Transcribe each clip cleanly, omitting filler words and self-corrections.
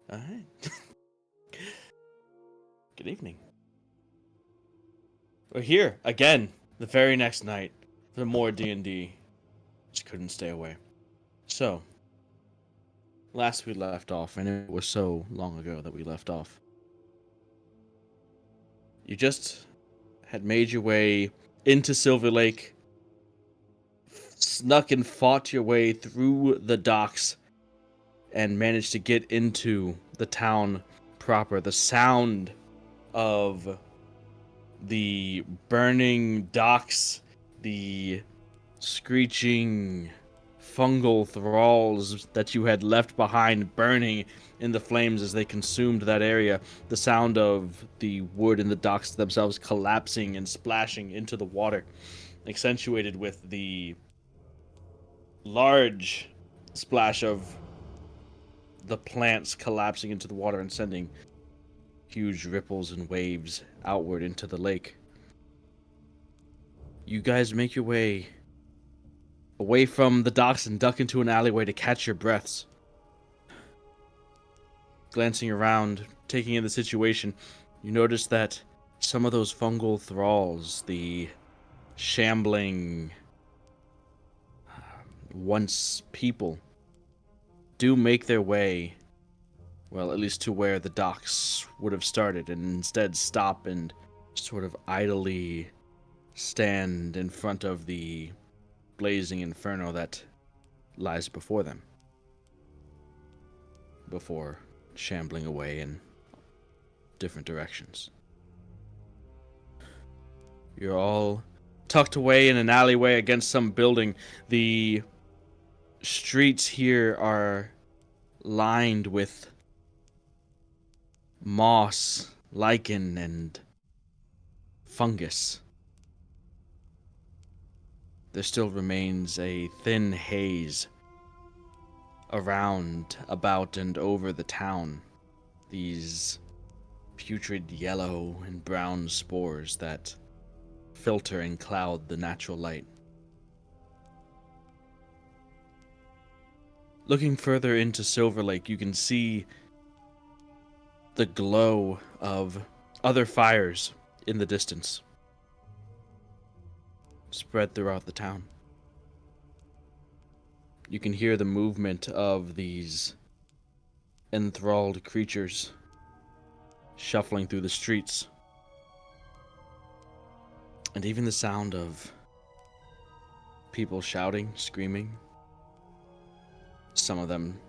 All right. Good evening. We're here again the very next night for more D&D. Just couldn't stay away. So, last we left off, and it was so long ago that we left off, you just had made your way into Silverlake, snuck and fought your way through the docks, and managed to get into the town proper. The sound of the burning docks, the screeching fungal thralls that you had left behind burning in the flames as they consumed that area, the sound of the wood and the docks themselves collapsing and splashing into the water, accentuated with the large splash of the plants collapsing into the water and sending huge ripples and waves outward into the lake. You guys make your way away from the docks and duck into an alleyway to catch your breaths. Glancing around, taking in the situation, you notice that some of those fungal thralls, the shambling once people, do make their way, well, at least to where the docks would have started, and instead stop and sort of idly stand in front of the blazing inferno that lies before them, before shambling away in different directions. You're all tucked away in an alleyway against some building. The streets here are lined with moss, lichen, and fungus. There still remains a thin haze around, about, and over the town. These putrid yellow and brown spores that filter and cloud the natural light. Looking further into Silverlake, you can see the glow of other fires in the distance, spread throughout the town. You can hear the movement of these enthralled creatures shuffling through the streets, and even the sound of people shouting, screaming, some of them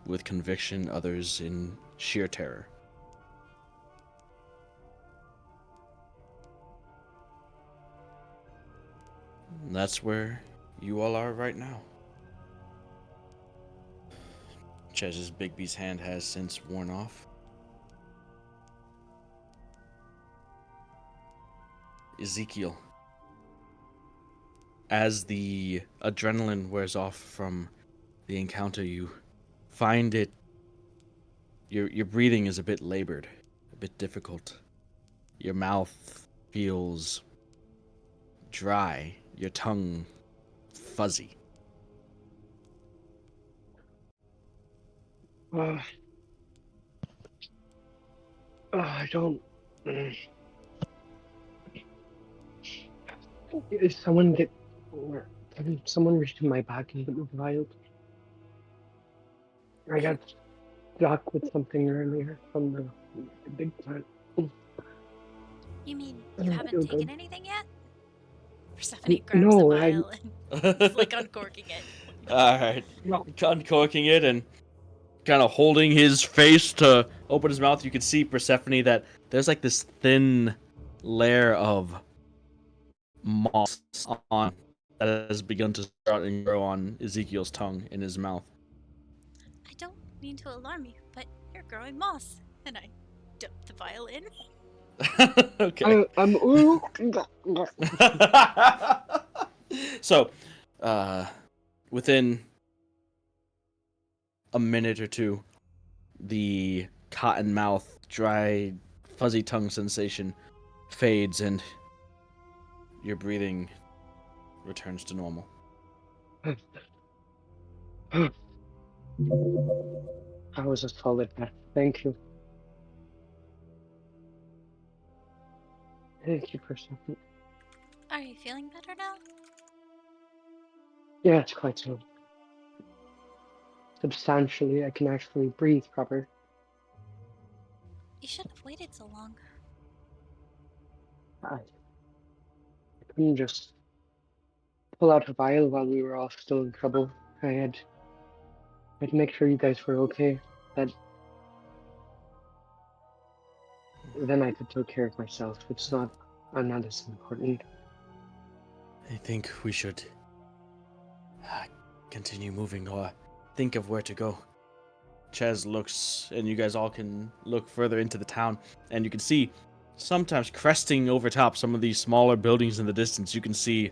with conviction, others in sheer terror. And that's where you all are right now. Chez's Bigby's hand has since worn off. Ezekiel, as the adrenaline wears off from the encounter, you find it, your breathing is a bit labored, a bit difficult. Your mouth feels dry, your tongue fuzzy. I don't. If someone get, or can someone reach to my back and get me vial? I got struck with something earlier from the big plant. You mean I you don't haven't feel taken good. anything yet? Persephone grabs the No, vial and is like uncorking it. Alright, no. uncorking it and kind of holding his face to open his mouth. You can see Persephone that there's like this thin layer of moss on that has begun to start and grow on Ezekiel's tongue in his mouth. I don't mean to alarm you, but you're growing moss. And I dip the vial in. Okay. I'm. So, within a minute or two, the cotton mouth, dry, fuzzy tongue sensation fades and your breathing returns to normal. That was a solid bet. Thank you. Thank you for something. Are you feeling better now? Yeah, it's quite so. Substantially, I can actually breathe proper. You shouldn't have waited so long. I couldn't just pull out a vial while we were all still in trouble. I had to make sure you guys were okay. That then I could take care of myself. I'm not as important. I think we should continue moving or think of where to go. Ches looks, and you guys all can look further into the town, and you can see sometimes cresting over top some of these smaller buildings in the distance. You can see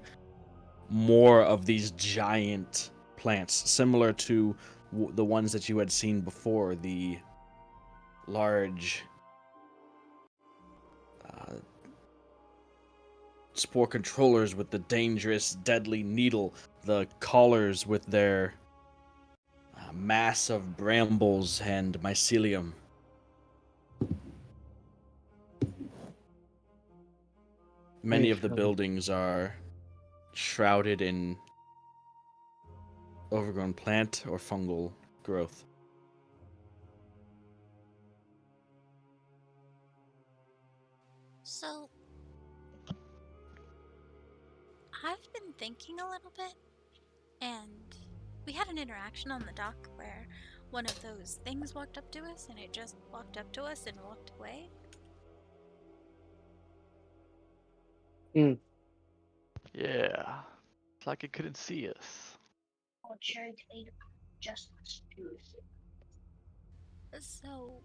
more of these giant plants, similar to the ones that you had seen before, the large spore controllers with the dangerous, deadly needle, the collars with their mass of brambles and mycelium. Many of the buildings are shrouded in overgrown plant or fungal growth. So, I've been thinking a little bit, and we had an interaction on the dock where one of those things walked up to us, and it just walked up to us and walked away. Mm. Yeah. It's like it couldn't see us. So,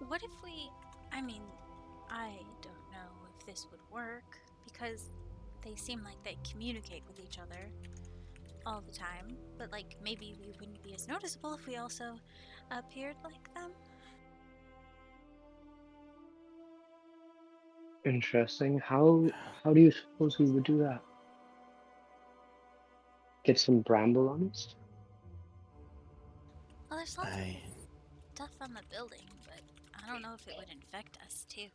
what if I mean, I don't know if this would work, because they seem like they communicate with each other all the time, but like maybe we wouldn't be as noticeable if we also appeared like them. Interesting. How do you suppose we would do that? Get some bramble on us? Well, there's lots of stuff on the building, but I don't know if it would infect us too.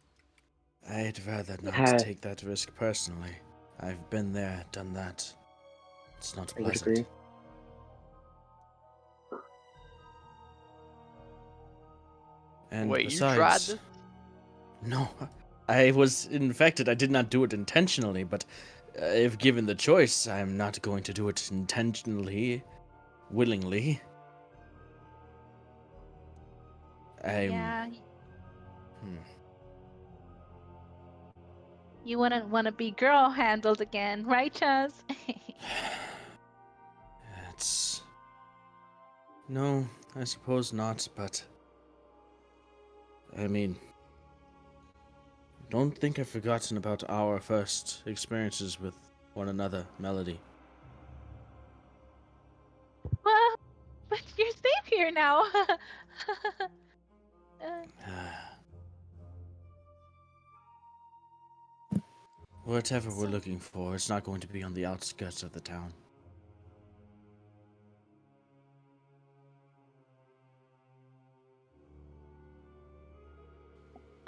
I'd rather not take that risk personally. I've been there, done that. It's not I would pleasant. agree. And Wait, besides, you tried this? No, I was infected. I did not do it intentionally, but if given the choice, I'm not going to do it intentionally, willingly. Yeah. You wouldn't want to be girl handled again, right, Chaz? No, I suppose not, but I mean, don't think I've forgotten about our first experiences with one another, Melody. Well, but you're safe here now. Whatever we're looking for, it's not going to be on the outskirts of the town.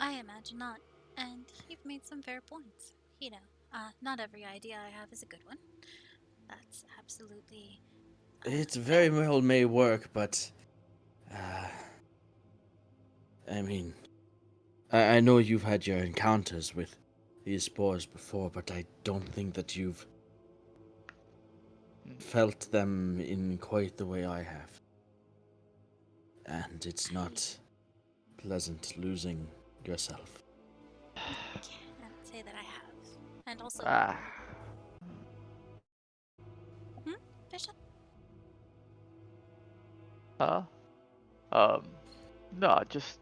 I imagine not, and you've made some fair points. You know, not every idea I have is a good one. That's absolutely. It very well may work, but I mean, I know you've had your encounters with these spores before, but I don't think that you've felt them in quite the way I have. And it's not pleasant losing yourself. Can't say that I have. And also. Bishop? Huh? No, just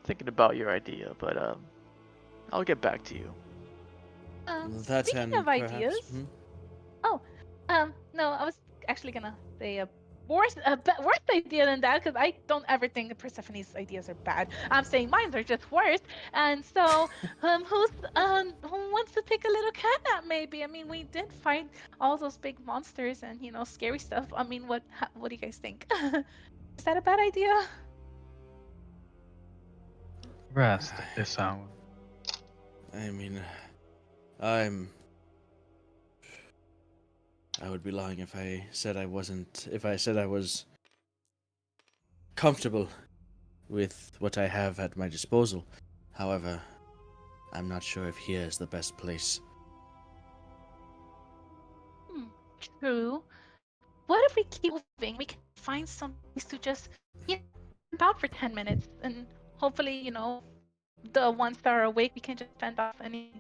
thinking about your idea, but I'll get back to you. Speaking of ideas. Oh, no, I was actually gonna say worse idea than that, because I don't ever think Persephone's ideas are bad. I'm saying mine are just worse. And so, who wants to take a little cat nap? Maybe. I mean, we did fight all those big monsters and scary stuff. I mean, what do you guys think? Is that a bad idea? Rest is sound. I mean, I would be lying if I said I wasn't. If I said I was comfortable with what I have at my disposal. However, I'm not sure if here is the best place. True. What if we keep moving? We can find some place to just, camp out for 10 minutes, and hopefully, the ones that are awake, we can just fend off any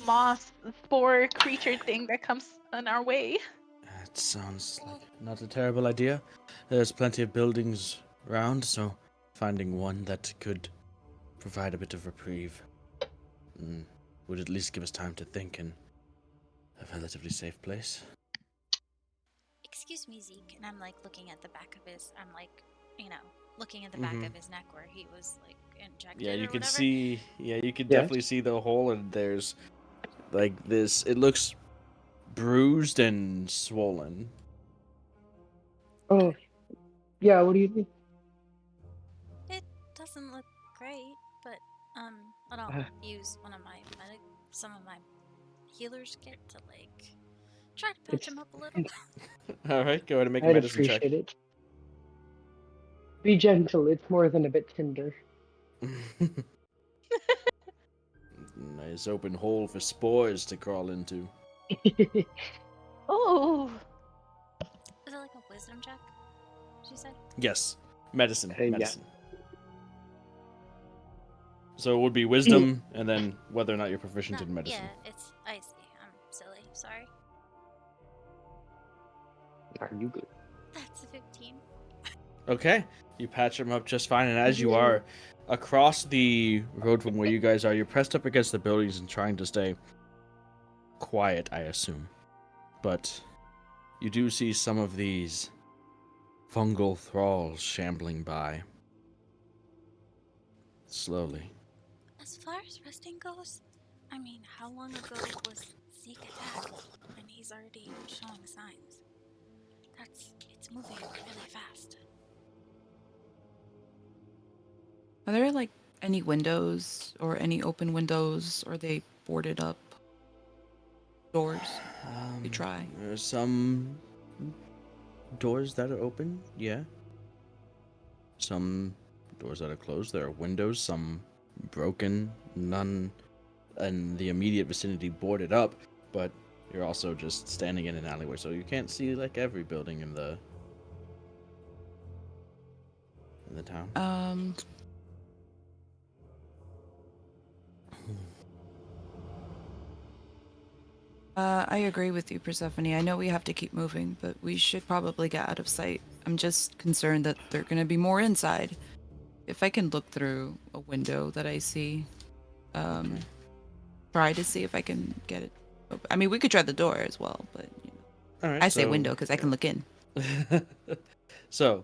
moss, spore, creature thing that comes on our way. That sounds like not a terrible idea. There's plenty of buildings around, so finding one that could provide a bit of reprieve would at least give us time to think in a relatively safe place. Excuse me, Zeke. And I'm like looking at the back of his. I'm like, looking at the back of his neck where he was like injected. Yeah, you or can whatever. see. Yeah, you can Yes. definitely see the hole, and there's like this. It looks bruised and swollen. Oh, yeah. What do you think? It doesn't look great, but I'll use some of my healer's kit to like try to patch him up a little. All right, go ahead and make a I'd medicine check. appreciate it. Be gentle. It's more than a bit tender. Nice open hole for spores to crawl into. Oh, Is it like a wisdom check? She said. Yes, medicine. Yeah. Medicine. So it would be wisdom, and then whether or not you're proficient in medicine. Yeah, I see. I'm silly. Sorry. Are you good? That's a 15. Okay, you patch him up just fine, and as you are across the road from where you guys are, you're pressed up against the buildings and trying to stay quiet, I assume. But you do see some of these fungal thralls shambling by. Slowly. As far as resting goes, I mean, how long ago was Zeke attacked? And he's already showing signs. It's moving really fast. Are there like any windows or any open windows, or are they boarded up doors? We try. There's some doors that are open, yeah. Some doors that are closed. There are windows, some broken, none in the immediate vicinity boarded up, but you're also just standing in an alleyway, so you can't see like every building in the town. I agree with you, Persephone. I know we have to keep moving, but we should probably get out of sight. I'm just concerned that they're gonna be more inside. If I can look through a window that I see, try to see if I can get it open. I mean, we could try the door as well, but All right, I say window because I can look in. So,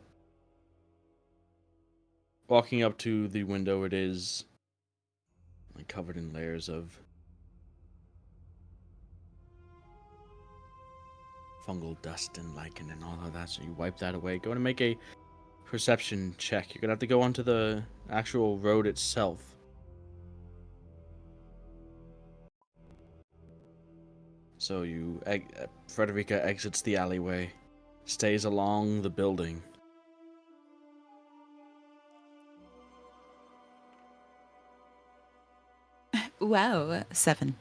walking up to the window, it is like covered in layers of fungal dust and lichen and all of that, so you wipe that away. Go and make a perception check. You're gonna have to go onto the actual road itself. So Frederica exits the alleyway, stays along the building. Wow, 7.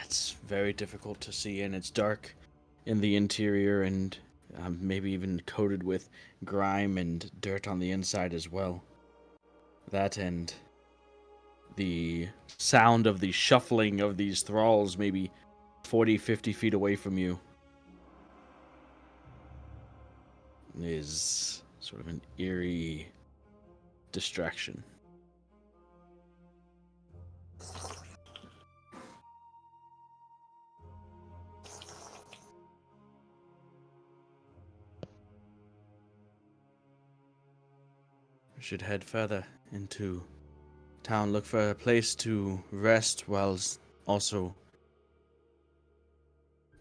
It's very difficult to see, and it's dark in the interior, and maybe even coated with grime and dirt on the inside as well. That and the sound of the shuffling of these thralls maybe 40, 50 feet away from you is sort of an eerie distraction. We should head further into town, look for a place to rest, while also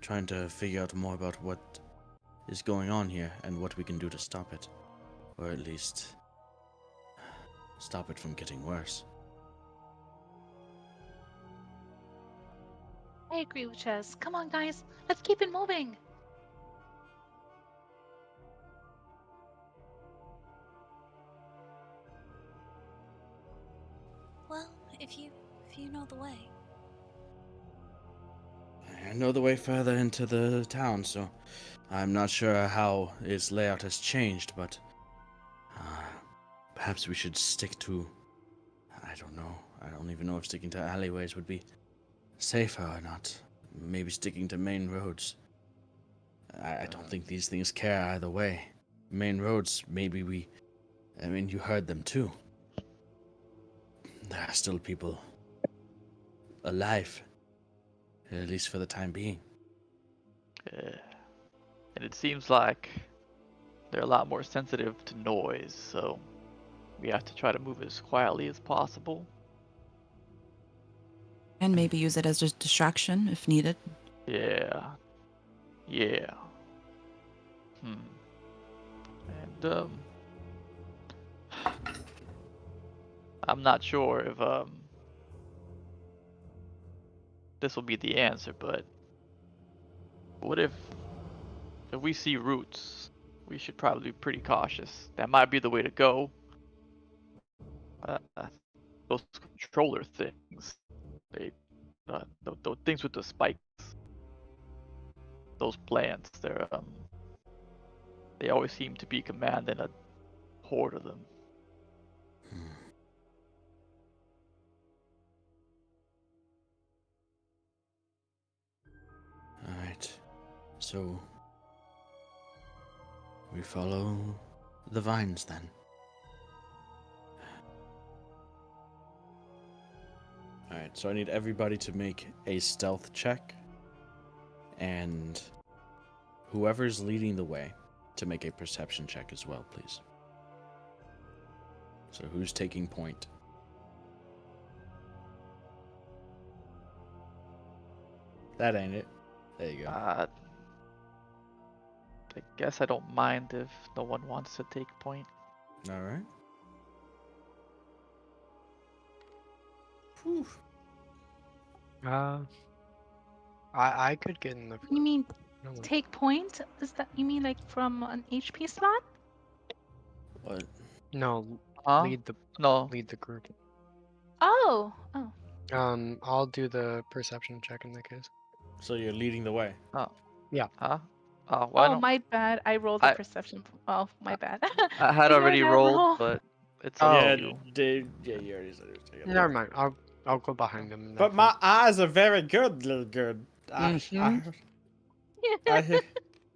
trying to figure out more about what is going on here and what we can do to stop it. Or at least stop it from getting worse. I agree with Ches. Come on, guys. Let's keep it moving. Well, if you know the way. I know the way further into the town, so I'm not sure how its layout has changed, but perhaps we should stick to... I don't know. I don't even know if sticking to alleyways would be safer or not. Maybe sticking to main roads. I don't think these things care either way. Main roads, maybe I mean, you heard them too. There are still people alive, at least for the time being. And it seems like they're a lot more sensitive to noise, so we have to try to move as quietly as possible. And maybe use it as a distraction if needed. Yeah. And I'm not sure if this will be the answer, but what if we see roots? We should probably be pretty cautious. That might be the way to go. Those controller things, they the things with the spikes, those plants, they always seem to be commanding a horde of them. Alright, so we follow the vines then. Alright, so I need everybody to make a stealth check, and whoever's leading the way to make a perception check as well, please. So who's taking point? That ain't it. There you go. I guess I don't mind if no one wants to take point. Alright. I could get in the. You mean No, take point? Is that you mean like from an HP slot? What? no, Huh? lead the No. group. Oh. I'll do the perception check in that case. So you're leading the way. Oh. Yeah. Huh? Oh, why Oh, don't my bad. I rolled a I- perception. Oh, my bad. I had Did I already not rolled, roll? but it's Oh. up Yeah, to you. yeah, you already said it. Never mind. I'll go behind them. in that But case. my eyes are very good, little good.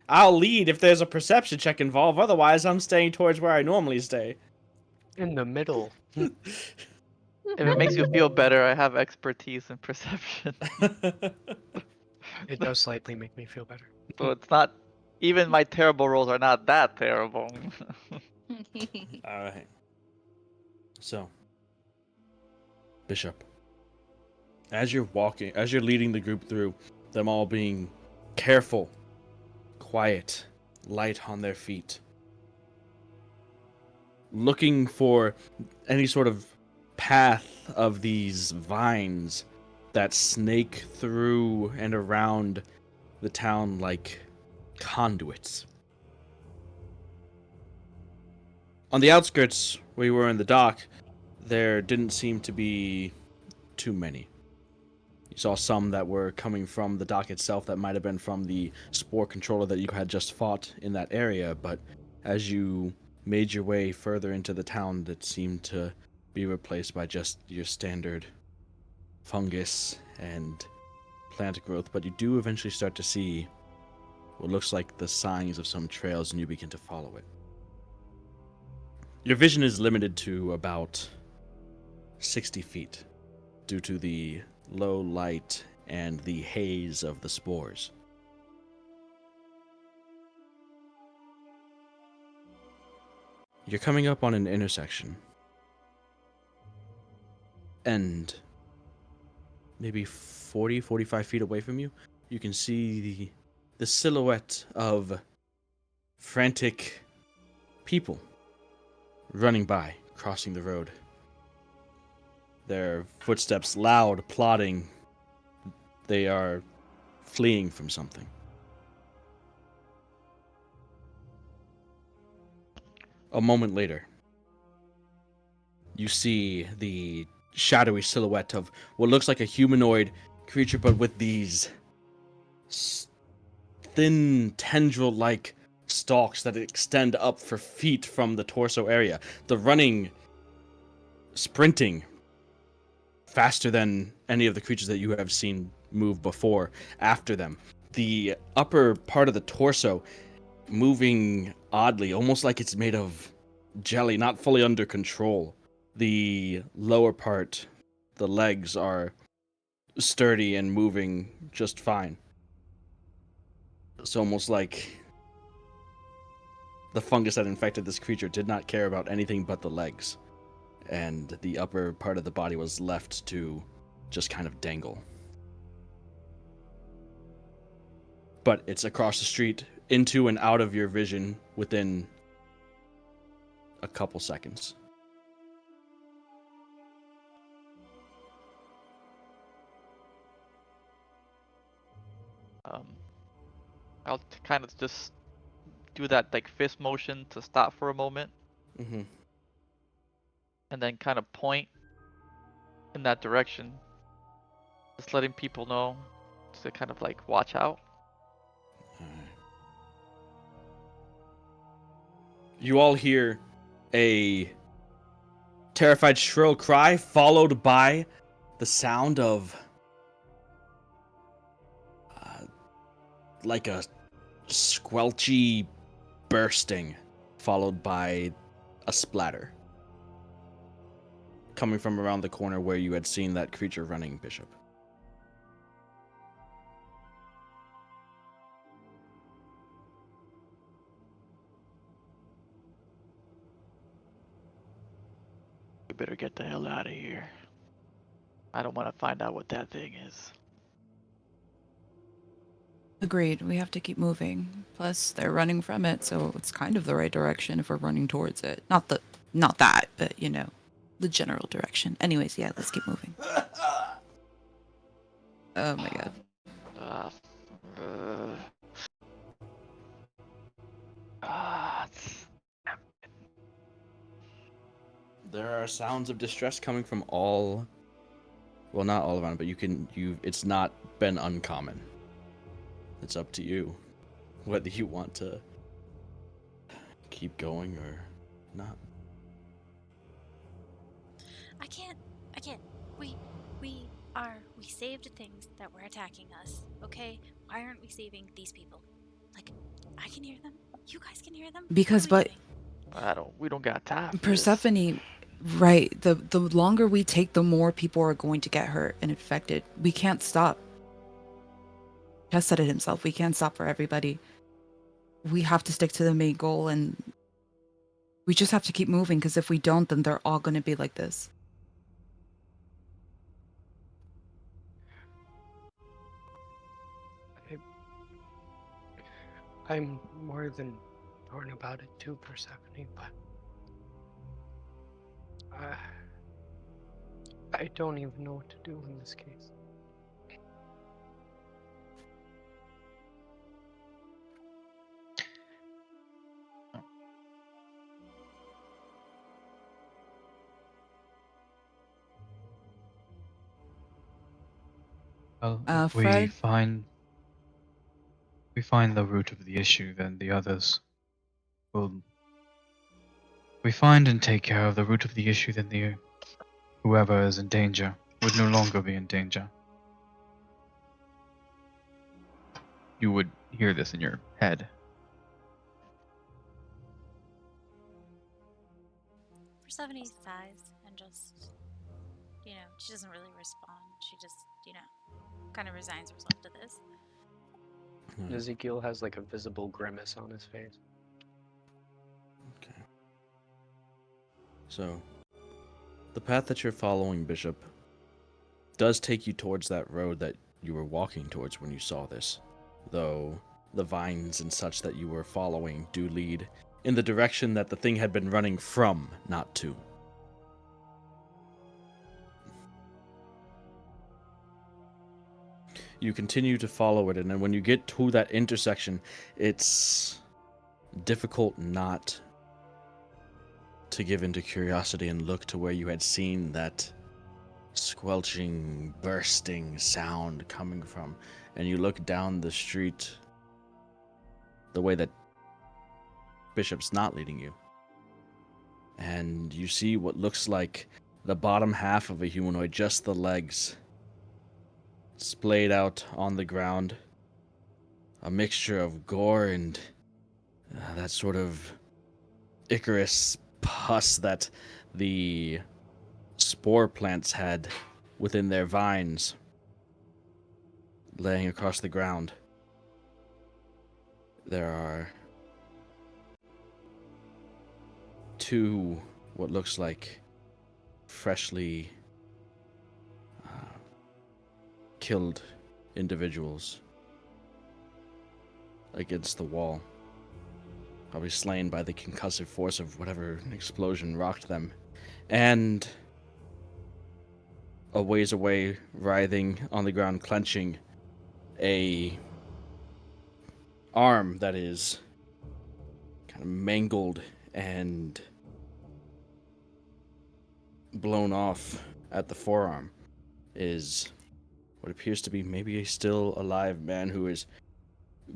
I'll lead if there's a perception check involved. Otherwise, I'm staying towards where I normally stay. in the middle. If it makes you feel better, I have expertise in perception. It does slightly make me feel better. So it's not, even my terrible rolls are not that terrible. Alright. So, Bishop, as you're leading the group through, them all being careful, quiet, light on their feet, looking for any sort of path of these vines that snake through and around the town like conduits. On the outskirts, where you were in the dock, there didn't seem to be too many. You saw some that were coming from the dock itself that might have been from the spore controller that you had just fought in that area, but as you made your way further into the town, that seemed to be replaced by just your standard fungus and plant growth, but you do eventually start to see what looks like the signs of some trails, and you begin to follow it. Your vision is limited to about 60 feet due to the low light and the haze of the spores. You're coming up on an intersection. And maybe 40, 45 feet away from you, you can see the silhouette of frantic people running by, crossing the road. Their footsteps loud, plodding. They are fleeing from something. A moment later, you see the shadowy silhouette of what looks like a humanoid creature, but with these thin tendril-like stalks that extend up for feet from the torso area. The running, sprinting, faster than any of the creatures that you have seen move before, after them. The upper part of the torso moving oddly, almost like it's made of jelly, not fully under control. The lower part, the legs, are sturdy and moving just fine. It's almost like the fungus that infected this creature did not care about anything but the legs, and the upper part of the body was left to just kind of dangle. But it's across the street, into and out of your vision within a couple seconds. I'll kind of just do that like fist motion to stop for a moment, Mm-hmm. and then kind of point in that direction, just letting people know to kind of like watch out. You all hear a terrified shrill cry, followed by the sound of like a squelchy bursting, followed by a splatter coming from around the corner where you had seen that creature running, Bishop. We better get the hell out of here. I don't want to find out what that thing is. Agreed. We have to keep moving. Plus, they're running from it, so it's kind of the right direction if we're running towards it. Not that, but you know, the general direction. Anyways, yeah, let's keep moving. Oh my god. Uh, uh, There are sounds of distress coming from all, well, not all around, but it's not been uncommon. It's up to you whether you want to keep going or not. I can't. We saved things that were attacking us, okay? Why aren't we saving these people? Like, I can hear them. You guys can hear them. Because, What are we doing? we don't got time for this. Persephone, right? The longer we take, the more people are going to get hurt and infected. We can't stop. Tess said it himself. We can't stop for everybody. We have to stick to the main goal, and we just have to keep moving, because if we don't, then they're all going to be like this. I'm more than torn about it too, Persephone, but I don't even know what to do in this case. Well, if we Fred? find the root of the issue, then the others will. We find and take care of the root of the issue, then whoever is in danger would no longer be in danger. You would hear this in your head. Persephone sighs and just, she doesn't really respond. She just, kind of resigns herself to this. Ezekiel has like a visible grimace on his face. Okay. So, the path that you're following, Bishop, does take you towards that road that you were walking towards when you saw this, though the vines and such that you were following do lead in the direction that the thing had been running from, not to. You continue to follow it, and then when you get to that intersection, it's difficult not to give into curiosity and look to where you had seen that squelching, bursting sound coming from. And you look down the street the way that Bishop's not leading you. And you see what looks like the bottom half of a humanoid, just the legs, splayed out on the ground. A mixture of gore and that sort of Icarus pus that the spore plants had within their vines laying across the ground. There are two what looks like freshly killed individuals against the wall, probably slain by the concussive force of whatever explosion rocked them. And a ways away, writhing on the ground, clenching, a arm that is kind of mangled and blown off at the forearm, is what appears to be maybe a still alive man who is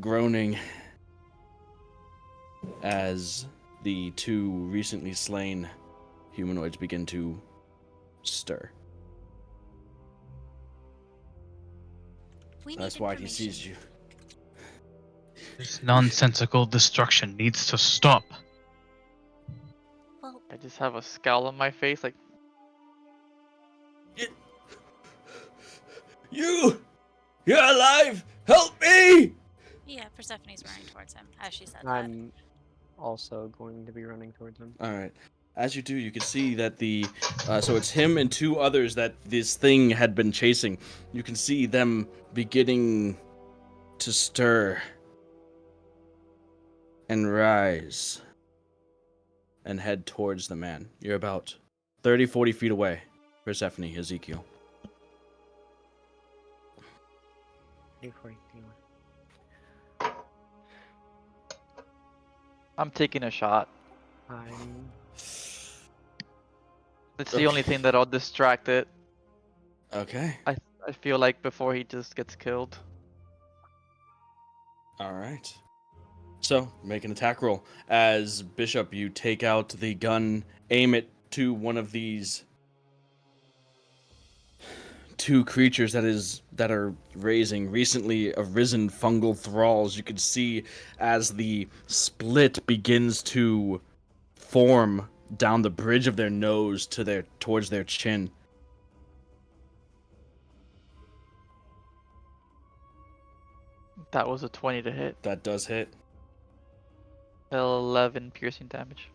groaning as the two recently slain humanoids begin to stir. We need That's why he information. sees you. This nonsensical destruction needs to stop. Well, I just have a scowl on my face, like, You're alive! Help me! yeah, Persephone's running towards him as she said that. I'm also going to be running towards him. All right. As you do, you can see that so it's him and two others that this thing had been chasing. You can see them beginning to stir and rise and head towards the man. You're about 30, 40 feet away. Persephone, Ezekiel. 40. I'm taking a shot. I'm It's the only thing that'll distract it. Okay. I feel like before he just gets killed. All right. So, make an attack roll. As Bishop, you take out the gun, aim it to one of these two creatures that are raising recently arisen fungal thralls. You can see as the split begins to form down the bridge of their nose towards their chin. That was a 20 to hit. That does hit. 11 piercing damage.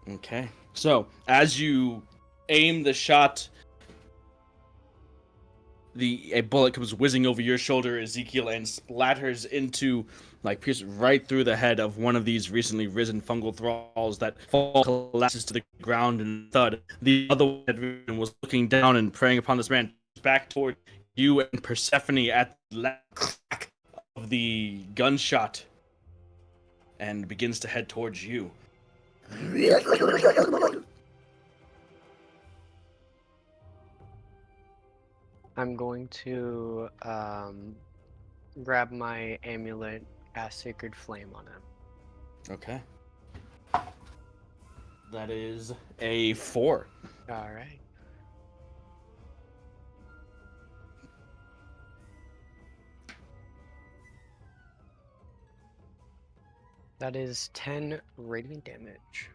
Okay. So, as you aim the shot, a bullet comes whizzing over your shoulder, Ezekiel, and splatters into, pierces right through the head of one of these recently risen fungal thralls that collapses to the ground and thud. The other one was looking down and preying upon this man, back toward you and Persephone at the crack of the gunshot, and begins to head towards you. I'm going to grab my amulet, cast Sacred Flame on him. Okay. That is a 4. All right. That is 10 radiant damage.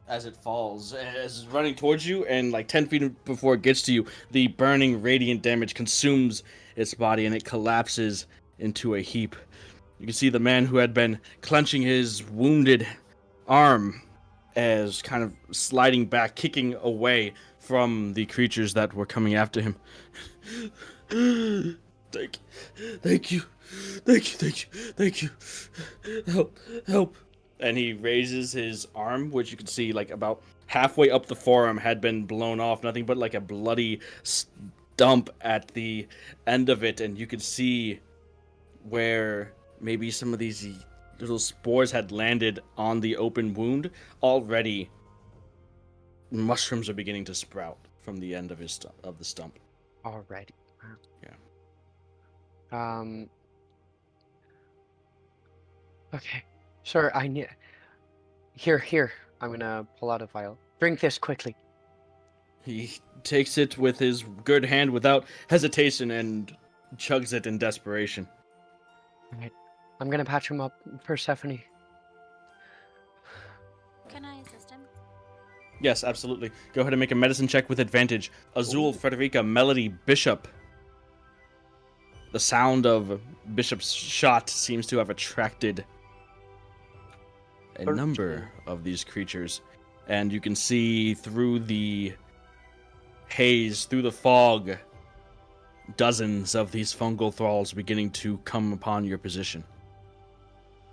As it falls, as it's running towards you, and 10 feet before it gets to you, the burning radiant damage consumes its body and it collapses into a heap. You can see the man who had been clenching his wounded arm as kind of sliding back, kicking away from the creatures that were coming after him. Thank you. Thank you. Help. And he raises his arm, which you can see like about halfway up the forearm had been blown off, nothing but like a bloody stump at the end of it, and you could see where maybe some of these little spores had landed on the open wound. Already mushrooms are beginning to sprout from the end of the stump. Already. Wow. Yeah. Okay. Sir, I need... Here. I'm gonna pull out a vial. Drink this quickly. He takes it with his good hand without hesitation and chugs it in desperation. Alright. I'm gonna patch him up, Persephone. Can I assist him? Yes, absolutely. Go ahead and make a medicine check with advantage. Azul, Frederica, Melody, Bishop. The sound of Bishop's shot seems to have attracted a 13. number of these creatures. And you can see through the haze, through the fog, dozens of these fungal thralls beginning to come upon your position.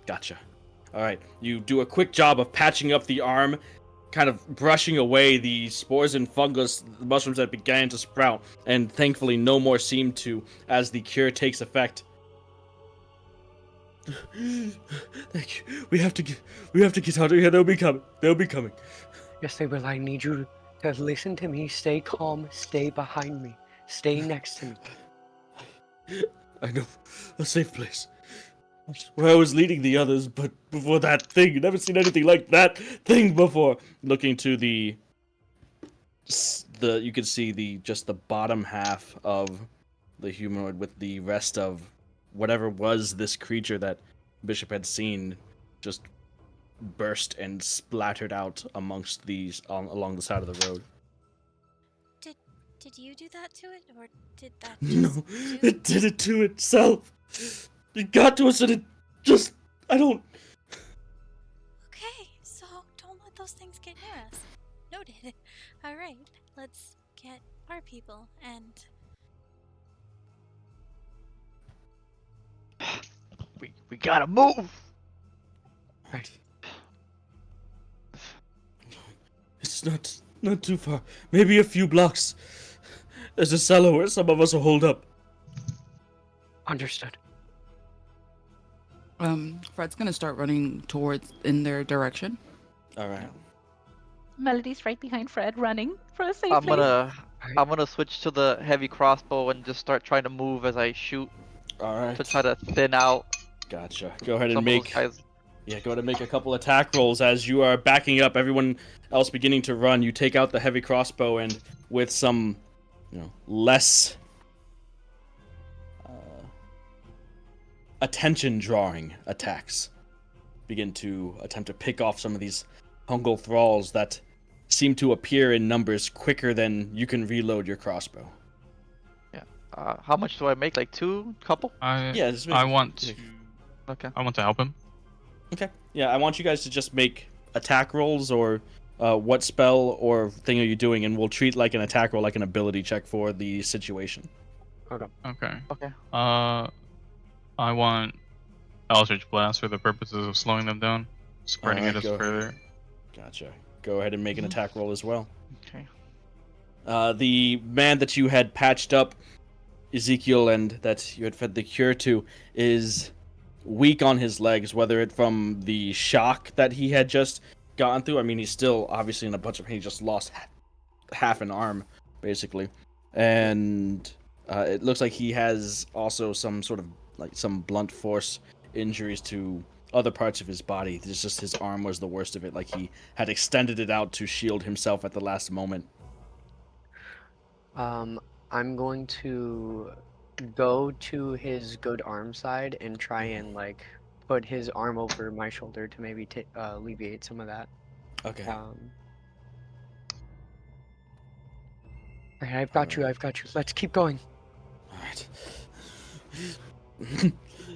Gotcha. All right, you do a quick job of patching up the arm, kind of brushing away the spores and fungus, the mushrooms that began to sprout, and thankfully no more seem to as the cure takes effect. Thank you. We have to get out of here. They'll be coming. Yes, they will. I need you to listen to me. Stay calm. Stay behind me. Stay next to me. I know a safe place. Where I was leading the others, but before that thing, never seen anything like that thing before. Looking to the you can see the bottom half of the humanoid with the rest of whatever was this creature that Bishop had seen just burst and splattered out amongst these along the side of the road. Did you do that to it, or did that No, just it did it to itself. It got to us and it just... I don't... Okay, so don't let those things get near us. Noted. Alright, let's get our people and... We gotta move! Right. It's not too far. Maybe a few blocks. There's a cellar where some of us are holed up. Understood. Fred's gonna start running in their direction. All right. Melody's right behind Fred, running for a safe I'm place. gonna switch to the heavy crossbow and just start trying to move as I shoot All right. to try to thin out Gotcha. Go ahead and some make... of those guys. Yeah, go ahead and make a couple attack rolls as you are backing up. Everyone else beginning to run. You take out the heavy crossbow and with some, less attention-drawing attacks, begin to attempt to pick off some of these fungal thralls that seem to appear in numbers quicker than you can reload your crossbow. How much do I make? Like two? Couple? Yeah, just make... I want to. Okay. I want to help him. Okay. Yeah, I want you guys to just make attack rolls or what spell or thing are you doing, and we'll treat like an attack roll like an ability check for the situation. Okay. Okay. I want Eldritch Blast for the purposes of slowing them down, spreading Alright, it go further. Gotcha. Go ahead and make an attack roll as well. Okay. The man that you had patched up, Ezekiel, and that you had fed the cure to, is weak on his legs, whether it from the shock that he had just gotten through. I mean, he's still obviously in a bunch of pain. He just lost half an arm, basically. And it looks like he has also some sort of, some blunt force injuries to other parts of his body. It's just his arm was the worst of it. Like he had extended it out to shield himself at the last moment. I'm going to go to his good arm side and try and put his arm over my shoulder to maybe alleviate some of that. Okay. Alright, I've got you. Let's keep going. All right.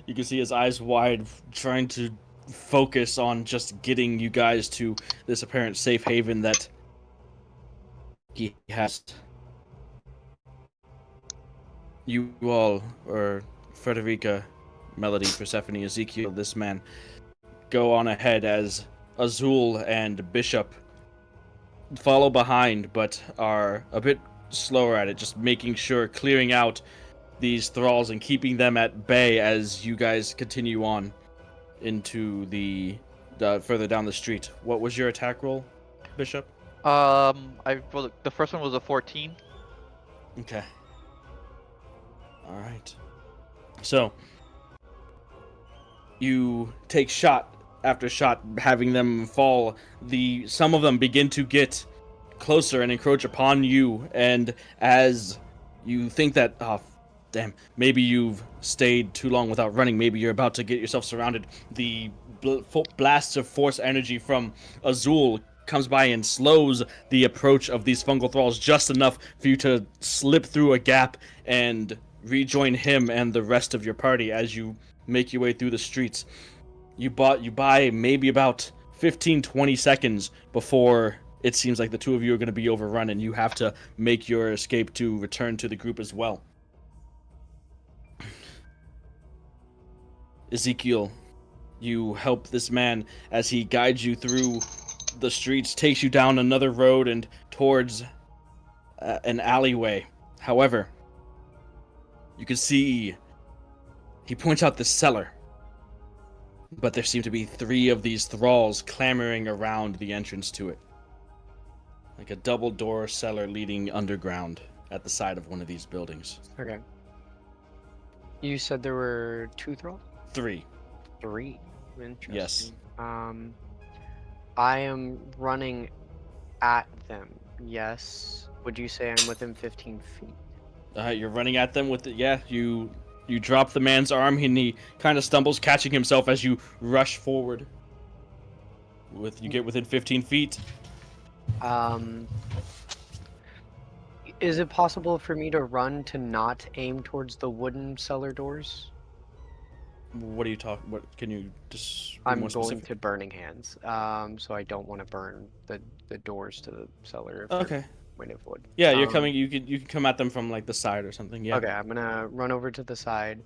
You can see his eyes wide, trying to focus on just getting you guys to this apparent safe haven that he has. You all, or Frederica, Melody, Persephone, Ezekiel, this man, go on ahead as Azul and Bishop follow behind, but are a bit slower at it, just making sure, clearing out these thralls and keeping them at bay as you guys continue on into the further down the street. What was your attack roll, Bishop? Well, the first one was a 14. Okay. All right. So you take shot after shot, having them fall. Some of them begin to get closer and encroach upon you, and as you think that, oh, damn, maybe you've stayed too long without running, maybe you're about to get yourself surrounded, the blasts of force energy from Azul comes by and slows the approach of these fungal thralls just enough for you to slip through a gap and rejoin him and the rest of your party as you make your way through the streets. You buy maybe about 15-20 seconds before it seems like the two of you are going to be overrun, and you have to make your escape to return to the group as well. Ezekiel, you help this man as he guides you through the streets, takes you down another road and towards an alleyway. However, you can see he points out the cellar, but there seem to be 3 of these thralls clamoring around the entrance to it, like a double-door cellar leading underground at the side of one of these buildings. Okay. You said there were 2 thralls? 3. 3. Interesting. Yes. I am running at them. Yes. Would you say I'm within 15 feet? You're running at them with you drop the man's arm and he kind of stumbles, catching himself as you rush forward. You get within 15 feet. Is it possible for me to run to not aim towards the wooden cellar doors? What are you talking? What can you just? I'm going to Burning Hands. So I don't want to burn the doors to the cellar. Okay. Made of wood. Yeah, you're coming. You can come at them from like the side or something. Yeah. Okay, I'm gonna run over to the side.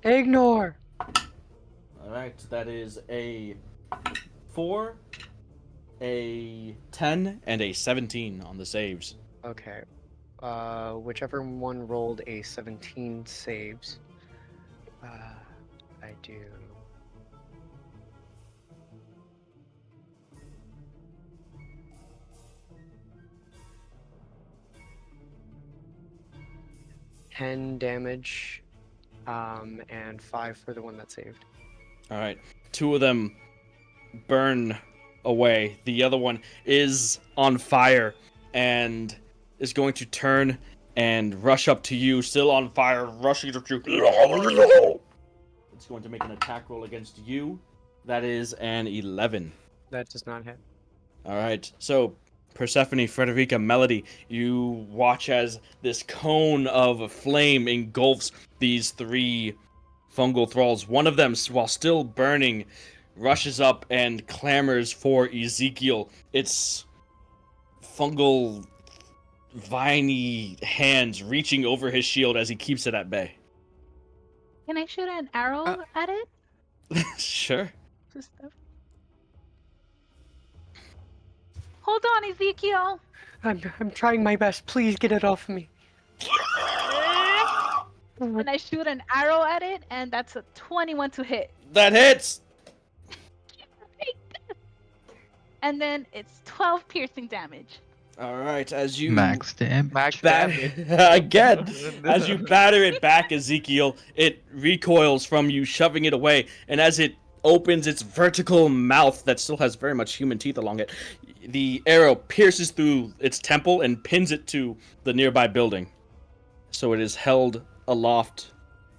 Ignore. All right, that is a 4, a 10, and a 17 on the saves. Okay. Whichever one rolled a 17 saves. I do. $10 damage, and 5 for the one that saved. All right, 2 of them burn away. The other one is on fire and is going to turn and rush up to you, still on fire, rushing at you. It's going to make an attack roll against you. That is an 11. That does not hit. All right, so Persephone, Frederica, Melody, you watch as this cone of flame engulfs these 3 fungal thralls. One of them, while still burning, rushes up and clamors for Ezekiel. Its fungal, viney hands reaching over his shield as he keeps it at bay. Can I shoot an arrow at it? Sure. Just Hold on, Ezekiel. I'm trying my best. Please get it off me. And I shoot an arrow at it, and that's a 21 to hit. That hits! And then it's 12 piercing damage. Alright, as you... Max damage. Max damage. Again, as you batter it back, Ezekiel, it recoils from you, shoving it away, and as it opens its vertical mouth that still has very much human teeth along it, the arrow pierces through its temple and pins it to the nearby building. So it is held aloft,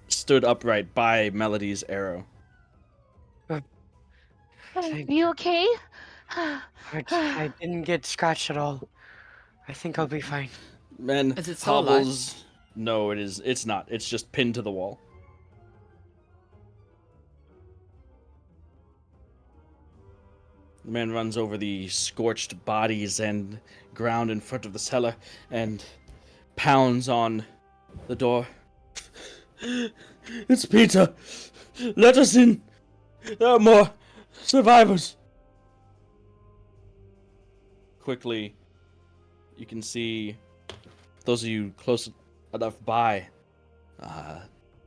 stood upright by Melody's arrow. You okay? I didn't get scratched at all. I think I'll be fine. Man, Is it still alive? hobbles. No, it's not. It's just pinned to the wall. The man runs over the scorched bodies and ground in front of the cellar and pounds on the door. It's Peter! Let us in! There are more survivors! Quickly, you can see, those of you close enough by,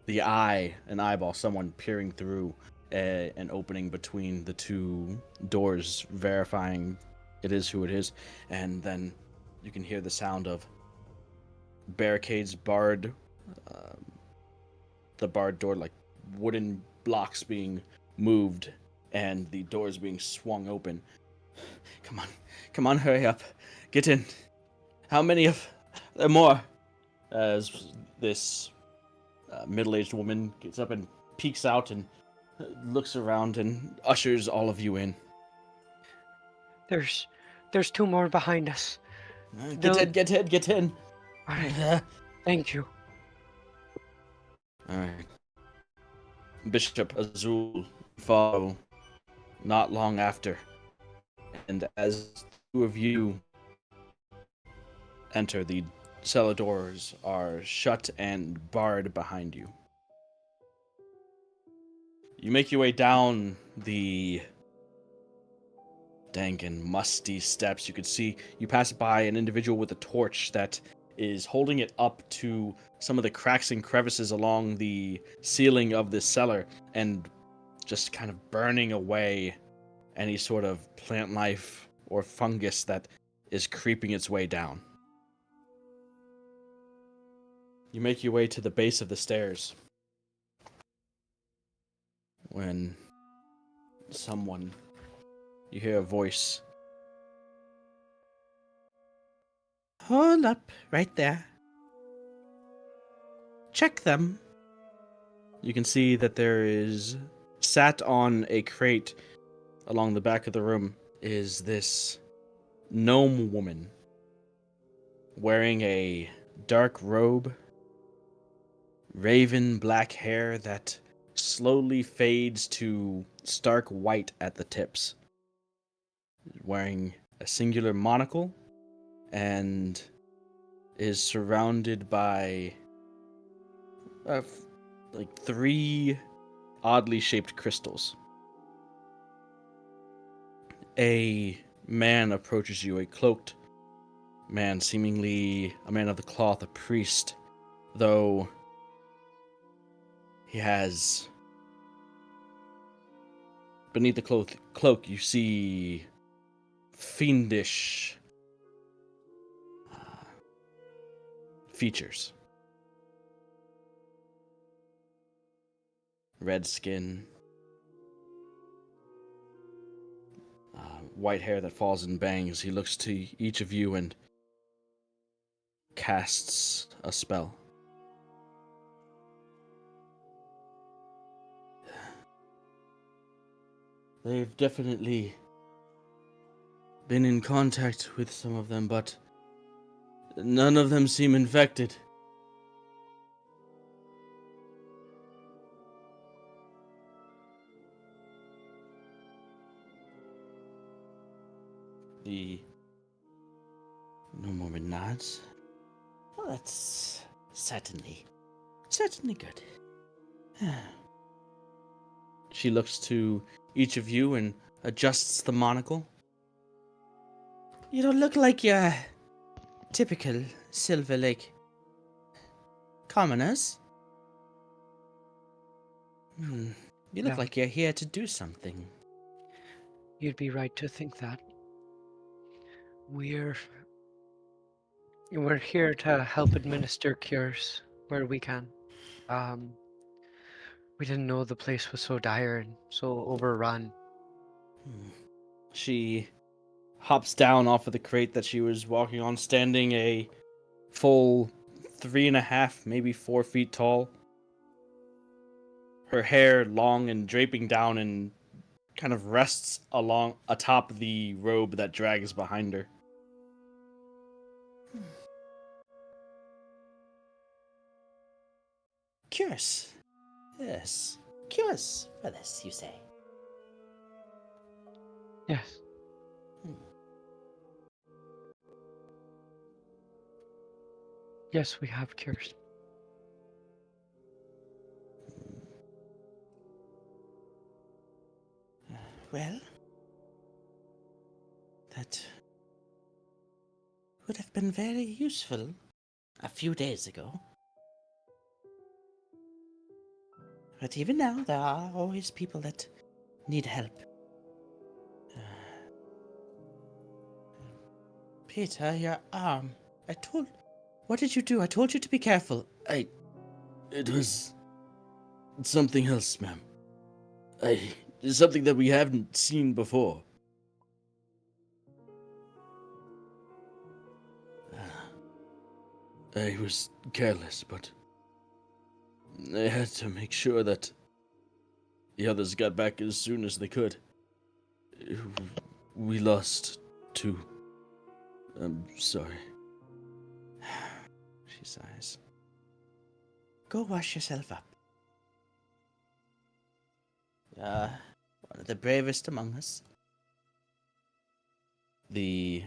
the eye, an eyeball, someone peering through an opening between the two doors, verifying it is who it is, and then you can hear the sound of barricades barred, the barred door, like wooden blocks being moved, and the doors being swung open. Come on, hurry up, get in. How many of there more? As this middle-aged woman gets up and peeks out and looks around and ushers all of you in. There's 2 more behind us. Get in. All right. Thank you. All right. Bishop Azul follow not long after, and as two of you enter, the cellar doors are shut and barred behind you. You make your way down the dank and musty steps. You could see, you pass by an individual with a torch that is holding it up to some of the cracks and crevices along the ceiling of this cellar and just kind of burning away any sort of plant life or fungus that is creeping its way down. You make your way to the base of the stairs when you hear a voice. Hold up, right there. Check them. You can see that there is, sat on a crate along the back of the room, is this gnome woman wearing a dark robe, raven black hair that slowly fades to stark white at the tips, wearing a singular monocle, and is surrounded by like 3 oddly shaped crystals. A man approaches you, a cloaked man, seemingly a man of the cloth, a priest, though he has, beneath the cloak you see fiendish features. Red skin, white hair that falls in bangs. He looks to each of you and casts a spell. They've definitely been in contact with some of them, but none of them seem infected. The gnome woman nods. Well, that's certainly good. She looks to each of you and adjusts the monocle. You don't look like your typical Silverlake commoners. You look Yeah. like you're here to do something. You'd be right to think that. We're here to help administer cures where we can. We didn't know the place was so dire and so overrun. She hops down off of the crate that she was walking on, standing a full 3.5, maybe 4 feet tall. Her hair long and draping down and kind of rests along atop the robe that drags behind her. Curious. Yes. Curious for this, you say? Yes. Yes, we have cures. Well, that would have been very useful a few days ago. But even now, there are always people that need help. Peter, your arm. What did you do? I told you to be careful. It was something else, ma'am. Something that we haven't seen before. I was careless, but I had to make sure that the others got back as soon as they could. We lost 2. I'm sorry. She sighs. Go wash yourself up. One of the bravest among us. The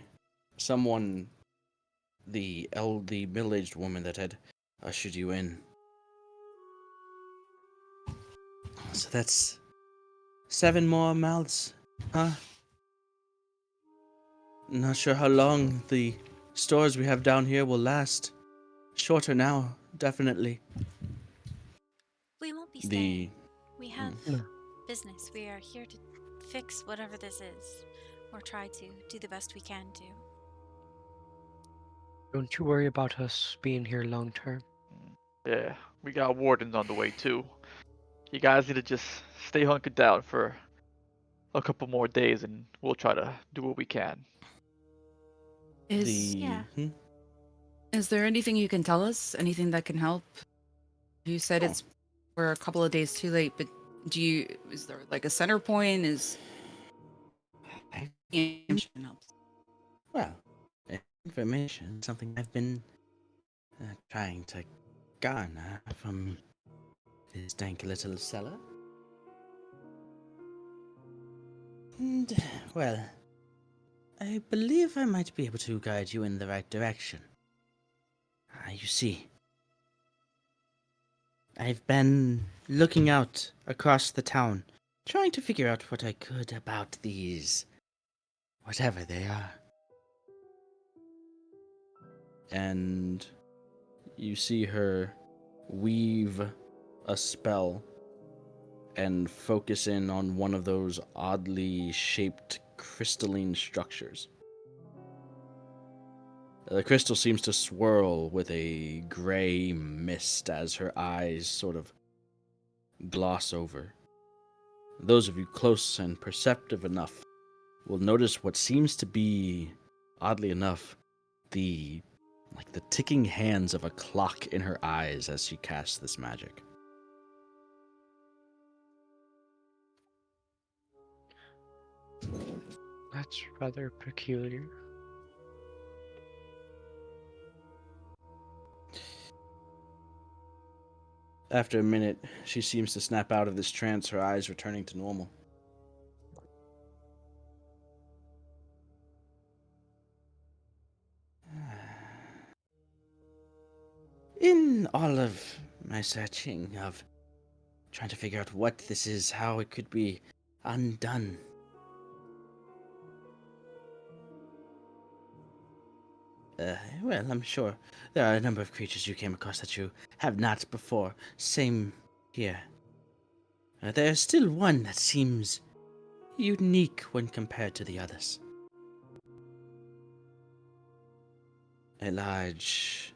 middle-aged woman that had ushered you in. So that's 7 more mouths, huh? Not sure how long the stores we have down here will last. Shorter now, definitely. We won't be The staying. We have No. business. We are here to fix whatever this is, or try to do the best we can to. Don't you worry about us being here long term. Yeah, we got wardens on the way too. You guys need to just stay hunkered down for a couple more days, and we'll try to do what we can. Yeah. Is there anything you can tell us? Anything that can help? You said we're a couple of days too late, but is there like a center point? Information helps. Well, information, something I've been trying to garner from this dank little cellar. And, well, I believe I might be able to guide you in the right direction. You see, I've been looking out across the town, trying to figure out what I could about these, whatever they are. And you see her weave a spell and focus in on one of those oddly shaped crystalline structures. The crystal seems to swirl with a gray mist as her eyes sort of gloss over. Those of you close and perceptive enough will notice what seems to be, oddly enough, the ticking hands of a clock in her eyes as she casts this magic. That's rather peculiar. After a minute, she seems to snap out of this trance, her eyes returning to normal. In all of my searching of trying to figure out what this is, how it could be undone, well, I'm sure there are a number of creatures you came across that you have not before. Same here. There's still one that seems unique when compared to the others. A large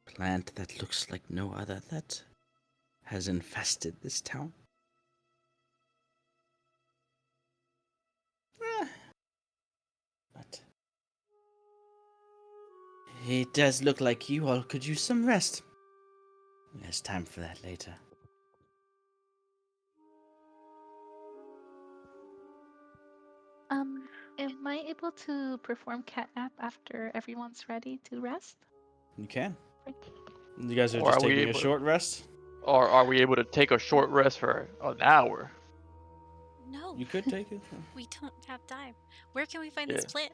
plant that looks like no other that has infested this town. But it does look like you all could use some rest. There's time for that later. Am I able to perform catnap after everyone's ready to rest? You can. You guys are Or just are we taking a able short rest? Or are we able to take a short rest for an hour? No, You could take it. we don't have time. Where can we find this Yeah. plant?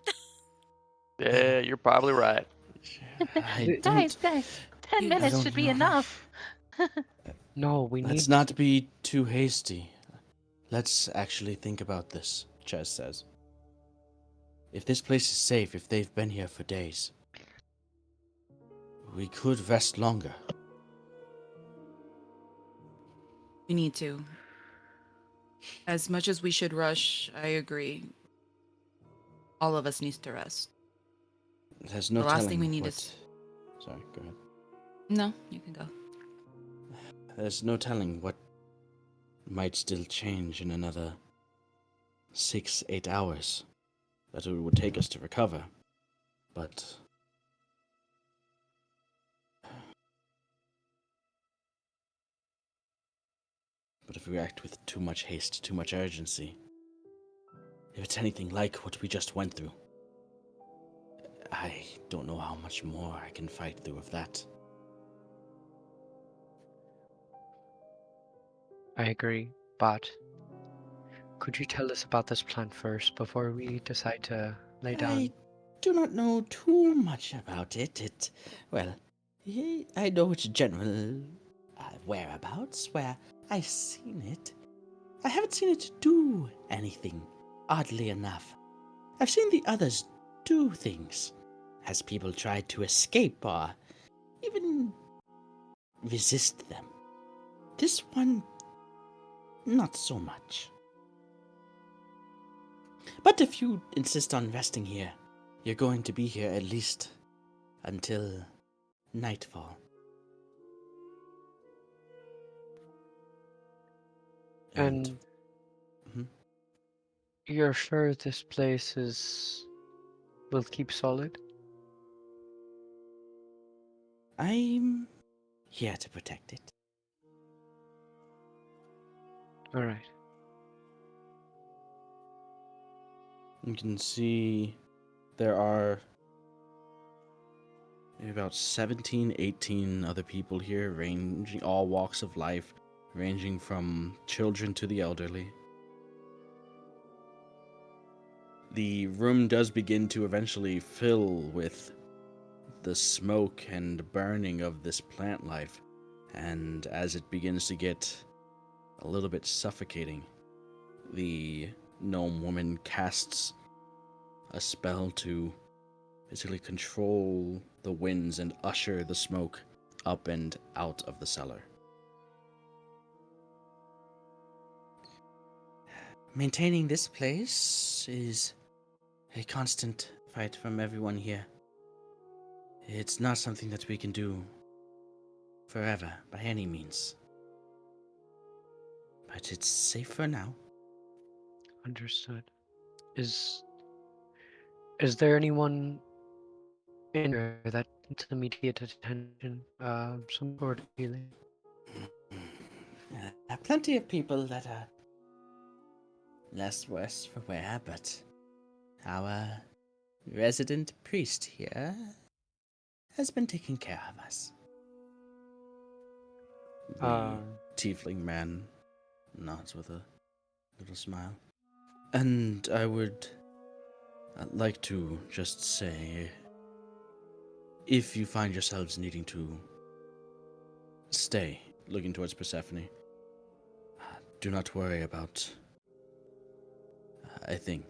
Yeah, you're probably right. I Guys, don't. 10 You- I minutes don't should be know. enough. No, we Let's need. not be too hasty. Let's actually think about this, Ches says. If this place is safe, if they've been here for days, we could rest longer. We need to. As much as we should rush, I agree. All of us needs to rest. There's no The last telling thing we need what... is- Sorry, go ahead. No, you can go. There's no telling what might still change in another 6-8 hours that it would take us to recover. But if we act with too much haste, too much urgency, if it's anything like what we just went through, I don't know how much more I can fight through of that. I agree, but could you tell us about this plan first before we decide to lay down? I do not know too much about it. Well, I know its general whereabouts, where I've seen it. I haven't seen it do anything, oddly enough. I've seen the others do things. Has people tried to escape or even resist them? This one, not so much. But if you insist on resting here, you're going to be here at least until nightfall. And Mhm. you're sure this place will keep solid? I'm here to protect it. All right. You can see there are maybe about 17, 18 other people here, ranging all walks of life, ranging from children to the elderly. The room does begin to eventually fill with the smoke and burning of this plant life, and as it begins to get a little bit suffocating, the gnome woman casts a spell to basically control the winds and usher the smoke up and out of the cellar. Maintaining this place is a constant fight from everyone here. It's not something that we can do forever, by any means. But it's safe for now. Understood. Is there anyone in here that needs immediate attention? Some sort of healing? There are plenty of people that are less worse for wear, but our resident priest here has been taking care of us. The tiefling man nods with a little smile. And I would like to just say, if you find yourselves needing to stay, looking towards Persephone, do not worry about a thing.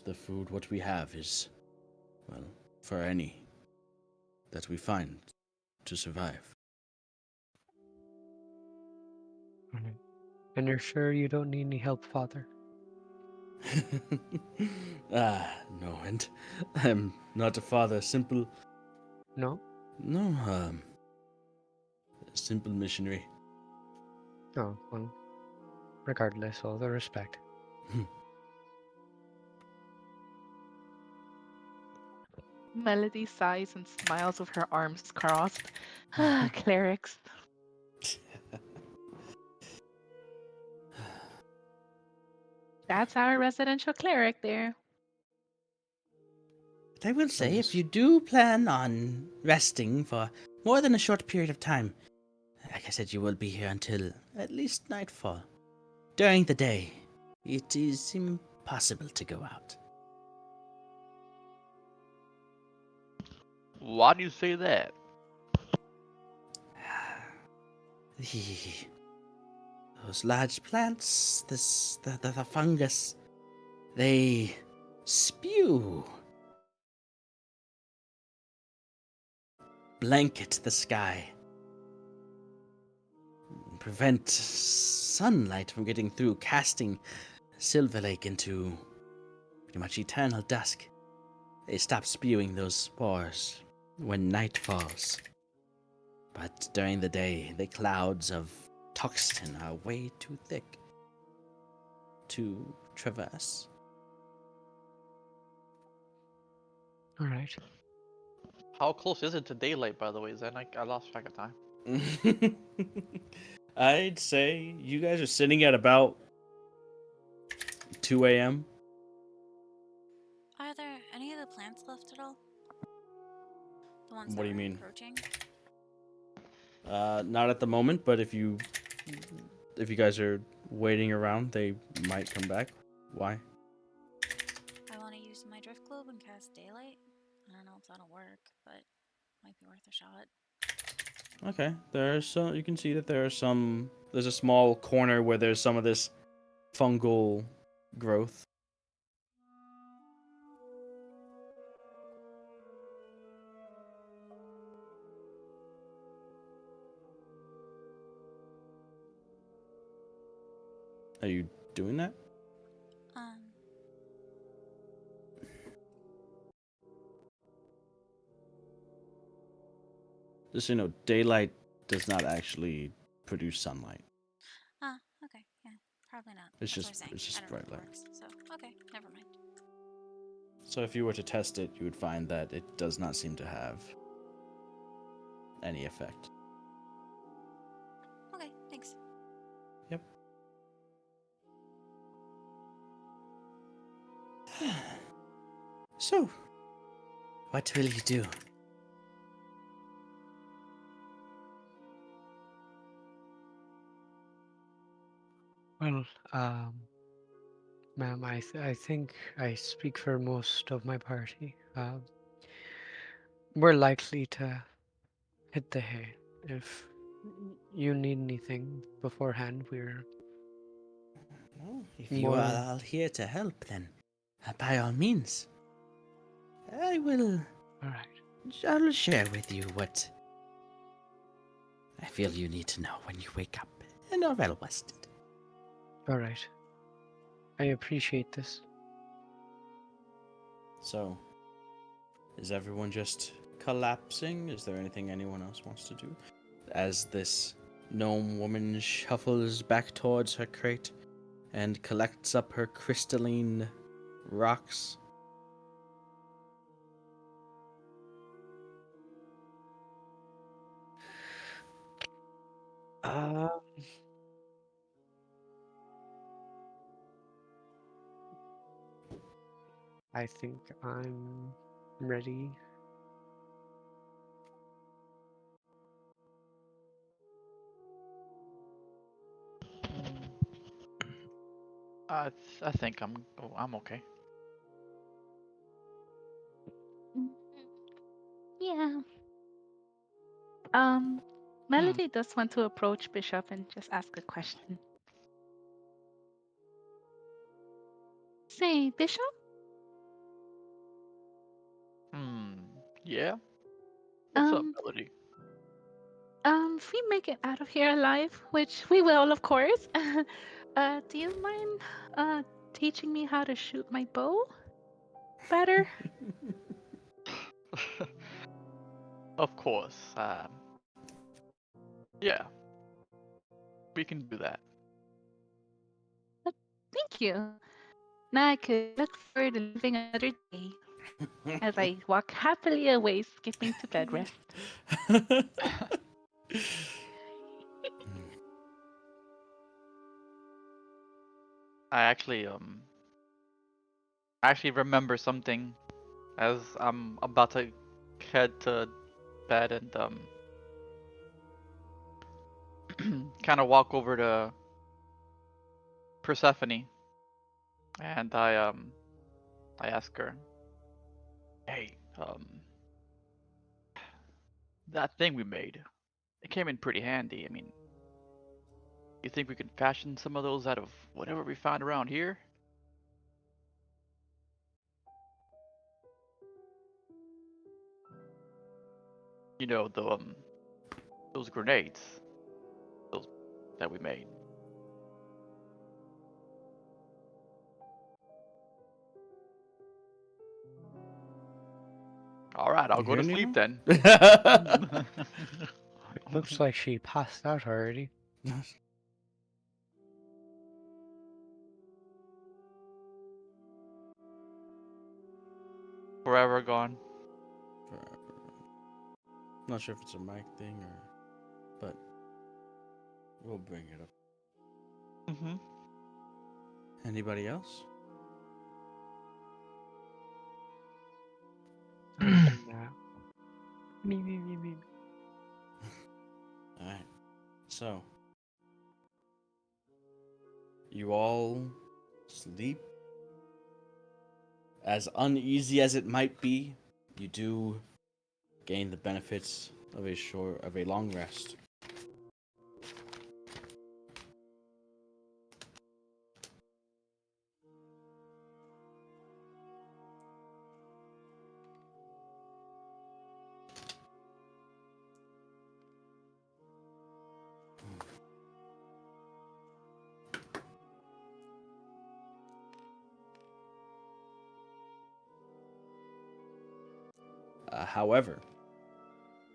The food, what we have is, well, for any that we find to survive. Alright. And you're sure you don't need any help, Father? No, and I'm not a father, No? no, simple missionary. Oh, well, regardless, all the respect. Melody sighs and smiles with her arms crossed. Ah, clerics. That's our residential cleric there. But I will say, if you do plan on resting for more than a short period of time, like I said, you will be here until at least nightfall. During the day, it is impossible to go out. Why do you say that? Those large plants, the fungus, they spew, blanket the sky, prevent sunlight from getting through, casting Silverlake into pretty much eternal dusk. They stop spewing those spores when night falls. But during the day, the clouds of toxin are way too thick to traverse. All right. How close is it to daylight, by the way? Is that like I lost track of time? I'd say you guys are sitting at about 2 a.m. Are there any of the plants left at all? The ones What that do you were mean? encroaching? Not at the moment, but if you guys are waiting around, they might come back. Why? I want to use my drift globe and cast daylight. I don't know if that'll work, but might be worth a shot. Okay, there's some. You can see that there are some. There's a small corner where there's some of this fungal growth. Are you doing that? Um, Just so you know, daylight does not actually produce sunlight. okay, yeah, probably not. It's That's what I just was saying. it's just I don't bright know light. if it works, so okay, never mind. So if you were to test it, you would find that it does not seem to have any effect. Okay, thanks. Yep. So, what will you do? Well, ma'am, I think I speak for most of my party. We're likely to hit the hay. If you need anything beforehand, we're Well, if you more. are all here to help, then by all means, I will. All right. I'll share with you what I feel you need to know when you wake up and are well rested. All right. I appreciate this. So, is everyone just collapsing? Is there anything anyone else wants to do? As this gnome woman shuffles back towards her crate and collects up her crystalline rocks. Uh, I think I'm ready. I think I'm okay. Mm, Yeah. Hmm. Melody does want to approach Bishop and just ask a question. Say, Bishop, Hmm. Yeah. What's up, um, Melody? if we make it out of here alive, which we will, of course, do you mind teaching me how to shoot my bow better? Of course. Yeah, we can do that. Thank you. Now I could look forward to living another day as I walk happily away, skipping to bed rest. I actually remember something as I'm about to head to bed and kind of walk over to Persephone and I ask her, "Hey, that thing we made, it came in pretty handy. I mean, you think we could fashion some of those out of whatever we found around here? You know, those grenades, those that we made. All right, I'll You go to hear sleep Nimue? then. Looks like she passed out already. Forever gone. Forever. Not sure if it's a mic thing or, but we'll bring it up. Mm-hmm. Anybody else? Me. All right. So you all sleep. As uneasy as it might be, you do gain the benefits of a long rest. However,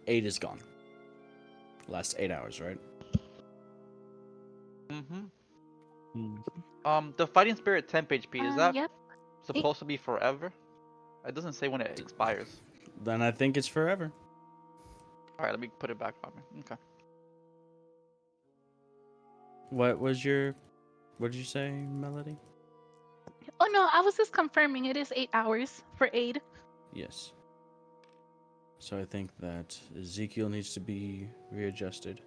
8 is gone. Last 8 hours, right? Mm-hmm. The fighting spirit temp HP, is that Yep. supposed to be forever? It doesn't say when it expires. Then I think it's forever. Alright, let me put it back on me. Okay. What did you say, Melody? Oh no, I was just confirming it is 8 hours for aid. Yes. So I think that Ezekiel needs to be readjusted.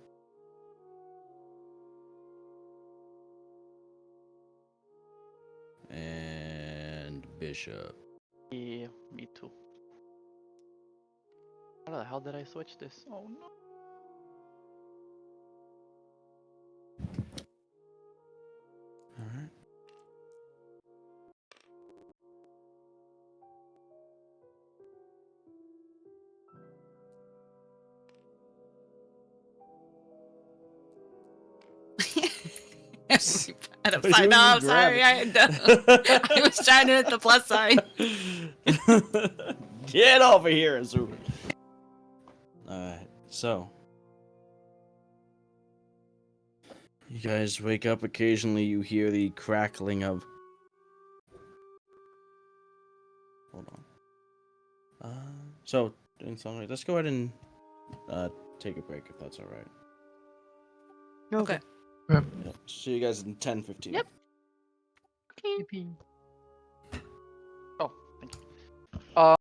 And Bishop. Yeah, me too. How the hell did I switch this? Oh no. All right. Out of What are sight. you No, doing? I'm sorry. I was trying to hit the plus sign. Get over here, Azul. Alright, so. You guys wake up occasionally, you hear the crackling of. Hold on. So, in some way, let's go ahead and take a break if that's alright. Okay. Yeah, see you guys in 10-15. Yep. Okay. Oh, thank you. Uh,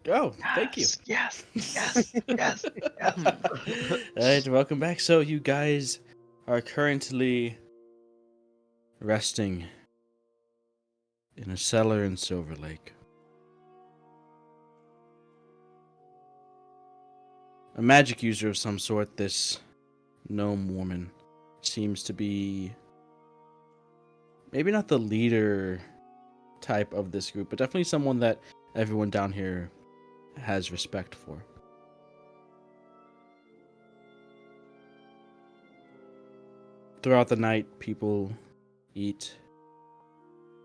Oh, thank you. Yes, yes, yes, yes. All right, welcome back. So you guys are currently resting in a cellar in Silverlake. A magic user of some sort, this gnome woman seems to be maybe not the leader type of this group, but definitely someone that everyone down here has respect for. Throughout the night, people eat,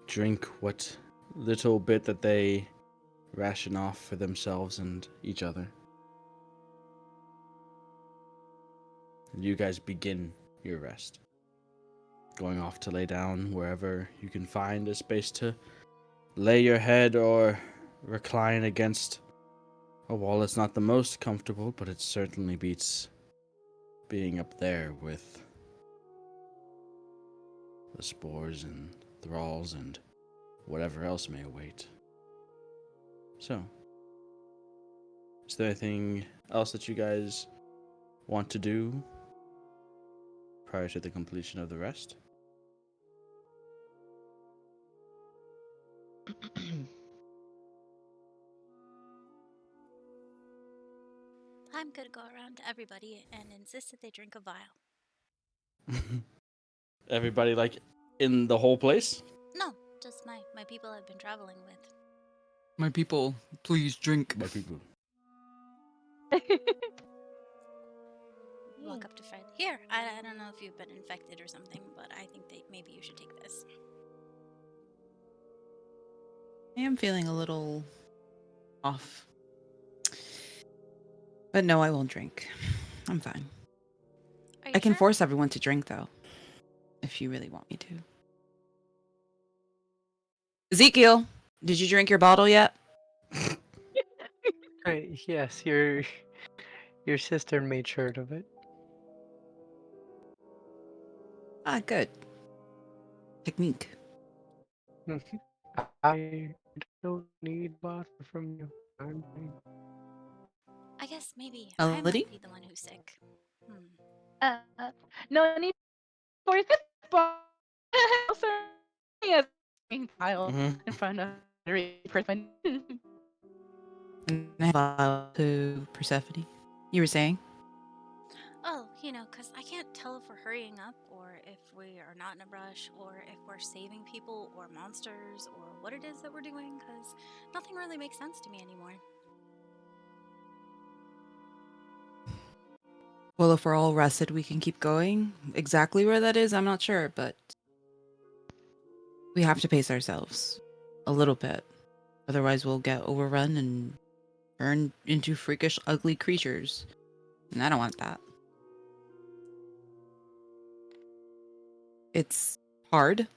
drink what little bit that they ration off for themselves and each other. And you guys begin your rest, going off to lay down wherever you can find a space to lay your head or recline against a wall. It's not the most comfortable, but it certainly beats being up there with the spores and thralls and whatever else may await. So, is there anything else that you guys want to do prior to the completion of the rest? I'm gonna go around to everybody and insist that they drink a vial. Everybody, like, in the whole place? No, just my people I've been traveling with. My people, please drink. My people. Walk up to Fred. Here, I don't know if you've been infected or something, but I think that maybe you should take this. I am feeling a little off. But no, I won't drink. I'm fine. Are you I can sure? force everyone to drink, though, if you really want me to. Ezekiel, did you drink your bottle yet? Yes, your sister made sure of it. Ah, good. Technique. I don't need water from you. I'm fine. I guess maybe I Melody? might be the one who's sick. No need for this bar. Yes, pile Mm-hmm. in front of the person. And I have a to Persephone. You were saying? Oh, 'cause I can't tell if we're hurrying up or if we are not in a rush or if we're saving people or monsters or what it is that we're doing, 'cause nothing really makes sense to me anymore. Well, if we're all rested, we can keep going. Exactly where that is, I'm not sure, but we have to pace ourselves a little bit. Otherwise, we'll get overrun and turn into freakish, ugly creatures. And I don't want that. It's hard.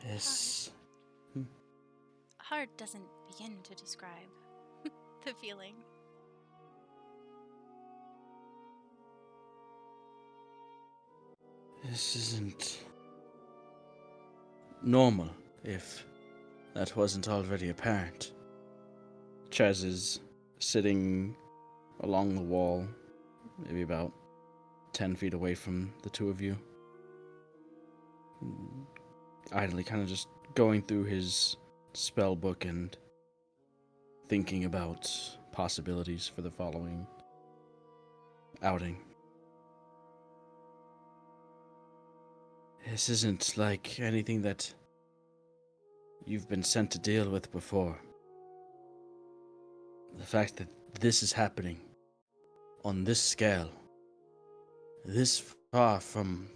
Yes. Hard doesn't begin to describe the feeling. This isn't normal, if that wasn't already apparent. Chaz is sitting along the wall, maybe about 10 feet away from the two of you. Idly kind of just going through his spell book and thinking about possibilities for the following outing. This isn't like anything that you've been sent to deal with before. The fact that this is happening on this scale, this far from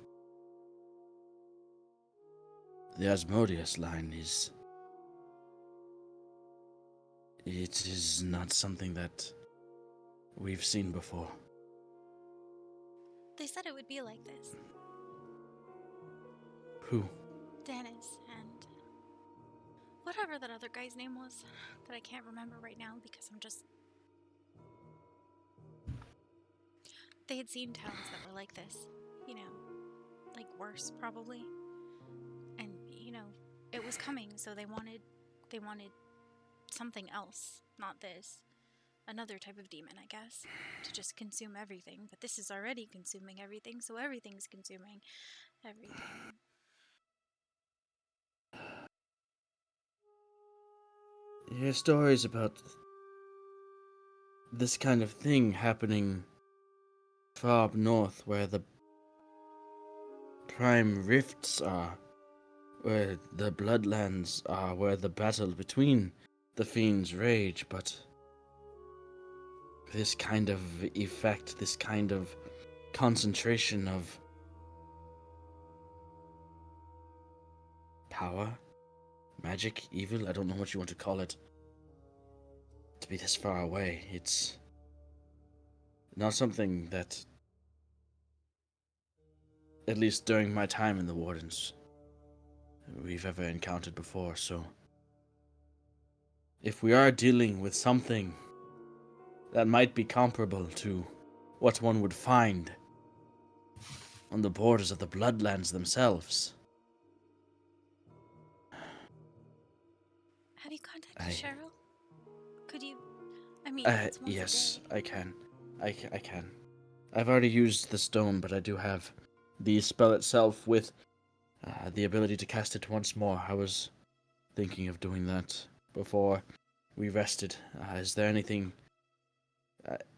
the Asmodeus line it is not something that we've seen before. They said it would be like this. Who? Dennis and whatever that other guy's name was that I can't remember right now because I'm just... They had seen towns that were like this, like worse probably. And you know, it was coming, so they wanted something else, not this. Another type of demon, I guess, to just consume everything. But this is already consuming everything, so everything's consuming everything. You hear stories about this kind of thing happening far up north where the prime rifts are, where the Bloodlands are, where the battle between the fiends rage, but this kind of effect, this kind of concentration of power, magic, evil, I don't know what you want to call it, to be this far away, it's not something that, at least during my time in the Wardens, we've ever encountered before, so if we are dealing with something that might be comparable to what one would find on the borders of the Bloodlands themselves. Have you contacted Cheryl? Could you? I mean, it's once Yes, a day. I can. I can. I've already used the stone, but I do have the spell itself with the ability to cast it once more. I was thinking of doing that before we rested. Is there anything...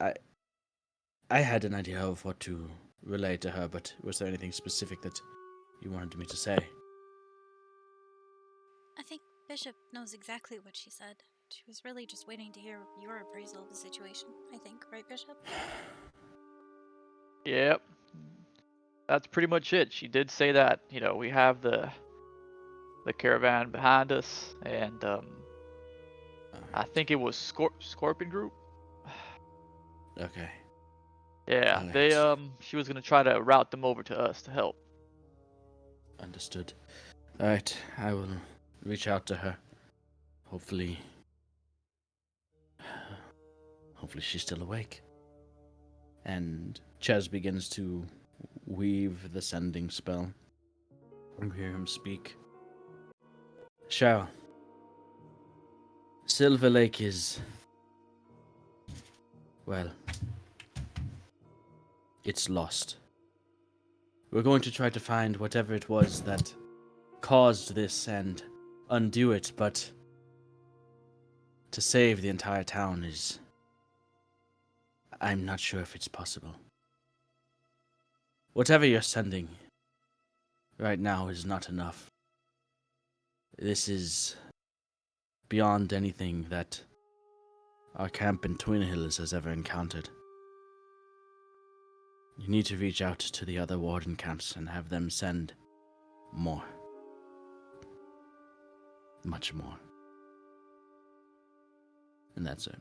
I had an idea of what to relay to her, but was there anything specific that you wanted me to say? I think Bishop knows exactly what she said. She was really just waiting to hear your appraisal of the situation, I think, right, Bishop? Yep. That's pretty much it. She did say that, you know, we have the caravan behind us, and I think it was Scorpion Group. Okay. Yeah, Alright. they she was gonna try to route them over to us to help. Understood. Alright, I will reach out to her. Hopefully she's still awake. And Ches begins to weave the sending spell. You hear him speak. Cheryl, Silverlake is... well, it's lost. We're going to try to find whatever it was that caused this and undo it, but to save the entire town is... I'm not sure if it's possible. Whatever you're sending right now is not enough. This is beyond anything that our camp in Twin Hills has ever encountered. You need to reach out to the other warden camps and have them send more. Much more. And that's it.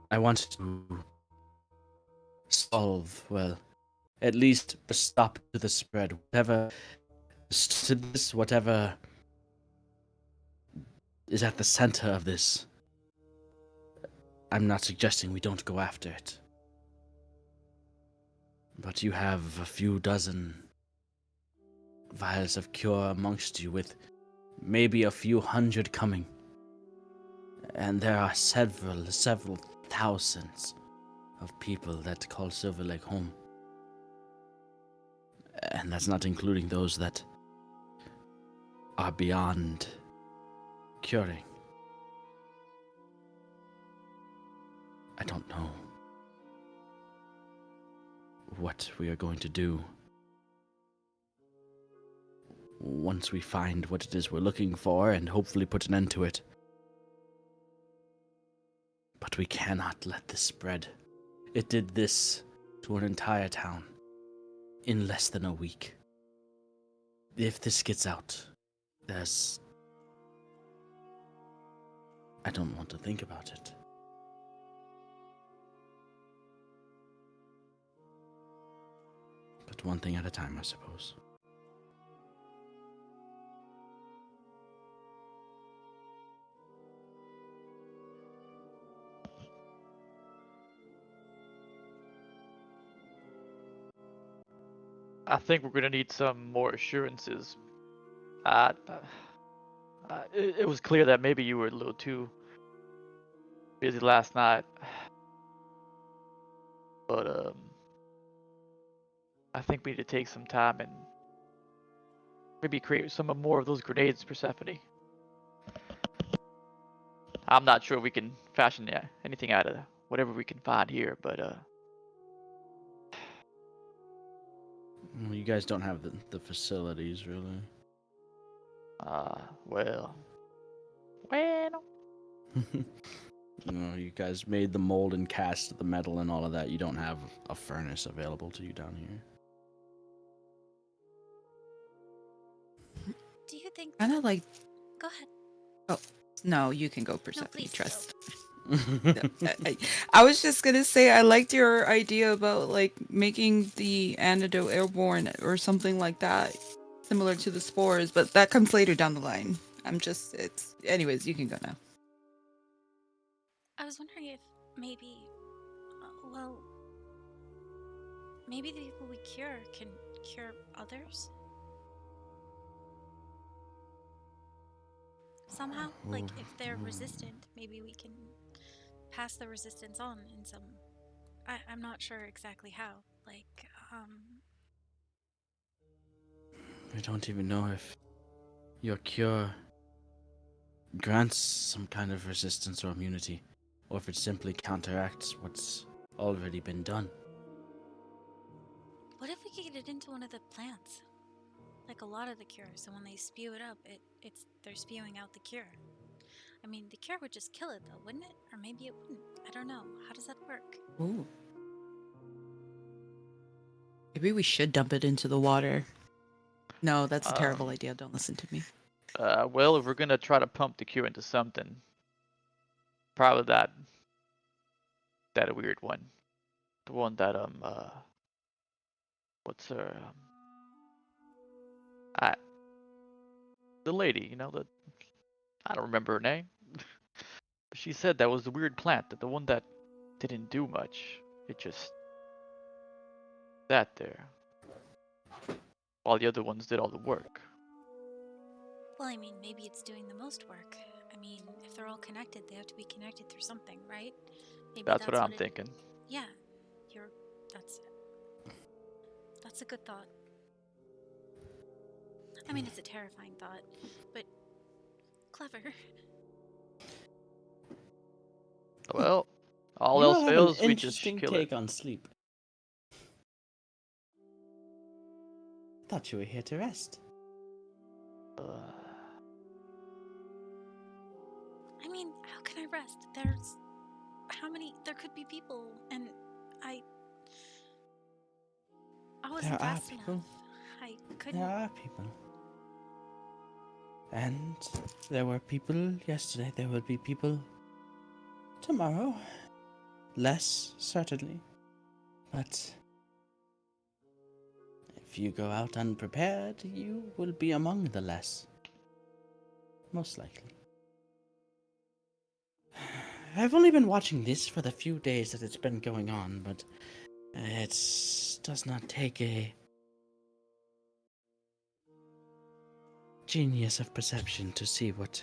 I want to solve, well, at least stop to the spread. Whatever is at the center of this. I'm not suggesting we don't go after it. But you have a few dozen vials of cure amongst you, with maybe a few hundred coming. And there are several thousands of people that call Silverlake home. And that's not including those that are beyond curing. I don't know what we are going to do once we find what it is we're looking for and hopefully put an end to it. But we cannot let this spread. It did this to an entire town in less than a week. If this gets out, I don't want to think about it. But one thing at a time, I suppose. I think we're gonna need some more assurances. It was clear that maybe you were a little too busy last night, but I think we need to take some time and maybe create some more of those grenades, Persephone. I'm not sure we can fashion anything out of whatever we can find here, but Well, you guys don't have the facilities, really. well. No, you guys made the mold and cast the metal and all of that. You don't have a furnace available to you down here. Do you think? Kind of like. Go ahead. Oh, no, you can go, No, Persephone. please. Trust. I was just gonna say I liked your idea about like making the antidote airborne or something like that, similar to the spores, but that comes later down the line. Anyways, you can go now. I was wondering if maybe, well, maybe the people we cure can cure others? Somehow? Like, if they're resistant, maybe we can pass the resistance on in some... I'm not sure exactly how. Like, I don't even know if your cure grants some kind of resistance or immunity, or if it simply counteracts what's already been done. what if we could get it into one of the plants? Like a lot of the cure, so when they spew it up, they're spewing out the cure. I mean, the cure would just kill it though, wouldn't it? Or maybe it wouldn't. I don't know. How does that work? Ooh. Maybe we should dump it into the water. No, that's a terrible idea. Don't listen to me. Well, if we're gonna try to pump the cure into something, probably that weird one, the one that what's her I the lady, I don't remember her name. But she said that was the weird plant, that the one that didn't do much. It just sat there, while the other ones did all the work. Well, I mean, maybe it's doing the most work. I mean, if they're all connected, they have to be connected through something, right? Maybe That's what I'm thinking. Yeah, that's a good thought. I mean, it's a terrifying thought, but clever. Well, all You else all have an fails, we just interesting kill take it. on sleep. Thought you were here to rest. I mean, how can I rest? There's how many? There could be people, and I wasn't There are fast people. enough. I couldn't. There are people. And there were people yesterday. There will be people tomorrow. Less, certainly. But if you go out unprepared, you will be among the less. Most likely. I've only been watching this for the few days that it's been going on, but it does not take a genius of perception to see what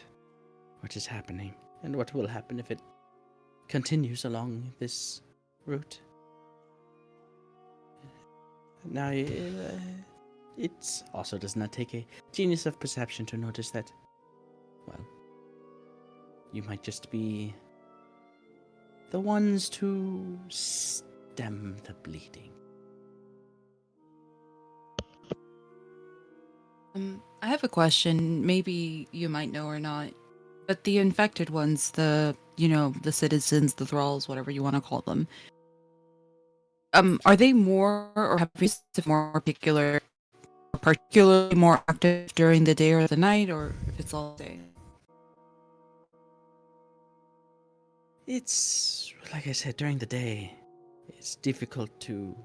is happening and what will happen if it continues along this route. Now, it also does not take a genius of perception to notice that, well, you might just be the ones to stem the bleeding. I have a question. Maybe you might know or not. But the infected ones, the citizens, the thralls, whatever you want to call them, are they more or have you seen more particularly more active during the day or the night, or if it's all day? It's, like I said, during the day, it's difficult to...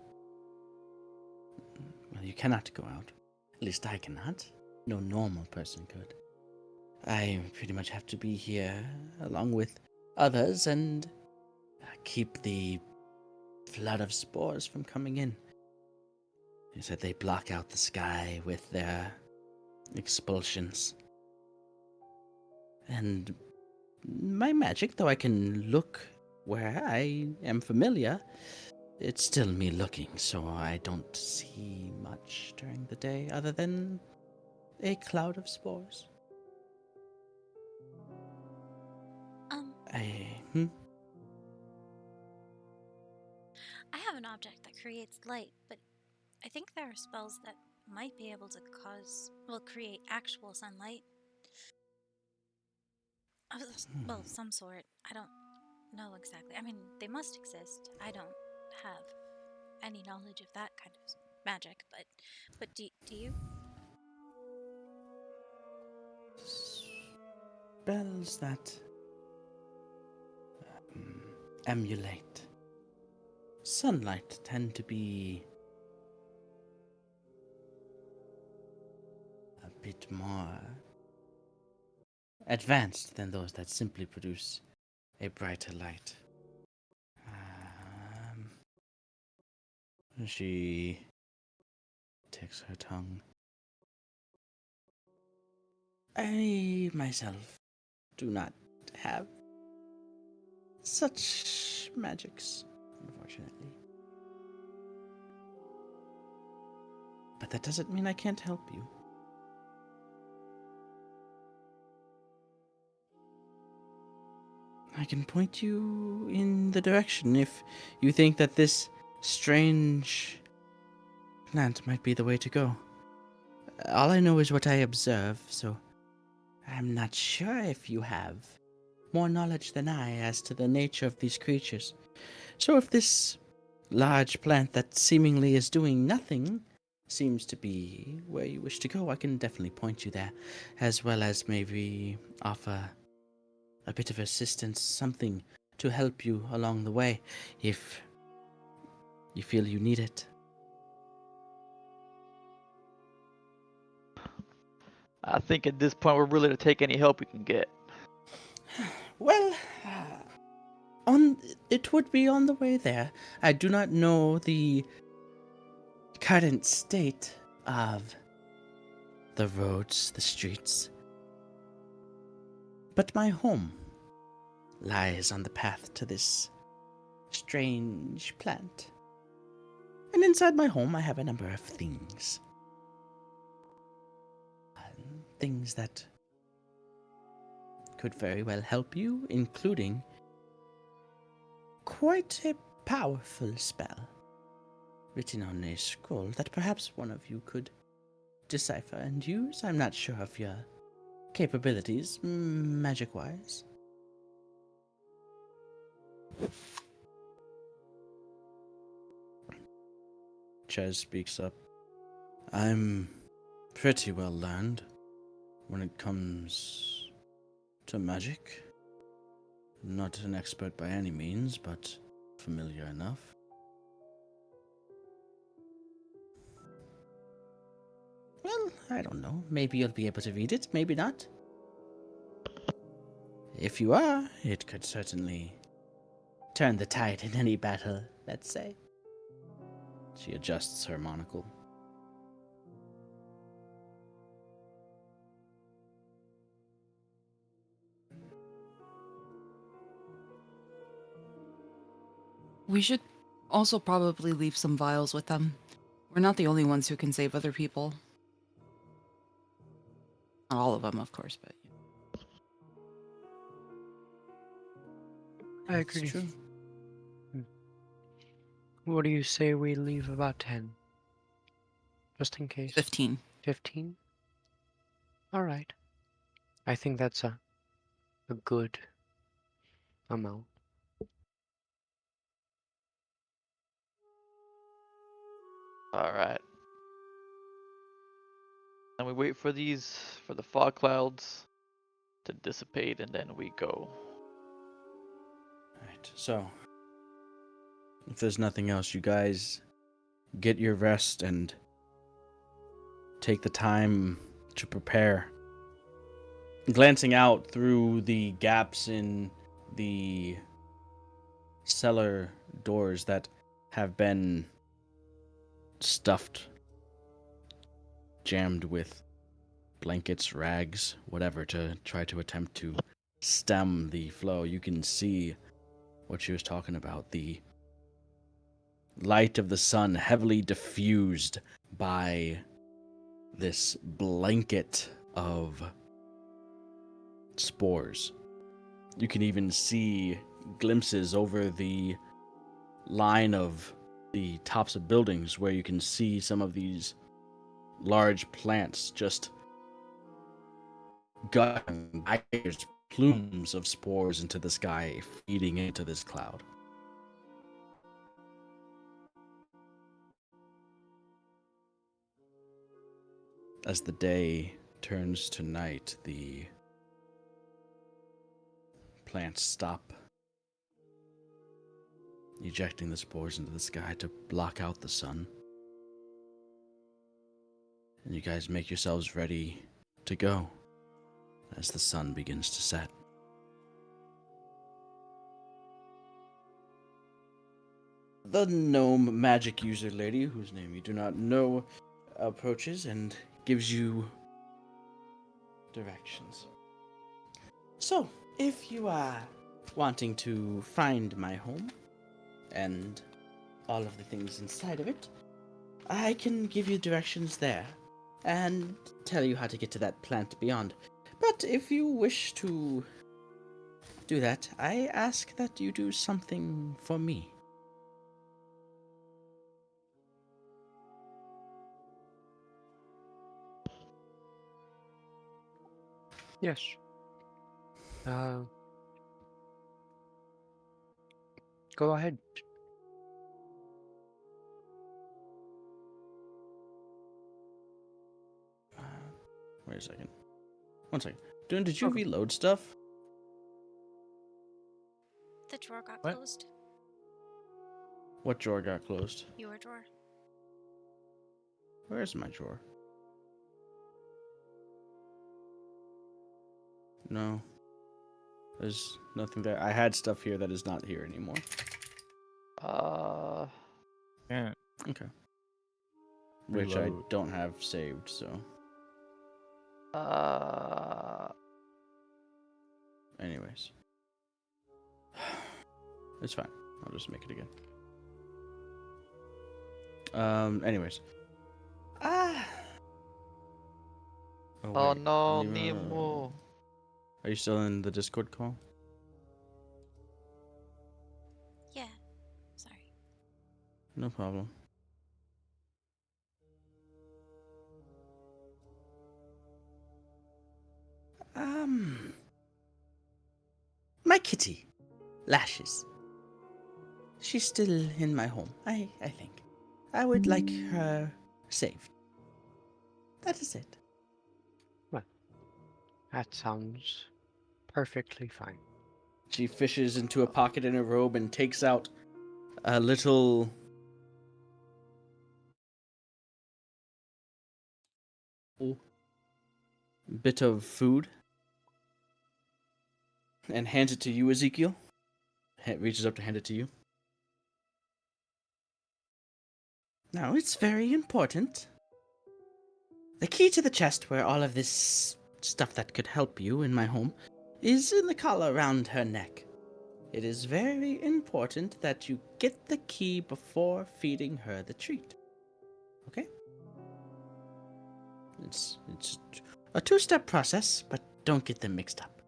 Well, you cannot go out. At least I cannot. No normal person could. I pretty much have to be here along with others and keep the flood of spores from coming in. He said they block out the sky with their expulsions. And my magic, though I can look where I am familiar, it's still me looking, so I don't see much during the day other than a cloud of spores. Um, I I have an object that creates light, but I think there are spells that might be able to create actual sunlight. Well, some sort. I don't know exactly. I mean, they must exist. I don't have any knowledge of that kind of magic, but do you? spells that emulate sunlight tend to be a bit more advanced than those that simply produce a brighter light. She takes her tongue. I myself do not have such magics, unfortunately. But that doesn't mean I can't help you. I can point you in the direction if you think that this strange plant might be the way to go. All I know is what I observe, so I'm not sure if you have more knowledge than I as to the nature of these creatures. So if this large plant that seemingly is doing nothing seems to be where you wish to go, I can definitely point you there, as well as maybe offer a bit of assistance, something to help you along the way if you feel you need it. I think at this point we're willing to take any help we can get. Well, on it would be on the way there. I do not know the current state of the roads, the streets, but my home lies on the path to this strange plant. And inside my home, I have a number of things. Things that could very well help you, including quite a powerful spell written on a scroll that perhaps one of you could decipher and use. I'm not sure of your capabilities, magic-wise. Chez speaks up. I'm pretty well learned when it comes to magic. Not an expert by any means, but familiar enough. Well, I don't know. Maybe you'll be able to read it, maybe not. If you are, it could certainly turn the tide in any battle, let's say. She adjusts her monocle. We should also probably leave some vials with them. We're not the only ones who can save other people. Not all of them, of course, but... I It's agree. true. What do you say we leave about 10? Just in case. 15. 15? Alright. I think that's a good amount. All right. And we wait for the fog clouds to dissipate, and then we go. Right, so if there's nothing else, you guys get your rest and take the time to prepare. Glancing out through the gaps in the cellar doors that have been stuffed jammed with blankets, rags, whatever, to try to attempt to stem the flow. You can see what she was talking about, the light of the sun heavily diffused by this blanket of spores. You can even see glimpses over the line of the tops of buildings where you can see some of these large plants just gushing plumes of spores into the sky, feeding into this cloud. As the day turns to night, the plants stop ejecting the spores into the sky to block out the sun. And you guys make yourselves ready to go as the sun begins to set. The gnome magic user lady, whose name you do not know, approaches and gives you directions. So, if you are wanting to find my home and all of the things inside of it, I can give you directions there and tell you how to get to that plant beyond. But if you wish to do that, I ask that you do something for me. Yes. Go ahead. Wait a second. One second. Dune, did you Okay. reload stuff? The drawer got What? closed. What drawer got closed? Your drawer. Where's my drawer? No. There's nothing there. I had stuff here that is not here anymore. Yeah. Okay. Which I Reload. don't have saved, so. Anyways. It's fine. I'll just make it again. Anyways. Ah. Oh wait. no, Nimue. Nimue. Are you still in the Discord call? Yeah. Sorry. No problem. My kitty, Lashes. She's still in my home, I think. I would like her saved. That is it. That sounds perfectly fine. She fishes into a pocket in her robe and takes out a little bit of food and hands it to you, Ezekiel. Reaches up to hand it to you. Now, it's very important. The key to the chest where all of this stuff that could help you in my home is in the collar around her neck. It is very important that you get the key before feeding her the treat. Okay? It's a two-step process, but don't get them mixed up.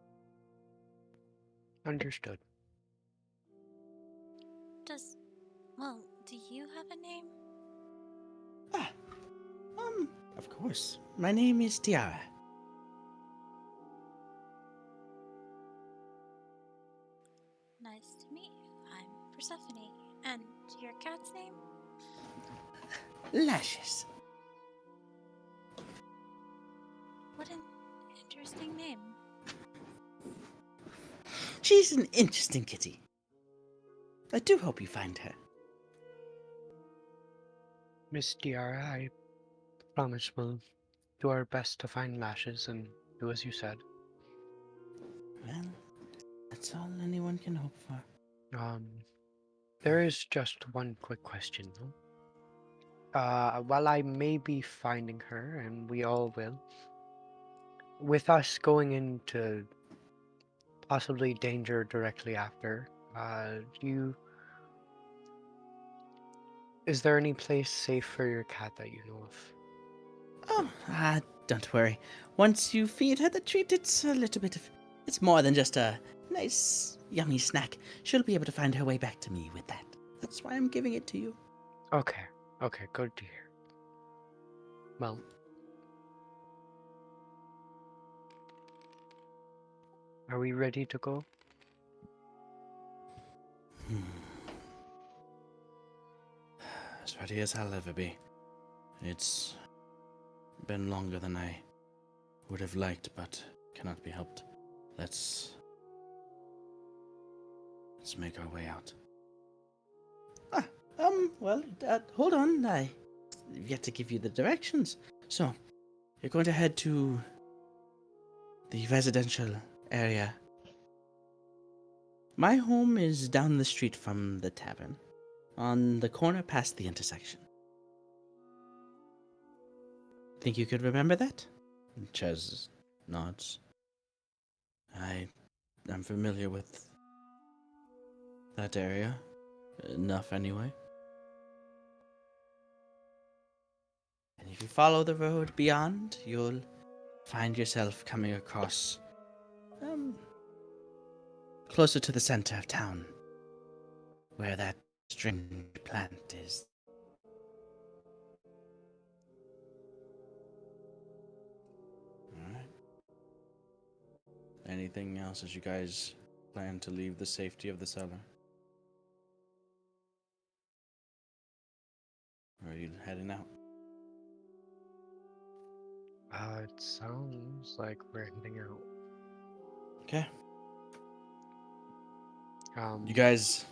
Understood. Do you have a name? Of course. My name is Tiara. Nice to meet you. I'm Persephone. And your cat's name? Lashes. What an interesting name. She's an interesting kitty. I do hope you find her. Miss Tiara, I promise we'll do our best to find Lashes and do as you said. Well, that's all anyone can hope for. There is just one quick question, though. While I may be finding her, and we all will, with us going into possibly danger directly after, is there any place safe for your cat that you know of? Oh, don't worry. Once you feed her the treat, it's a little bit of... It's more than just a nice, yummy snack. She'll be able to find her way back to me with that. That's why I'm giving it to you. Okay, okay, good to hear. Well, are we ready to go? As ready as I'll ever be. It's been longer than I would have liked, but cannot be helped. Let's make our way out. Well, hold on. I've yet to give you the directions. So, you're going to head to the residential area. My home is down the street from the tavern, on the corner past the intersection. Think you could remember that? Ches nods. I'm familiar with that area. Enough, anyway. And if you follow the road beyond, you'll find yourself coming across, closer to the center of town, where that strange plant is. Alright. Anything else as you guys plan to leave the safety of the cellar? Or are you heading out? It sounds like we're heading out. Okay. Um, You guys...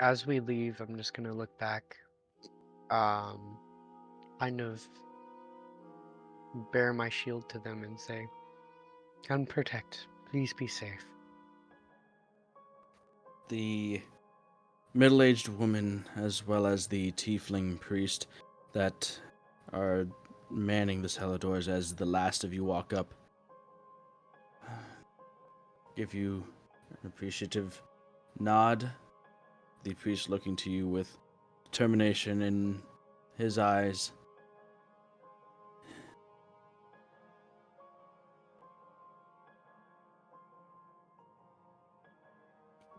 as we leave, I'm just gonna look back, kind of bare my shield to them and say, "Can protect. Please be safe." The middle-aged woman, as well as the tiefling priest that are manning the cellar doors as the last of you walk up, give you an appreciative nod. The priest looking to you with determination in his eyes.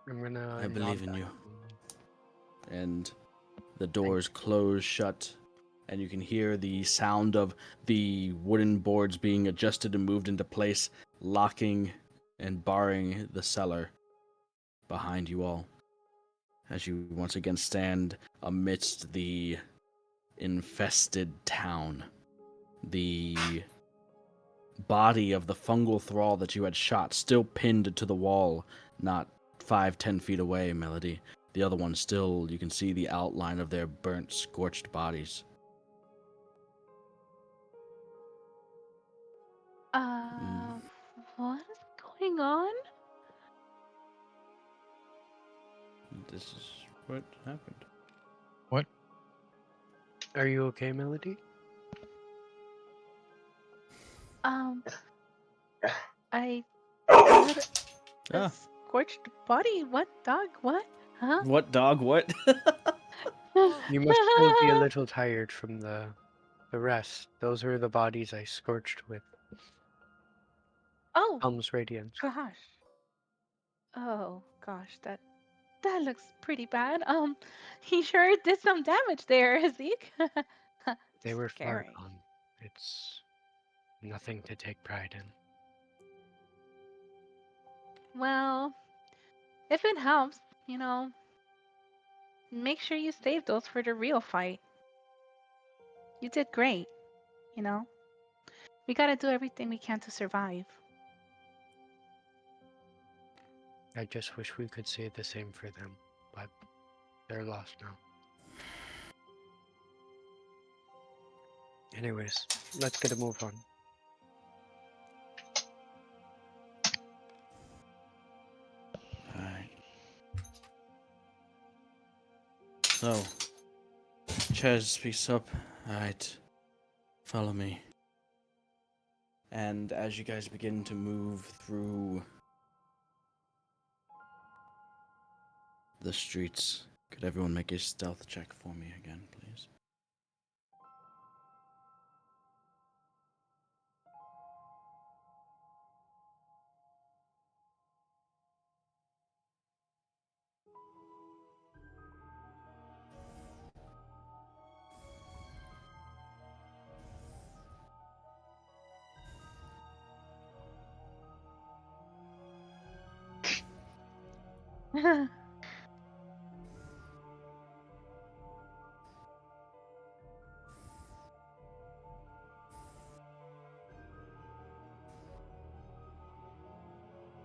I'm gonna I believe nod in you. back. And the doors close shut, and you can hear the sound of the wooden boards being adjusted and moved into place, locking and barring the cellar behind you all, as you once again stand amidst the infested town. The body of the fungal thrall that you had shot still pinned to the wall, not 5-10 feet away, Melody. The other one still, you can see the outline of their burnt, scorched bodies. What is going on? This is what happened. What? Are you okay, Melody? I got a Ah, scorched body. What dog? What? Huh? what dog? What? You must still be a little tired from the rest. Those are the bodies I scorched with Oh Helm's Radiance. gosh. Oh gosh, that looks pretty bad. He sure did some damage there, Zeke. They were far Scary. gone. It's nothing to take pride in. Well, if it helps, make sure you save those for the real fight. You did great, you know. We gotta do everything we can to survive. I just wish we could say the same for them, but they're lost now. Anyways, let's get a move on. Alright. So, Chaz speaks up. Alright. Follow me. And as you guys begin to move through the streets, could everyone make a stealth check for me again, please?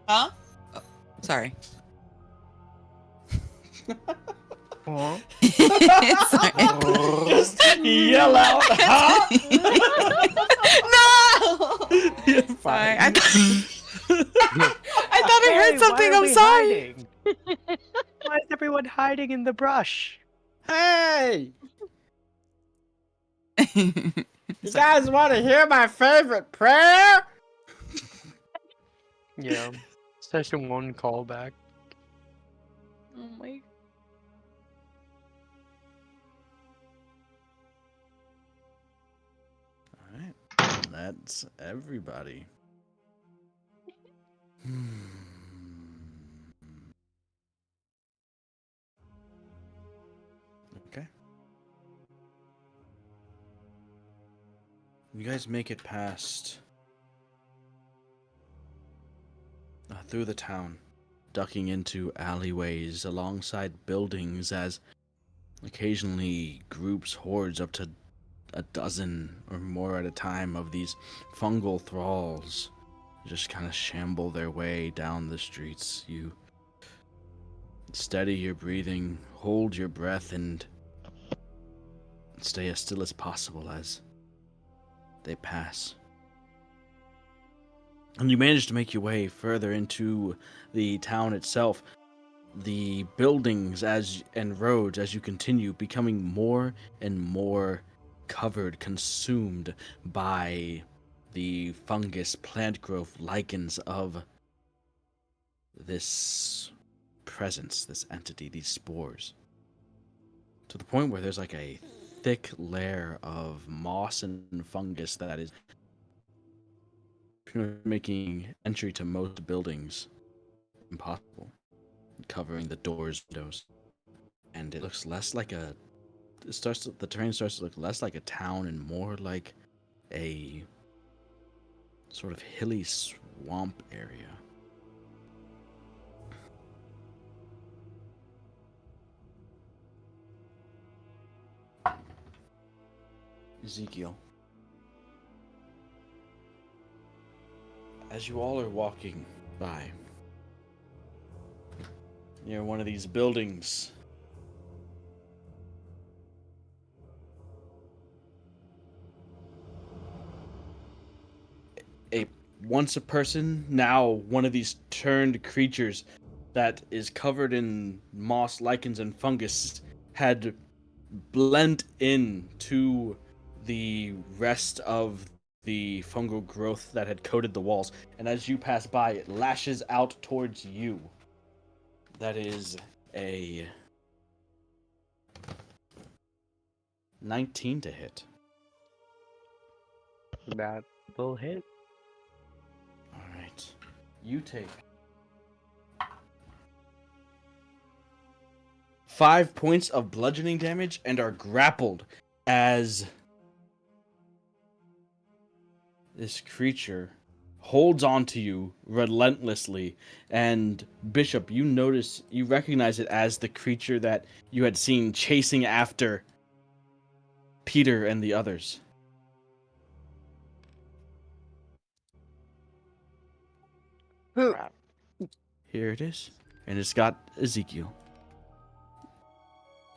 Huh? Oh, sorry. Huh? Sorry. Just yell out, huh? No! Sorry. I thought I heard Hey, something. why are I'm we sorry. hiding? Why is everyone hiding in the brush? Hey! You Sorry. guys want to hear my favorite prayer? Yeah. Session 1 callback. Oh my. Alright. That's everybody. Okay. You guys make it past through the town, ducking into alleyways alongside buildings as occasionally groups, hordes up to a dozen or more at a time of these fungal thralls just kind of shamble their way down the streets. You steady your breathing, hold your breath, and stay as still as possible as they pass. And you manage to make your way further into the town itself. The buildings and roads as you continue becoming more and more covered, consumed by the fungus, plant growth, lichens of this presence, this entity, these spores. To the point where there's like a thick layer of moss and fungus that is making entry to most buildings impossible, covering the doors, windows. And it looks less like the terrain starts to look less like a town and more like a sort of hilly swamp area. Ezekiel, as you all are walking by near one of these buildings, once a person, now one of these turned creatures that is covered in moss, lichens, and fungus had blend in to the rest of the fungal growth that had coated the walls. And as you pass by, it lashes out towards you. That is a 19 to hit. That will hit. Alright. You take 5 points of bludgeoning damage and are grappled as this creature holds on to you relentlessly. And Bishop, you recognize it as the creature that you had seen chasing after Peter and the others. Crap. Here it is. And it's got Ezekiel.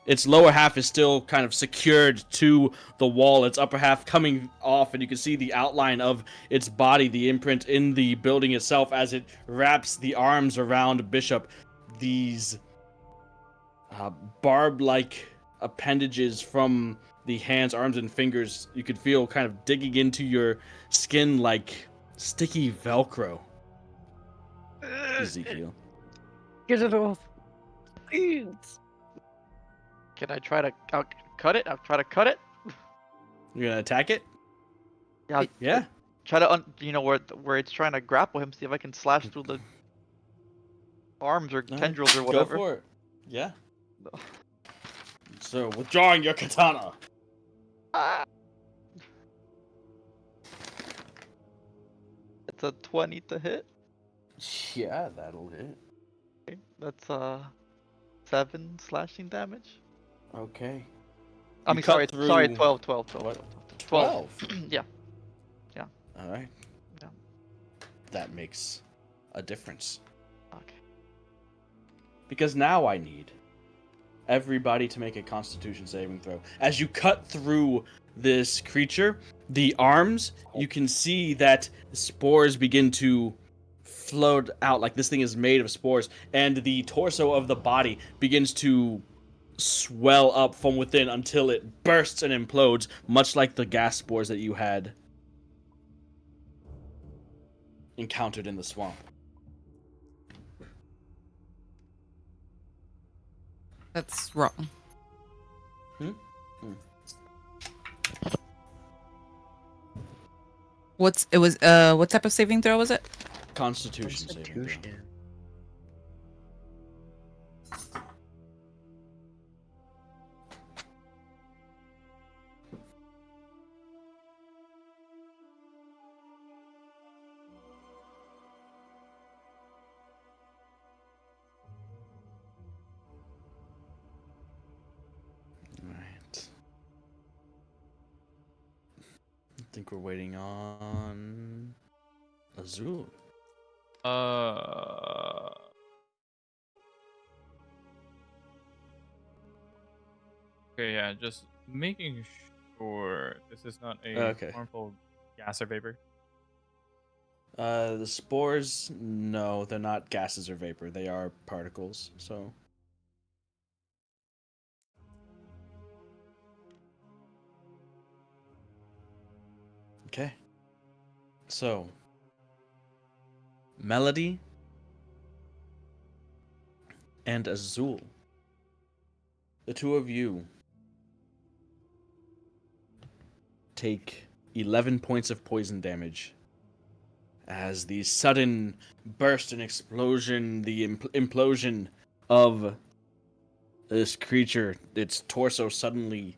Its lower half is still kind of secured to the wall, its upper half coming off, and you can see the outline of its body, the imprint in the building itself as it wraps the arms around Bishop. These barb-like appendages from the hands, arms, and fingers you could feel kind of digging into your skin like sticky Velcro. Ezekiel. Get it off. Please. Can I try to cut it? I'll try to cut it. You're gonna attack it? Yeah. Yeah. Try to where it's trying to grapple him. See if I can slash through the arms or tendrils or whatever. Go for it. Yeah. So withdrawing your katana. Ah. It's a 20 to hit. Yeah, that'll hit. Okay, that's 7 slashing damage. Okay. I mean, sorry, 12. 12. Yeah. All right. Yeah. That makes a difference. Okay. Because now I need everybody to make a Constitution saving throw. As you cut through this creature, the arms, you can see that spores begin to float out, like this thing is made of spores, and the torso of the body begins to swell up from within until it bursts and implodes, much like the gas spores that you had encountered in the swamp. That's wrong. What type of saving throw was it? Constitution saving throw. Right. I think we're waiting on Azul. Okay, yeah, just making sure this is not a Okay. harmful gas or vapor. The spores, no, they're not gases or vapor. They are particles, so. Okay. So. Melody and Azul. The two of you take 11 points of poison damage as the sudden burst and explosion, the implosion of this creature, its torso suddenly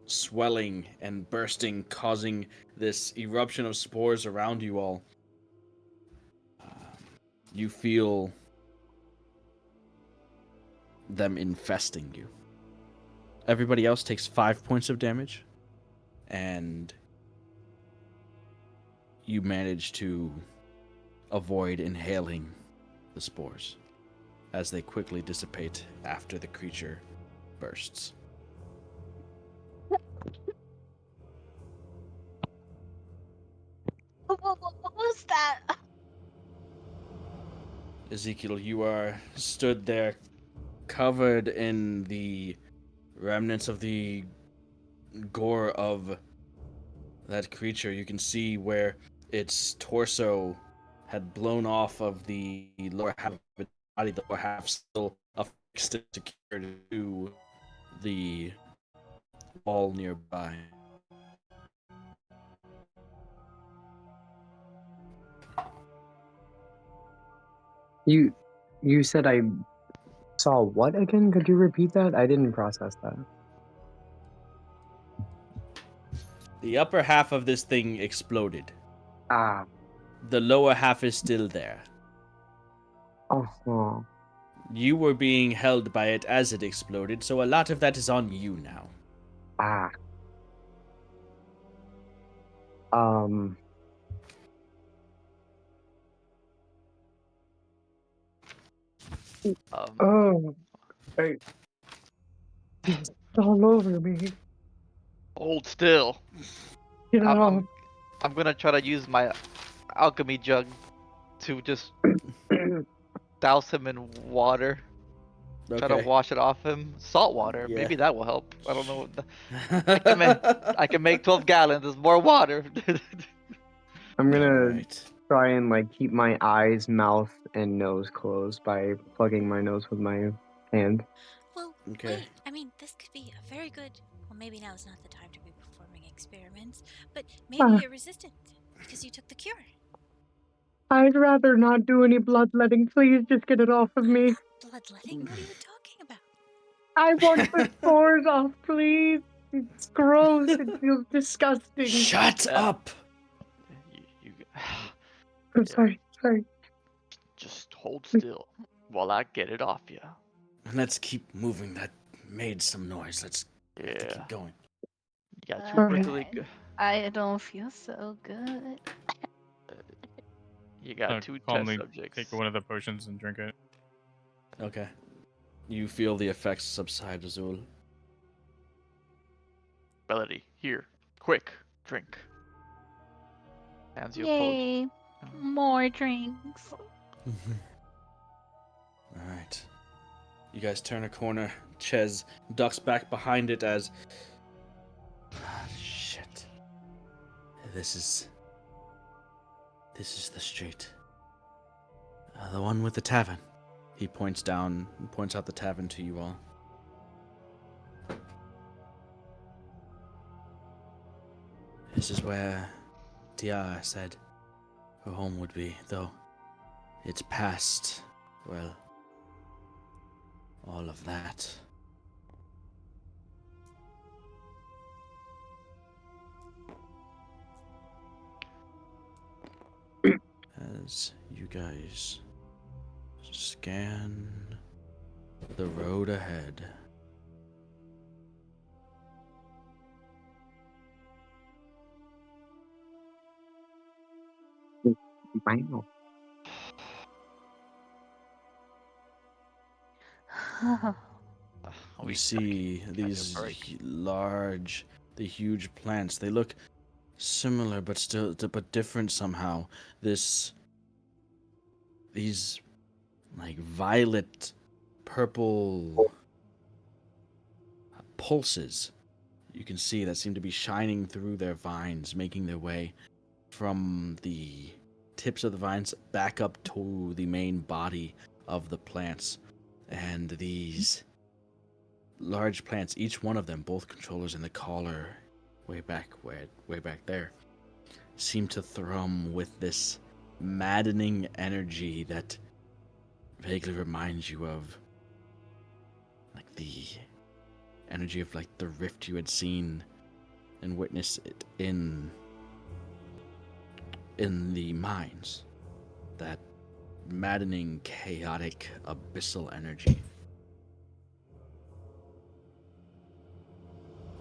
swelling and bursting, causing this eruption of spores around you all. You feel them infesting you. Everybody else takes 5 points of damage, and you manage to avoid inhaling the spores as they quickly dissipate after the creature bursts. What was that? Ezekiel, you are stood there covered in the remnants of the gore of that creature. You can see where its torso had blown off of the lower half of its body, the lower half still affixed and secured to the wall nearby. You said I saw what again? Could you repeat that? I didn't process that. The upper half of this thing exploded. Ah. The lower half is still there. Uh-huh. You were being held by it as it exploded, so a lot of that is on you now. Ah. Oh. Hey. It's all over me. Hold still. Get it off. I'm gonna try to use my alchemy jug to just douse him in water. Try to Okay. wash it off him. Salt water. Yeah. Maybe that will help. I don't know. I can make 12 gallons. There's more water. I'm gonna Alright. try and like keep my eyes, mouth, and nose closed by plugging my nose with my hand. Well, Okay. wait. I mean, this could be a very good. Well, maybe now is not the time to be performing experiments, but maybe Uh. you're resistant because you took the cure. I'd rather not do any bloodletting. Please just get it off of me. Bloodletting? What are you talking about? I want the spores off, please. It's gross. It feels disgusting. Shut up! you, I'm yeah, sorry. just hold still while I get it off you. Let's keep moving. That made some noise. Let's have to Yeah. keep going. You got two Alright. perfectly good. I don't feel so good. You got two test Calmly subjects. take one of the potions and drink it. Okay. You feel the effects subside, Azul. Melody, here, quick, drink. Hands you a potion. Yay! More drinks. Alright. You guys turn a corner. Ches ducks back behind it as... shit. This is the street. The one with the tavern. He points out the tavern to you all. This is where Tiara said her home would be, though it's past, well, all of that. As you guys scan the road ahead. Wow. You see these the huge plants. They look similar, but different somehow. These like violet, purple pulses. You can see that seem to be shining through their vines, making their way from the tips of the vines back up to the main body of the plants. And these large plants, each one of them, both controllers and the collar way back there, seem to thrum with this maddening energy that vaguely reminds you of like the energy of like the rift you had seen and witnessed it in the mines. That maddening, chaotic, abyssal energy.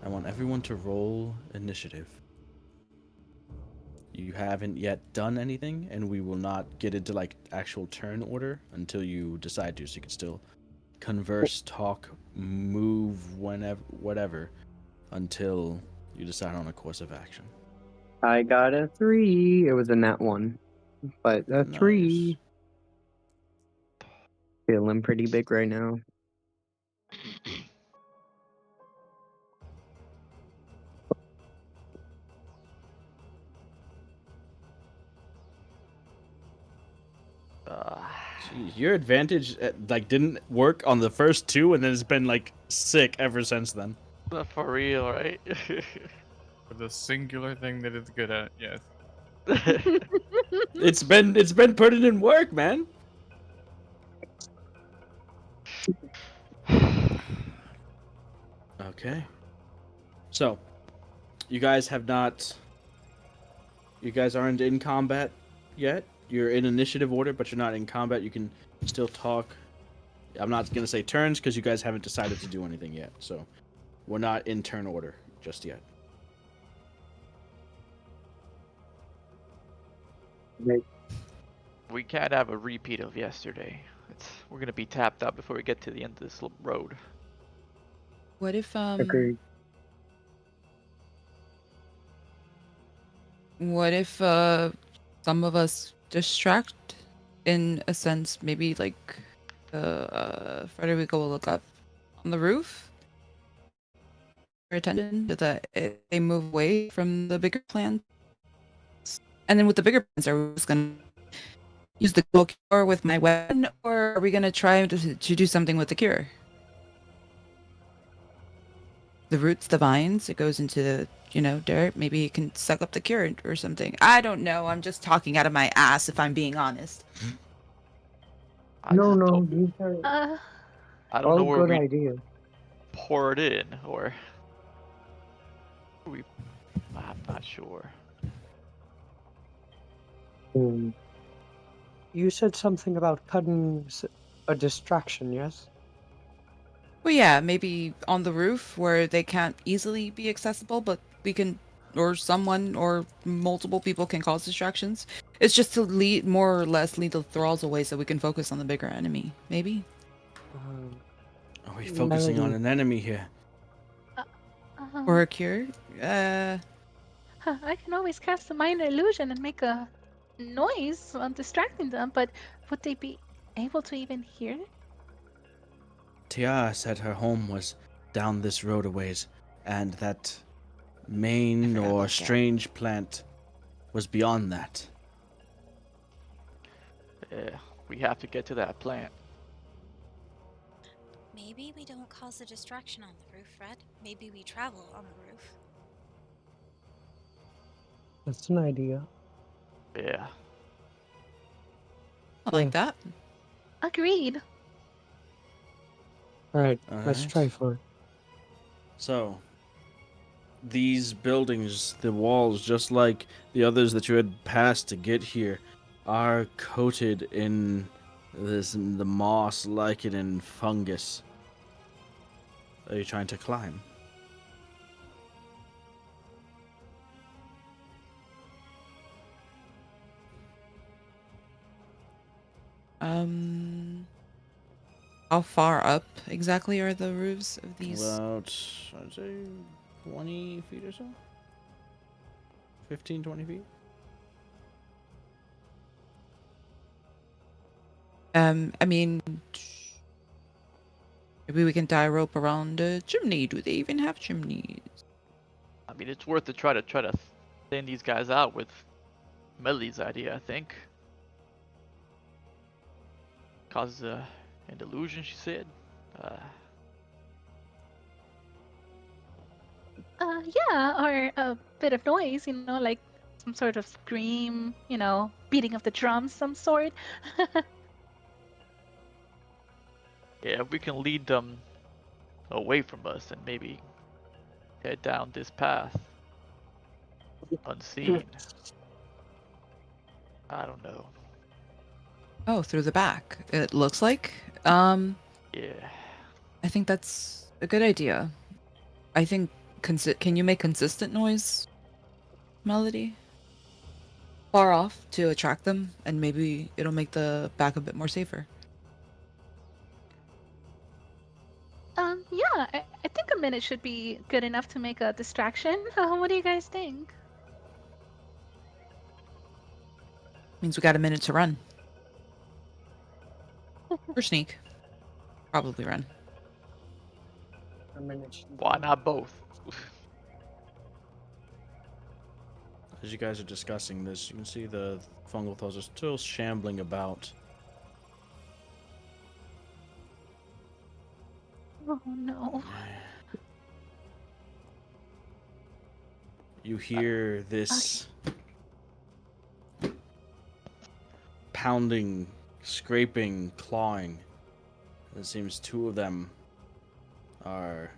I want everyone to roll initiative. You haven't yet done anything, and we will not get into like actual turn order until you decide to, so you can still converse, talk, move, whatever, until you decide on a course of action. I got a 3. It was a nat 1, but a 3. Feeling pretty big right now. Jeez, your advantage like didn't work on the first two, and then it's been like sick ever since then. For real, right? For the singular thing that it's good at, yes. It's been putting in work, man. Okay. So, you guys aren't in combat yet. You're in initiative order, but you're not in combat. You can still talk. I'm not going to say turns because you guys haven't decided to do anything yet. So, we're not in turn order just yet. We can't have a repeat of yesterday. We're gonna be tapped out before we get to the end of this road. What if Agreed. What if some of us distract in a sense, maybe like Frederica will look up on the roof. Her attention to that they move away from the bigger plants. And then with the bigger plants, are we just gonna use the glow cure with my weapon, or are we gonna try to do something with the cure? The roots, the vines, it goes into dirt. Maybe it can suck up the cure or something. I don't know. I'm just talking out of my ass if I'm being honest. I No, just no, don't, these are I don't know all where good we ideas. pour it in, or I'm not sure. Um, you said something about cutting a distraction, yes? Well, yeah, maybe on the roof where they can't easily be accessible, but we can, or someone or multiple people can cause distractions. It's just to lead, more or less, lead the thralls away so we can focus on the bigger enemy. Maybe. Are we focusing on Melody. an enemy here? Or Um, a cure. I can always cast a minor illusion and make a noise on distracting them, but would they be able to even hear it? Tiara said her home was down this road a ways, and that main forgot or about that. strange plant was beyond that. Yeah, we have to get to that plant. Maybe we don't cause a distraction on the roof, Fred. Maybe we travel on the roof. That's an idea. Yeah. I like that. Agreed. Alright, let's Alright. try for it. So, these buildings, the walls, just like the others that you had passed to get here, are coated in the moss, lichen, and fungus. Are you trying to climb? How far up exactly are the roofs of these? About, I'd say, 20 feet or so? 15, 20 feet? I mean, maybe we can tie a rope around a chimney. Do they even have chimneys? I mean, it's worth to try to thin these guys out with Melody's idea, I think. Causes an illusion, she said. Yeah, or a bit of noise, like some sort of scream, beating of the drums, some sort. Yeah, if we can lead them away from us and maybe head down this path unseen. I don't know. Oh, through the back. It looks like. Yeah. I think that's a good idea. I think. Can you make consistent noise, Melody? Far off to attract them, and maybe it'll make the back a bit more safer. Yeah, I think a minute should be good enough to make a distraction. What do you guys think? Means we got a minute to run. Or sneak. Probably run. A minute. Why not both? As you guys are discussing this, you can see the fungal thralls are still shambling about. Oh no. You hear this pounding, scraping, clawing. It seems two of them are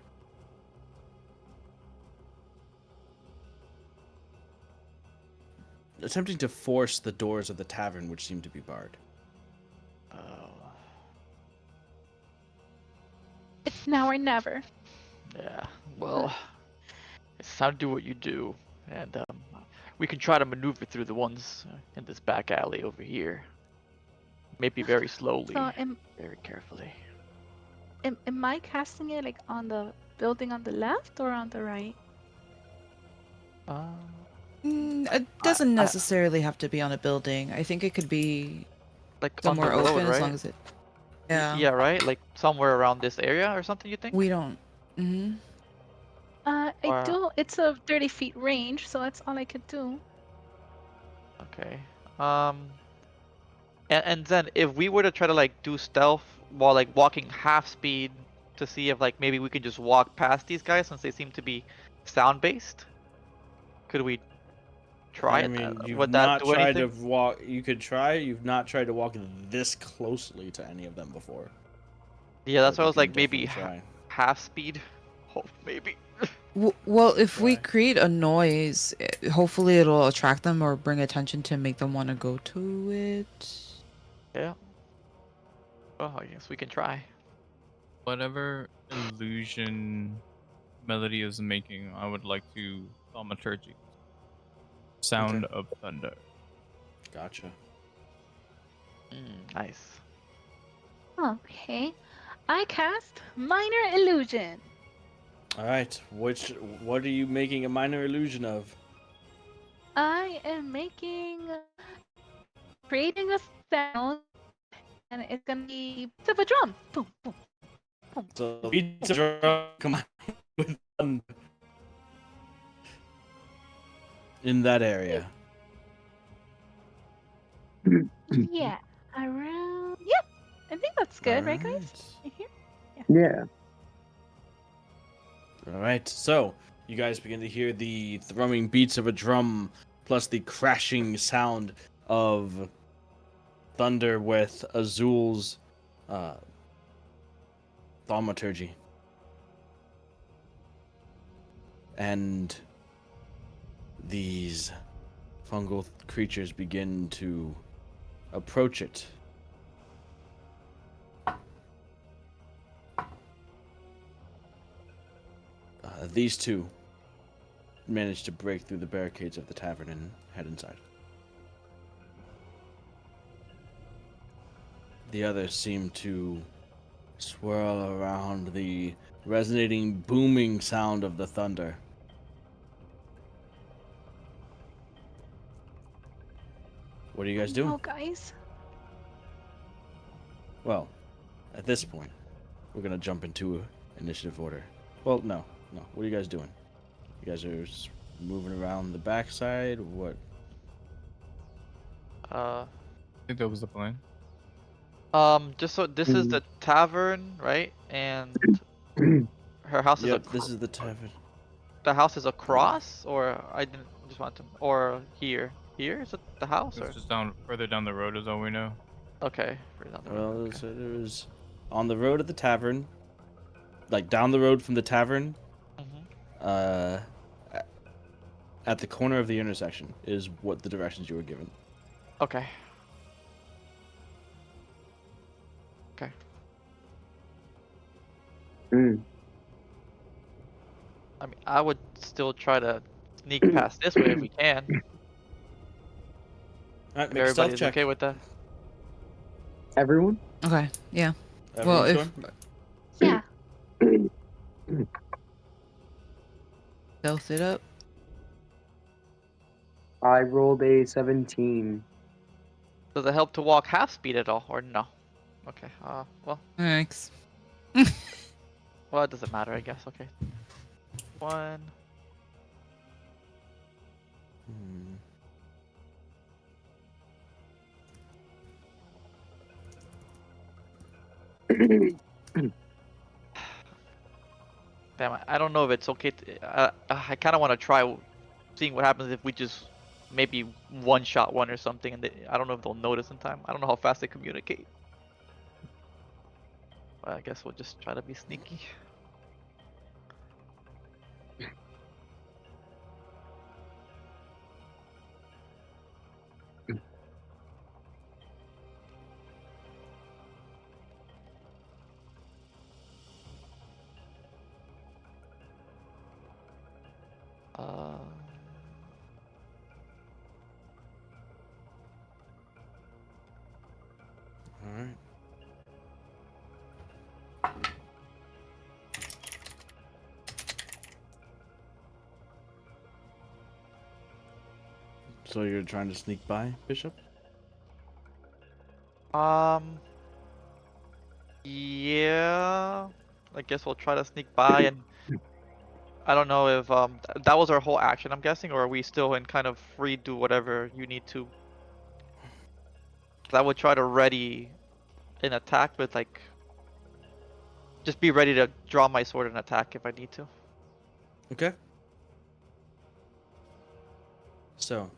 attempting to force the doors of the tavern, which seem to be barred. Oh. It's now or never. Yeah. Well, it's time to do what you do, and we can try to maneuver through the ones in this back alley over here. Maybe very slowly, So very carefully. am I casting it like on the building on the left or on the right? It doesn't necessarily have to be on a building. I think it could be Like somewhere on the road, open right? as long as it. Yeah. Yeah, right? Like somewhere around this area or something, you think? We don't. Mm-hmm. I Or do. It's a 30 feet range, so that's all I could do. okay. And then if we were to try to like do stealth while like walking half speed to see if like maybe we could just walk past these guys since they seem to be sound based, could we try I it? mean, you've Would that not do tried to anything? walk. You could try. You've not tried to walk this closely to any of them before. Yeah, that's But why I you was can like maybe definitely try. half speed. Oh, maybe. Well, if we Try. create a noise, hopefully it'll attract them or bring attention to make them want to go to it. Yeah. Well, I guess we can try. Whatever illusion melody is making, I would like to thaumaturgy. Sound of thunder. Gotcha. Nice. Okay. I cast Minor Illusion. All right. What are you making a minor illusion of? I am creating a sound, and it's gonna be beats of a drum. Boom, boom, boom. So beats of drum combined with thunder in that area. Yeah, around. Yep, I think that's good, right, guys? You hear? Yeah. All right. So you guys begin to hear the thrumming beats of a drum, plus the crashing sound of thunder with Azul's thaumaturgy. And these fungal creatures begin to approach it. These two manage to break through the barricades of the tavern and head inside. The others seem to swirl around the resonating, booming sound of the thunder. What are you guys doing? Oh, guys. Well, at this point, we're gonna jump into initiative order. Well, no. What are you guys doing? You guys are just moving around the backside? What? I think that was the plan. Just so this is the tavern, right? And her house is Yep, this is the tavern. the house is across, or I didn't just want to, or here. Here is it the house, or It's just further down the road, is all we know. okay, further down the road. Well, Okay. so it was on the road at the tavern, like down the road from the tavern. Mhm. At the corner of the intersection is what the directions you were given. Okay. Okay. I mean, I would still try to sneak past this way if we can. All right, If make a stealth everybody's check. okay with that. Everyone? Okay. Yeah. Everyone's Well, if Yeah. stealth it up. I rolled a 17. Does it help to walk half speed at all, or no? Okay. Well, Thanks. well, it doesn't matter, I guess. Okay. 1. Hmm. Damn, I don't know if it's okay. I kind of want to try seeing what happens if we just maybe one-shot one or something, and I don't know if they'll notice in time. I don't know how fast they communicate. But I guess we'll just try to be sneaky. All right. So you're trying to sneak by, Bishop? Yeah. I guess we'll try to sneak by, and I don't know if that was our whole action, I'm guessing, or are we still in kind of free do whatever you need to? 'Cause I would try to ready an attack with like just be ready to draw my sword and attack if I need to. Okay. So,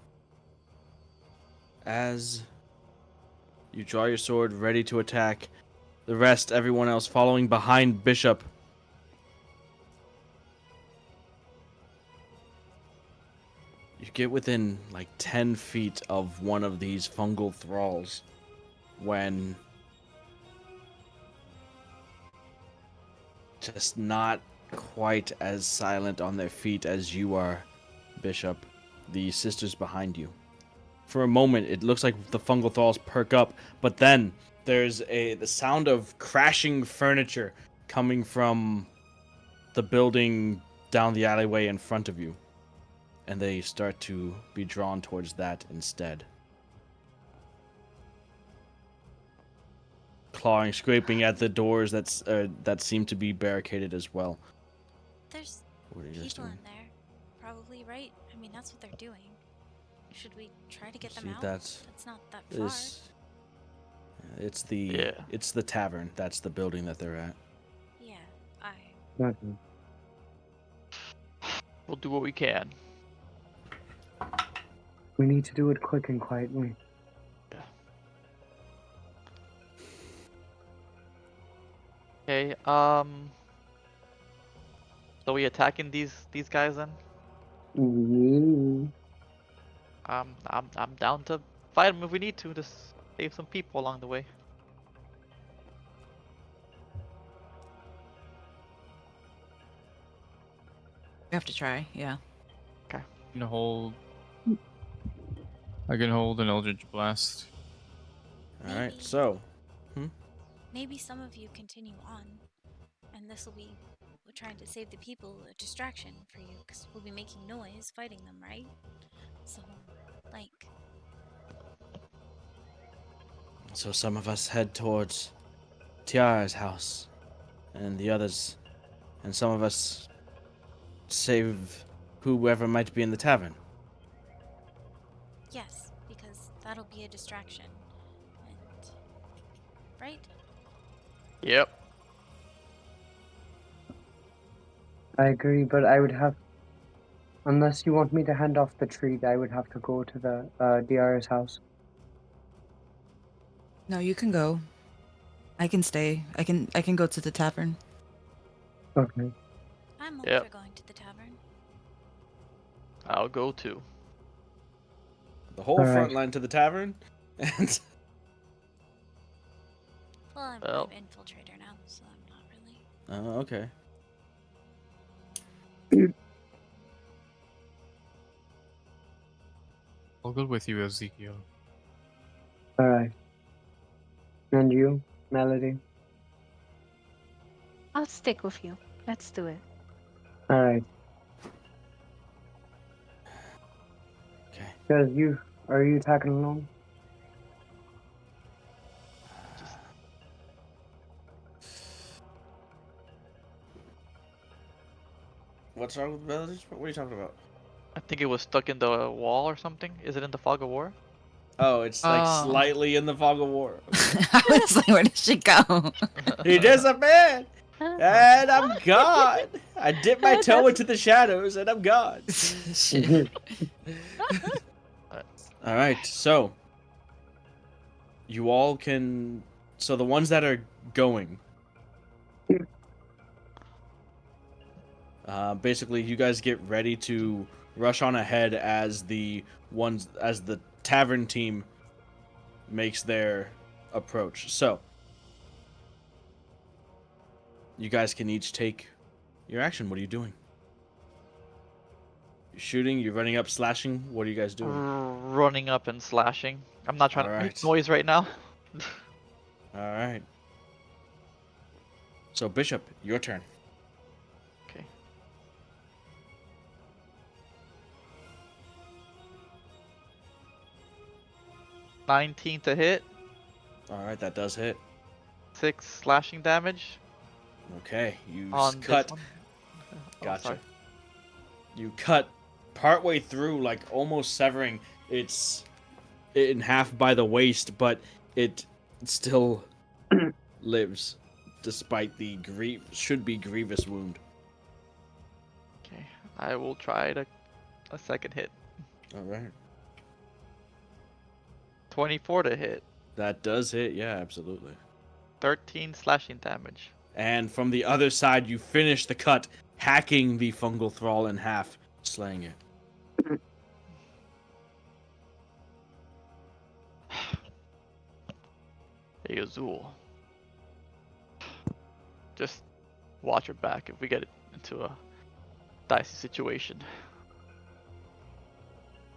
as you draw your sword, ready to attack, the rest, everyone else following behind Bishop. You get within like 10 feet of one of these fungal thralls when just not quite as silent on their feet as you are, Bishop, the sisters behind you. For a moment, it looks like the fungal thralls perk up, but then there's the sound of crashing furniture coming from the building down the alleyway in front of you, and they start to be drawn towards that instead. Clawing, scraping at the doors that seem to be barricaded as well. There's What are you guys people doing? in there, probably, right? I mean, that's what they're doing. Should we try to get them See, out? that's not that far. it's the Yeah. it's the tavern. That's the building that they're at. Yeah, Okay. We'll do what we can. We need to do it quick and quietly. Yeah. Okay. So we attacking these guys then? Mm. I'm down to fight them if we need to. Just save some people along the way. We have to try, yeah. Can hold. I can hold an Eldritch Blast. All right, Maybe. so maybe some of you continue on, and this will be we're trying to save the people a distraction for you, because we'll be making noise fighting them, right? So, like, some of us head towards Tiara's house, and the others, and some of us save whoever might be in the tavern. yes, because that'll be a distraction, and right? Yep. I agree, but I would have, unless you want me to hand off the treat, I would have to go to the DR's house. No, you can go. I can stay. I can go to the tavern. Okay. I'm all Yep. for going to the tavern. I'll go too. The whole All right. front line to the tavern, and Well, I'm Well. infiltrator now, so I'm not really. okay. I'll go with you, Ezekiel. All right. And you, Melody? I'll stick with you. Let's do it. All right. Okay. Because are you tagging along? What's wrong with Melody? What are you talking about? I think it was stuck in the wall or something. Is it in the fog of war? Oh, it's like Oh. slightly in the fog of war. I was like, where did she go? He disappeared, and I'm gone. I dipped my toe into the shadows, and I'm gone. Shit. All right, so you all can. So the ones that are going, basically, you guys get ready to rush on ahead as the tavern team makes their approach. So you guys can each take your action. What are you doing? You're shooting, you're running up, slashing. What are you guys doing? Running up and slashing. I'm not trying to Alright. make noise right now. All right. So Bishop, your turn. Okay. $19 to hit. All right, that does hit. 6 slashing damage Okay, you on cut. this one. Oh, Gotcha. sorry. You cut partway through, like almost severing its in half by the waist, but it still lives despite the should be grievous wound. Okay, I will try a second hit. All right. 24 to hit. That does hit, yeah, absolutely. 13 slashing damage. And from the other side, you finish the cut, hacking the fungal thrall in half, slaying it. Hey, Azul. Just watch your back if we get into a dicey situation.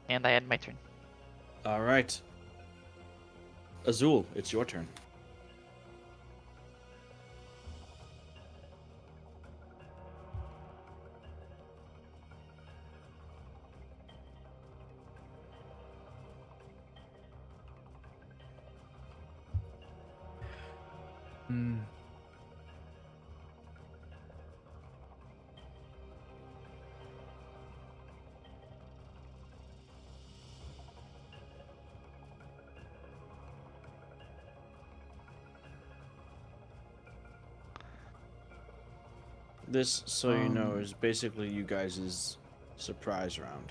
And I end my turn. All right. Azul, it's your turn. This, so you know, is basically you guys' surprise round.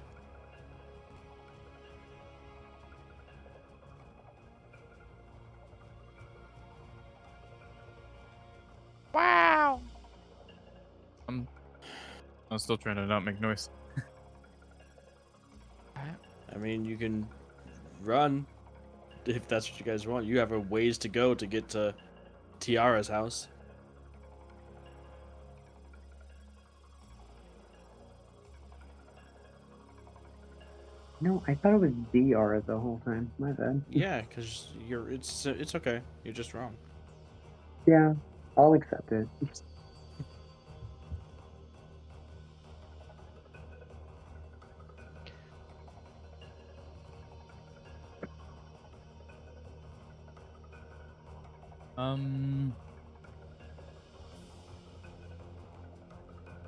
Wow. I'm still trying to not make noise. I mean, you can run if that's what you guys want. You have a ways to go to get to Tiara's house. No, I thought it was DR the whole time. My bad. Yeah, because it's okay. You're just wrong. Yeah, I'll accept it.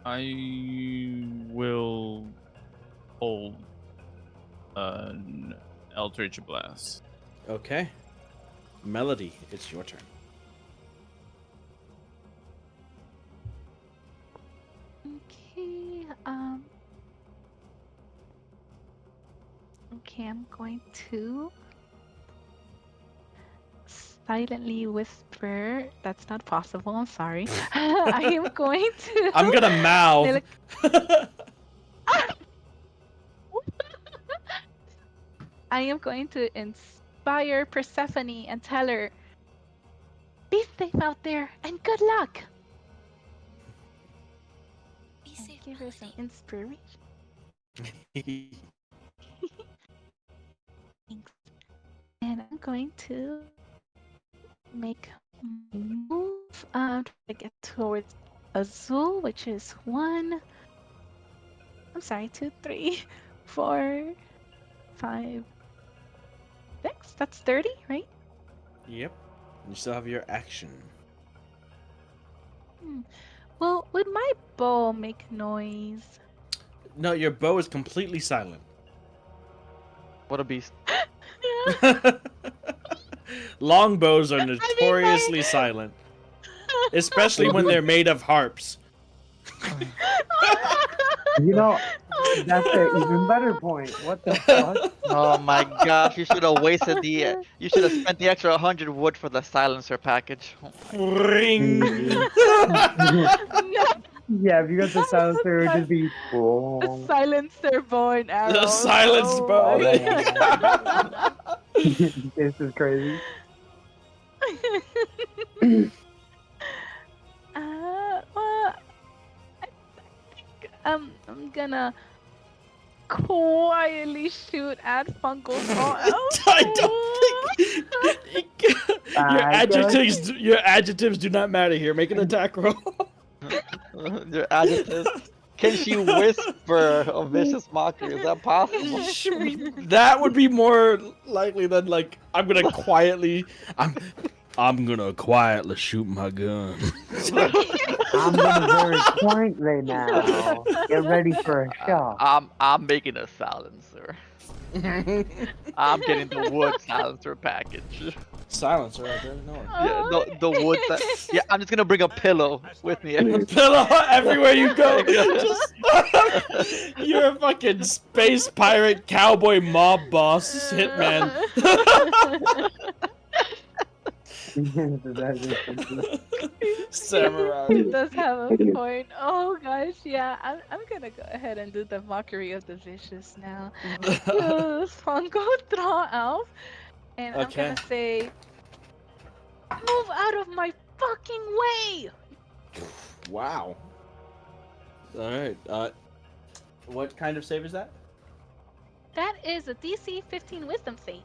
I will hold an Eldritch Blast. Okay. Melody, it's your turn. Okay. Okay, I'm going to silently whisper. That's not possible. I'm sorry. I am going to. I'm gonna mouth. I am going to inspire Persephone and tell her, "Be safe out there and good luck." Be safe, Give her some Melody. inspiration. Thanks. And I'm going to make my move to get towards Azul, which is 1. I'm sorry, 2, 3, 4, 5, 6. That's 30, right? Yep. You still have your action. Well, would my bow make noise? No, your bow is completely silent. What a beast. Longbows are notoriously silent, especially when they're made of harps. You know, that's an even better point. What the fuck? Oh my gosh, you should have wasted you should have spent the extra 100 wood for the silencer package. Oh my Ring. Yeah, if you got the silencer, it would just be. The silencer bow and arrow. The silenced bow. This is crazy. Well, I'm gonna quietly shoot at Fungal Thrall. I don't think your adjectives do not matter here. Make an attack roll. Your adjective. Can she whisper a vicious mockery? Is that possible? That would be more likely than like I'm gonna quietly. I'm gonna quietly shoot my gun. I'm gonna very quietly now. Get ready for a shot. I'm making a silencer. I'm getting the wood silencer package. Silencer right there. No. Yeah, Oh. the wood. Yeah, I'm just gonna bring a pillow with me. Pillow everywhere you go. Yeah. Just you're a fucking space pirate, cowboy, mob boss, hitman. Samurai. He does have a point. Oh gosh, yeah. I'm gonna go ahead and do the mockery of the vicious now. Fungo draw elf, and I'm Okay. gonna say, move out of my fucking way. Wow. All right. What kind of save is that? That is a DC 15 Wisdom save.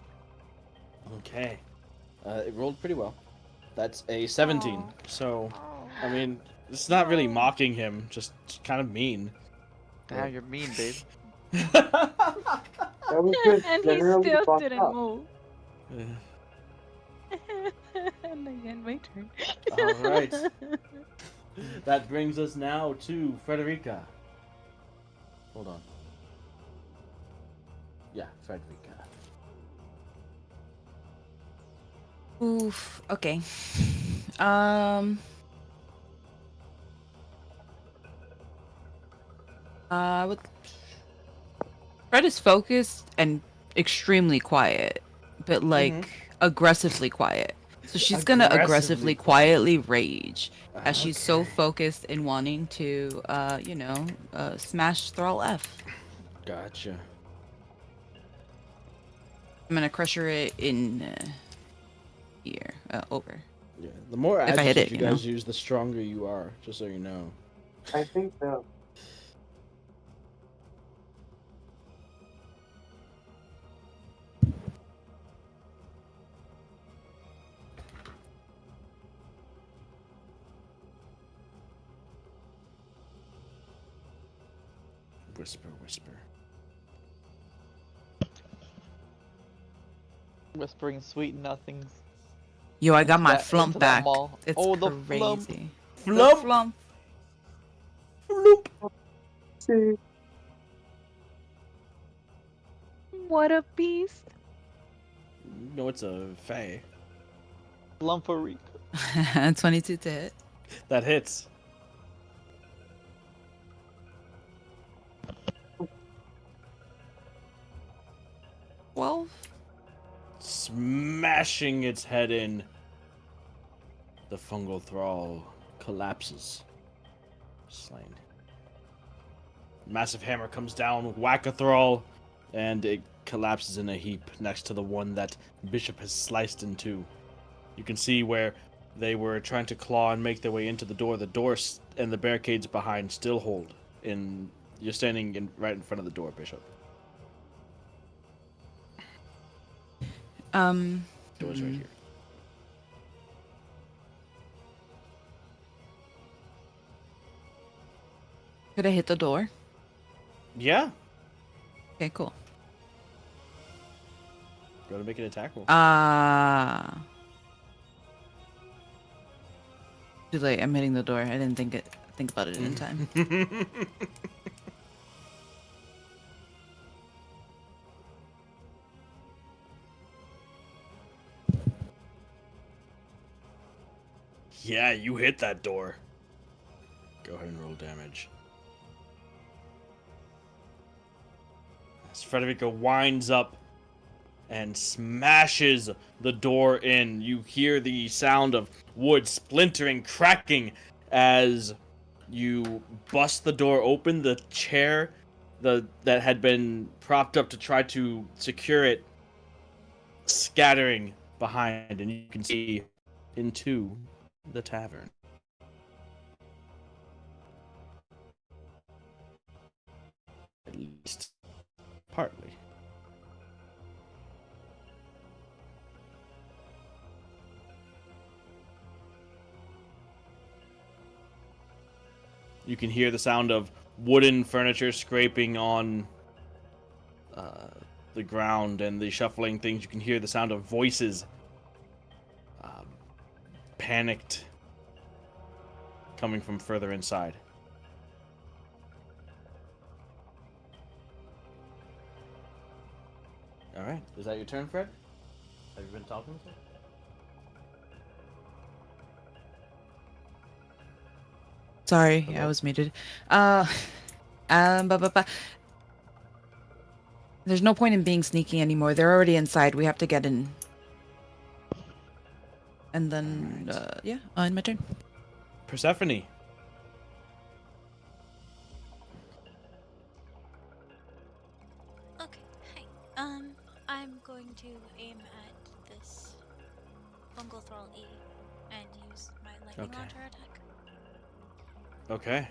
Okay. It rolled pretty well. That's a 17. Aw. So, Oh. I mean, it's not really No. mocking him, just kind of mean. Damn, you're mean, babe. That was just And he generally still fucked didn't up. move. And again, my turn. All right. That brings us now to Frederica. Hold on. Yeah, Frederica. Oof. Okay. With Fred is focused and extremely quiet, but like aggressively quiet. So she's gonna Aggressively aggressively, quiet. quietly rage as she's so Okay. focused in wanting to, smash Thrall F. Gotcha. I'm gonna crush her in here, over. Yeah, the more If I hit adjectives it, you you guys use, the stronger you are, just so you know. I think so. Whisper, whisper. Whispering sweet nothings. Yo, I got Into my that- flump into that back. mall. It's Oh, the crazy. Flump. The flump. Floop. See, What a beast. No, it's a fae. Lumparika. 22 to hit. That hits. Well, Smashing its head in. The fungal thrall collapses. Slain. Massive hammer comes down, whack a thrall, and it collapses in a heap next to the one that Bishop has sliced in two. You can see where they were trying to claw and make their way into the door. The doors and the barricades behind still hold. You're standing right in front of the door, Bishop. Door's right here. Could I hit the door? Yeah. Okay, cool. Go to make an attack roll. Too late. I'm hitting the door. I didn't think about it in time. Yeah, you hit that door. Go ahead and roll damage. As Frederica winds up and smashes the door in, you hear the sound of wood splintering, cracking as you bust the door open. The chair that had been propped up to try to secure it scattering behind, and you can see into the tavern. At least partly. You can hear the sound of wooden furniture scraping on the ground and the shuffling things. You can hear the sound of voices panicked coming from further inside. All right, is that your turn, Fred? Have you been talking to him? Sorry, Hello? I was muted. Ba, ba, ba. There's no point in being sneaky anymore. They're already inside. We have to get in. And then, Alright. yeah, on my turn. Persephone. Okay, hey. I'm going to aim at this fungal thrall E and use my lightning Okay. launcher attack. Okay.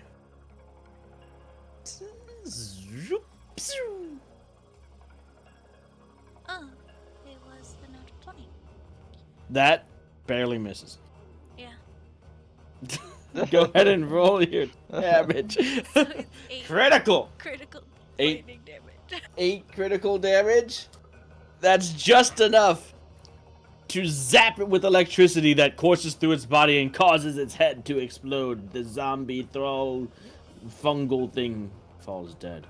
Oh, it was a natural 20. That barely misses. Yeah. Go ahead and roll your damage. So it's 8 Critical. critical 8 lightning damage. 8 critical damage. That's just enough to zap it with electricity that courses through its body and causes its head to explode. The zombie thrall fungal thing falls dead.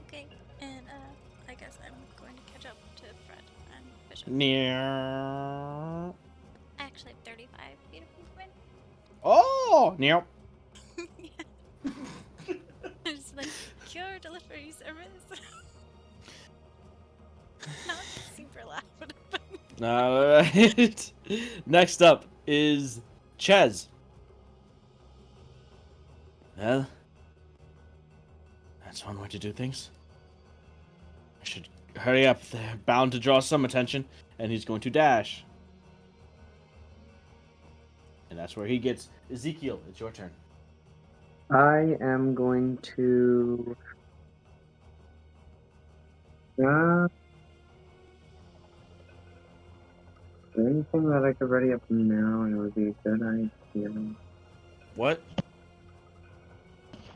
Okay, and I guess I'm going to catch up to Fred and Bishop. Near. I actually have 35 feet of movement. Oh, near. Just like cure delivery service. Not super loud. Alright. Next up is Ches. Well, that's one way to do things. I should hurry up. They're bound to draw some attention, and he's going to dash. And that's where he gets Ezekiel. It's your turn. I am going to. Anything that I could ready up now, it would be a good idea. What?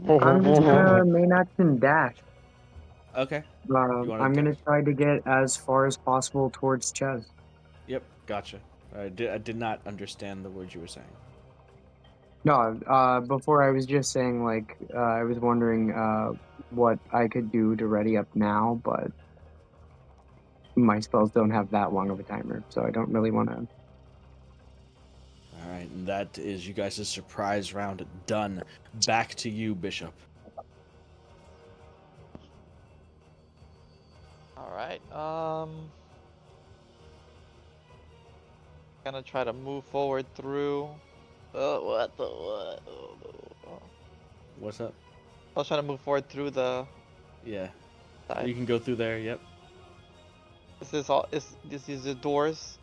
I'm just gonna main action dash. Okay. wanna I'm gonna dash? try to get as far as possible towards Ches. Yep, gotcha. I did not understand the words you were saying. No, before I was just saying, like, I was wondering what I could do to ready up now, but my spells don't have that long of a timer, so I don't really want to. Alright, and that is you guys' surprise round done. Back to you, Bishop. Alright, gonna try to move forward through. What the what? What's up? I was trying to move forward through the Yeah. side. You can go through there, yep. Is this all? Is the doors?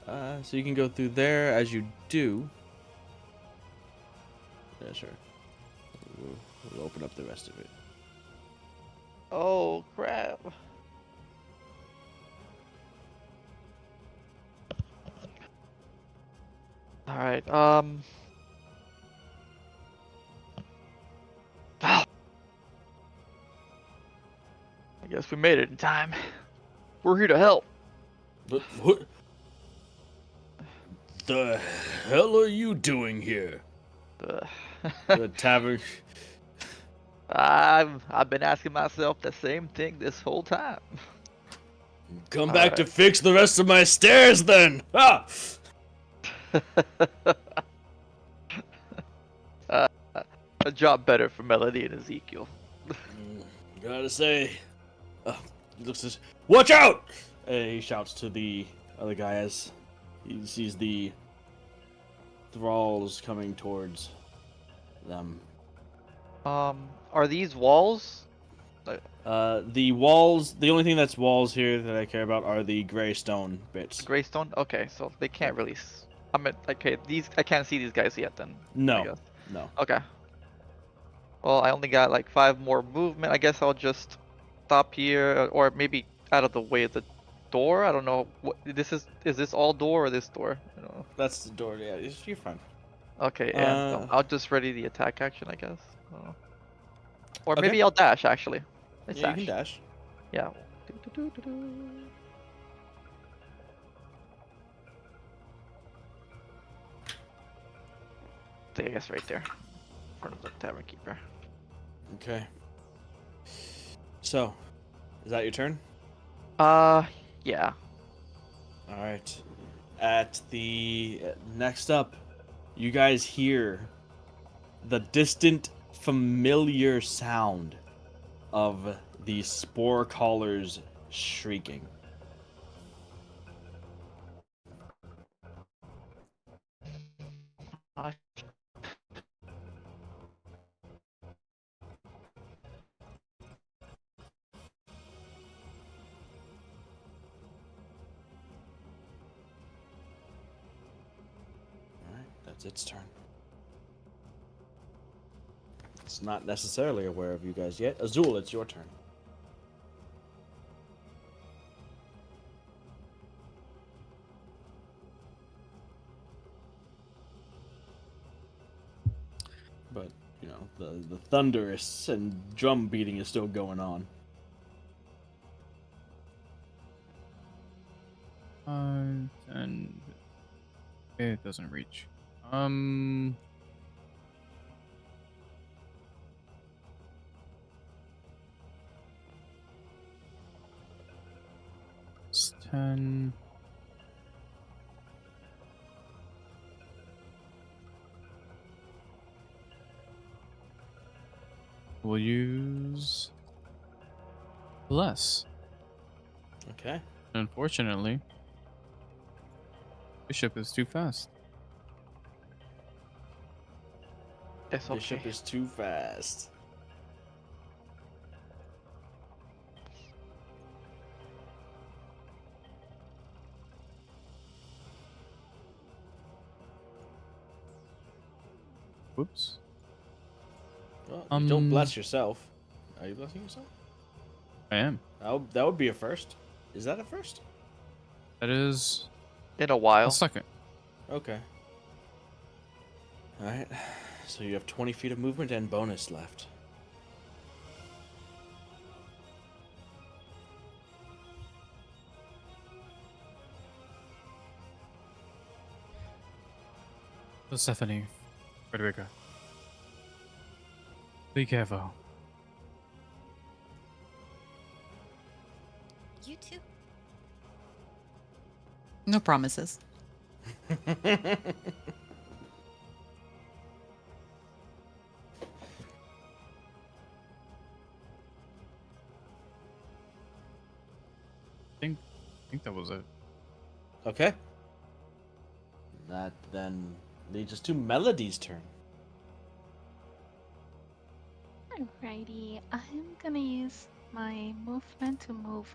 Okay. So you can go through there as you do. Yeah, sure. We'll open up the rest of it. Oh crap! All right. I guess we made it in time. We're here to help. But what the hell are you doing here? The tavern. I've been asking myself the same thing this whole time. Come All back to right. fix the rest of my stairs then! Ah! A job better for Melody and Ezekiel. Gotta say, he looks this. Watch out! And he shouts to the other guy as he sees the thralls coming towards them. Are these walls? The walls. The only thing that's walls here that I care about are the gray stone bits. Greystone? Okay, so they can't really. I mean, okay, I can't see these guys yet then. I No, guess. no. Okay. Well, I only got like 5 more movement. I guess I'll just stop here, or maybe out of the way of the door. I don't know. What this is? Is this all door or this door? I don't know. That's the door. Yeah, you're fine. Okay, and I'll just ready the attack action, I guess. Or maybe Okay. I'll dash actually. Let's Yeah, you dash. can dash. Yeah. I guess right there, in front of the tavern keeper. Okay. So, is that your turn? Yeah. All right. At the next up, you guys hear the distant, familiar sound of the spore callers shrieking. Uh, All right, that's its turn. It's not necessarily aware of you guys yet. Azul, it's your turn. But, you know, the thunderous and drum beating is still going on. 5, 10. It doesn't reach. It's 10. We'll use less. Okay. Unfortunately, Bishop is too fast. it's okay. Bishop is too fast. Whoops. Well, you don't bless yourself. Are you blessing yourself? I am. That would be a first. Is that a first? That is In a while. a second. Okay. Alright. So you have 20 feet of movement and bonus left. So Stephanie, Frederica, be careful. You too. No promises. I think that was it. Okay. That then leads us to Melody's turn. Alrighty, I'm gonna use my movement to move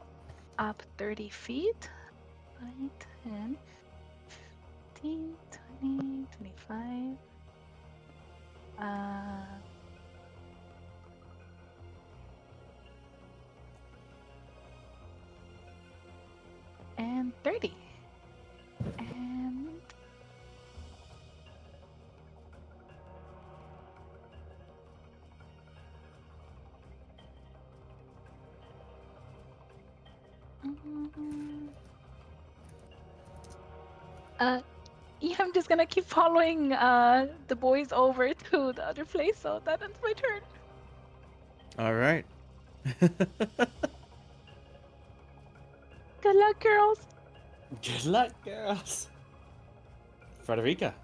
up 30 feet. 5, 10, 15, 20, 25. And 30. And yeah, I'm just gonna keep following the boys over to the other place, so that ends my turn. Alright. Good luck, girls. Good luck, girls. Frederica.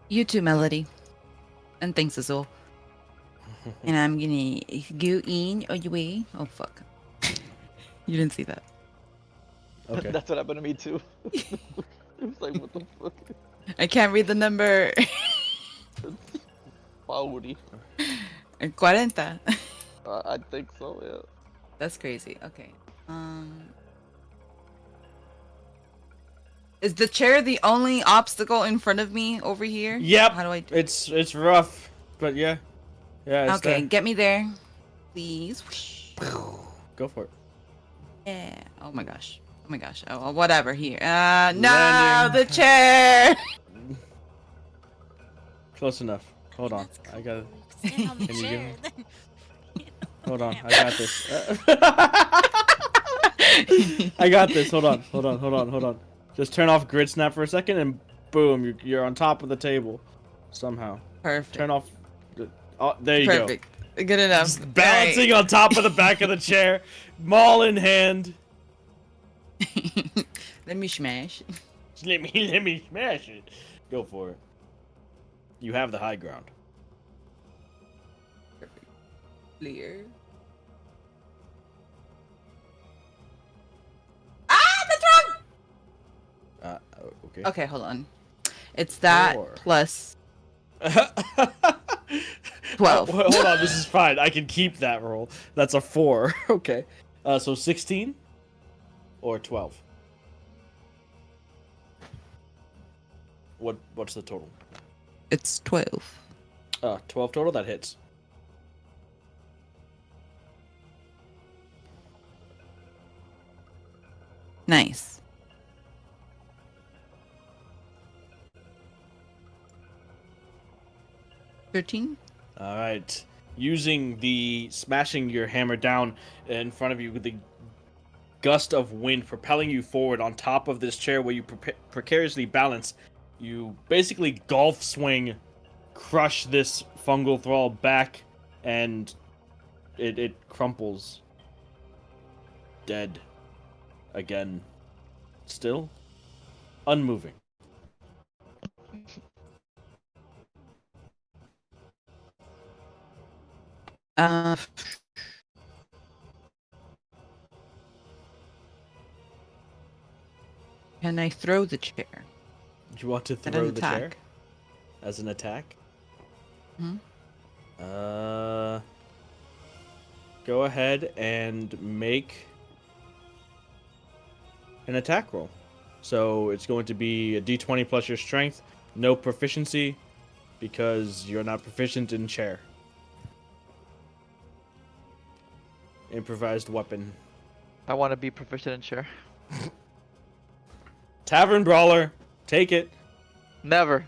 You too, Melody. And thanks, Azul. And I'm gonna go in your way. Oh, fuck. You didn't see that. Okay. That's what happened to me too. It was like, what the fuck? I can't read the number. Paudi. 40. I think so, yeah. That's crazy. Okay. Is the chair the only obstacle in front of me over here? Yep. How do I do? It's rough, but yeah. Yeah, it's Okay, there. get me there. Please. Whoosh. Go for it. Yeah. Oh my gosh. Oh my gosh. Oh, well, whatever here. No, Landing. the chair. Close enough. Hold on. That's cool. I got. You can sit on the Can you give chair. me- Then, Hold on. Damn. I got this. I got this. Hold on. Just turn off grid snap for a second, and boom, you're on top of the table. Somehow. Perfect. Turn off. Oh, there you go. Perfect. Good enough. Just balancing on top of the back of the chair, maul in hand. Let me smash. Let me smash it. Go for it. You have the high ground. Perfect. Clear. Ah, that's wrong. Okay. Okay, hold on. It's that 4. plus 12. Hold on, this is fine. I can keep that roll. That's a 4. Okay. So 16 or 12. What's the total? It's 12. 12 total. That hits. Nice. $13. All right. Using the smashing your hammer down in front of you with the gust of wind propelling you forward on top of this chair where you precariously balance, you basically golf swing, crush this fungal thrall back, and it crumples. Dead. Again. Still unmoving. Can I throw the chair? You want to At an throw the chair attack. as an attack? Hmm? Go ahead and make an attack roll. So it's going to be a d20 plus your strength, no proficiency, because you're not proficient in chair. Improvised weapon. I want to be proficient in chair. Tavern brawler. Take it. Never.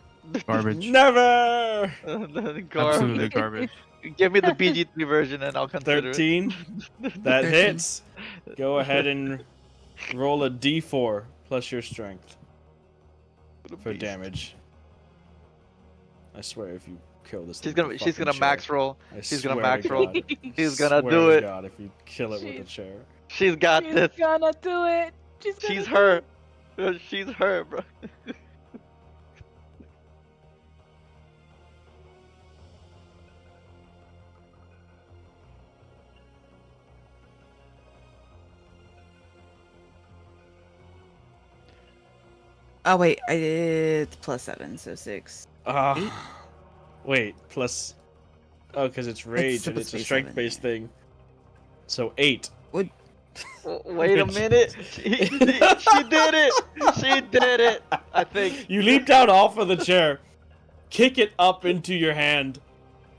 Garbage. Never. Absolutely garbage. Give me the BG3 version and I'll consider 13. That 13. hits. Go ahead and roll a d4 plus your strength for damage. I swear if you kill this She's thing gonna with a she's fucking gonna chair, max roll. I She's gonna swear max to roll. God. She's gonna Swear do to it. God, if you kill it with a chair. She's got She's this. gonna do it. She's gonna She's do her. it. She's her, bro. Oh wait, I did +7, so 6. Eight? Wait, plus. Oh, because it's rage and supposed it's to a be strength 7, based yeah. thing. So 8. Would Wait a minute. She did it. She did it. I think. You leap down off of the chair, kick it up into your hand,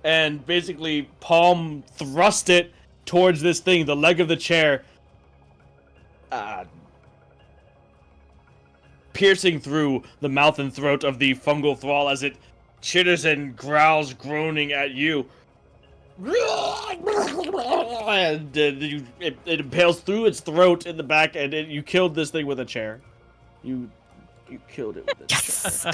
and basically palm thrust it towards this thing, the leg of the chair, piercing through the mouth and throat of the fungal thrall as it chitters and growls, groaning at you. And it impales through its throat in the back, and you killed this thing with a chair. You killed it with a yes. chair.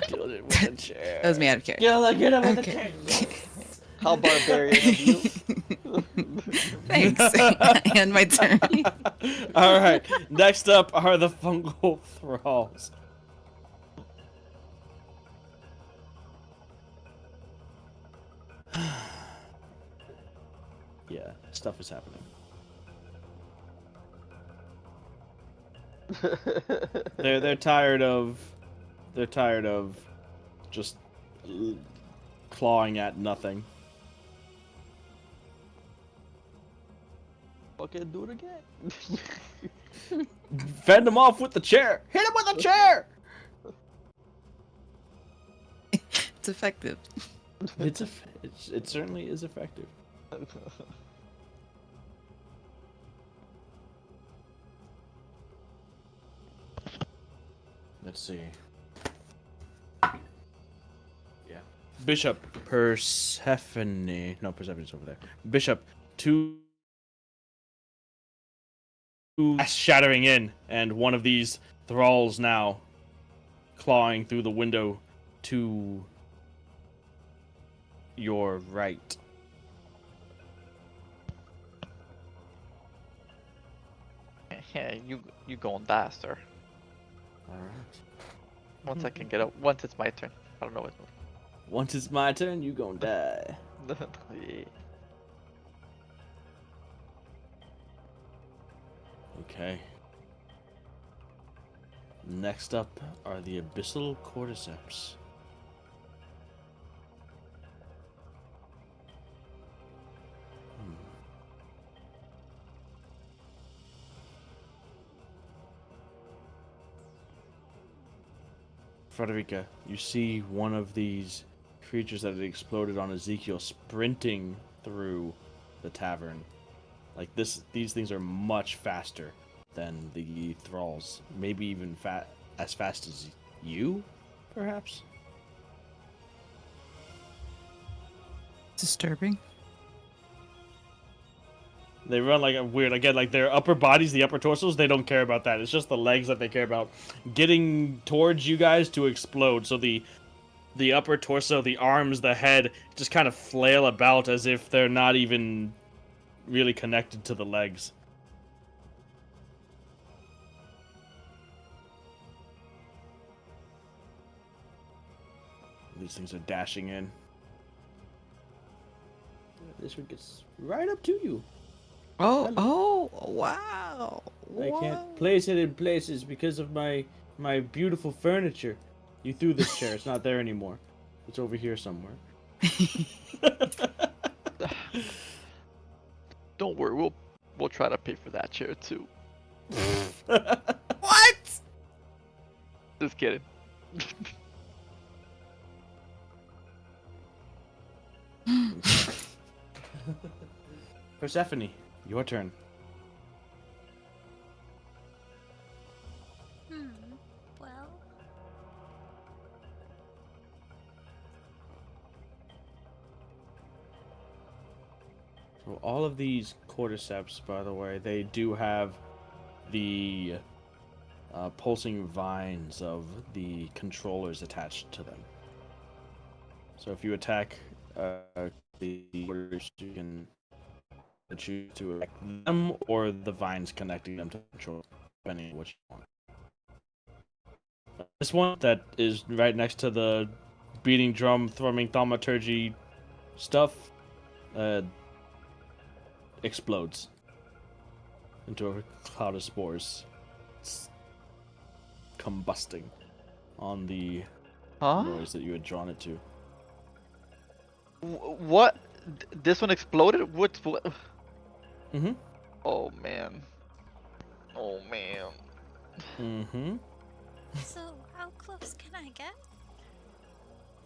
Killed it with a chair. That was me out of character. Get it with a Okay. chair. How barbarian of you. Thanks. And my turn. All right. Next up are the fungal thralls. Yeah, stuff is happening. They're tired of just clawing at nothing. Fucking do it again. Fend them off with the chair. Hit him with a chair. It's effective. It certainly is effective. Let's see. Yeah. Bishop Persephone. No, Persephone's over there. Bishop, two shattering in, and one of these thralls now clawing through the window to your right. Yeah, you go and die, sir. All right. Once I can get up. Once it's my turn. I don't know what. Once it's my turn, you gonna die. Yeah. Okay. Next up are the abyssal cordyceps. Frederica, you see one of these creatures that had exploded on Ezekiel sprinting through the tavern. Like these things are much faster than the thralls. Maybe even as fast as you, perhaps. Disturbing. They run like a weird, again, like their upper bodies, the upper torsos, they don't care about that. It's just the legs that they care about. Getting towards you guys to explode. So the upper torso, the arms, the head, just kind of flail about as if they're not even really connected to the legs. These things are dashing in. This one gets right up to you. Oh, wow. I can't place it in places because of my beautiful furniture. You threw this chair. It's not there anymore. It's over here somewhere. Don't worry, we'll try to pay for that chair too. What? Just kidding. Persephone, your turn. Well. So all of these cordyceps, by the way, they do have the pulsing vines of the controllers attached to them. So if you attack the cordyceps, you can choose to attack them or the vines connecting them to the controller, depending on what you want. This one that is right next to the beating drum, thrumming thaumaturgy stuff, explodes into a cloud of spores. It's combusting on the noise that you had drawn it to. What? This one exploded? What? Mm-hmm. Oh man. Oh man. Mm-hmm. So, how close can I get?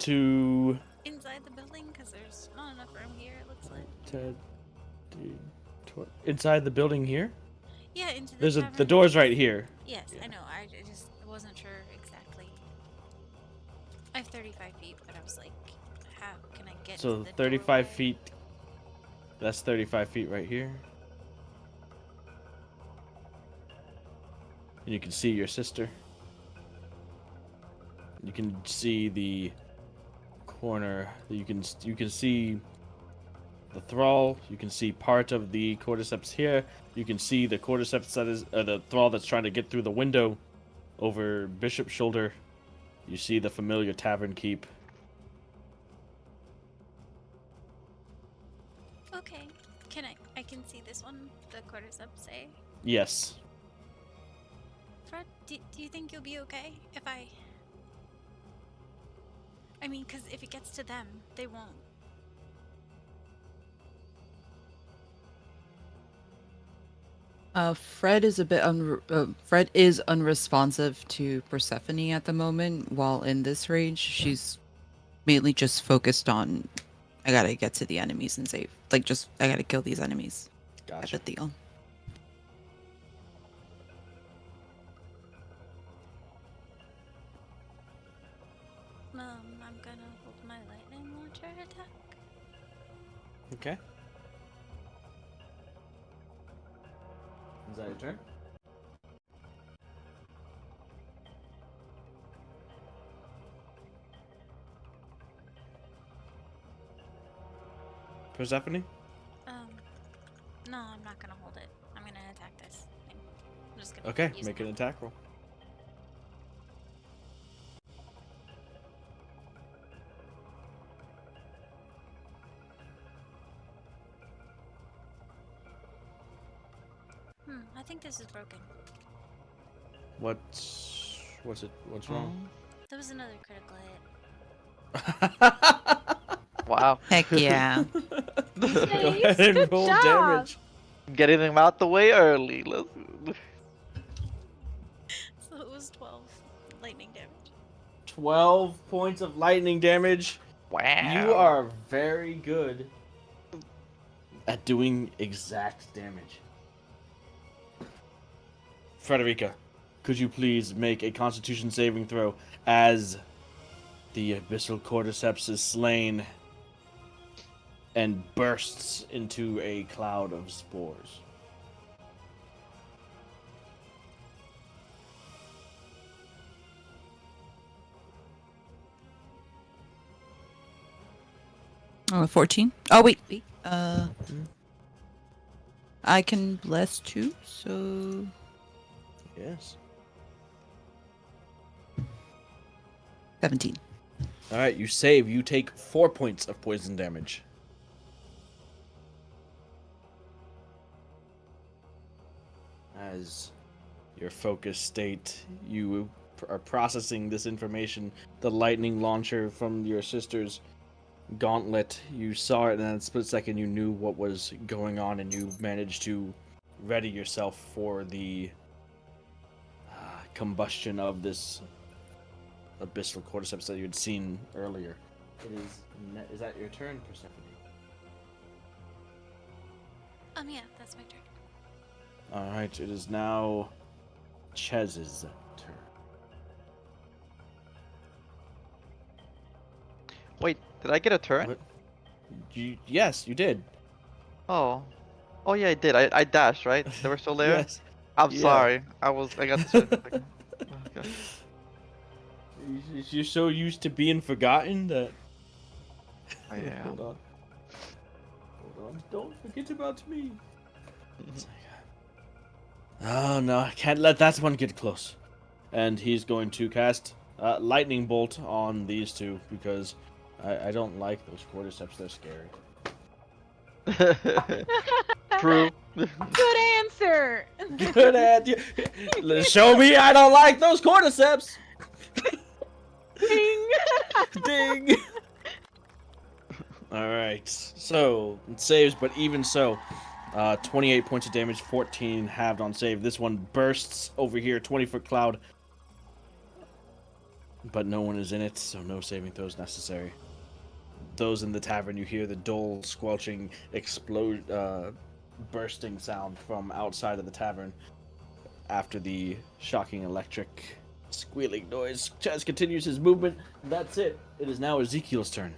To Inside the building? Because there's not enough room here, it looks like. inside the building here? Yeah, into the There's the tavern. door's right here. Yes, Yeah. I know. I just wasn't sure exactly. I have 35 feet, but I was like, how can I get to So the 35 doorway? feet. That's 35 feet right here. And you can see your sister. You can see the corner. You can see the thrall. You can see part of the cordyceps here. You can see the cordyceps that is the thrall that's trying to get through the window over Bishop's shoulder. You see the familiar tavern keep. Okay. I can see this one, the cordyceps, say? Yes. Fred, do you think you'll be okay if I mean, because if it gets to them, they won't. Fred is a bit Fred is unresponsive to Persephone at the moment. While in this rage, she's mainly just focused on, I gotta get to the enemies and save. Like, just I gotta kill these enemies. Gotcha. Type of deal. I'm gonna hold my lightning launcher attack. Okay. Is that your turn? Persephone? No, I'm not gonna hold it. I'm gonna attack this thing. I'm just gonna Okay, use make an my- attack roll. I think this is broken. What's wrong? There was another critical hit. Wow. Heck yeah. Go Nice, ahead and good roll job. damage. Getting them out the way early. Let's... So it was 12 lightning damage. 12 points of lightning damage. Wow. You are very good at doing exact damage. Frederica, could you please make a Constitution saving throw as the abyssal cordyceps is slain and bursts into a cloud of spores? Oh, 14. Oh, wait. I can bless too, so Yes. 17. All right, you save. You take 4 points of poison damage. As your focus state, you are processing this information. The lightning launcher from your sister's gauntlet, you saw it, and in a split second you knew what was going on, and you managed to ready yourself for the combustion of this abyssal cordyceps that you had seen earlier. Is that your turn, Persephone? Yeah, that's my turn. Alright, it is now Chez's turn. Wait, did I get a turn? What? Yes, you did. Oh. Oh yeah, I did. I dashed, right? They were still there? Yes. I'm Yeah. sorry. I got distracted. Okay. You're so used to being forgotten that... I am. Hold on. Don't forget about me. Oh no, I can't let that one get close. And he's going to cast lightning bolt on these two because I don't like those cordyceps. They're scary. True. Good answer. Good at you. Show me I don't like those cordyceps. Ding. Ding. All right. So it saves, but even so, 28 points of damage, 14 halved on save. This one bursts over here, 20-foot cloud, but no one is in it, so no saving throws necessary. Those in the tavern, you hear the dull, squelching, bursting sound from outside of the tavern after the shocking electric squealing noise. Chaz continues his movement. That's it. It is now Ezekiel's turn.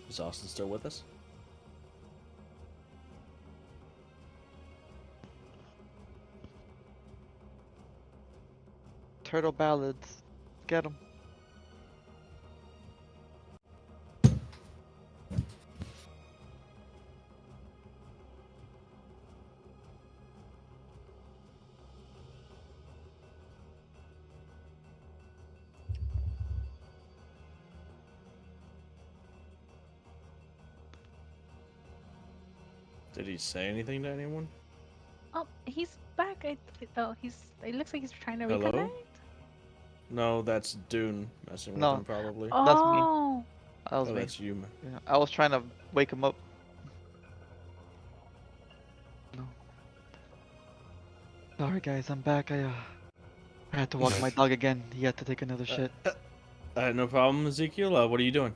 Is Austin still with us? Turtle ballads. Get them. Did he say anything to anyone? Oh, he's back. It looks like he's trying to Hello? reconnect. No, that's Dune messing with No. him probably. That's me. Oh. That was Oh, me. that's you, man. Yeah, I was trying to wake him up. No. Sorry guys, I'm back. I had to walk my dog again. He had to take another shit. No problem, Ezekiel. What are you doing?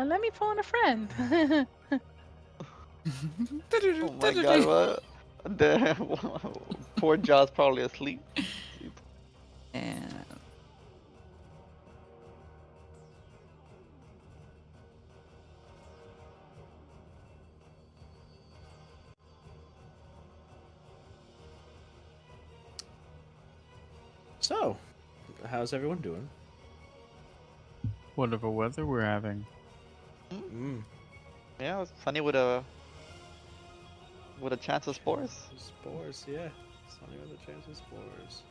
Let me phone a friend. Oh my god, what? Damn. Poor Jaw's probably asleep. And So, how's everyone doing? Whatever weather we're having. Mm. Yeah, it's sunny with a chance of spores. Spores, yeah. Sunny with a chance of spores.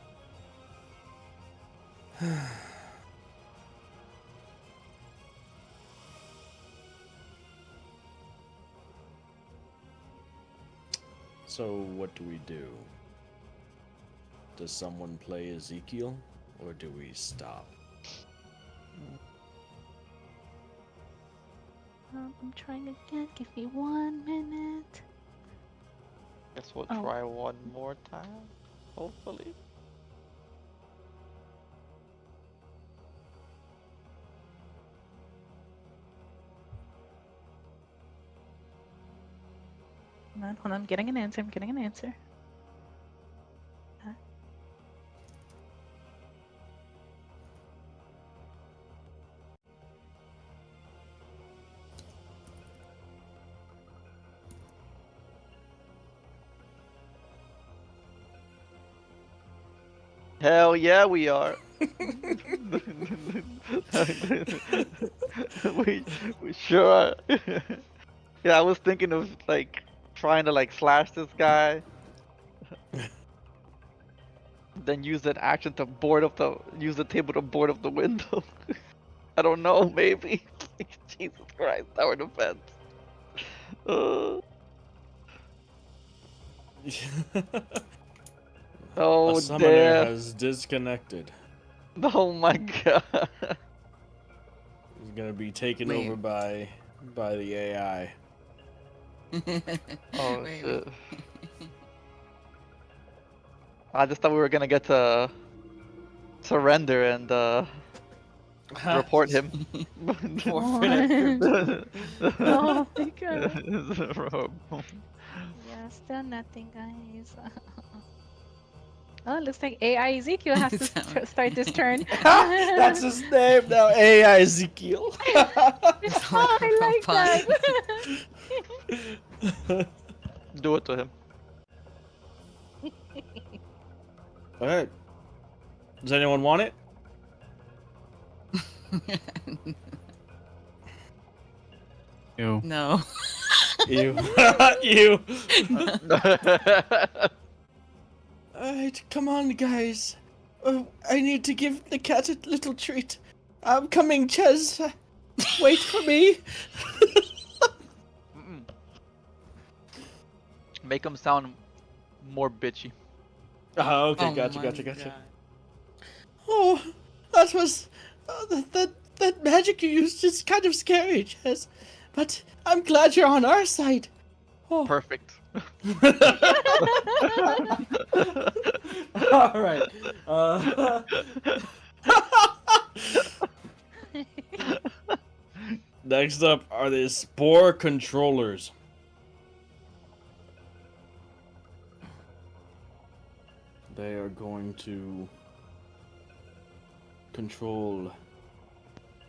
So, what do we do? Does someone play Ezekiel, or do we stop? I'm trying again. Give me 1 minute. Guess we'll Oh. try one more time, hopefully. Hold on. I'm getting an answer. I'm getting an answer. Hell yeah, we are. we sure are. Yeah, I was thinking of like trying to like slash this guy, then use that action to use the table to board up the window. I don't know, maybe. Jesus Christ, tower defense. A Oh summoner damn. has disconnected. Oh my god. He's gonna be taken Wait. over by the AI. Oh Wait, shit. I just thought we were gonna get to surrender and report him. Forfeit it. Oh my god. Yeah, still nothing, guys. Oh, looks like AI Ezekiel has to start this turn. That's his name now, AI Ezekiel. Oh, I like that. Do it to him. Alright. Does anyone want it? Ew. No. You. You. No. Alright, come on, guys. I need to give the cat a little treat. I'm coming, Ches. Wait for me. Make him sound more bitchy. Oh, okay, Oh gotcha. my God. Oh, that was that magic you used is kind of scary, Ches. But I'm glad you're on our side. Oh. Perfect. All right. Next up are the spore controllers. They are going to control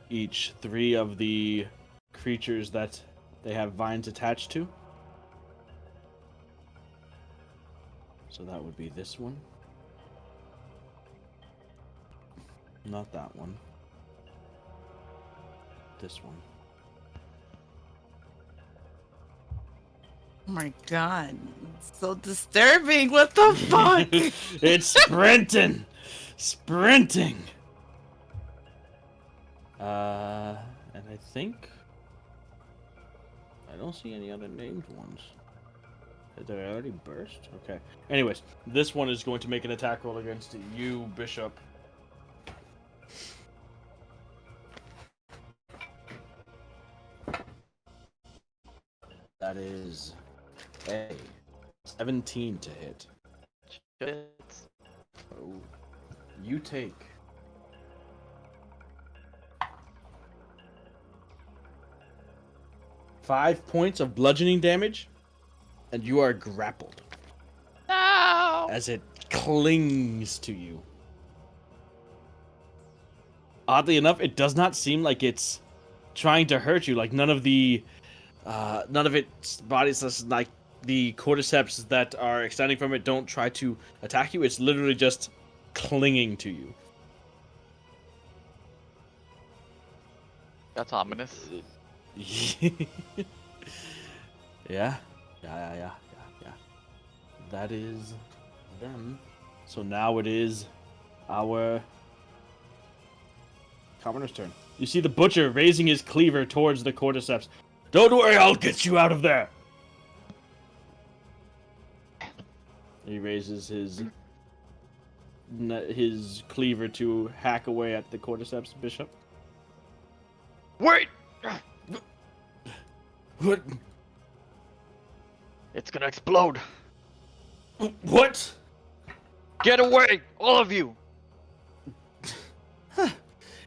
each 3 of the creatures that they have vines attached to. So that would be this one. Not that one. This one. Oh my God. It's so disturbing. What the fuck? It's sprinting! Sprinting! And I think I don't see any other named ones. Did I already burst? Okay. Anyways, this one is going to make an attack roll against you, Bishop. That is a 17 to hit. Shit. Oh, you take 5 points of bludgeoning damage, and you are grappled No. as it clings to you. Oddly enough, it does not seem like it's trying to hurt you. Like none of its bodies, like the cordyceps that are extending from it, don't try to attack you. It's literally just clinging to you. That's ominous. Yeah. That is them. So now it is our commoner's turn. You see the butcher raising his cleaver towards the cordyceps. Don't worry, I'll get you out of there. He raises his cleaver to hack away at the cordyceps bishop. Wait! What? It's gonna explode. What? Get away, all of you!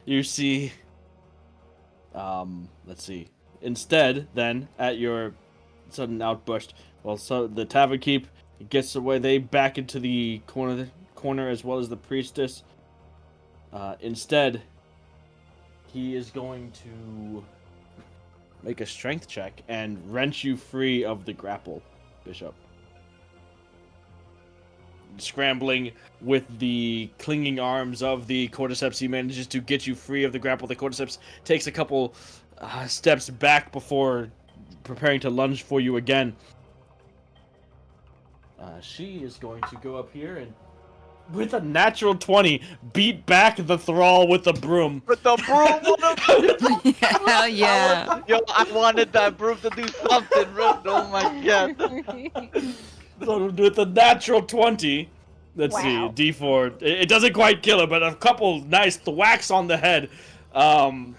You see, let's see. Instead, then, at your sudden outburst, well, so the tavern keep gets away. They back into the corner as well as the priestess. Instead, he is going to make a strength check and wrench you free of the grapple, Bishop. Scrambling with the clinging arms of the cordyceps, he manages to get you free of the grapple. The cordyceps takes a couple steps back before preparing to lunge for you again. She is going to go up here and, with a natural 20, beat back the thrall with the broom. With the broom? Hell yeah. Yo, I wanted that broom to do something, bro. Oh my god. So with the natural 20, let's see, D4. It doesn't quite kill her, but a couple nice thwacks on the head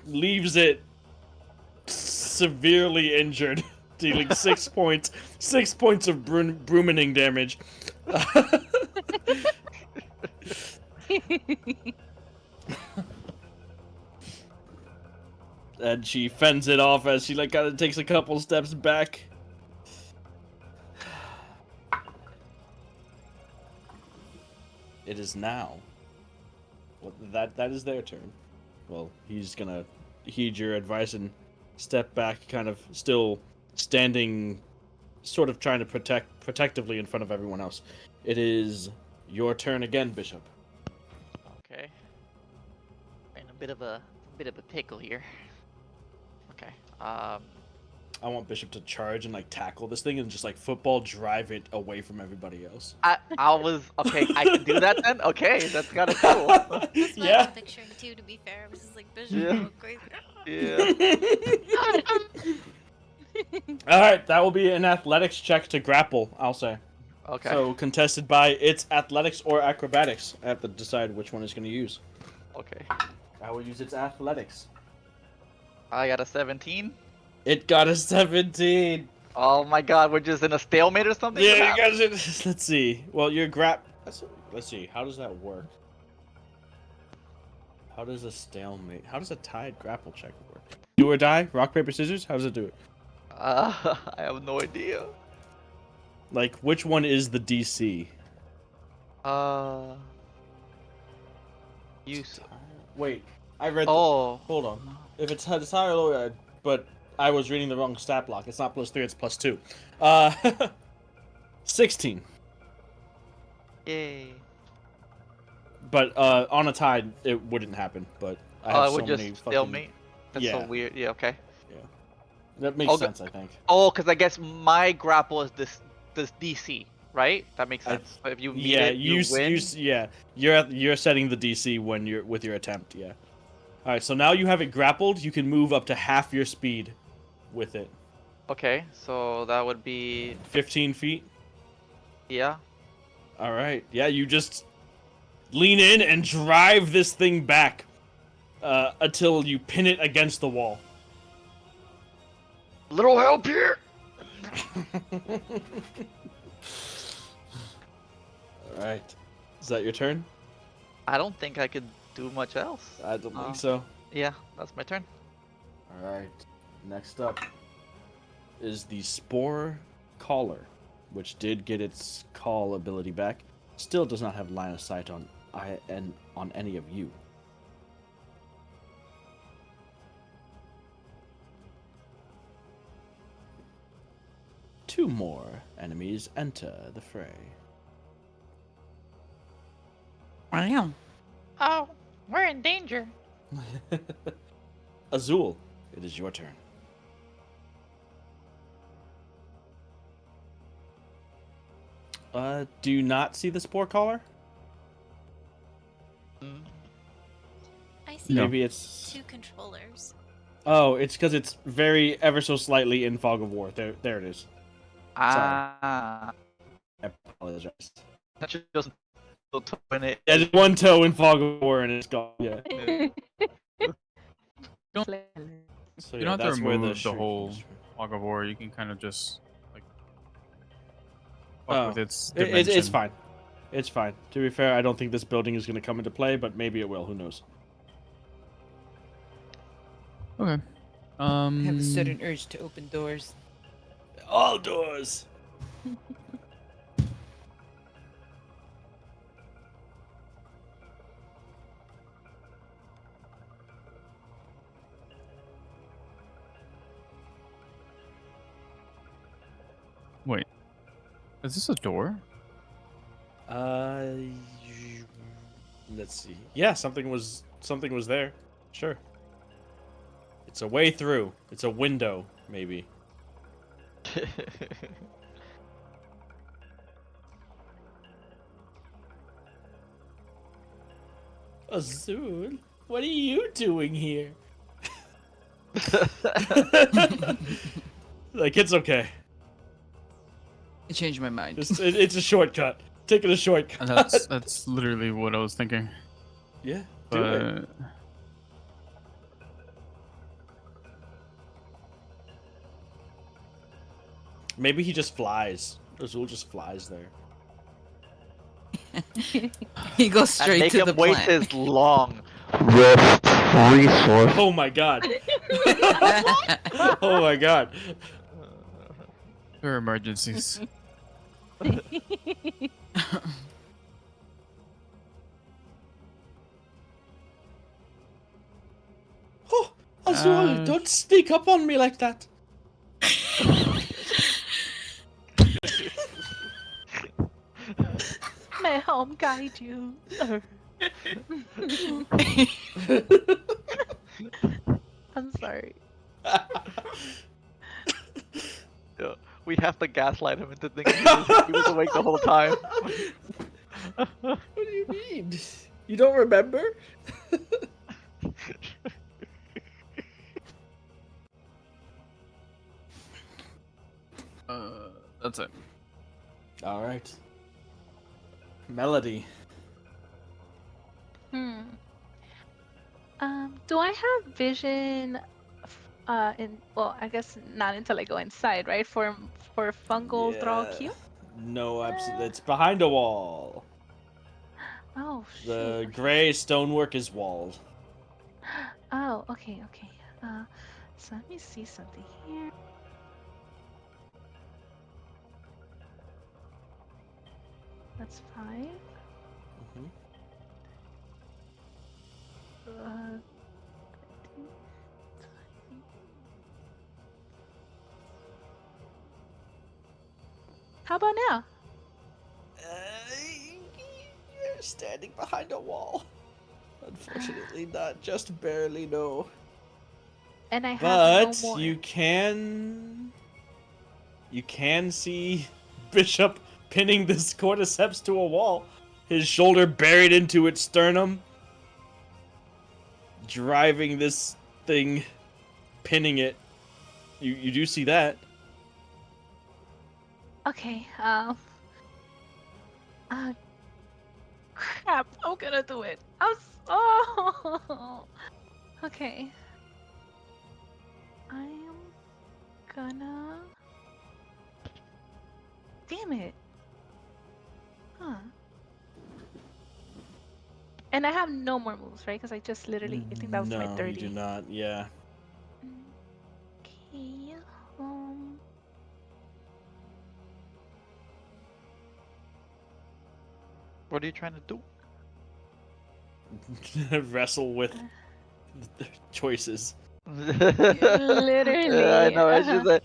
leaves it severely injured, dealing 6 points. 6 points of brooming damage. And she fends it off as she kind of takes a couple steps back. It is now. Well, that is their turn. Well, he's gonna heed your advice and step back, kind of still standing, sort of trying to protectively in front of everyone else. It is your turn again, Bishop. Okay. In a bit of a pickle here. Okay. I want Bishop to charge and tackle this thing and just football drive it away from everybody else. I was okay. I can do that then. Okay, that's kind of cool. That's what I Yeah. was picturing too, to be fair. I was just like, Bishop, Yeah. real quick. Yeah. All right, that will be an athletics check to grapple, I'll say. Okay. So contested by its athletics or acrobatics. I have to decide which one it's going to use. Okay. I will use its athletics. I got a 17. It got a 17. Oh my god, we're just in a stalemate or something? Yeah, you guys. Let's see. Well, your let's see. How does that work? How does a stalemate? How does a tied grapple check work? Do or die? Rock, paper, scissors? How does it do it? I have no idea. Which one is the DC? Wait, I read. Oh. Hold on. If it's high or low, but I was reading the wrong stat block. It's not +3, it's +2. 16. Yay. But on a tide, it wouldn't happen. But I have Oh, it so would many just fucking... stalemate? That's Yeah. so weird. Yeah, okay. That makes Okay. sense, I think. Oh, because I guess my grapple is this DC, right? That makes sense. But if you meet it, you win? You're setting the DC when you're with your attempt, yeah. Alright, so now you have it grappled, you can move up to half your speed with it. Okay, so that would be 15 feet? yeah. Alright, yeah, you just lean in and drive this thing back until you pin it against the wall. Little help here. Alright. Is that your turn? I don't think I could do much else. I don't think so. Yeah, that's my turn. Alright. Next up is the Spore Caller, which did get its call ability back. Still does not have line of sight on any of you. Two more enemies enter the fray. Wow. Oh, we're in danger. Azul, it is your turn. Do you not see the Spore Caller? I see Maybe it's... two controllers. Oh, it's because it's very ever so slightly in Fog of War. There it is. Ah, I apologize. that just doesn't feel toe in it. Yeah, just one toe in Fog of War and it's gone. Yeah. So You don't have to that's where remove the shriek whole comes from. Fog of War. You can kind of just like fuck Oh, with its it's dimension. fine. It's fine. To be fair, I don't think this building is going to come into play, but maybe it will. Who knows? Okay. I have a sudden urge to open doors. All doors. Wait. Is this a door? Let's see. Yeah, something was there. Sure. It's a way through. It's a window, maybe. Azul, what are you doing here? Like, it's okay. I changed my mind. It's a shortcut. Taking a shortcut. And that's literally what I was thinking. Yeah, do it. But Maybe he just flies. Azul just flies there. He goes And straight make to him the wait plant. this long. Rest resource. Oh my god. Oh my god. there are emergencies. Oh, Azul, don't sneak up on me like that. May home guide you. I'm sorry. Yeah, we have to gaslight him into thinking he was awake the whole time. What do you mean? You don't remember? That's it. All right. Melody. Do I have vision? Well, I guess not until I go inside, right? For fungal draw Q. No, absolutely. It's behind a wall. Oh The shoot. gray stonework is walled. Oh, okay. So let me see something here. That's 5. Mhm. Uh, how about now? You're standing behind a wall. Unfortunately, not just barely, no. And I have But no more. you can see Bishop pinning this cordyceps to a wall, his shoulder buried into its sternum, driving this thing, pinning it. You do see that. Okay. Crap! I'm gonna do it. Okay. I am gonna damn it. Huh. And I have no more moves, right? Because I just literally, I think that was my No, 30. you do not. Yeah. Okay. What are you trying to do? Wrestle with the choices. Literally. Yeah, I know. It's just like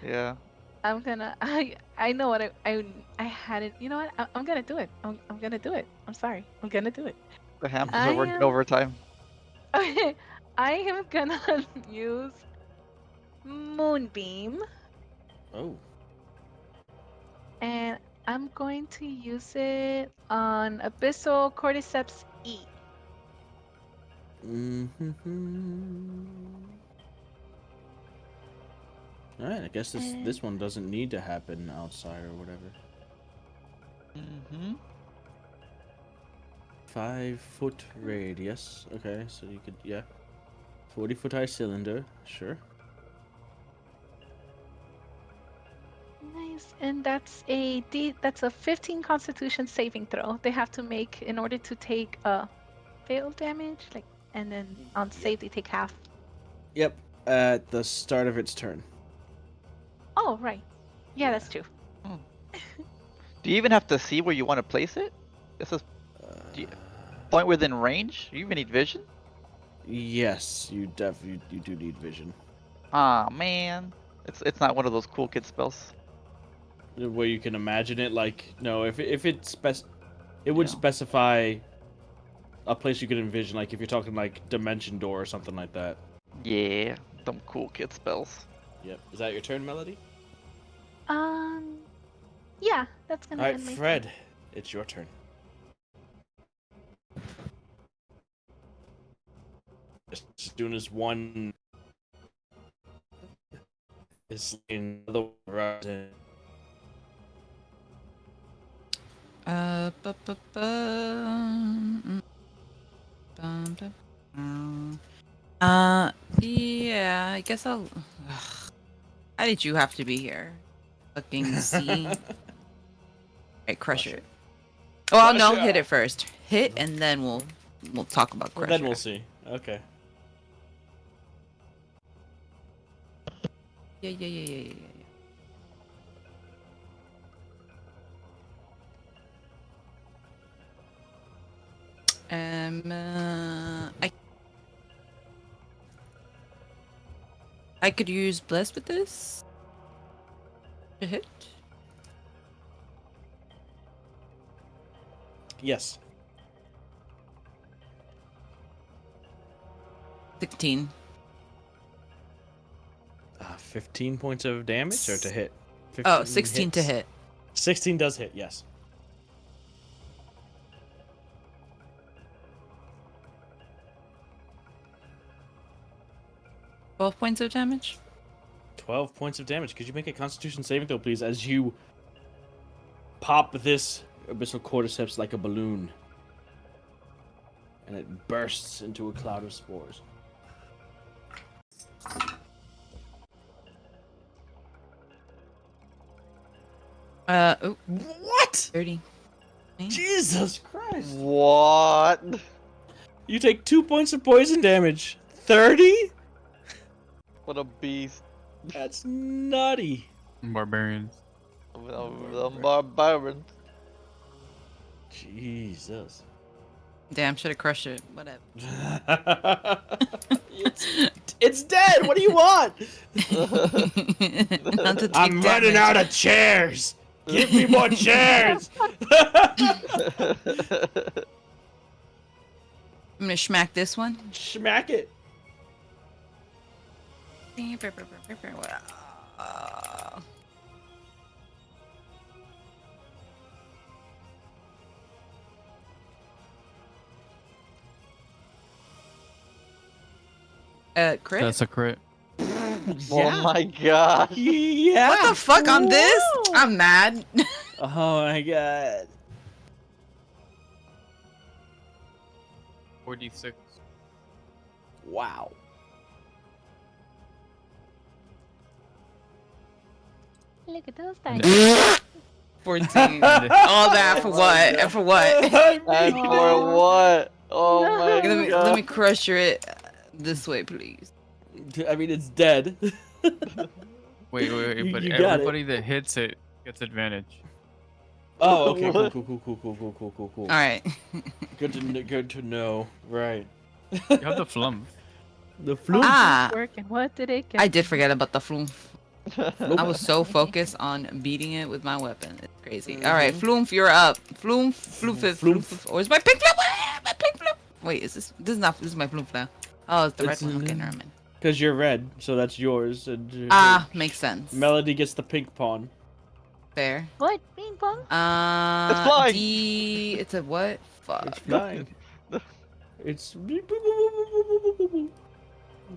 yeah. I'm gonna. I know what I had it. You know what? I'm gonna do it. I'm gonna do it. I'm sorry. I'm gonna do it. The hamsters I are working am. overtime. I am gonna use Moonbeam, Oh. and I'm going to use it on Abyssal Cordyceps E. Alright, I guess this one doesn't need to happen outside or whatever. 5-foot radius. Okay, so you could, yeah. 40-foot high cylinder, sure. Nice, and that's a 15 Constitution saving throw. They have to make in order to take fail damage, like, and then on save they take half. Yep, at the start of its turn. Oh, right. Yeah, that's true. Do you even have to see where you want to place it? This is point within range. You even need vision. Yes, you do need vision. Ah man, it's not one of those cool kid spells. Where you can imagine it, like, no, if it would Yeah. specify a place you could envision, like if you're talking like Dimension Door or something like that. Yeah, them cool kid spells. Yep. Is that your turn, Melody? Yeah, that's gonna Alright, end my Fred, it's your turn. As soon as one is in the horizon. Yeah, I guess I'll. Ugh. How did you have to be here? Fucking Z. Right, crush it. Oh no, Crusher. hit it first. Hit, and then we'll talk about Well, crusher. then we'll see. Okay. Yeah. I could use bless with this to hit. Yes. 16. 15 points of damage or to hit? 16 to hits. hit. 16 does hit, yes. Twelve points of damage. 12 points of damage. Could you make a Constitution saving throw, please, as you pop this abyssal cordyceps like a balloon, and it bursts into a cloud of spores. What? 30. Jesus Christ! What? You take 2 points of poison damage. 30? What a beast. That's nutty. Barbarians. The barbarian. Jesus. Damn, should have crushed it. Whatever. It's dead. What do you want? Not to take I'm running damage. out of chairs. Give me more chairs. I'm gonna smack this one. Smack it. Crit? That's a crit. Oh my god. Yeah. What the fuck on this? I'm mad. Oh my god. 46. Wow. Look at those things. 14. All that for what? And for what? And for what? Oh No. my let god. me crush it this way, please. I mean, it's dead. Wait, You- but you got it. everybody that hits it gets advantage. Oh, okay. Cool, What? cool. All right. Good to know. Right. You have the flump. The fluke. Ah, Work and what did it get? I did forget about the flume. Nope. I was so focused on beating it with my weapon. It's crazy. All right, Floomf, you're up. Floomf. Where's my pink Floomf? My pink Floomf. Wait, is this is my Floomf now? Oh, it's the red It's, one. Okay, never mind. Because you're red, so that's yours. And Makes sense. Melody gets the pink pawn. Fair. What? Ping pong? It's flying. It's a what? Fuck. It's flying. It's.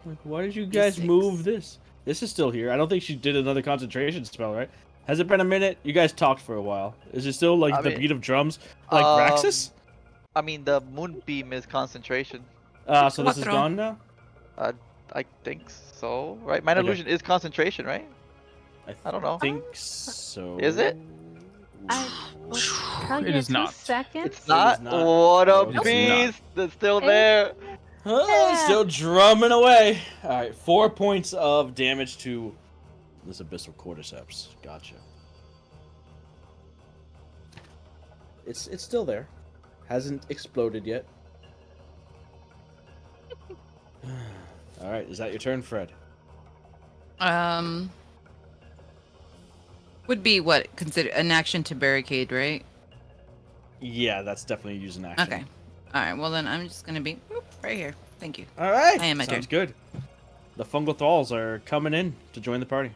Like, why did you guys D6. move this? This is still here. I don't think she did another concentration spell, right? Has it been a minute? You guys talked for a while. Is it still like I the mean, beat of drums, like Praxis? I mean, the moonbeam is concentration. So this is Cuatro. gone now. I think so, right? Minor Okay. illusion is concentration, right? I don't know. Think so. Is it? I will tell you It in is 2 not. seconds. It's not. not. What a It is not. beast! That's still It- there. Oh, still drumming away. All right, 4 points of damage to this abyssal cordyceps. Gotcha. It's still there. Hasn't exploded yet. All right, is that your turn, Fred? Would be what consider an action to barricade, right? Yeah, that's definitely using action. Okay. All right. Well, then I'm just gonna be right here. Thank you. All right. I am my Sounds turn. good. The fungal thralls are coming in to join the party.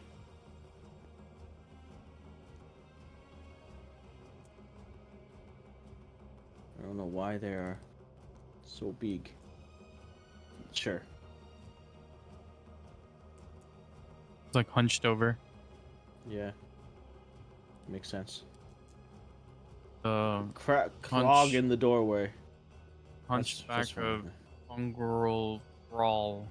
I don't know why they are so big. Sure. It's like hunched over. Yeah. Makes sense. The Clog in the doorway. hunchback That's of fine. fungal brawl.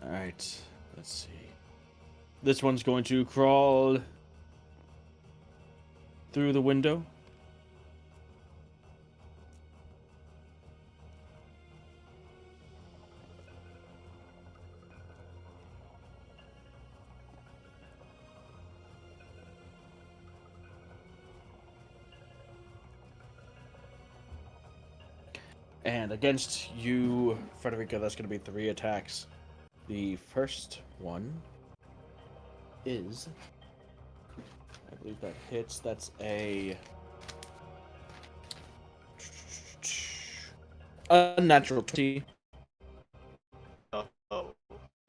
Alright. Let's see. This one's going to crawl through the window. And against you, Frederica, that's going to be 3 attacks. The first one is, I believe that hits. That's a unnatural 20.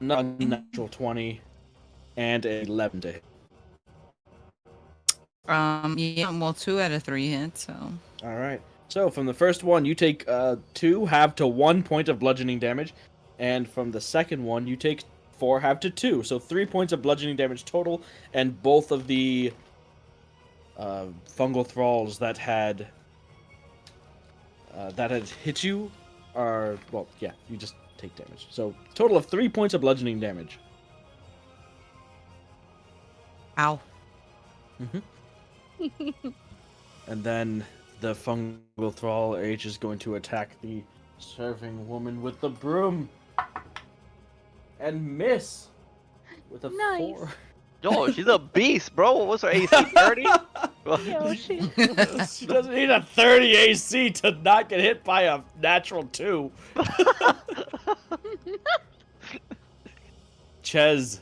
Unnatural 20, and an 11 to hit. Yeah. Well, 2 out of 3 hits. So. All right. So from the first one, you take 2 half to 1 point of bludgeoning damage, and from the second one, you take 4 half to 2. So 3 points of bludgeoning damage total, and both of the fungal thralls that had hit you are, well, yeah, you just take damage. So total of 3 points of bludgeoning damage. Ow. And then the fungal thrall H is going to attack the serving woman with the broom. And miss with a Nice. 4. Yo, she's a beast, bro. What was her AC? 30? Yo, she. She doesn't need a 30 AC to not get hit by a natural 2. Ches,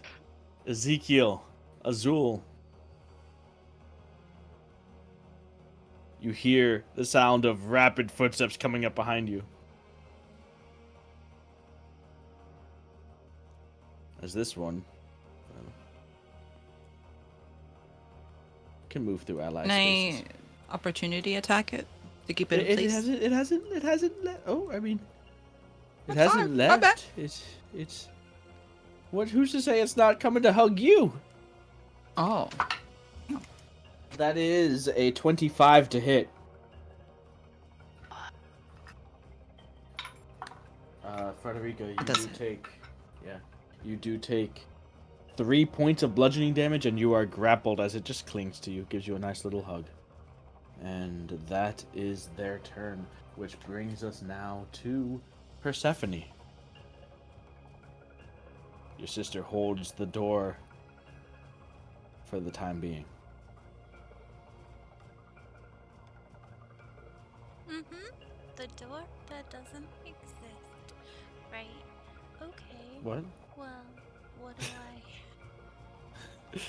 Ezekiel, Azul. You hear the sound of rapid footsteps coming up behind you. As this one can move through ally Can spaces. I opportunity attack it to keep it in It place? hasn't left. Oh, I mean, it That's hasn't fine. My bad. left. It's. What? Who's to say it's not coming to hug you? Oh. That is a 25 to hit. Frederica, you do does hit. take. Yeah. You do take 3 points of bludgeoning damage, and you are grappled as it just clings to you, gives you a nice little hug. And that is their turn, which brings us now to Persephone. Your sister holds the door for the time being. The door that doesn't exist. Right. Okay. What? Well, what do I...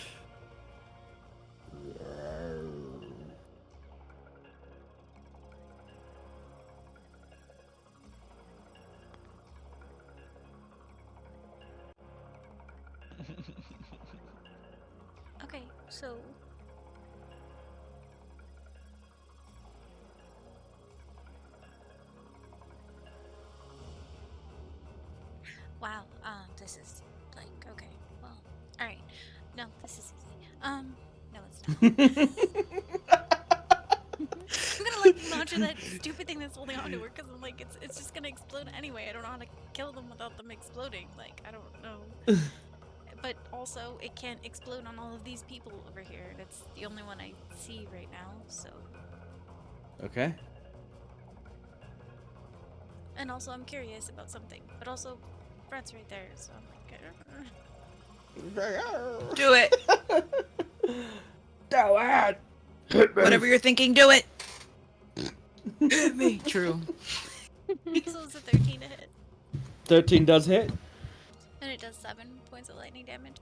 Okay, so... Wow, this is, like, okay, well, alright. No, this is easy. No, it's not. I'm gonna, like, launch at that stupid thing that's holding onto her, because I'm like, it's just gonna explode anyway. I don't know how to kill them without them exploding. Like, I don't know. But also, it can't explode on all of these people over here. That's the only one I see right now, so... Okay. And also, I'm curious about something. But also, Fred's right there, so I'm like... Do it. Do it! Whatever you're thinking, do it. Hit me. True. So it's a 13 to hit. 13 does hit. And it does 7 points of lightning damage.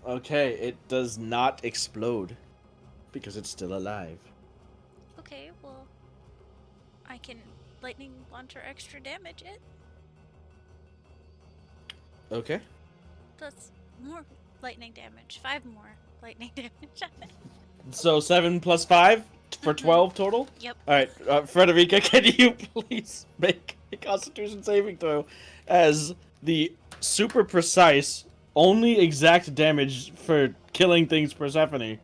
Okay, it does not explode because it's still alive. Okay, well... I can lightning launcher extra damage it. Okay. That's more lightning damage. 5 more lightning damage on it. So 7 plus 5 for 12 total? Yep. Alright, Frederica, can you please make a Constitution saving throw as the super precise, only exact damage for killing things Persephone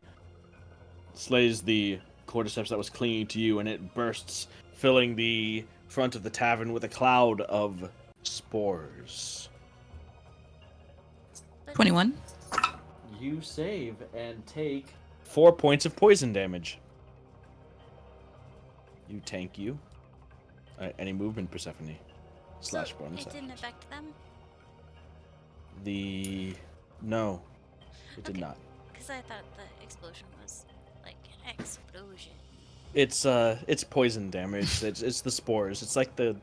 slays the cordyceps that was clinging to you, and it bursts, filling the front of the tavern with a cloud of spores. 21. You save and take 4 points of poison damage. You tank you. Any movement, Persephone. Slash So bonus it didn't action. affect them? No. It did not. Because I thought the explosion was like an explosion. It's poison damage. It's the spores. It's like I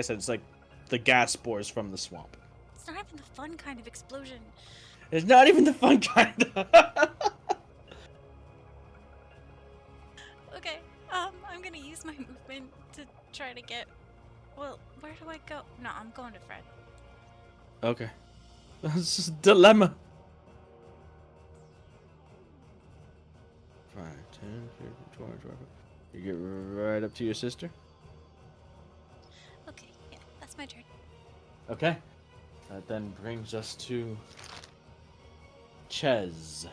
said, it's like the gas spores from the swamp. It's not even the fun kind of explosion. It's not even the fun kind. Okay, I'm gonna use my movement to try to get... Well, where do I go? No, I'm going to Fred. Okay. This is a dilemma. 5, 10, 15, 20, 25. You get right up to your sister. Okay, yeah, that's my turn. Okay. That then brings us to Ches.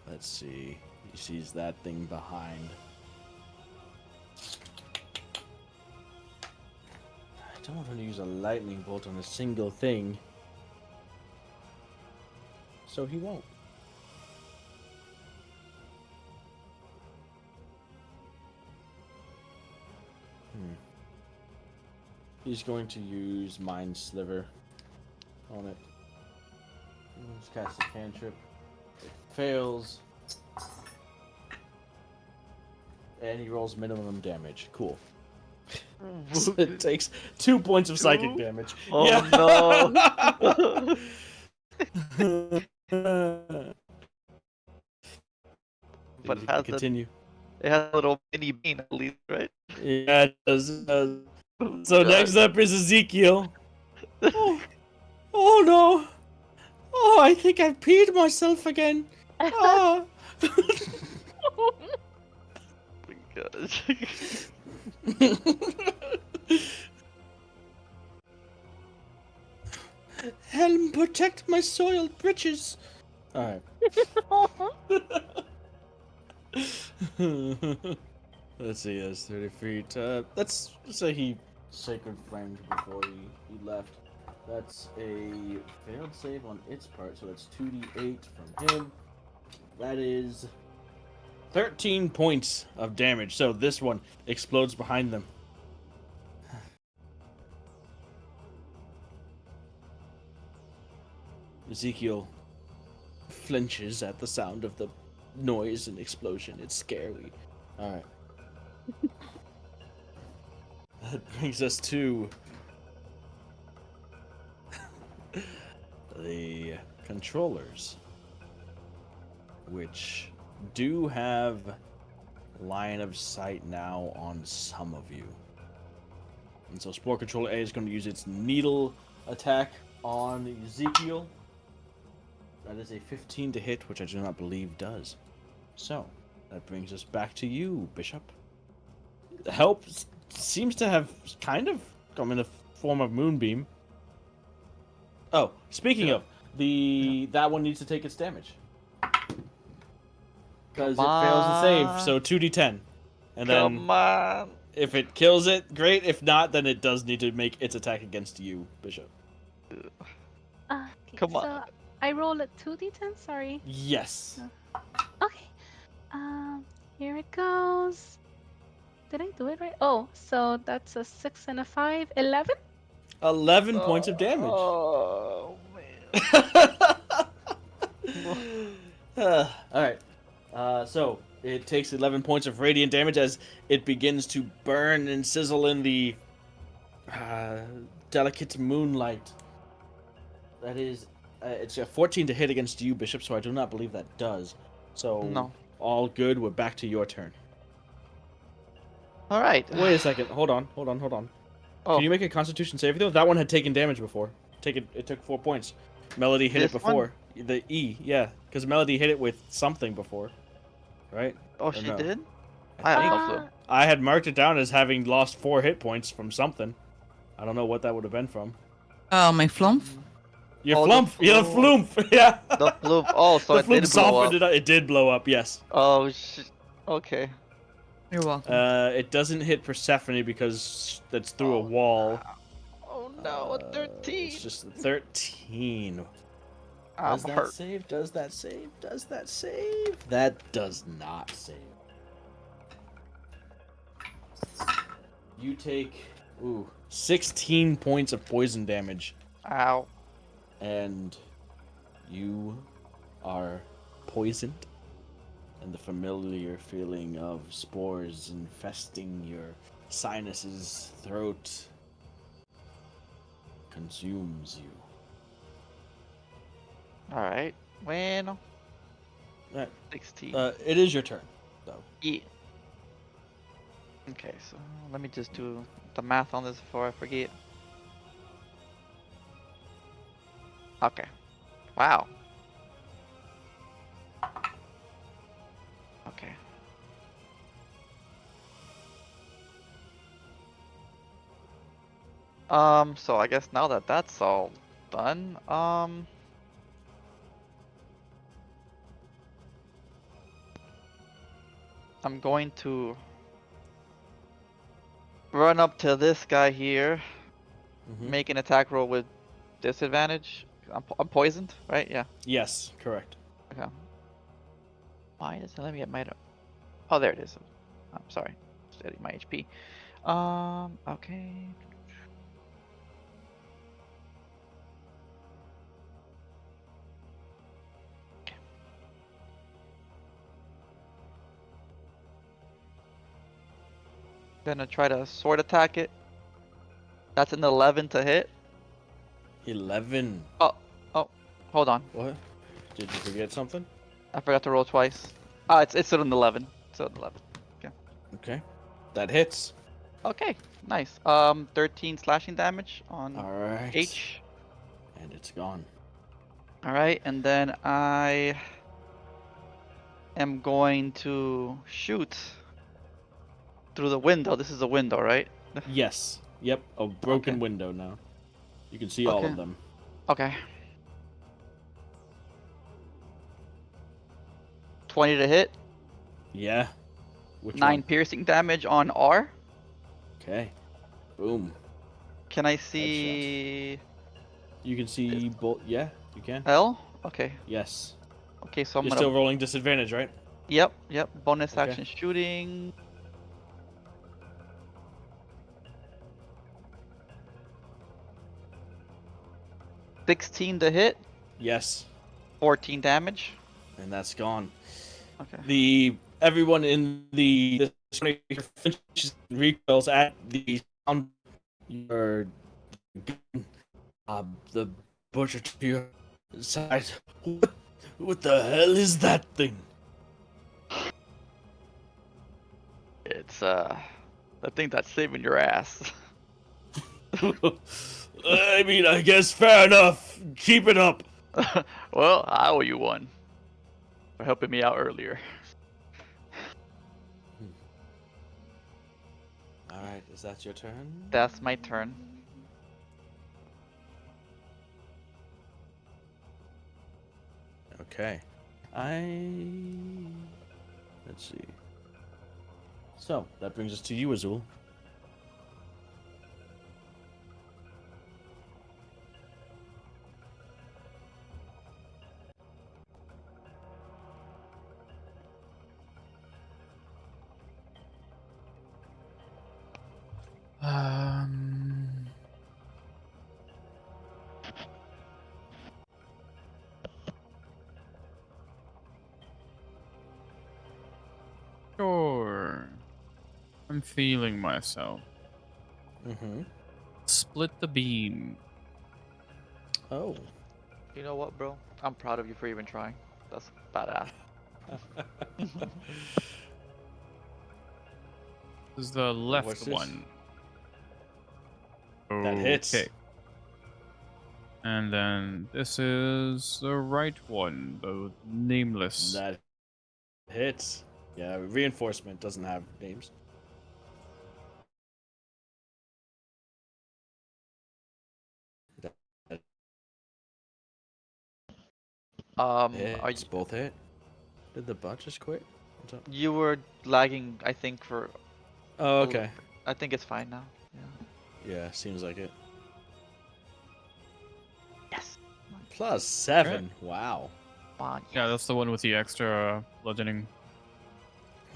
Let's see. He sees that thing behind. I don't want to use a lightning bolt on a single thing. So he won't. He's going to use Mind Sliver on it. He's cast a cantrip. It fails. And he rolls minimum damage. Cool. So it takes 2 points of psychic damage. Oh no! But it has continue. It has a little mini bean at least, right? Yeah, it does. So next up is Ezekiel. Oh no! Oh, I think I peed myself again. Oh. Oh my gosh. Helm, protect my soiled britches. Alright. Let's see, that's 30 feet. Let's say he sacred flamed before he left. That's a failed save on its part, so that's 2d8 from him. That is 13 points of damage. So this one explodes behind them. Ezekiel flinches at the sound of the noise and explosion. It's scary. Alright. That brings us to the controllers, which do have line of sight now on some of you. And so Spore Controller A is going to use its needle attack on Ezekiel. That is a 15 to hit, which I do not believe does. So, that brings us back to you, Bishop. Help seems to have kind of come in the form of Moonbeam. Oh, speaking of, that one needs to take its damage. Because it fails to save, so 2d10. And then, Come on. if it kills it, great. If not, then it does need to make its attack against you, Bishop. Okay, Come on. so I roll a 2d10, sorry. Yes. Okay. Here it goes. Did I do it right? Oh, so that's a 6 and a 5. 11? 11 points of damage. Oh, man. Alright. So, it takes 11 points of radiant damage as it begins to burn and sizzle in the delicate moonlight. That is, it's a 14 to hit against you, Bishop, so I do not believe that does. So, No. all good. We're back to your turn. All right. Wait a second. Hold on. Oh, Can you make a Constitution save though? That one had taken damage before. It took 4 points. Melody hit it This one? before. The E, yeah, because Melody hit it with something before, right? oh, Or she no? did? I I think. have no clue. I had marked it down as having lost 4 hit points from something. I don't know what that would have been from. Oh, my flump? Your Oh, the flump. Yeah, the flump. flump. Yeah. The floop. Oh, so The it flump did blow softened up. it up. It did blow up. Yes. Oh, shit. Okay. You're welcome. It doesn't hit Persephone because that's through a Oh, wall. Oh no, a 13. It's just 13. I'm Does that hurt. save? Does that save? Does that save? That does not save. You take 16 points of poison damage, Ow. and you are poisoned. And the familiar feeling of spores infesting your sinuses, throat, consumes you. All right. Bueno. Right. 16. It is your turn, though. Yeah. Okay, so let me just do the math on this before I forget. Okay. Wow. Okay. So I guess now that that's all done, I'm going to run up to this guy here, make an attack roll with disadvantage. I'm poisoned, right? Yeah. Yes, correct. Okay. Why doesn't it let me get my... Oh, there it is. I'm sorry. Setting my HP. Okay. Gonna try to sword attack it. That's an 11 to hit. 11. Oh, hold on. What? Did you forget something? I forgot to roll twice. Ah, it's still an 11. Still an 11. Okay. That hits. Okay, nice. 13 slashing damage on Alright. H. And it's gone. Alright, and then I am going to shoot through the window. This is a window, right? Yes. Yep. A broken Okay. window now. You can see all Okay. of them. Okay. 20 to hit. Yeah. Which 9 one? piercing damage on R. Okay. Boom. Can I see You can see both. Yeah, you can. L? Okay. Yes. Okay, so I'm You're gonna. still rolling disadvantage, right? Yep, yep. Bonus Okay. action shooting. $16 to hit, Yes. 14 damage. And that's gone. Okay. Everyone in the flinches and recoils at the sound. Your the butcher to your side. What the hell is that thing? It's the thing that's saving your ass. I mean, I guess fair enough. Keep it up. Well, I owe you one for helping me out earlier. All right, is that your turn? That's my turn. Okay. Let's see. So, that brings us to you, Azul. Sure. I'm feeling myself. Mm-hmm. Split the beam. Oh. You know what, bro? I'm proud of you for even trying. That's badass. This is the left What's this? one. That hits. Okay. And then this is the right one, the nameless. That hits. Yeah, reinforcement doesn't have names. Are Hits. Both hit. Did the bot just quit? What's up? you were lagging? I think for. Oh, okay. I think it's fine now. Yeah. Yeah, seems like it. Yes. +7. Wow. Fine. Yeah, that's the one with the extra bludgeoning.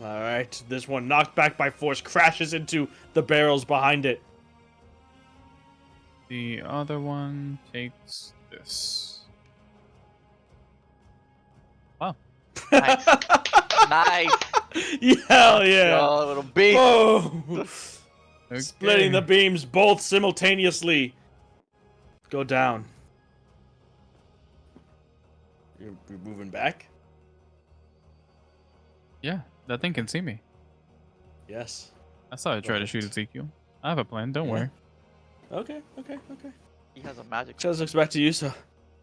All right, this one knocked back by force crashes into the barrels behind it. The other one takes this. Wow. Nice. Nice. Hell yeah. Oh, little beast. Boom. Okay. Splitting the beams both simultaneously. Go down. You're moving back? Yeah, that thing can see me. Yes. I saw it try to shoot Ezekiel. I have a plan, don't worry. Okay. He has a magic. Chaz looks back to you, so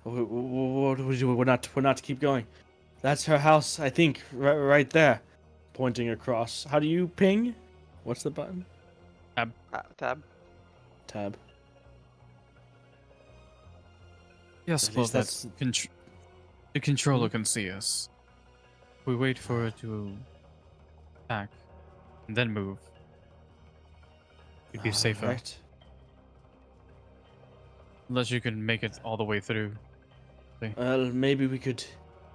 what do we do? We're not to keep going. That's her house, I think, right there. Pointing across. How do you ping? What's the button? Tab. Tab. Yeah, I At suppose least that's the controller can see us. We wait for it to attack, and then move. We'd be safer. Right. Unless you can make it all the way through. Well, maybe we could,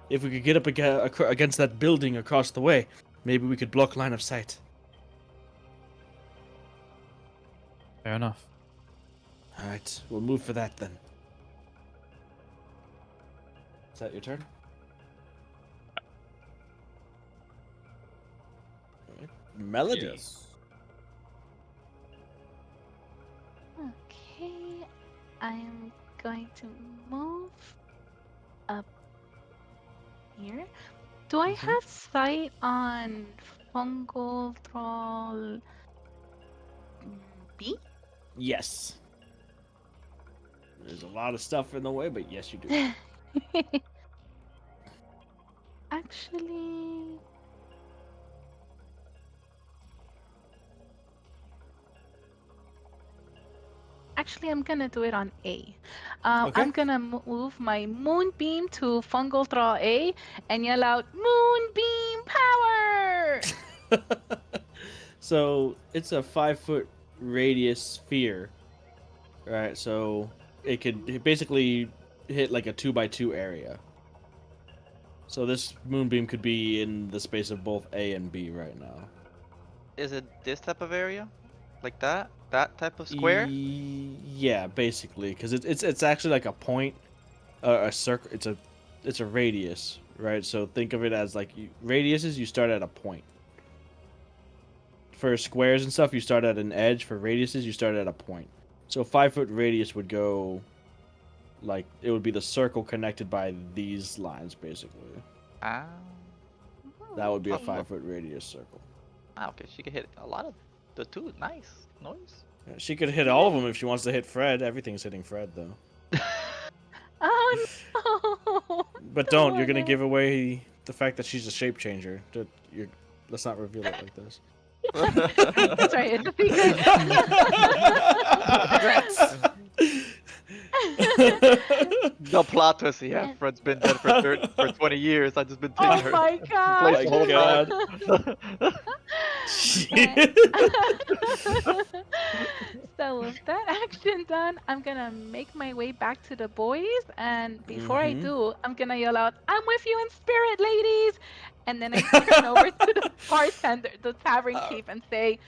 if we could get up against that building across the way, maybe we could block line of sight. Fair enough. All right, we'll move for that then. Is that your turn? All right. Melody. Yes. Okay, I am going to move up here. Do I have sight on fungal troll B? Yes. There's a lot of stuff in the way, but yes, you do. Actually, I'm gonna do it on A. Okay. I'm gonna move my moonbeam to fungal troll A and yell out moonbeam power. So it's a 5-foot radius sphere. Right, so it could basically hit like a 2x2 area. So this moonbeam could be in the space of both A and B right now. Is it this type of area? Like that? That type of square? Yeah, basically, because it's actually like a point, a circle. It's a radius, right? So think of it as like radiuses. You start at a point. For squares and stuff, you start at an edge. For radiuses, you start at a point. So 5-foot radius would go, like it would be the circle connected by these lines, basically. Ah. That would be a Okay. 5-foot radius circle. Ah, okay. She can hit a lot of the two. Nice. Noise. Yeah, she could hit all of them if she wants to hit Fred. Everything's hitting Fred though. Oh no! But don't. You're gonna give away the fact that she's a shape changer. Let's not reveal it like this. That's right. It's a secret. The plot twist. Yeah, Fred's been dead for 20 years. I've just been taking Oh her my god! place the whole time. So with that action done, I'm gonna make my way back to the boys, and before I do, I'm gonna yell out, "I'm with you in spirit, ladies!" And then I turn over to the bartender, the tavern chief, and say,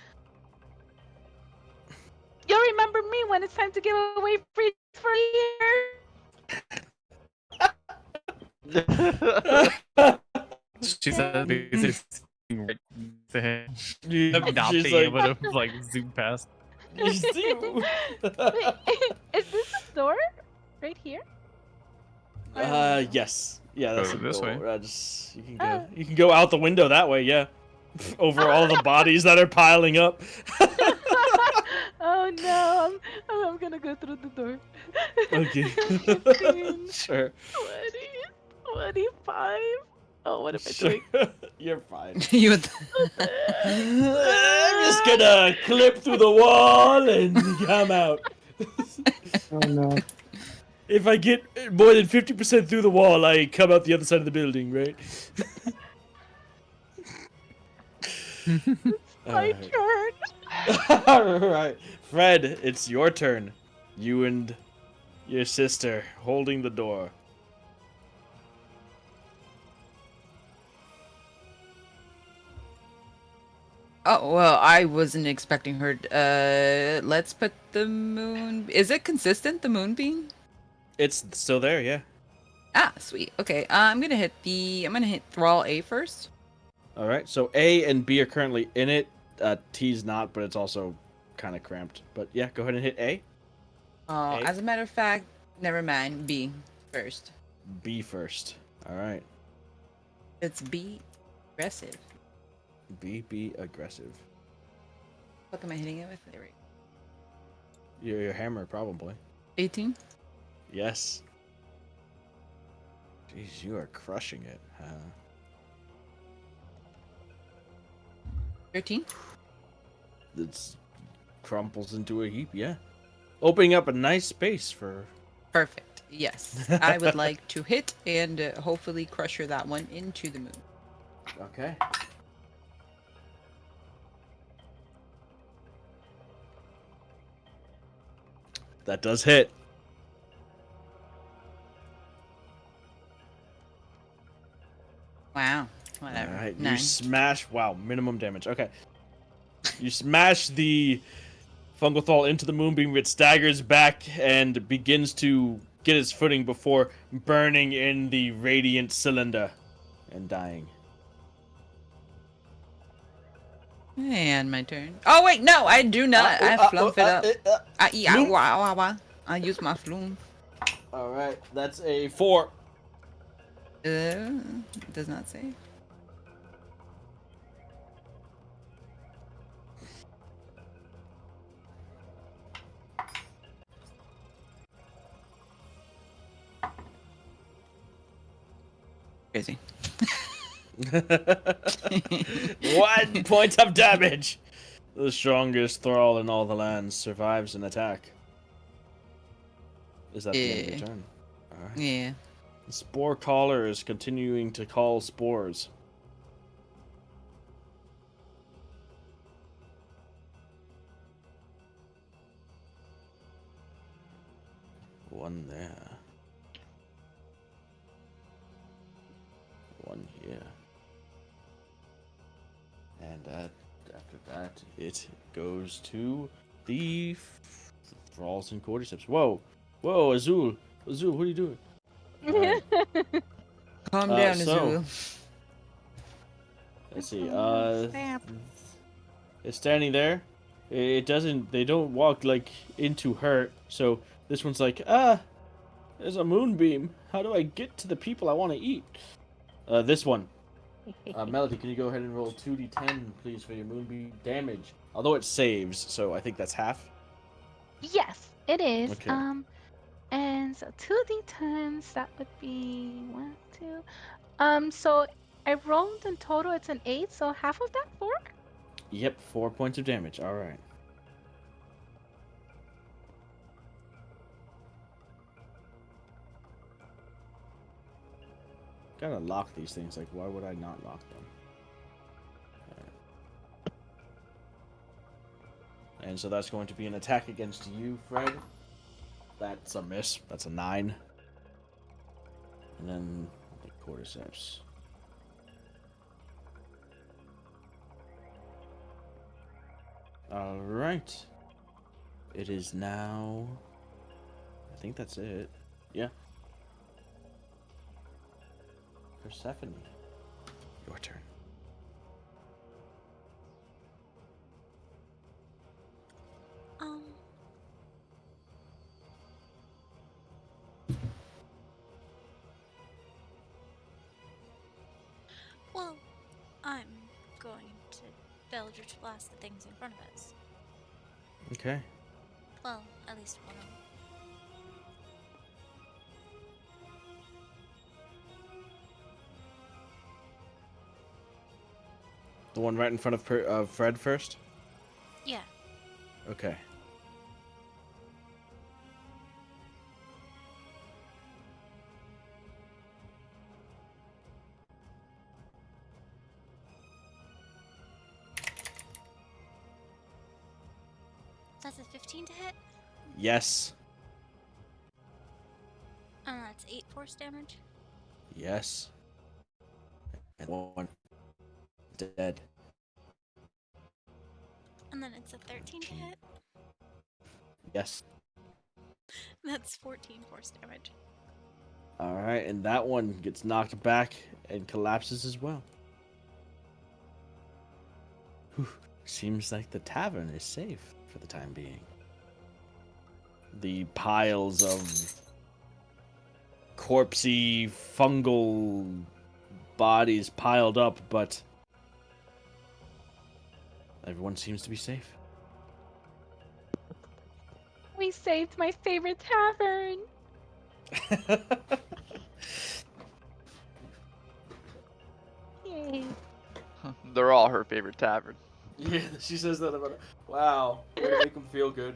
"You'll remember me when it's time to give away free for a year." She said these right to him. Not She's being like, able to like zoom past. Wait, is this a door right here? Yes. Yeah, that's Go a this goal. way. You can go. You can go out the window that way. Yeah, over all the bodies that are piling up. Oh no! I'm gonna go through the door. Okay. 15, Sure. 20, 25. Oh, what am I Sure. doing? You're fine. You would- I'm just gonna clip through the wall and come out. Oh no. If I get more than 50% through the wall, I come out the other side of the building, right? My turn. Alright. Fred, it's your turn. You and your sister holding the door. Oh well, I wasn't expecting her. Let's put the moon. Is it consistent? The moonbeam? It's still there, yeah. Ah, sweet. Okay. I'm gonna hit Thrall A first. Alright, so A and B are currently in it. T's not, but it's also kind of cramped. But yeah, go ahead and hit A. Oh, A. as a matter of fact, never mind. B first. B first. Alright. It's B. Aggressive. B aggressive. What am I hitting it with? There we go. Your hammer, probably. 18. Yes. Jeez, you are crushing it. 13. It crumples into a heap, yeah. Opening up a nice space for... Perfect. Yes. I would like to hit and hopefully crusher that one into the moon. Okay. That does hit. Wow. Whatever. Alright, 9. you smash... Wow, minimum damage. Okay. You smash the Fungothal into the moonbeam. It staggers back and begins to get its footing before burning in the radiant cylinder and dying. And my turn. Oh wait, no, I do not. I flump it up. I use my flume. Alright, that's a 4. Does not say. Crazy. 1 point of damage. The strongest thrall in all the lands survives an attack. Is that the end of your turn? Alright. Yeah. The spore caller is continuing to call spores. one there. One here. And after that, it goes to the thralls and cordyceps. Whoa! Whoa, Azul! Azul, what are you doing? Alright. Calm down, so- Azul. Let's see. Snap. It's standing there. It doesn't. They don't walk like into her. So this one's like, there's a moonbeam. How do I get to the people I want to eat? This one. Melody, can you go ahead and roll 2d10, please, for your moonbeam damage? Although it saves, so I think that's half. Yes, it is. Okay. And so 2d10s, that would be 1, 2. So I rolled in total, it's an 8, so half of that, 4? Yep, 4 points of damage. All right. Gotta lock these things. Like, why would I not lock them? Alright. And so that's going to be an attack against you, Fred. That's a miss. That's a 9. And then the cordyceps. Alright. It is now... I think that's it. Yeah. Persephone. Your turn. Um. Well, I'm going to Eldritch Blast the things in front of us. Okay. Well, at least one of them. The one right in front of Fred first? Yeah. Okay. That's a 15 to hit. Yes. And that's 8 force damage. Yes. And one. Dead. And then it's a 13 to hit. Yes. That's 14 force damage. Alright, and that one gets knocked back and collapses as well. Whew. Seems like the tavern is safe for the time being. The piles of corpsey, fungal bodies piled up, but everyone seems to be safe. We saved my favorite tavern. Yay. They're all her favorite tavern. Yeah, she says that about it. Wow, way to make them feel good.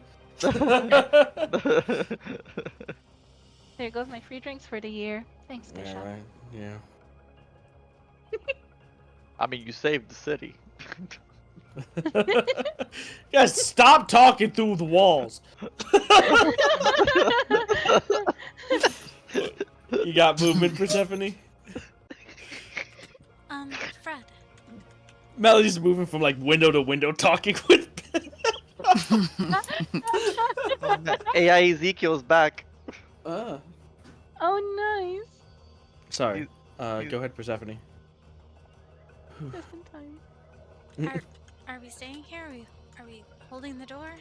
There goes my free drinks for the year. Thanks, Yeah, Bishop. right. Yeah. I mean, you saved the city. Guys, stop talking through the walls. You got movement, Persephone? Fred. Melody's moving from like window to window talking with AI Ezekiel's back. Ah. Oh, nice. Sorry. He's- Go ahead, Persephone. Just in time. Are we staying here? Are we holding the door?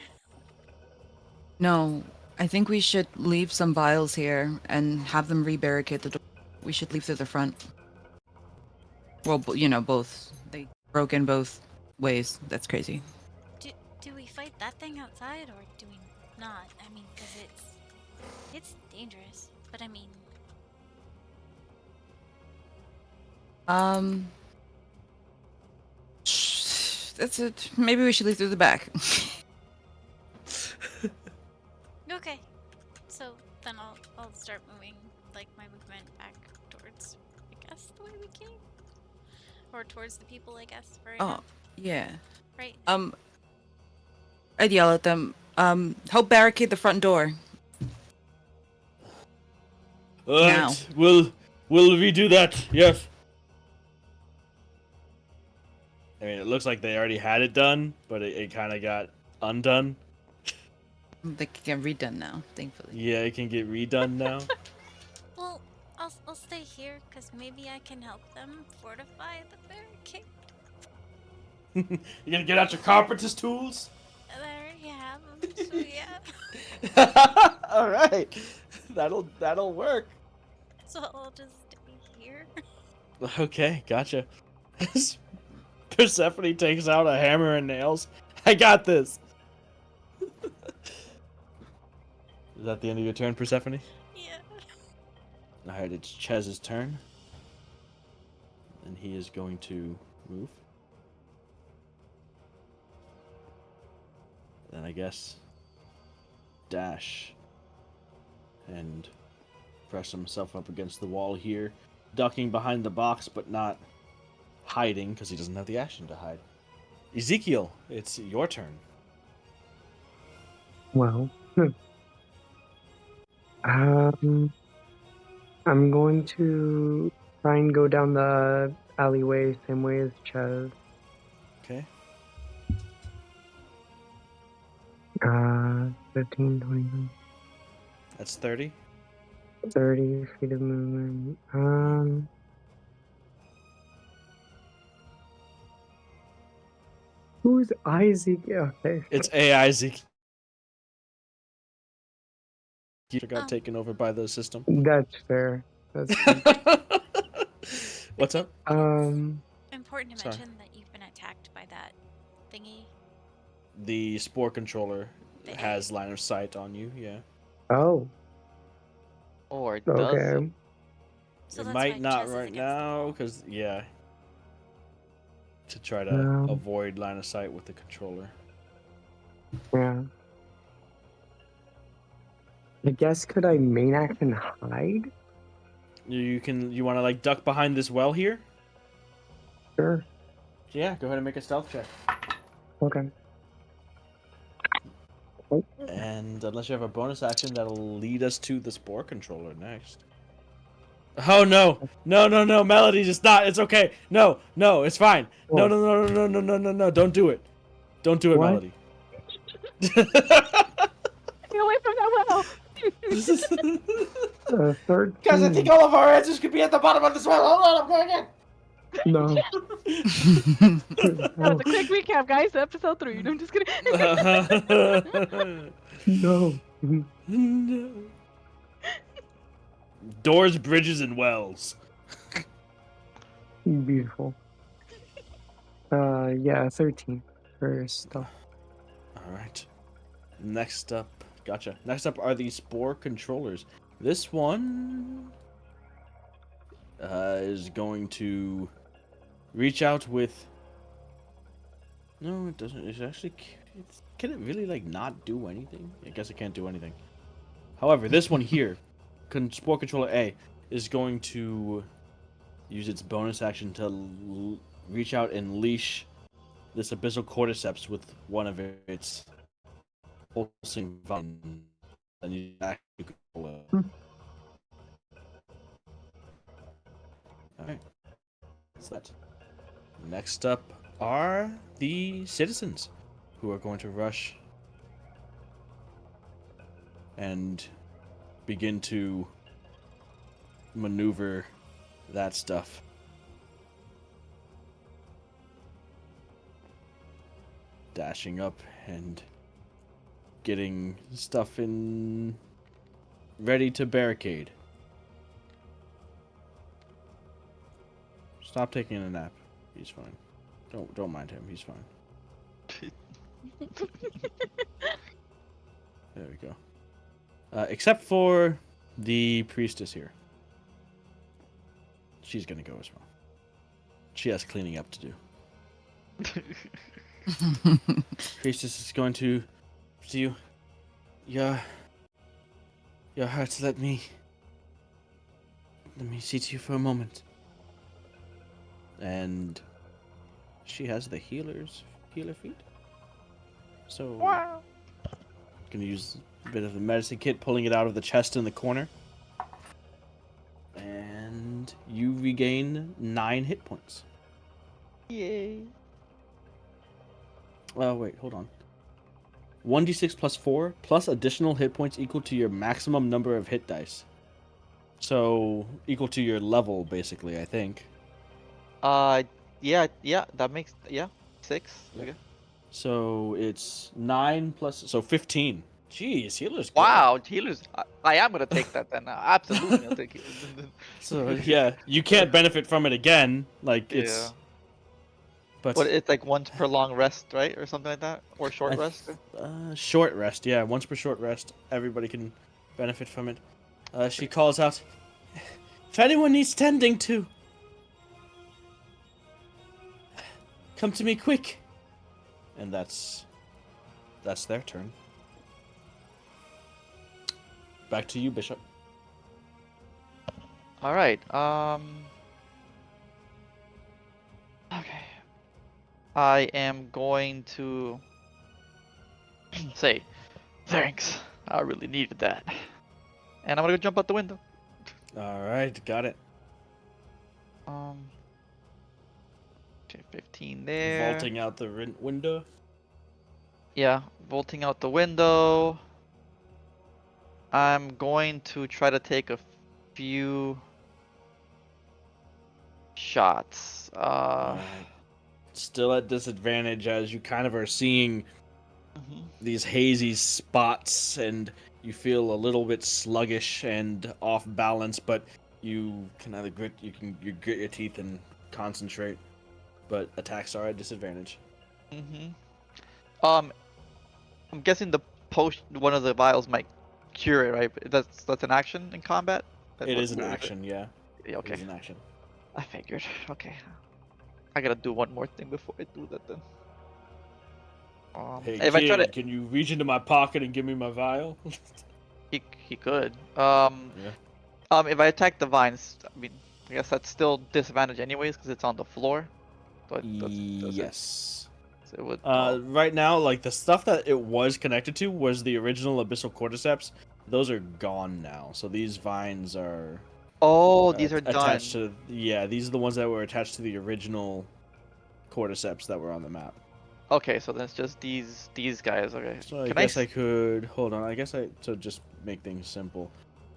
No, I think we should leave some vials here and have them re-barricade the door. We should leave through the front. Well, both. They broke in both ways. That's crazy. Do we fight that thing outside or do we not? I mean, because it's dangerous. But I mean, That's it. Maybe we should leave through the back. okay. So then I'll start moving like my movement back towards, I guess, the way we came, or towards the people, I guess. For right Oh, now. yeah. Right. I'd yell at them. Help barricade the front door. Now. Alright, we'll redo that, yes. I mean, it looks like they already had it done, but it kind of got undone. They can get redone now, thankfully. Yeah, it can get redone now. Well, I'll stay here because maybe I can help them fortify the barricade. You gonna get out your carpenter's tools? There you have them. So yeah. All right, that'll work. So I'll just stay here. Okay, gotcha. Persephone takes out a hammer and nails. I got this. Is that the end of your turn, Persephone? Yeah. Alright, it's Chez's turn. And he is going to move. Then I guess dash and press himself up against the wall here, ducking behind the box but not hiding because he doesn't have the action to hide. Ezekiel, it's your turn. Well, I'm going to try and go down the alleyway same way as Ches. Okay. 15, 20, That's 30. 30 feet of movement. Who's Isaac? Okay. It's AI Ezekiel. Got Oh. taken over by the system. That's fair. That's fair. What's up? Important to Sorry. mention that you've been attacked by that thingy. The spore controller The has line of sight on you, yeah. Oh, Or does okay. it? So It that's might why not Chess is right against the now, wall. because, yeah. To try to No. avoid line of sight with the controller. Yeah. I guess could I main action hide? You want to, like, duck behind this well here? Sure. Yeah, go ahead and make a stealth check. Okay. And unless you have a bonus action, that'll lead us to the spore controller next. Oh no! No, Melody, it's not. It's okay. No, it's fine. No, no. Don't do it. Don't do it, What? Melody. Get away from that well. 13. Guys, I think all of our answers could be at the bottom of this well. Hold on, I'm going in. No. That's a quick recap, guys. Episode 3. No, I'm just kidding. No. No. Doors, bridges, and wells. Beautiful. Yeah, 13 for stuff. All right. Next up, gotcha. Next up are the spore controllers. This one is going to reach out with. No, it doesn't. It's actually. Can it really like not do anything? I guess it can't do anything. However, this one here, spore controller A, is going to use its bonus action to reach out and leash this abyssal cordyceps with one of its pulsing vines. And you actually control it. Alright. That's that. Next up are the citizens, who are going to rush and begin to maneuver that stuff. Dashing up and getting stuff in ready to barricade. Stop taking a nap. He's fine. Don't mind him. He's fine. There we go. Except for the priestess here. She's gonna go as well. She has cleaning up to do. Priestess is going to see you. Your hearts, let me see to you for a moment. And she has the healer feat. So Wow. gonna use a bit of the medicine kit, pulling it out of the chest in the corner. you regain 9 hit points. Yay. Oh, wait, hold on. 1d6 plus 4 plus additional hit points equal to your maximum number of hit dice. So, equal to your level, basically, I think. Yeah, that makes 6. Yeah. Okay. So, it's 9 plus... So, 15. Jeez, healer's good. Wow, healers. I am gonna take that then. Absolutely, I'll take healers. So, yeah, you can't benefit from it again. Like, Yeah. it's... But it's like once per long rest, right, or something like that, or short rest. short rest, yeah. Once per short rest, everybody can benefit from it. She calls out, "If anyone needs tending to, come to me quick." And that's their turn. Back to you, Bishop. All right. Okay. I am going to say thanks. I really needed that. And I'm gonna go jump out the window. All right, got it. Okay, 15 there. Vaulting out the window. Yeah, vaulting out the window. I'm going to try to take a few shots. Alright. Still at disadvantage as you kind of are seeing these hazy spots and you feel a little bit sluggish and off balance, but you can either grit your teeth and concentrate. But attacks are at disadvantage. I'm guessing the one of the vials might cure it, right? That's an action in combat. It is an action, yeah. Okay. It is an action. I figured. Okay. I gotta do one more thing before I do that then. Hey if kid, I try to... can you reach into my pocket and give me my vial? he could. If I attack the vines, I mean, I guess that's still disadvantage anyways because it's on the floor. But Yes. So it would. Right now, like the stuff that it was connected to was the original abyssal cordyceps. Those are gone now. So these vines are. Oh, these are attached done. these are the ones that were attached to the original cordyceps that were on the map. Okay, so that's just these guys. Okay. So I guess I could hold on. I guess to just make things simple,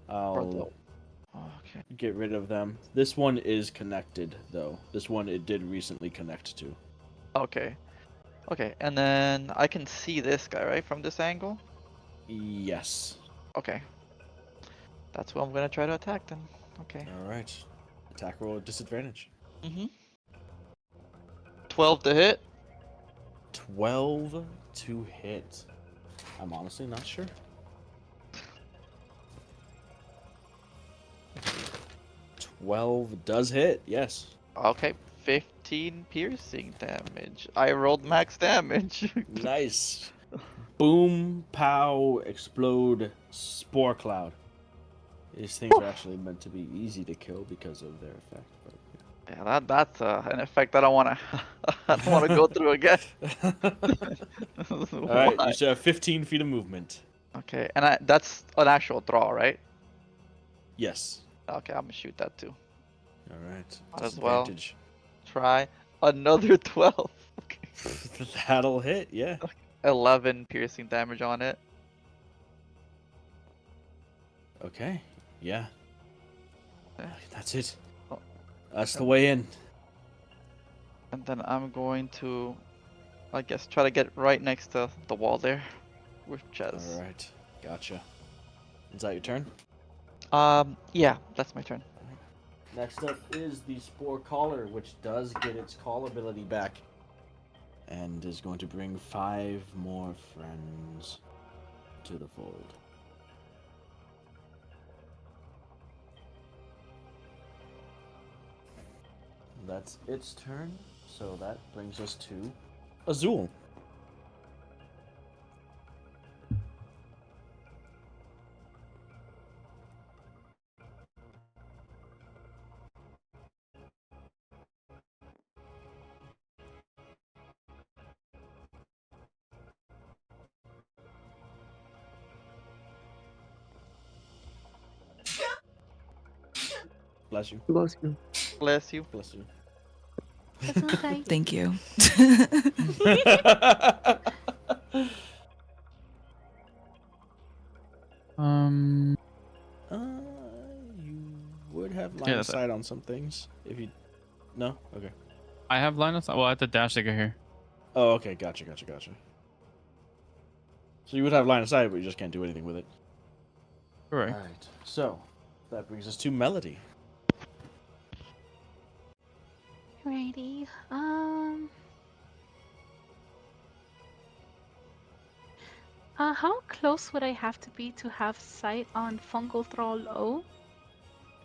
I'll get rid of them. This one is connected though. This one it did recently connect to. Okay. Okay, and then I can see this guy, right, from this angle? Yes. Okay. That's what I'm gonna try to attack then. Okay. Alright. Attack roll at disadvantage. 12 to hit. 12 to hit. I'm honestly not sure. 12 does hit, yes. Okay, 15 piercing damage. I rolled max damage. Nice. Boom, pow, explode, spore cloud. These things are actually meant to be easy to kill because of their effect. But... Yeah, that's an effect I don't wanna I don't wanna go through again. Alright, you should have 15 feet of movement. Okay, and that's an actual draw, right? Yes. Okay, I'm gonna shoot that too. Alright. Might as well Disadvantage. try another 12. Okay. That'll hit, yeah. 11 piercing damage on it. Okay, yeah. That's it. Oh. That's the way in. And then I'm going to, I guess, try to get right next to the wall there with Chaz. Alright, gotcha. Is that your turn? Yeah, that's my turn. Next up is the Spore Caller, which does get its call ability back. And is going to bring 5 more friends to the fold. That's its turn, so that brings us to Azul. Bless you. Bless you. Bless you. Bless you. Thank you. Um. You would have line Yeah, of that's it. sight on some things if you. No. Okay. I have line of sight. Well, I have to dash to get here. Oh, okay. Gotcha. So you would have line of sight, but you just can't do anything with it. Correct. All right. So that brings us to Melody. Alrighty. How close would I have to be to have sight on fungal thrall low?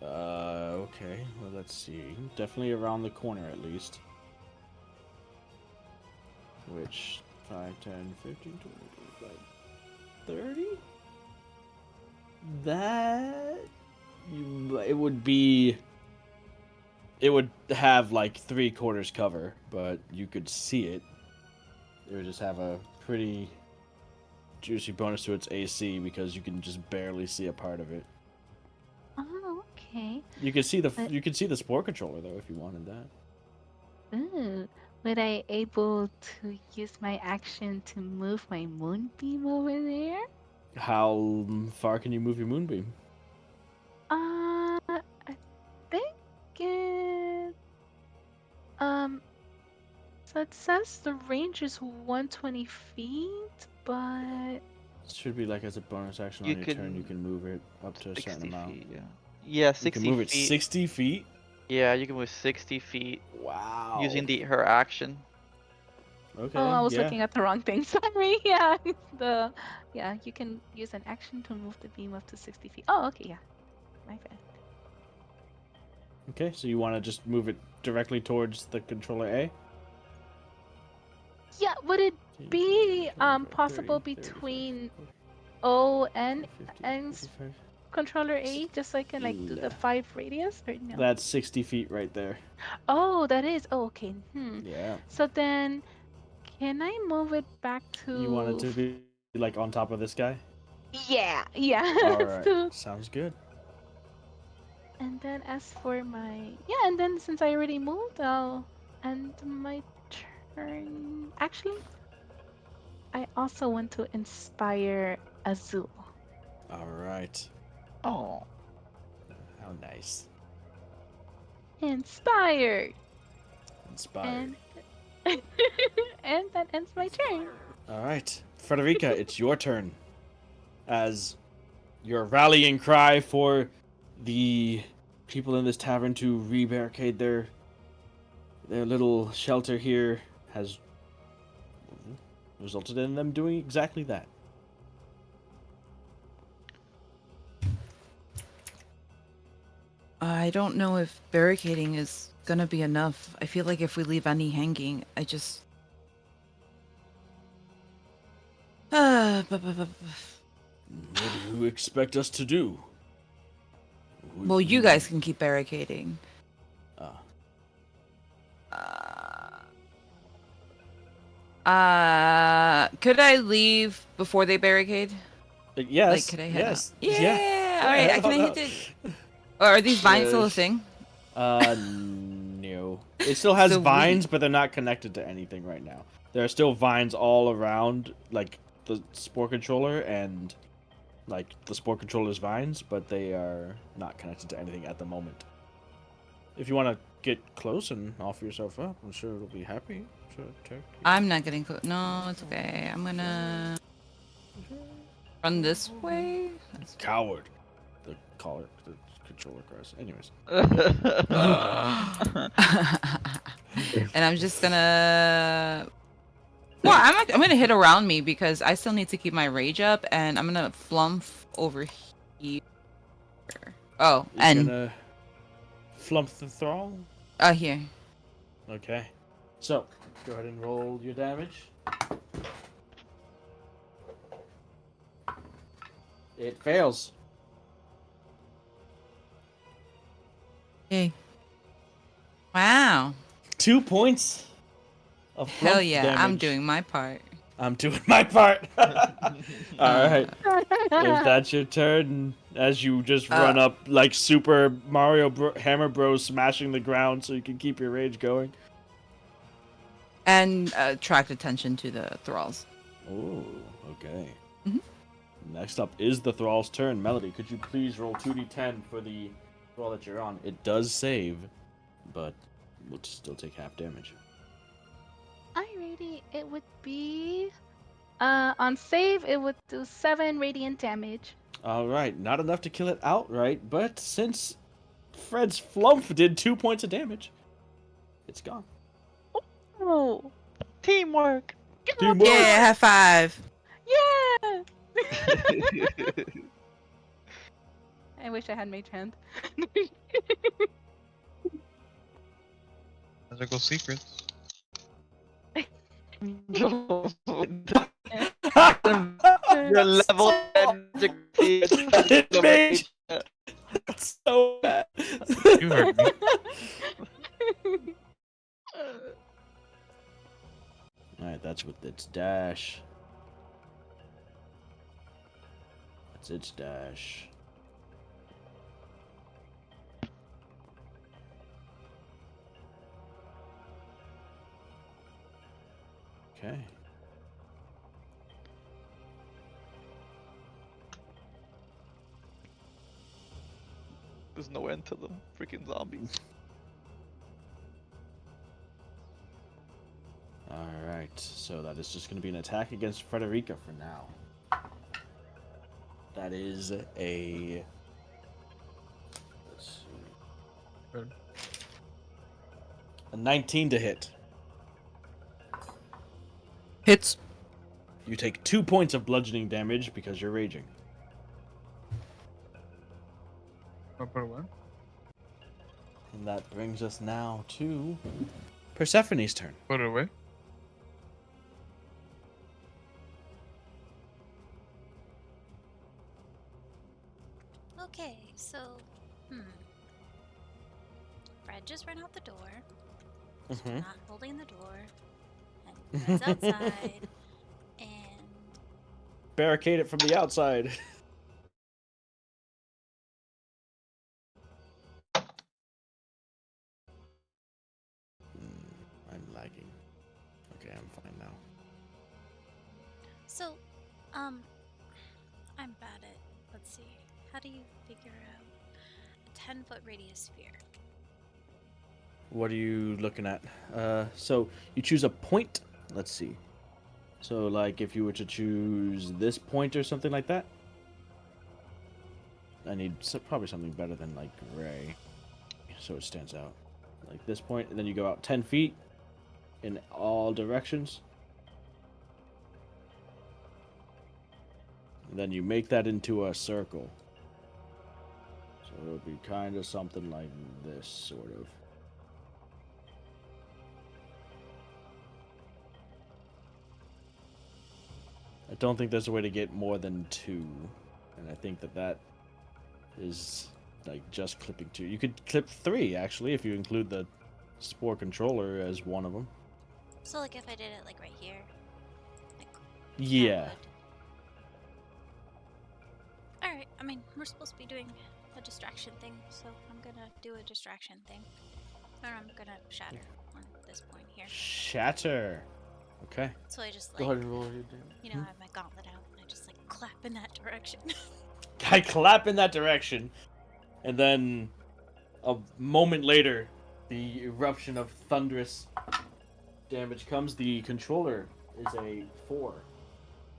Okay. Well, let's see. Definitely around the corner at least. Which 5, 10, 15, 20, 25, 30? It would be. It would have like 3/4 cover, but you could see it. It would just have a pretty juicy bonus to its AC because you can just barely see a part of it. Oh, okay. You could see the spore controller though if you wanted that. Ooh. Would I able to use my action to move my moonbeam over there? How far can you move your moonbeam? I think it. So it says the range is 120 feet, but It should be like as a bonus action You on your turn, can- you can move it up to a certain 60 amount. feet, yeah. Yeah, You 60 can move it feet. 60 feet? Yeah, you can move 60 feet Wow. using her action. Okay. oh, I was yeah. looking at the wrong thing. Sorry. Yeah, you can use an action to move the beam up to 60 feet. Oh, okay, yeah, my bad. Okay, so you want to just move it directly towards the controller A? Yeah, would it 10, be 20, possible 30, between O and 50, and 55. controller A, just so I can like do the 5 radius or no? That's 60 feet right there. Oh, that is. Oh, okay. Yeah. So then, can I move it back to? You want it to be like on top of this guy? Yeah, yeah. Alright, So, sounds good. and then as for my and then since I already moved, I'll end my turn. Actually, I also want to inspire Azul. Alright. Oh. How nice. Inspired. Inspired. And and that ends my turn. Alright. Frederica, it's your turn. As your rallying cry for the people in this tavern to re-barricade their little shelter here has resulted in them doing exactly that. I don't know if barricading is gonna be enough. I feel like if we leave any hanging, I just. What do you expect us to do? Well, you guys can keep barricading. Could I leave before they barricade? Yes. Like, could I head yes. out? Yeah. Yeah. All right. Can I hit it? Or are these vines still a Yes. thing? No. It still has So vines, but they're not connected to anything right now. There are still vines all around, like the spore controller and like the spore controller's vines, but they are not connected to anything at the moment. If you want to get close and offer yourself up, I'm sure it'll be happy. I'm not getting close. No, it's okay. I'm gonna run this way. Coward. The collar, the controller cross. Anyways. And I'm just gonna. Well, I'm gonna hit around me because I still need to keep my rage up, and I'm gonna flump over here. Oh, You're and gonna flump the thrall? here. Okay. So, go ahead and roll your damage. It fails. Okay. Wow. 2 points of Hell flump yeah, I'm damage. doing my part. I'm doing my part. Alright. If that's your turn, as you just run up like Super Mario Hammer Bros, smashing the ground so you can keep your rage going. And attract attention to the thralls. Oh, okay. Mhm. Next up is the thrall's turn. Melody, could you please roll 2d10 for the thrall that you're on? It does save, but will still take half damage. Alrighty, it would be on save it would do 7 radiant damage. All right, not enough to kill it outright, but since Fred's flump did 2 points of damage, it's gone. Oh, Teamwork. Teamwork. Yeah, high five. yeah! I wish I had Mage Hand. Magical secrets. Your level 10 Mage. That's so bad. You heard me. Alright, that's with its dash. That's its dash. Okay. There's no end to them freaking zombies. Alright, so that is just going to be an attack against Frederica for now. That is a... Let's see. A 19 to hit. Hits. You take 2 points of bludgeoning damage because you're raging. What? And that brings us now to Persephone's turn. Put it away. Okay, so, Fred just ran out the door. Mm-hmm. Not holding the door. And Fred's outside. And Barricade it from the outside. I'm lagging. Okay, I'm fine now. so, I'm bad at, let's see, how do you figure out a 10-foot radius sphere? What are you looking at? So you choose a point. Let's see. So like if you were to choose this point or something like that. I need probably something better than like gray, so it stands out. Like this point, and then you go out 10 feet in all directions. And then you make that into a circle. So it'll be kind of something like this, sort of. I don't think there's a way to get more than 2. And I think that is like just clipping 2. You could clip 3 actually if you include the spore controller as one of them. So, like, if I did it, like, right here? Like, Yeah. Alright, I mean, we're supposed to be doing a distraction thing, so I'm gonna do a distraction thing. Or I'm gonna shatter on this point here. Shatter. Okay. So I just, Go like, ahead and roll your damage. you know, I have my gauntlet out, and I just, like, clap in that direction. I clap in that direction, and then a moment later, the eruption of thunderous damage comes. The controller is a 4.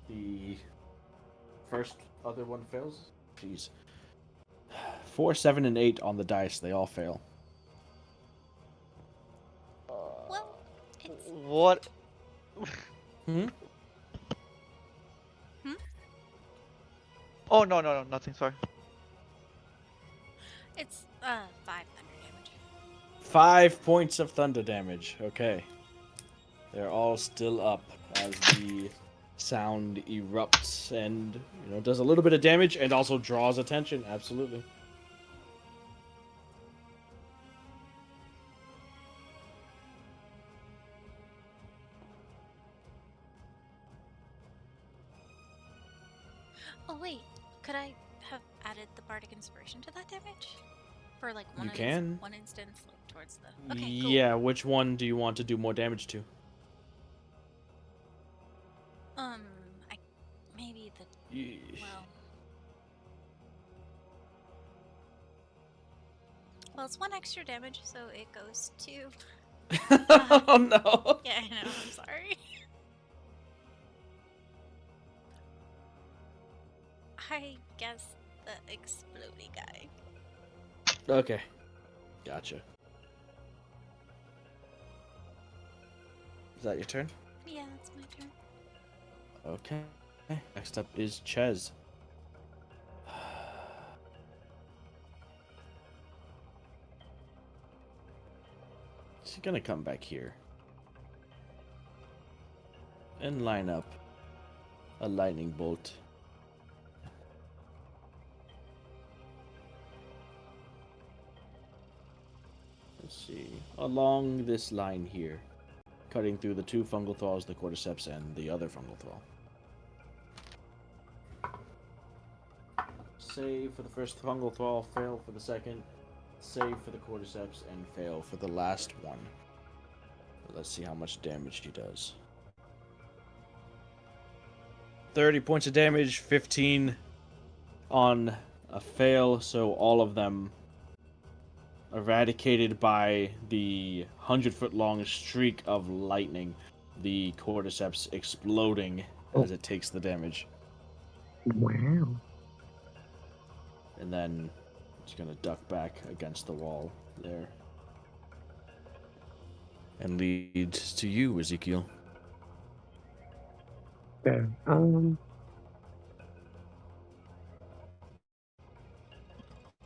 The first other one fails. Jeez. 4, 7, and 8 on the dice. They all fail. Well, it's... What? Hmm? Oh, no, nothing, sorry. It's, 5 thunder damage. 5 points of thunder damage. Okay. They're all still up as the sound erupts and, does a little bit of damage and also draws attention. Absolutely. Oh, wait. Could I have added the bardic inspiration to that damage? For like You can. one instance, like towards the. Okay, cool. Yeah, which one do you want to do more damage to? I maybe the well. Well, it's 1 extra damage, so it goes to. Oh no. Yeah, I know. I'm sorry. I guess the exploding guy. Okay. Gotcha. Is that your turn? Yeah, that's my turn. Okay. Next up is Ches. She's gonna come back here and line up a lightning bolt. Let's see. Along this line here, cutting through the 2 fungal thralls, the cordyceps, and the other fungal thrall. Save for the first fungal thrall, fail for the second, save for the cordyceps, and fail for the last one. Let's see how much damage he does. 30 points of damage, 15 on a fail, so all of them eradicated by the 100-foot-long streak of lightning, the cordyceps exploding as it takes the damage. Wow. And then it's gonna duck back against the wall there. And leads to you, Ezekiel. Okay.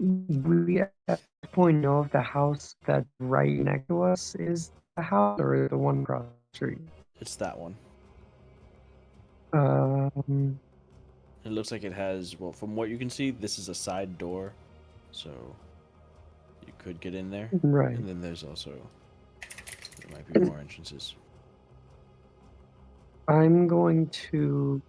We at this point know if the house that's right next to us is the house or the one across the street. It's that one. Um, It looks like it has, well, from what you can see, this is a side door. So you could get in there. right. And then there's also, there might be more entrances. I'm going to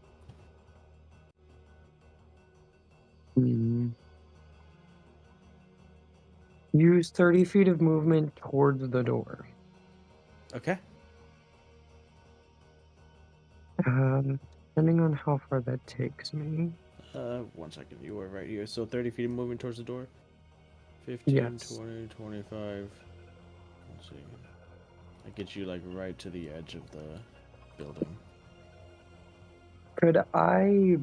use 30 feet of movement towards the door. Okay. Depending on how far that takes me. 1 second. You are right here. So 30 feet of movement towards the door. 15, Yes. 20, 25. Let's see. That gets you like right to the edge of the building. Could I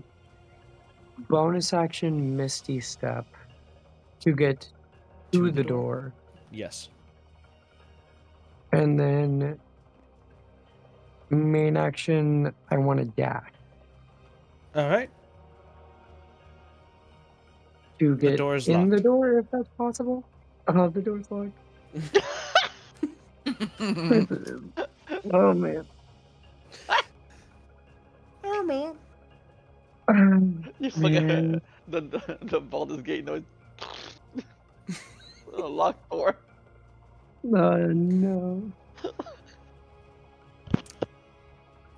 bonus action Misty Step to get to the door? Yes. And then main action, I want to dash All right. to The get door is in the locked. door if that's possible. The door's locked. Oh man. Oh man. You Man. fucking the Baldur's Gate noise. A locked door. No.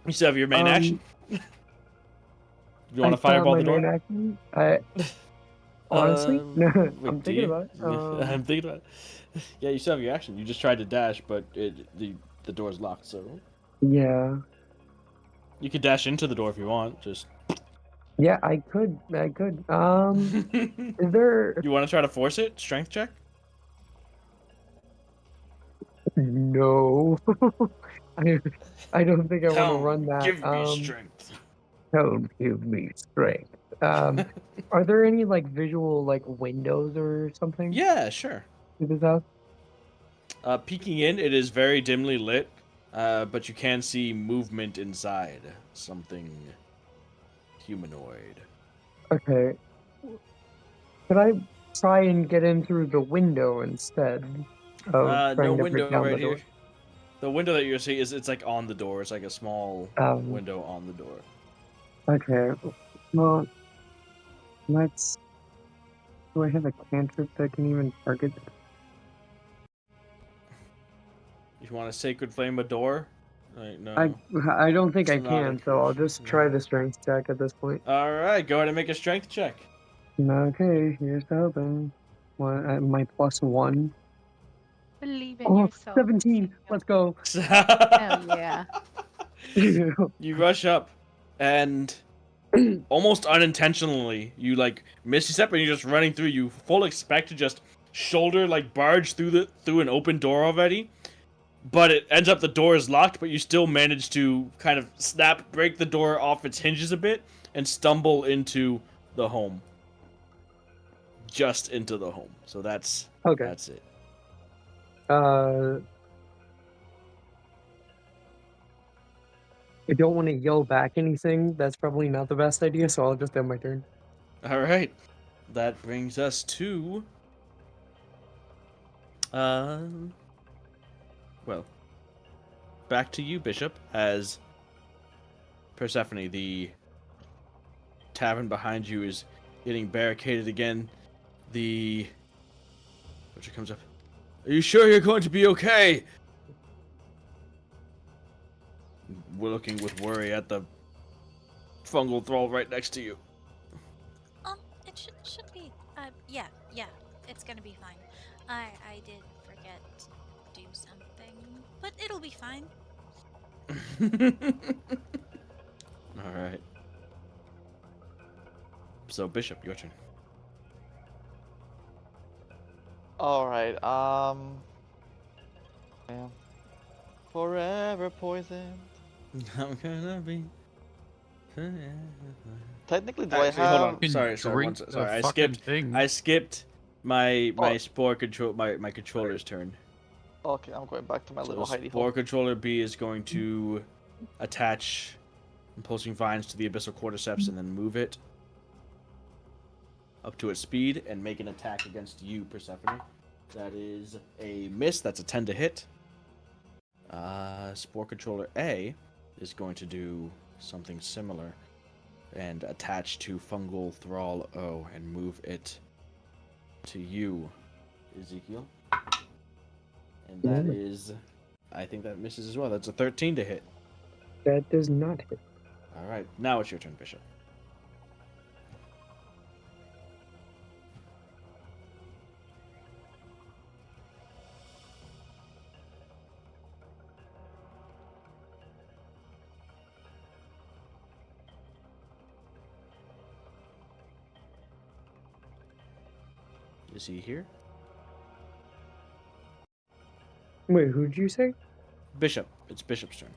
You still have your main action. You want I to still have fireball my the door? main action. Honestly, no. I'm Do thinking you? about it. I'm thinking about it. Yeah, you still have your action. You just tried to dash, but the door's locked, so Yeah. you could dash into the door if you want. Just Yeah, I could. Is there? You want to try to force it? Strength check? No. I don't think I want to run that. Give me strength. Don't give me strength. Are there any like visual like windows or something Yeah, sure. to this house? Peeking in, it is very dimly lit, but you can see movement inside. Something humanoid. Okay. Could I try and get in through the window instead of No trying to window break down right the door? here. The window that you're seeing it's like on the door. It's like a small window on the door. Okay. Well, let's. Do I have a cantrip that can even target? You want to sacred flame a door? Like, no. I don't think I It's not can, so I'll just try the strength check at this point. All right, go ahead and make a strength check. Okay, here's to hoping. My +1. Believe in Oh, yourself. 17. Let's go. Hell yeah. You rush up, and almost unintentionally, you like miss your step, and you're just running through. You full expect to just shoulder like barge through an open door already, but it ends up the door is locked. But you still manage to kind of break the door off its hinges a bit, and stumble into the home. Just into the home. So that's Okay. it. I don't want to yell back anything. That's probably not the best idea, so I'll just end my turn. All right, that brings us to well, back to you, Bishop, as Persephone, the tavern behind you is getting barricaded again. The Butcher comes up. Are you sure you're going to be okay? We're looking with worry at the fungal thrall right next to you. It should be. Yeah, it's gonna be fine. I did forget to do something, but it'll be fine. All right. So Bishop, your turn. Alright, yeah. Forever poisoned. I'm gonna be. Technically, do Actually, I have... hold on. Sorry. Drink Sorry. the I fucking skipped. thing. I skipped my Oh. spore control. My controller's turn. Okay, I'm going back to my So little hidey spore hole. controller B is going to attach impulsing vines to the abyssal cordyceps and then move it up to its speed and make an attack against you, Persephone. That is a miss. That's a 10 to hit. Spore controller A is going to do something similar and attach to fungal thrall O and move it to you, Ezekiel. And that is, I think that misses as well. That's a 13 to hit. That does not hit. All right, now it's your turn, Bishop. Is he here? Wait, who'd you say? Bishop. It's Bishop's turn.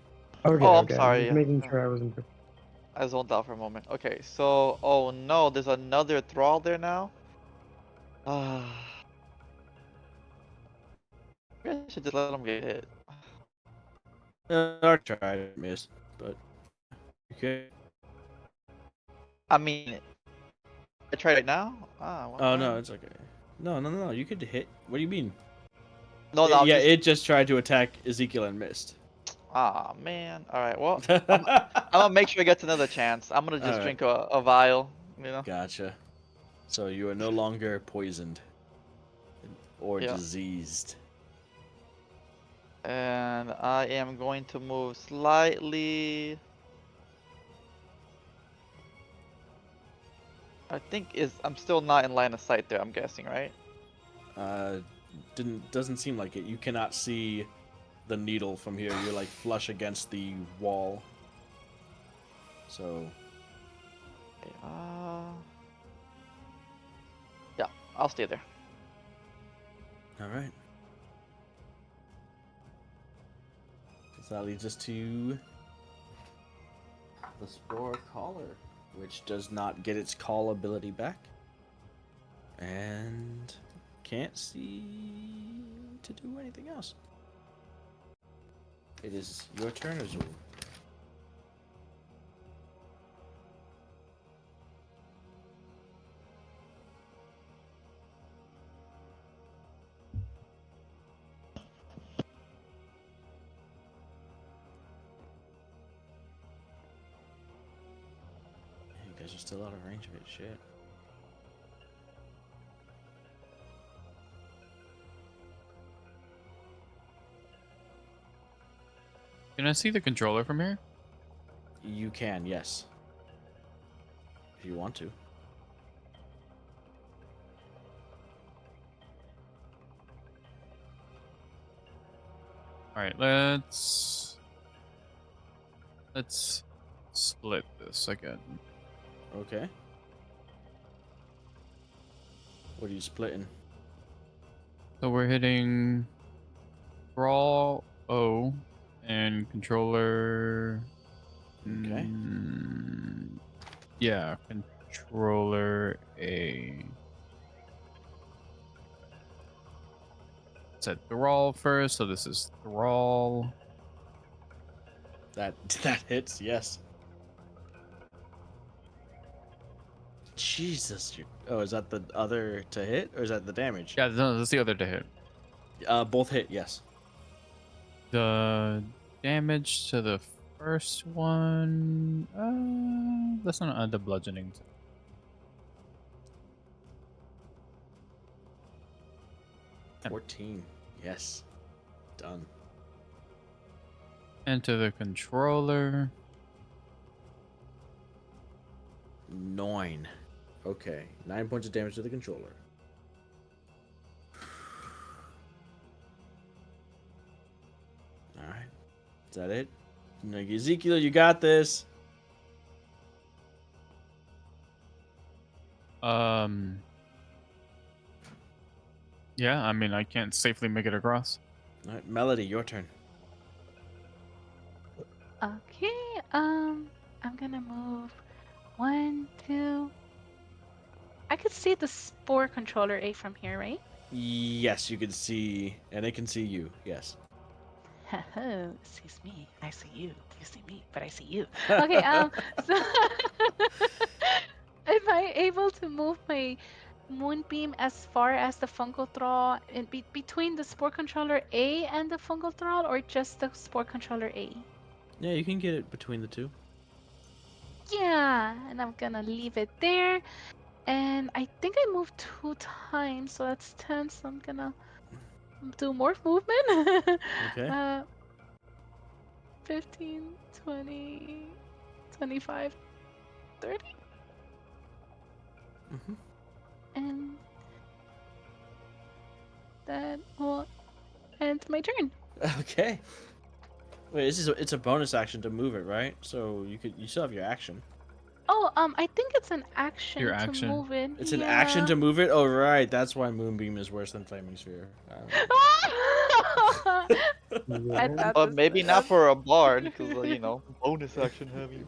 Okay, Oh, I'm okay. sorry. Just making sure I wasn't. I zoned out for a moment. Okay, so... Oh no, there's another thrall there now? Ah. Maybe I should just let him get hit. I tried, missed, but okay. I mean... I tried it now? Ah, well, Oh no, it's okay. No. You could hit. What do you mean? No, no, I'm Yeah, just... it just tried to attack Ezekiel and missed. Ah, man. Alright, well, I'm gonna make sure he gets another chance. I'm gonna just Alright. drink a vial, you know? Gotcha. So you are no longer poisoned or Yeah. diseased. And I am going to move slightly... I think I'm still not in line of sight there, I'm guessing, right? Doesn't seem like it. You cannot see the needle from here. You're like flush against the wall. So Okay, yeah, I'll stay there. all right. So that leads us to the spore collar, which does not get its call ability back, and can't see to do anything else. It is your turn, Azul. You guys are still out of range of it. Shit. Can I see the controller from here? You can, yes. If you want to. All right, let's split this again. Okay. What are you splitting? So we're hitting brawl O and controller. Okay. Yeah, controller A. Said thrall first, so this is thrall. That hits. Yes. Jesus. Oh, is that the other to hit, or is that the damage? Yeah, no, that's the other to hit. Both hit. Yes. The damage to the first one. That's not the bludgeoning. 14. Yes. Done. And to the controller. 9. Okay. 9 points of damage to the controller. All right. Is that it? No, Ezekiel, you got this. Yeah, I mean, I can't safely make it across. All right, Melody, your turn. Okay, I'm gonna move 1, 2. I could see the spore controller A from here, right? Yes, you can see, and it can see you. Yes. It sees me. I see you. You see me, but I see you. Okay, so am I able to move my moonbeam as far as the fungal thrall in between the spore controller A and the fungal thrall, or just the spore controller A? Yeah, you can get it between the two. Yeah, and I'm gonna leave it there. And I think I moved 2 times, so that's 10. So I'm gonna do more movement. Okay. 15, 20, 25, 30. Mm-hmm. And that will end my turn. Okay. Wait, it's a bonus action to move it, right? So you still have your action. Oh, I think it's an action Your to action. move it. It's an action to move it. Oh, right. That's why Moonbeam is worse than Flaming Sphere. I thought this, Maybe not for a bard, because bonus action heavy.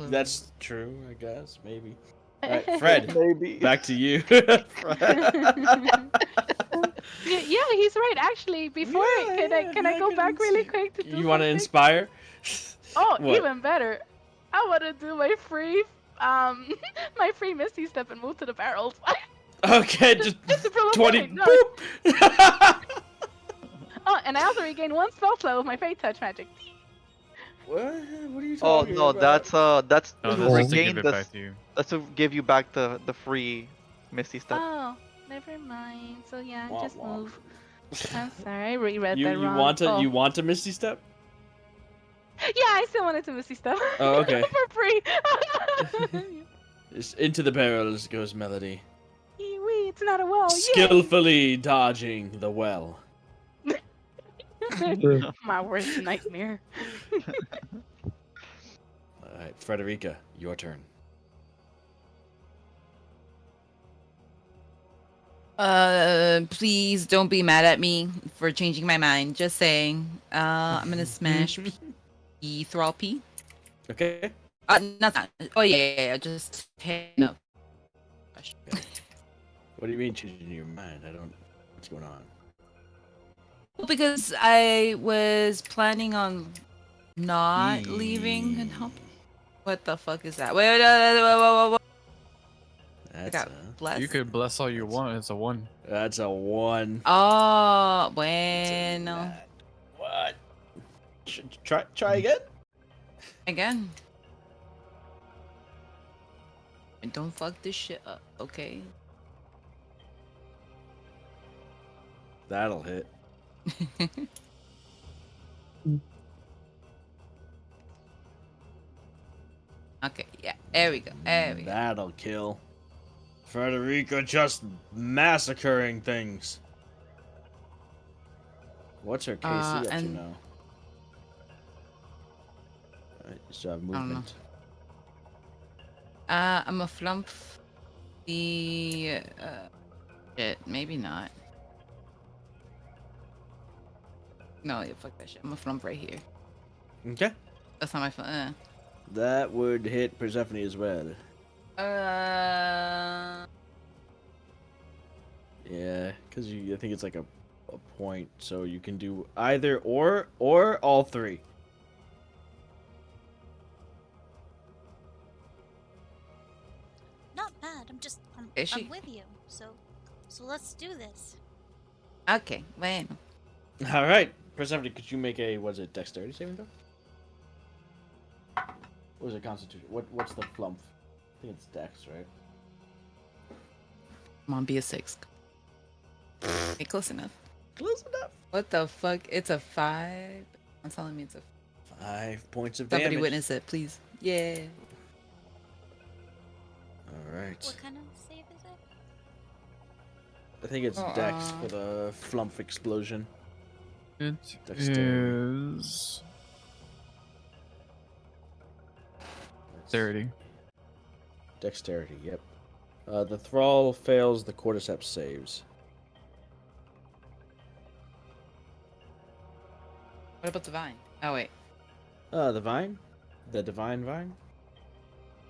That's true, I guess. Maybe. All right, Fred. Maybe. Back to you. Yeah, he's right. Actually, before can I go back really quick to do You want to something? inspire? Oh, What? even better. I want to do my free my free Misty Step and move to the barrels. Okay, just to prove a 20. point, no. Boop. Oh, and I also regain 1 spell slot with my Fate Touch magic. What? What are you Oh talking no, about? that's No, to this is to regain give it the. back to you. That's to give you back the free Misty Step. Oh, never mind. So yeah, Womp just womp. move. I'm sorry, I reread that You wrong. you want a Misty Step? Yeah, I still wanted to Misty Step. Oh, okay. For free. Into the barrels goes Melody, Wee, it's not a well. skillfully dodging the well. Yay. My worst nightmare. All right, Frederica, your turn. Please don't be mad at me for changing my mind. Just saying. I'm gonna smash the thrall P. Okay. Not. Oh yeah. Just hang up. What do you mean changing your mind? I don't. What's going on? Because I was planning on not leaving and help. What the fuck is that? Wait. That's got blessed. You could bless all you want. It's a 1. That's a 1. Oh, bueno. What? Try again. Again. And don't fuck this shit up, okay? That'll hit. Okay, yeah. There we go. There we go. That'll kill. Frederica just massacring things. What's her KC up to and now? So movement. I'm a flump. The shit, maybe not. No, yeah, fuck that shit. I'm a flump right here. Okay. That's not my flump. That would hit Persephone as well. Yeah, because I think it's like a point, so you can do either or all three. Not bad. I'm with you. So let's do this. Okay, bueno. All right, Persephone, could you make a dexterity saving throw? What was it, Constitution? What's the flump? I think it's dex, right? Come on, be a 6. Okay, close enough. Close enough. What the fuck? It's a 5. I'm telling me it's a 5 points of Somebody damage. witness it, please. Yeah. All right. What kind of save is it? I think it's dex for the flump explosion. It Dexterity. is 30. Dexterity, yep. The thrall fails, the cordyceps saves. What about the vine? Oh, wait. The vine? The divine vine?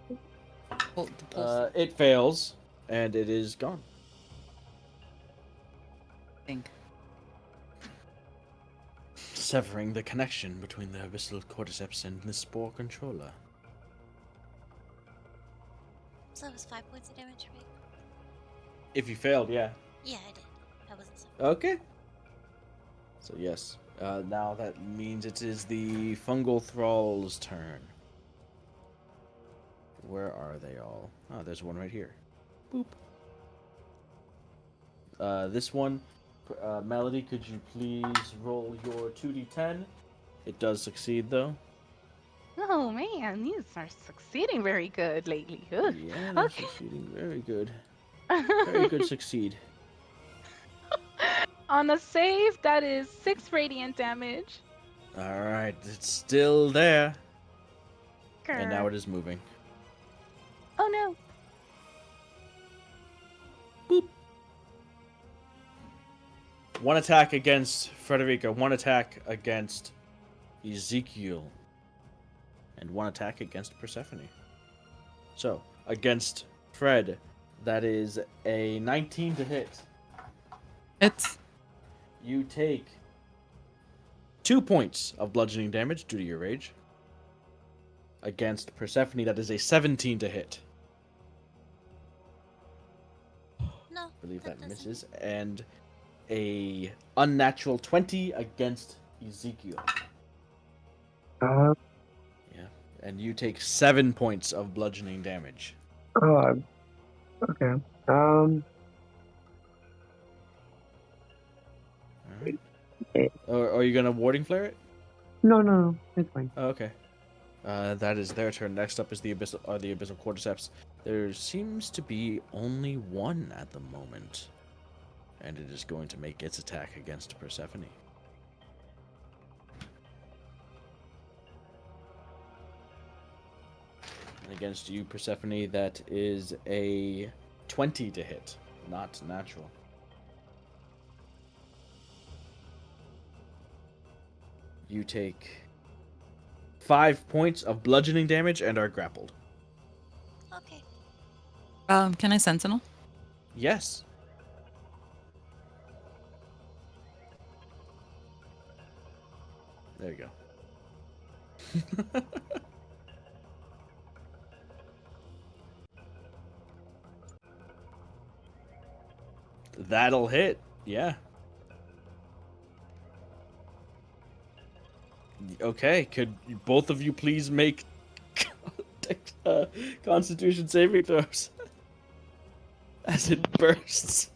The pulse. It fails, and it is gone. Think. Severing the connection between the abyssal cordyceps and the spore controller. So it was 5 points of damage, right? If you failed, yeah. Yeah, I did. I wasn't so. Okay. So yes. Now that means it is the fungal thrall's turn. Where are they all? Oh, there's one right here. Boop. This one, Melody, could you please roll your 2d10? It does succeed, though. Oh man, these are succeeding very good lately. Ugh. Yeah, they're Okay. succeeding. Very good. Very good succeed. On a save, that is 6 radiant damage. Alright, it's still there. And now Grr. it is moving. Oh no. Boop. One attack against Frederica, one attack against Ezekiel, and one attack against Persephone. So, against Fred, that is a 19 to hit. It's You take 2 points of bludgeoning damage due to your rage. Against Persephone, that is a 17 to hit. No. I believe that doesn't. misses. And a unnatural 20 against Ezekiel. Uh, Yeah. And you take 7 points of bludgeoning damage. Okay. Alright. Or are you gonna warding flare it? No, it's fine. Oh, okay. That is their turn. Next up is the abyssal cordyceps. There seems to be only one at the moment, and it is going to make its attack against Persephone. And against you, Persephone, that is a 20 to hit, not natural. You take 5 points of bludgeoning damage and are grappled. Okay. Can I sentinel? Yes. There you go. That'll hit. Yeah. Okay, could both of you please make Constitution saving throws as it bursts?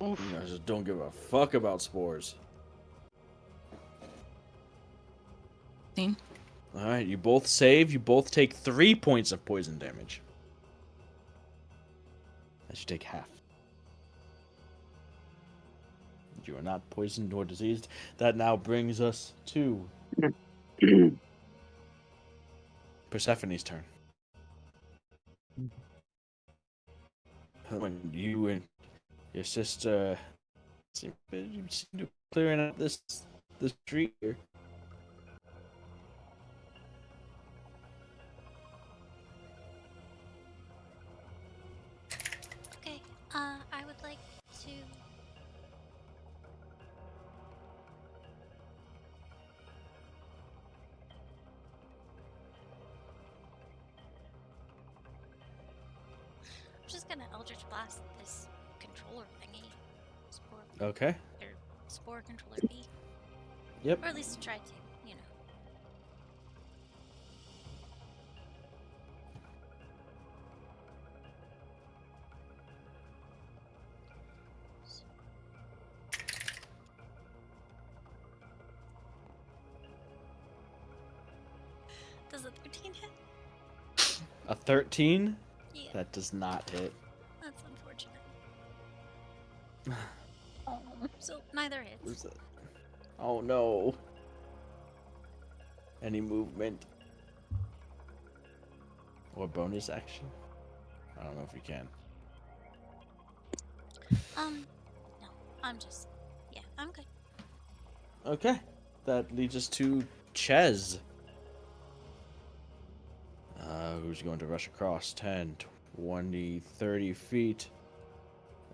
You guys just don't give a fuck about spores. 15. Alright, you both save. You both take 3 points of poison damage. That should take half. You are not poisoned or diseased. That now brings us to Persephone's turn. When you and your sister seem to be clearing out this street here. Okay, I would like to. I'm just gonna Eldritch Blast this controller thingy. Spore, Okay. or spore controller B. Yep. Or at least try to, you know. Does a 13 hit? A 13? Yeah, That does not hit. that's unfortunate. Oh. So neither hits. Where's that? Oh no. Any movement? Or bonus action? I don't know if we can. No, I'm just, yeah, I'm good. Okay. That leads us to Ches. Who's going to rush across 10, 20, 30 feet?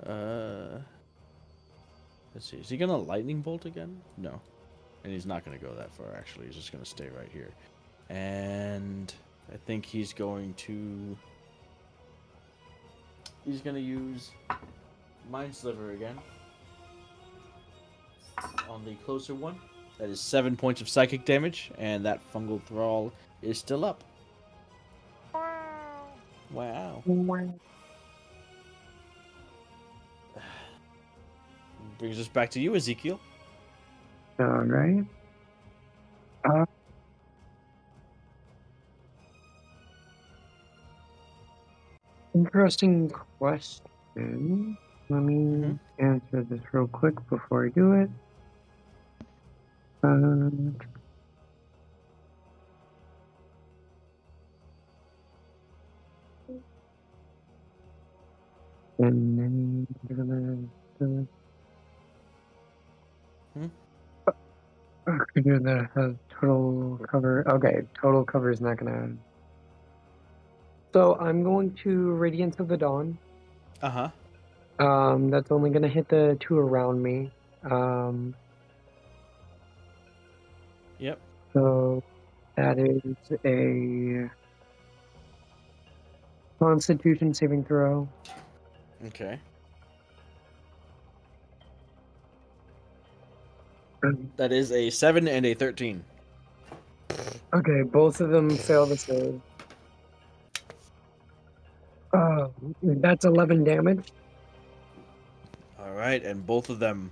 Let's see. Is he going to lightning bolt again? No. And he's not going to go that far, actually. He's just going to stay right here. And I think he's going to... He's going to use Mind Sliver again. On the closer one. That is 7 points of psychic damage. And that fungal thrall is still up. Wow. Brings us back to you, Ezekiel. All right. Interesting question. Let me answer this real quick before I do it. And then creature that has total cover. Okay, total cover is not gonna. So I'm going to Radiance of the Dawn. Uh-huh. That's only gonna hit the two around me. Yep. So that is a Constitution saving throw. Okay. That is a 7 and a 13. Okay, both of them fail the save. That's 11 damage. All right, and both of them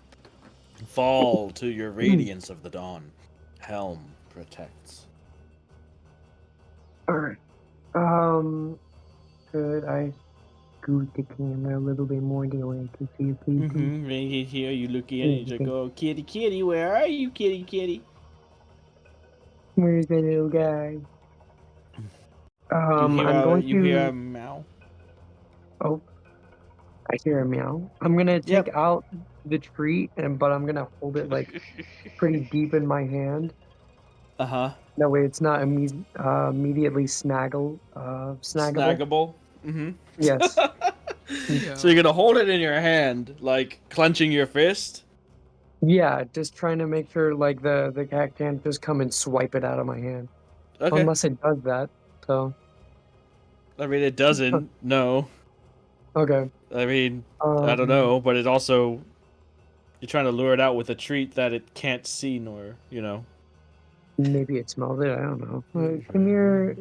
fall to your Radiance of the Dawn. Helm protects. All right. Could I scoot the camera a little bit more the way I can see you, please? Right here, you looking at it, you just go, kitty, kitty, where are you, kitty, kitty? Where's the little guy? You hear I'm going you hear to. a meow? Oh, I hear a meow. I'm gonna take Yep. out the treat, but I'm gonna hold it like pretty deep in my hand. Uh-huh. That way, it's not immediately snaggable. Snaggable. Mm-hmm. Yes. So you're gonna hold it in your hand, like clenching your fist? Yeah, just trying to make sure like the cat can't just come and swipe it out of my hand. Okay. Unless it does that. So. I mean, it doesn't. No. Okay. I mean, I don't know, but it also you're trying to lure it out with a treat that it can't see nor, you know. Maybe it smells it. I don't know. Come here.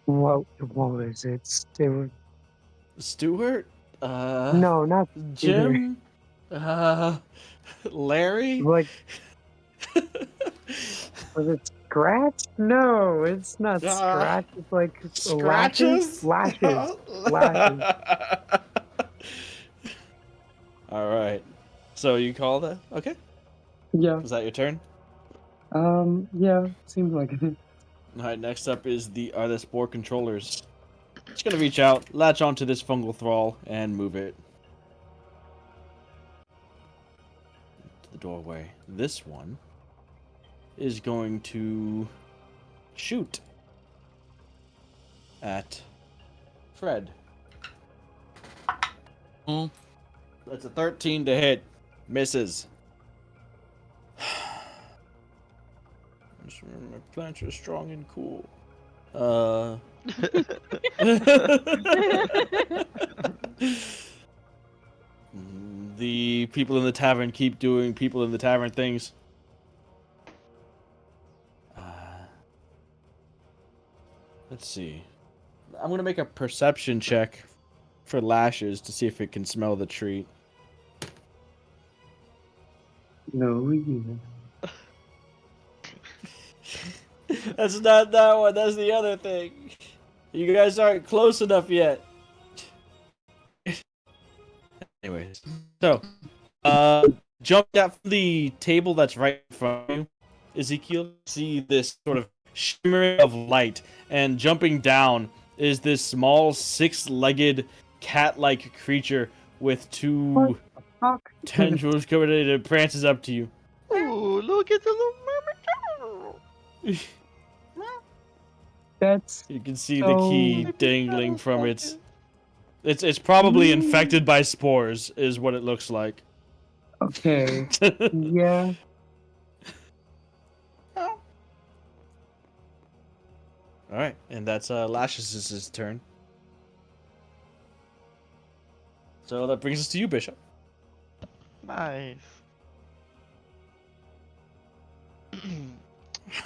What was it? Stuart? No, not Jim? Larry? Like, was it Scratch? No, it's not Scratch. It's like Scratches? Lashes. Lashes. All right. So you call that? Okay. Yeah. Was that your turn? Yeah. Seems like it. All right. Next up is the spore controllers. Just gonna reach out, latch onto this fungal thrall, and move it to the doorway. This one is going to shoot at Fred. Oh. That's a 13 to hit. Misses. Just remember, my plants are strong and cool. The people in the tavern keep doing people in the tavern things. Let's see. I'm gonna make a perception check for lashes to see if it can smell the treat. No, you. That's not that one. That's the other thing. You guys aren't close enough yet. Anyways, so jump out from the table that's right in front of you, Ezekiel. See this sort of shimmering of light, and jumping down is this small six-legged cat-like creature with two Fuck. tendrils covered in it. It prances up to you. Ooh, look at the little mermaid. That's You can see the So- key dangling from its. It's probably infected by spores, is what it looks like. okay. Yeah. All right, and that's Lashes' turn. So that brings us to you, Bishop. Nice.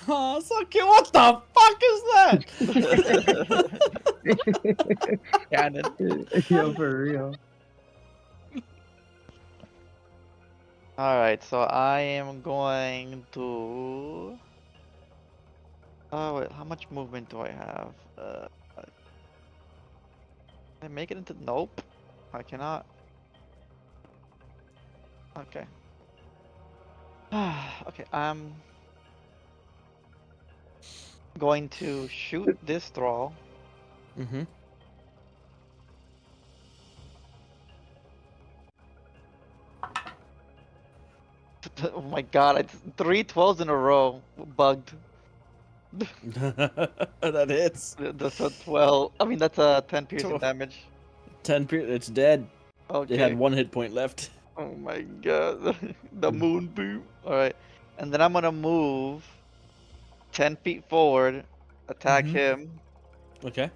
Oh, so cute. What the fuck is that? Cannon. Yo, for real. Alright, so I am going to... Oh wait, how much movement do I have? Can I make it into... Nope. I cannot. Okay. Okay, I'm going to shoot this thrall. Mm-hmm. Oh my god, it's 3 12s in a row. Bugged. That hits. That's a 12. I mean, that's a 10 piercing 12. damage. 10. It's dead. Okay. It had 1 hit point left. Oh my god. The moon boom. Alright. And then I'm gonna move 10 feet forward, attack Mhm. him. Okay.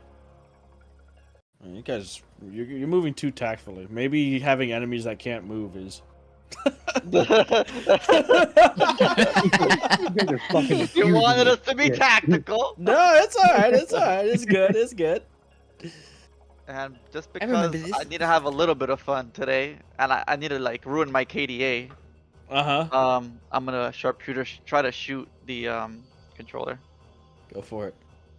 You guys, you're moving too tactfully. Maybe having enemies that can't move is. You guys are fucking You wanted abusing us to be it. tactical. No, it's alright. It's alright. It's good. It's good. And just I remember because this. I need to have a little bit of fun today, and I need to like ruin my KDA, Uh-huh. I'm gonna sharpshooter try to shoot the controller. Go for it.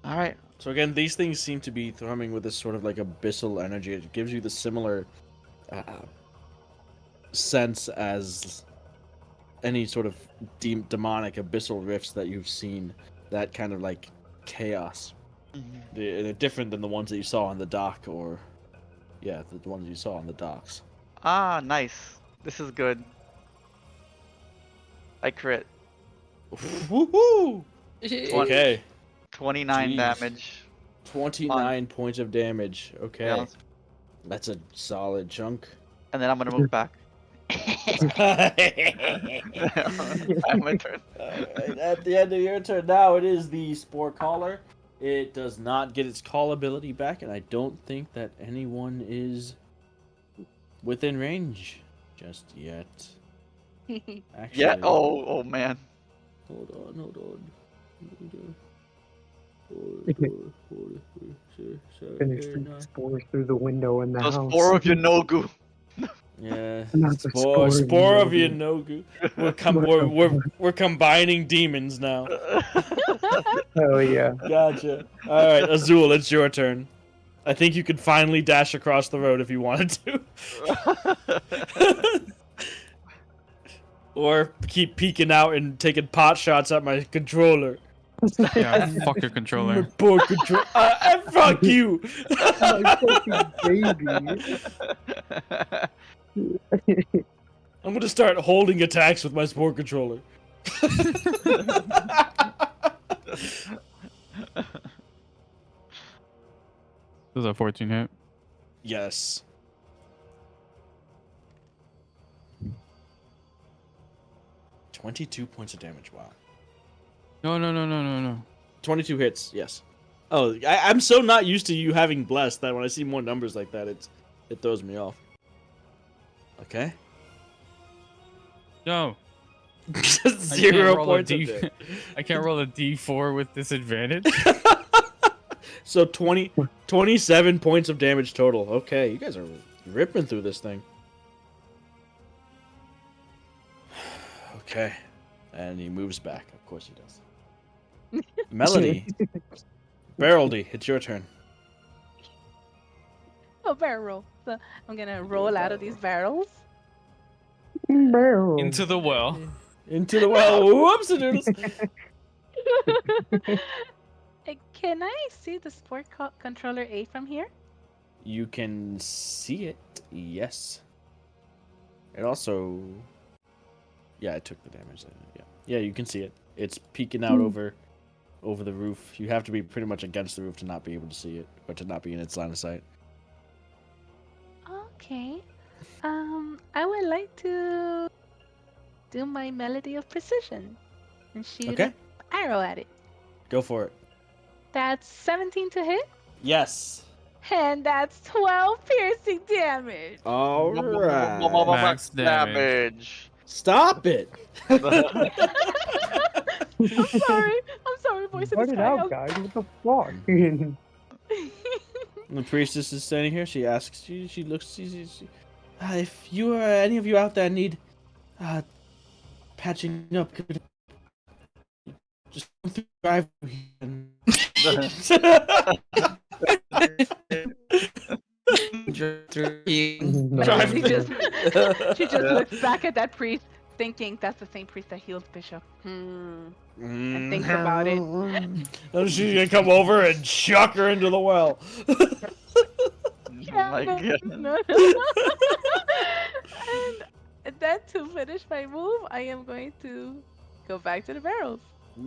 All right. So again, these things seem to be thrumming with this sort of like abyssal energy. It gives you the similar sense as any sort of demonic abyssal rifts that you've seen. That kind of like chaos. They're different than the ones that you saw on the dock, or yeah, the ones you saw on the docks. Ah, nice. This is good. I crit. Woohoo! Okay, 29 Jeez. damage. 29 points of damage. Okay, Yeah. that's a solid chunk. And then I'm gonna move back. Alright, My turn. at the end of your turn now, it is the spore caller. It does not get its call ability back, and I don't think that anyone is within range just yet. Actually, Yeah. Oh man. Hold on. Finish the spores through the window in the Those house. 4 of you Nogu. Yeah, Not the spore of Yonogu. Yonogu. We're combining demons now. Hell yeah. Gotcha. All right, Azul, it's your turn. I think you could finally dash across the road if you wanted to. Or keep peeking out and taking pot shots at my controller. Yeah, fuck your controller. My poor controller. Fuck you! My fucking baby. I'm gonna start holding attacks with my spore controller. This is a 14 hit. Yes. $22 points of damage. Wow. No. 22 hits. Yes. Oh, I'm so not used to you having blessed that when I see more numbers like that, it throws me off. Okay. No. 0 points of damage. I can't roll a D4 with disadvantage. So 27 points of damage total. Okay, you guys are ripping through this thing. Okay. And he moves back. Of course he does. Melody. Barreldy, it's your turn. Oh, barrel. So I'm gonna roll out of these barrels. Barrel. Into the well. Into the well. Whoopsie doodles. Can I see the sport controller A from here? You can see it. Yes. It also... Yeah, it took the damage. Yeah, you can see it. It's peeking out over the roof. You have to be pretty much against the roof to not be able to see it, or to not be in its line of sight. Okay. I would like to do my melody of precision and shoot an arrow at it. Go for it. That's 17 to hit, Yes. and that's 12 piercing damage. All right. Max damage. Stop it. I'm sorry, voice of Cut the it sky. out, guys. What the fuck? The priestess is standing here. She asks you. She looks. If you or any of you out there need patching up, could just come through the driveway and She just looks back at that priest, thinking that's the same priest that healed Bishop. And thinks about it. And she's gonna come over and chuck her into the well. My God. No. And then to finish my move, I am going to go back to the barrels.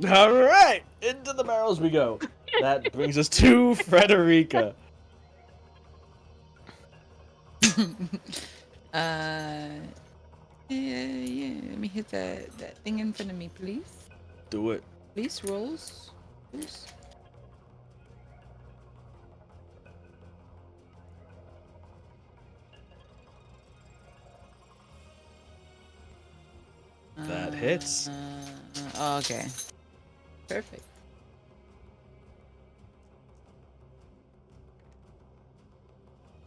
All right, into the barrels we go. That brings us to Frederica. Yeah. Let me hit that thing in front of me, please. Do it. Please, rolls. Please. That hits. Okay. Perfect.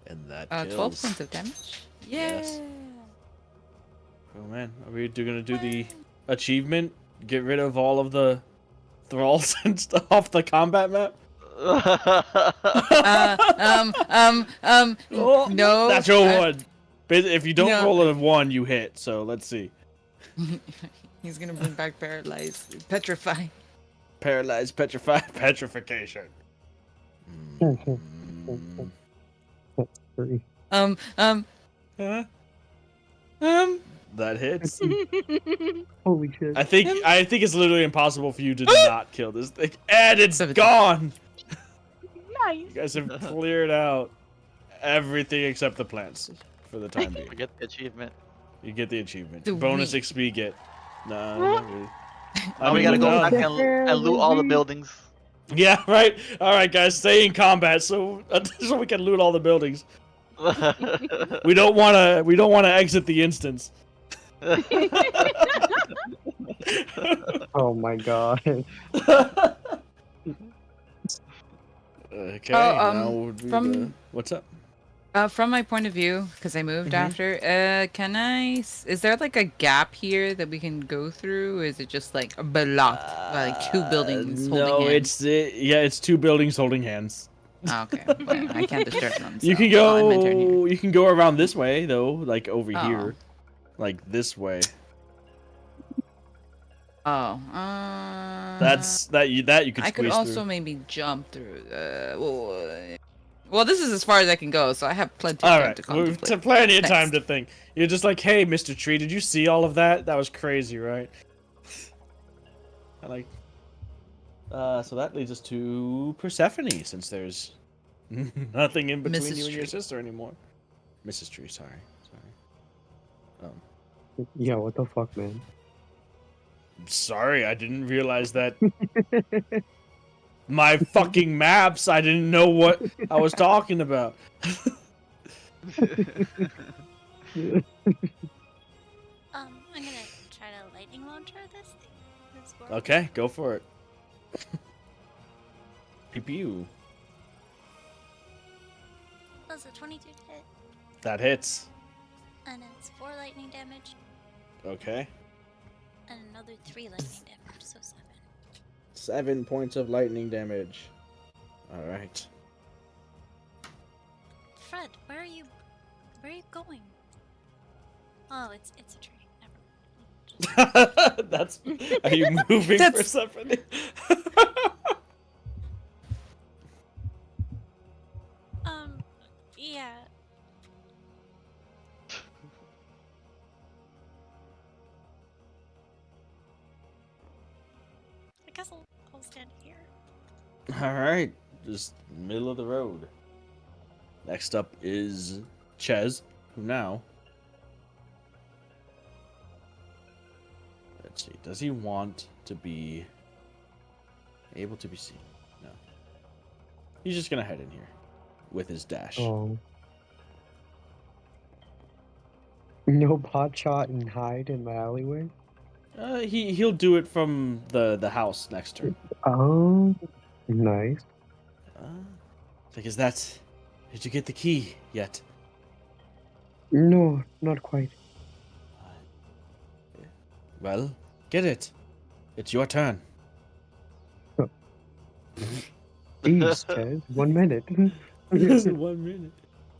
And that 12 kills. points of damage. Yeah. Yes. Oh man, are we gonna do the achievement? Get rid of all of the thralls and stuff off the combat map? No. Natural one. If you don't No. roll a 1, you hit. So let's see. He's gonna bring back paralyzed, petrify. Paralyzed, petrified, petrification. That's three. Huh? That hits. Holy shit. I think it's literally impossible for you to not kill this thing, and it's gone. Nice. You guys have cleared out everything except the plants for the time being. I get the achievement. You get the achievement. Sweet. Bonus XP get. No, not really. Now we gotta go no. back and loot all the buildings. Yeah, right. All right, guys, stay in combat so we can loot all the buildings. We don't want to exit the instance. Oh my god. Okay. Oh, now would be from- what's up? From my point of view, because I moved after, is there like a gap here that we can go through? Or is it just like blocked by like two buildings holding No, hands? it's 2 buildings holding hands. Okay, well, I can't disturb them. You so can I'll end my turn here. go. You can go around this way though, like over Oh. here, like this way. Oh, That's you could I could squeeze also through. maybe jump through. Well, this is as far as I can go, so I have plenty of All time right, to we've contemplate. plenty of time Next. to think. You're just like, hey, Mr. Tree, did you see all of that? That was crazy, right? I like. So that leads us to Persephone, since there's nothing in between Mrs. you and your Tree. sister anymore. Mrs. Tree, sorry. Yeah, what the fuck, man? Sorry, I didn't realize that. My fucking maps, I didn't know what I was talking about. I'm gonna try to lightning launcher this thing. This board. Okay, go for it. Pew pew. That's a 22 to hit, That hits. and it's 4 lightning damage, Okay. and another 3 lightning damage, so 7. 7 points of lightning damage. Alright. Fred, where are you? Where are you going? Oh, it's a tree. Never mind. That's. Are you moving, That's- Persephone? Yeah. I guess I'll stand here. Alright. Just middle of the road. Next up is Ches, who now. Let's see. Does he want to be able to be seen? No. He's just gonna head in here with his dash. Oh. No pot shot and hide in the alleyway? He'll do it from the house next turn. Oh, nice. Like, is that? Did you get the key yet? No, not quite. Well, get it. It's your turn. Jeez, Ted, 1 minute. 1 minute.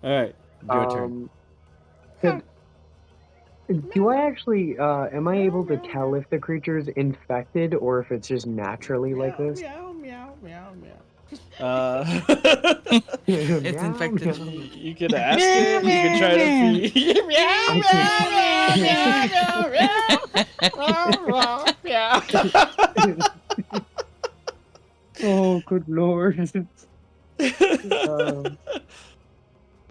All right, your turn. Ted, do I actually, am I able to tell if the creature's infected or if it's just naturally like this? Meow, meow, meow, meow. It's Meow, infected. meow. You can ask it. You can try to feed. Oh, good lord.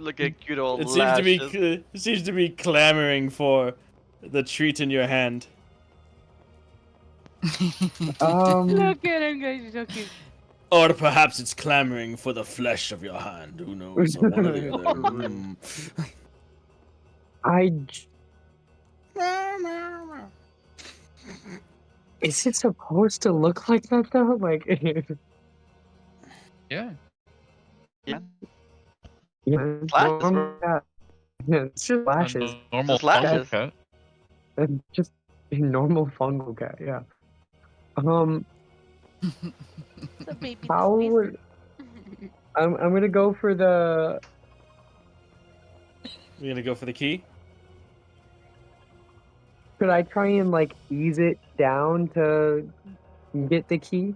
Look at cute old It seems to be. lashes. It seems to be clamoring for the treat in your hand. Look at him, guys. He's so cute. Or perhaps it's clamoring for the flesh of your hand. Who knows? Or one or the other. Mm. Is it supposed to look like that though? Like, Yeah. Yeah. yeah, Lashes, normal cat. Yeah, it's just A lashes. normal Just lashes. fungal cat. And just a normal fungal cat. Yeah. The baby How displays. would I'm gonna go for the. You're gonna go for the key? Could I try and like ease it down to get the key?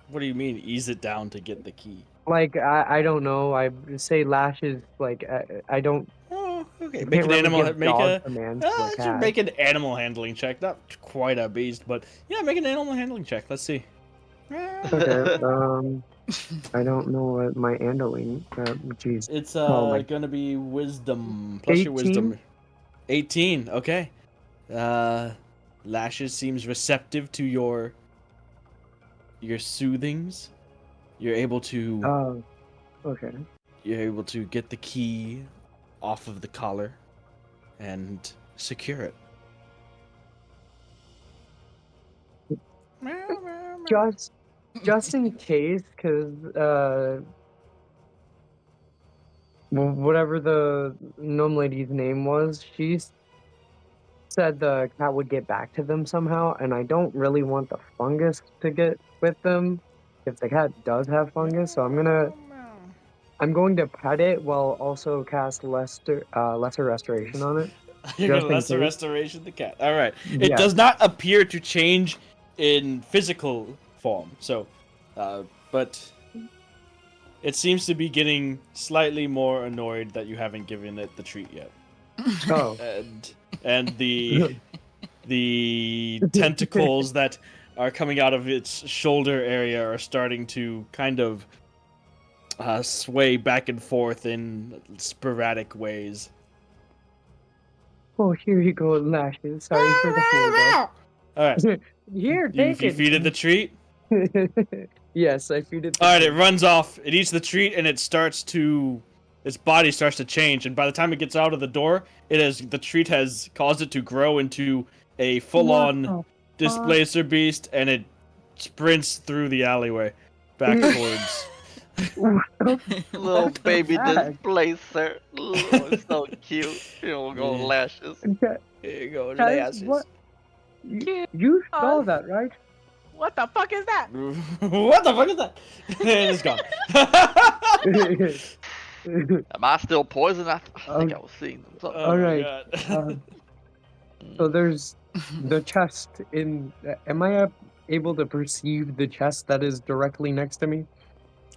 What do you mean, ease it down to get the key? Like I don't know. I say lashes. Like I don't. Oh, okay. I Make can't an really animal. give Make dog a. commands to a Just cat. make an animal handling check. Not quite a beast, but yeah, make an animal handling check. Let's see. Okay. I don't know what my handling. Jeez. It's Oh my- gonna be wisdom plus your 18? wisdom. 18. Okay. Lashes seems receptive to your soothings. You're able to. Oh. Okay. You're able to get the key off of the collar and secure it. Just in case, because whatever the gnome lady's name was, she said the cat would get back to them somehow, and I don't really want the fungus to get with them. if the cat does have fungus, so I'm going to pet it while also cast lesser restoration on it. You're Just gonna in lesser case. restoration the cat. All right. It Yeah. does not appear to change in physical form. So, but it seems to be getting slightly more annoyed that you haven't given it the treat yet. Oh. And the tentacles that are coming out of its shoulder area are starting to kind of sway back and forth in sporadic ways. Oh, here you go, Lashes. Sorry for the hold up. All right. Here, You take it. feed it the treat. Yes, I feed it the All right, treat. it runs off. It eats the treat, and its body starts to change. And by the time it gets out of the door, the treat has caused it to grow into a full-on displacer beast, and it sprints through the alleyway back towards. Little baby that? displacer. Oh, so cute. Here we go, Yeah. Lashes. Okay, Here you go, guys, Lashes. what? Cute. You saw Us. that, right? What the fuck is that? What the fuck is that? And it's gone. Am I still poisoned? I think I was seeing something. Oh my Alright, God. So there's the chest in. Am I able to perceive the chest that is directly next to me?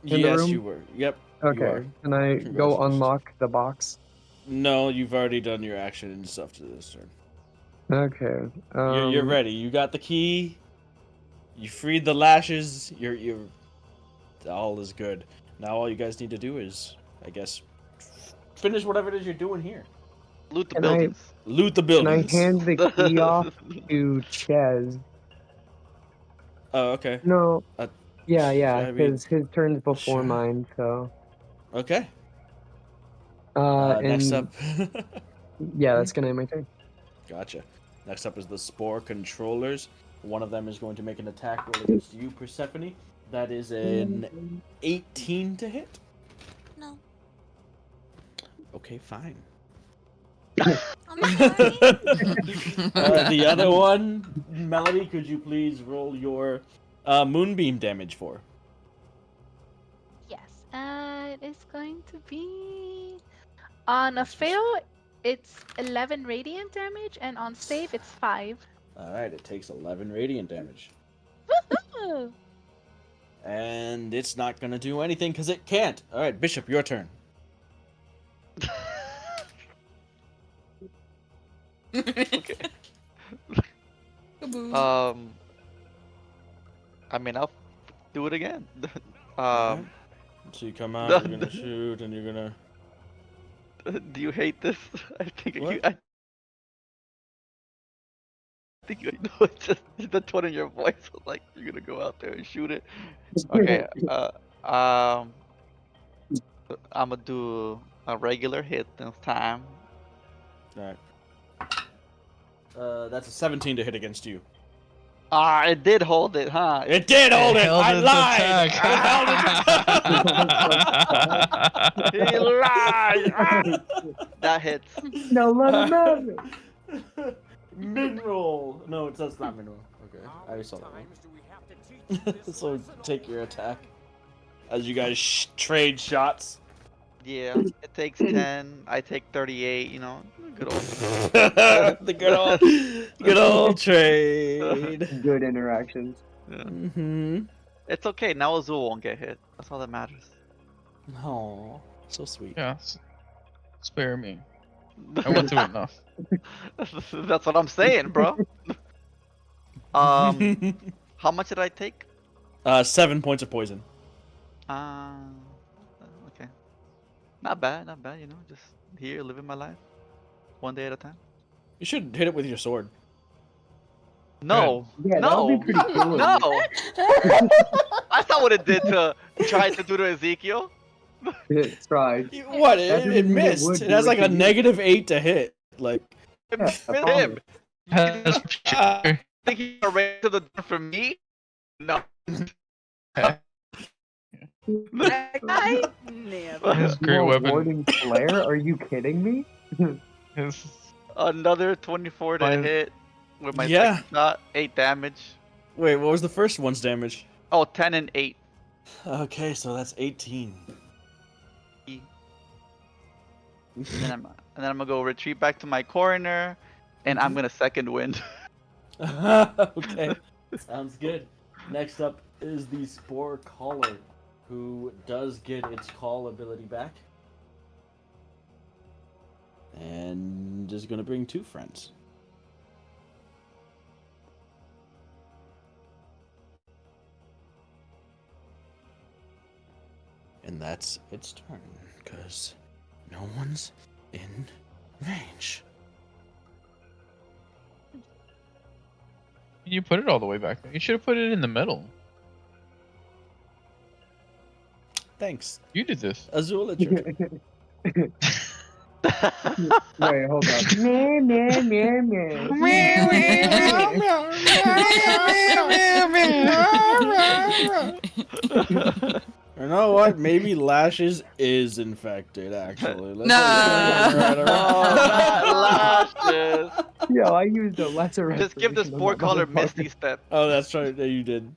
in the Yes, room? you were. Yep. You Okay. are. Can I go Congratulations. unlock the box? No, you've already done your action and stuff to this turn. Okay. You're ready. You got the key. You freed the Lashes. You're all is good. Now all you guys need to do is, I guess, finish whatever it is you're doing here. Loot the Can I- buildings. Loot the Can I buildings. hand the key off to Ches? Oh, okay. No. Uh, Yeah, I mean, because his turn's before sure. mine, so. Okay. And Next up. yeah, that's gonna be my turn. Gotcha. Next up is the spore controllers. One of them is going to make an attack roll against you, Persephone. That is an 18 to hit. No. Okay, fine. I'm sorry. The other one, Melody, could you please roll your moonbeam damage for? Yes. It is going to be on a fail. It's 11 radiant damage, and on save, it's 5. Alright, it takes 11 radiant damage. Woohoo! And it's not going to do anything because it can't. Alright, Bishop, your turn. Okay. Kaboom. I mean, I'll do it again. Alright. So you come out, you're going to shoot, and you're going to... Do you hate this? I think What? I think you know it's just the tone in your voice. Like you're gonna go out there and shoot it. Okay. I'm gonna do a regular hit this time. Alright. That's a 17 to hit against you. Ah, it did hold it, huh? It did hold it! held I its lied! attack. He lied! Ah! That hits. No, let him have it. Min-roll! No, that's not min-roll. Okay, I saw that one. So take your attack. As you guys trade shots. Yeah, it takes 10. I take 38. You know, good old. The good old trade. Good interactions. Yeah. Mm-hmm. It's okay. Now Azul won't get hit. That's all that matters. Oh, so sweet. Yeah, spare me. I went through enough. That's what I'm saying, bro. How much did I take? 7 points of poison. Okay. Not bad, you know, just here, living my life. One day at a time. You should hit it with your sword. No! Yeah, that No! would be pretty cool. No! I saw what it did to try to do to Ezekiel. It tried. What? That It doesn't mean it missed. would It do has it like to a you. -8 to hit. Like, It Yeah, missed I him. That's You think he got right to the door from me? No. I never. His great More weapon. Warden Flare? Are you kidding me? His Another 24 to Fine. hit with my Yeah. second shot, 8 damage. wait, what was the first one's damage? Oh, 10 and 8. Okay, so that's 18. And then I'm gonna go retreat back to my corner, and I'm gonna second wind. Okay, sounds good. Next up is the spore caller, who does get its call ability back, and is gonna bring 2 friends. And that's its turn, because no one's in range. You put it all the way back there. You should have put it in the middle. Thanks. You did this. Azul, it's your turn. Wait, hold up. Meh, meh, meh, meh. You know what? Maybe Lashes is infected, actually. Let's Nah. right around. Oh, not lashes. Yo, I used a lesser Just give the restoration on spore that caller motherfucker. Misty Step. Oh, that's right. Yeah, you did.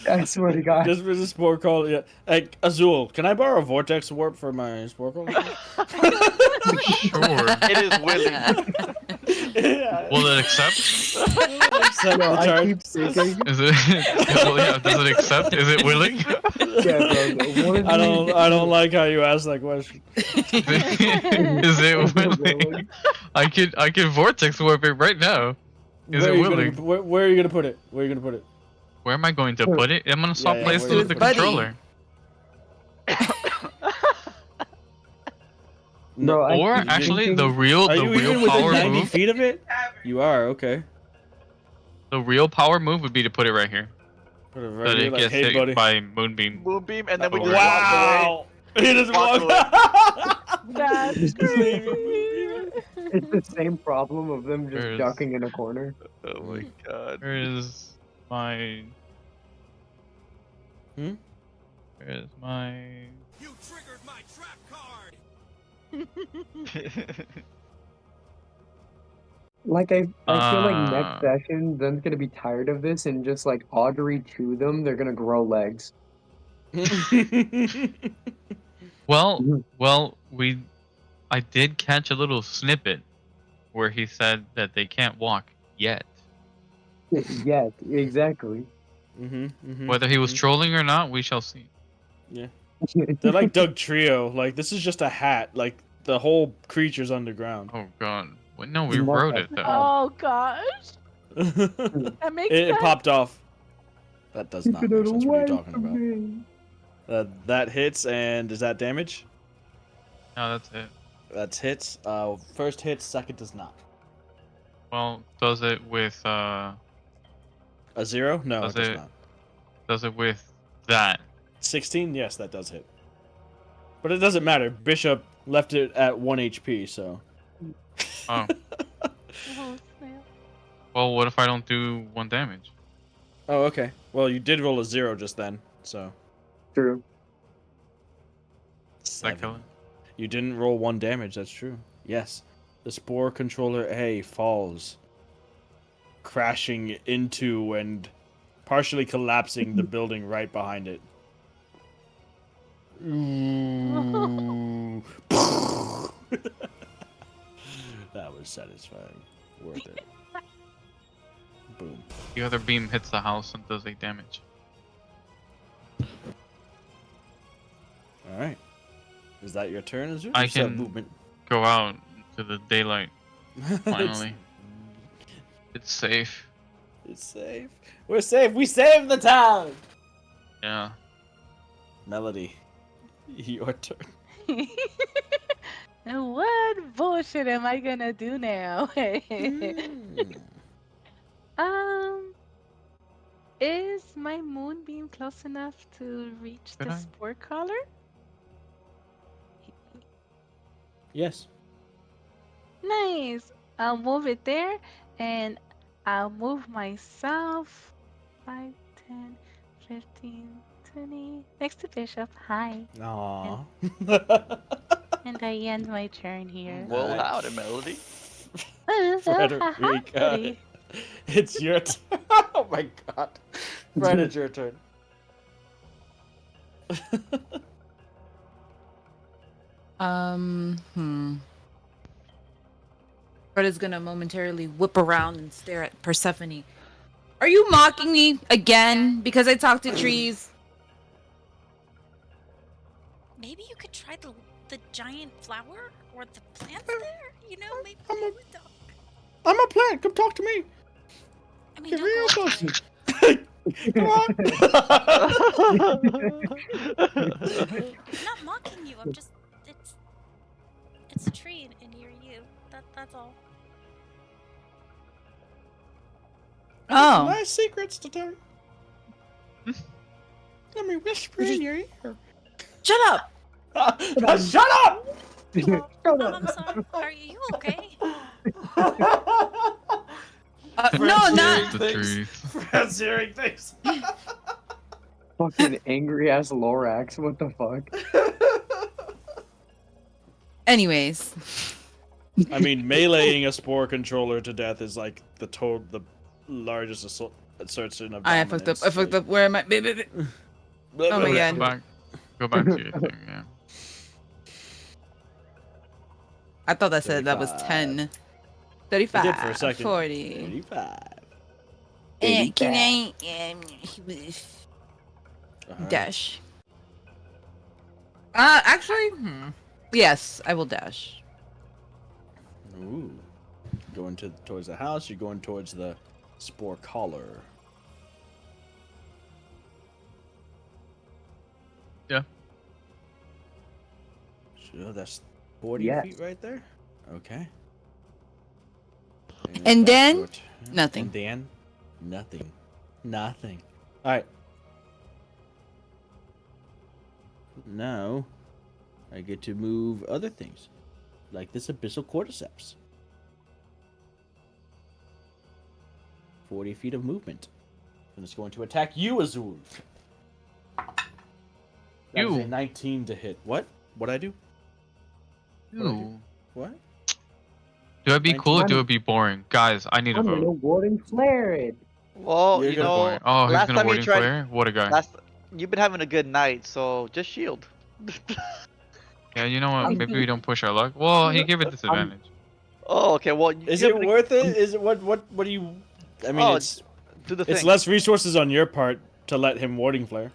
I swear to God. Just for the spore call, yeah. Hey, Azul, can I borrow a vortex warp for my spore call? Sure. It is willing. Yeah. Will it accept? Accept No, the I charge. keep thinking. Is it? Well, yeah. Does it accept? Is it willing? Yeah, bro. What if I don't like how you asked that question. Is it willing? I can vortex warp it right now. Is it willing? Where are you gonna put it? Where are you gonna put it? Where am I going to put it? I'm gonna swap yeah, places where with you the put it? controller. Bro, I Or keep actually, thinking- the real Are you even within power 90 move. feet of it? You are, okay. The real power move would be to put it right here, Put it so right that here, it like, gets hey, hit buddy. by moonbeam. Moonbeam, and then we Oh, just walk away. Wow! He just Walk walked. That's crazy. It's the same problem of them just Where's- ducking in a corner. Oh my god. Where is my? Hmm? Where is my? You triggered my trap card. Like I feel like Uh. next session, Zen's gonna be tired of this and just like augury to them, they're gonna grow legs. Well, I did catch a little snippet where he said that they can't walk yet. Yes, exactly. Whether he was trolling or not, we shall see. Yeah. They're like Doug Trio. Like, this is just a hat. Like, the whole creature's underground. Oh god. Well, no, we Not wrote that it though. Oh gosh, that makes It sense. popped off. That does not Keep make it sense. What are you away talking from about? me. That hits, and is that damage? No, that's it. That's hits. First hits, second does not. Well, does it with A 0? No, Does it does it- not. does it with that? 16? Yes, that does hit. But it doesn't matter. Bishop left it at 1 HP, so. Oh. Oh, snap. Well, what if I don't do 1 damage? Oh, okay. Well, you did roll a 0 just then, so. True. Does that kill it? You didn't roll 1 damage, that's true. Yes. The Spore Controller A falls, crashing into and partially collapsing the building right behind it. Ooh. That was satisfying. Worth it. Boom. The other beam hits the house and does 8 damage. Alright. Is that your turn? Is I you still have can- movement? Go out to the daylight, finally. It's safe. It's safe. We're safe. We saved the town. Yeah. Melody, your turn. And what bullshit am I gonna do now? Is my moonbeam close enough to reach Could the I? spore collar? Yes. Nice. I'll move it there, and I'll move myself 5, 10, 15, 20 next to Bishop. Hi. Aww. And I end my turn here. Well, Alright. howdy, Melody. Frederica, it's your turn. Oh my god. Fred, it's your turn. Fred is gonna momentarily whip around and stare at Persephone. Are you mocking me again because I talk to trees? Maybe you could try the giant flower or the plants there. You know, maybe. I'm a plant. Come talk to me. I mean, Get don't real go close. up to it. Come on. I'm not mocking you. I'm just it's a tree and near you. That's all. Oh. Nice secrets to tell you. Let me whisper in your ear. Shut up! Shut up! I'm sorry. Are you okay? No, not. The tree. Fred's hearing things. Fucking angry ass Lorax. What the fuck? Anyways. I mean, meleeing a spore controller to death is like the largest assertion of I dominance. fucked up. Where am I? Oh my god. Go back to your thing, yeah. I thought that said that was 10. 35. It did for a second. 40. 85. Dash. Actually, yes, I will dash. Ooh. Going towards the house, you're going towards the spore collar. Yeah. So that's 40 feet right there? Okay. And back then, to it. nothing. And then, nothing. Nothing. Alright. Now, I get to move other things. Like this abyssal cordyceps. 40 feet of movement. And it's going to attack you, Azul. That is a 19 to hit. What? What'd I do? What? Do it be cool or do it be boring? Guys, I need a I'm gonna vote. warding flare it. Well, You're you gonna know, Boring. Oh, he's last gonna time you warding tried, flare? What a guy. you've been having a good night, so just shield. Yeah, you know what? Maybe we don't push our luck. Well, he gave it disadvantage. Oh, okay. Well, Is it worth it? Is it what do you? I mean, do the it's thing. less resources on your part to let him warding flare.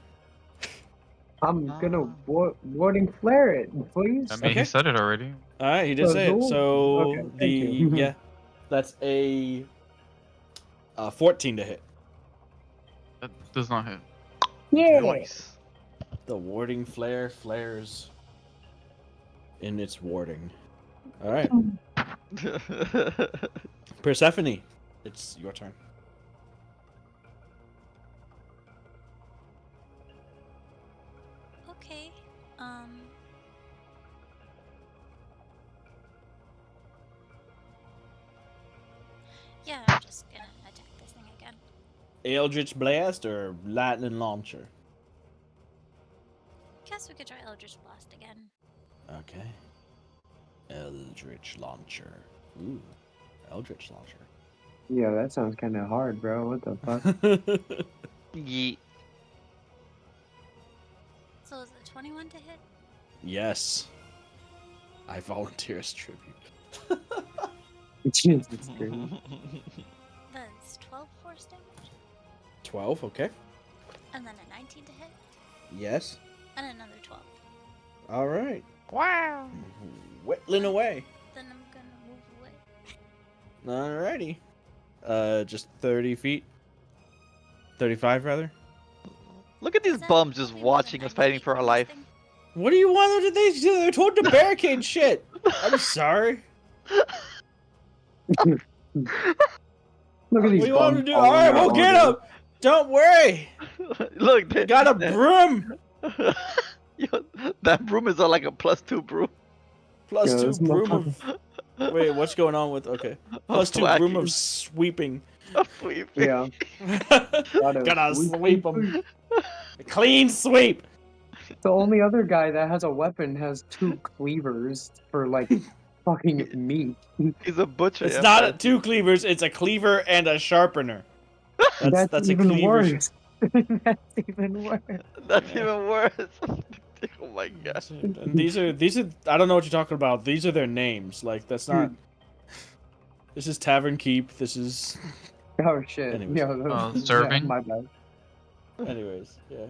I'm gonna warding flare it, please. I mean, he said it already. All right, he did say it. Azul? So Okay, thank you. yeah, that's a 14 to hit. That does not hit. Yeah. Nice. The warding flare flares in its warding. All right, Persephone, it's your turn. Okay. Yeah, I'm just gonna attack this thing again. Eldritch Blast or Lightning Launcher? Guess we could try Eldritch Blast again. Okay. Eldritch Launcher. Ooh, Eldritch Launcher. Yeah, that sounds kind of hard, bro. What the fuck? Yeet. So is it 21 to hit? Yes. I volunteer as tribute. Jesus Christ. That's 12 force damage. 12, okay. And then a 19 to hit. Yes. And another 12. All right. Wow. Whittling away. Then I'm gonna move away. Alrighty. Just 30 feet. 35, rather. Look at these Is that bums just probably more than watching us 90 fighting feet for our from this life. thing? What do you want them to do? They're told to barricade shit. I'm sorry. Look at What these do you want them to bums do? following Alright, our we'll get orders. them. Don't worry. Look, We got a broom. Yo, that broom is like a +2 broom. Plus Yeah, 2 this broom of... Wait, what's going on with... Okay. Plus 2 broom of sweeping. Sweeping. Yeah. Gotta sweep them. Clean sweep. The only other guy that has a weapon has 2 cleavers for like fucking meat. He's a butcher. It's yeah, not man. 2 cleavers, it's a cleaver and a sharpener. That's a even cleaver. worse. That's even worse. That's Yeah. even worse. Oh my god. And these are I don't know what you're talking about. These are their names. Like that's not. Dude. This is Tavern Keep. This is. Oh shit. Anyways. Yeah, Serving? my bad. Anyways, yeah.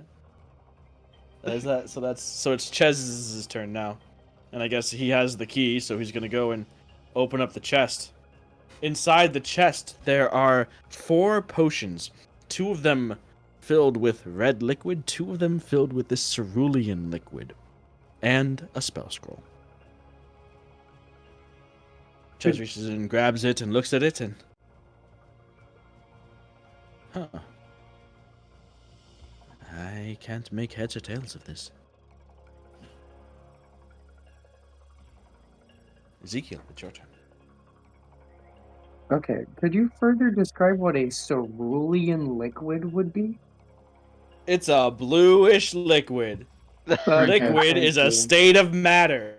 Is that so? It's Chez's turn now, and I guess he has the key, so he's gonna go and open up the chest. Inside the chest, there are 4 potions. 2 of them filled with red liquid, 2 of them filled with this cerulean liquid, and a spell scroll. Chez reaches in and grabs it and looks at it and. Huh. I can't make heads or tails of this. Ezekiel, it's your turn. Okay, could you further describe what a cerulean liquid would be? It's a bluish liquid. Okay, Liquid thank is a you. state of matter.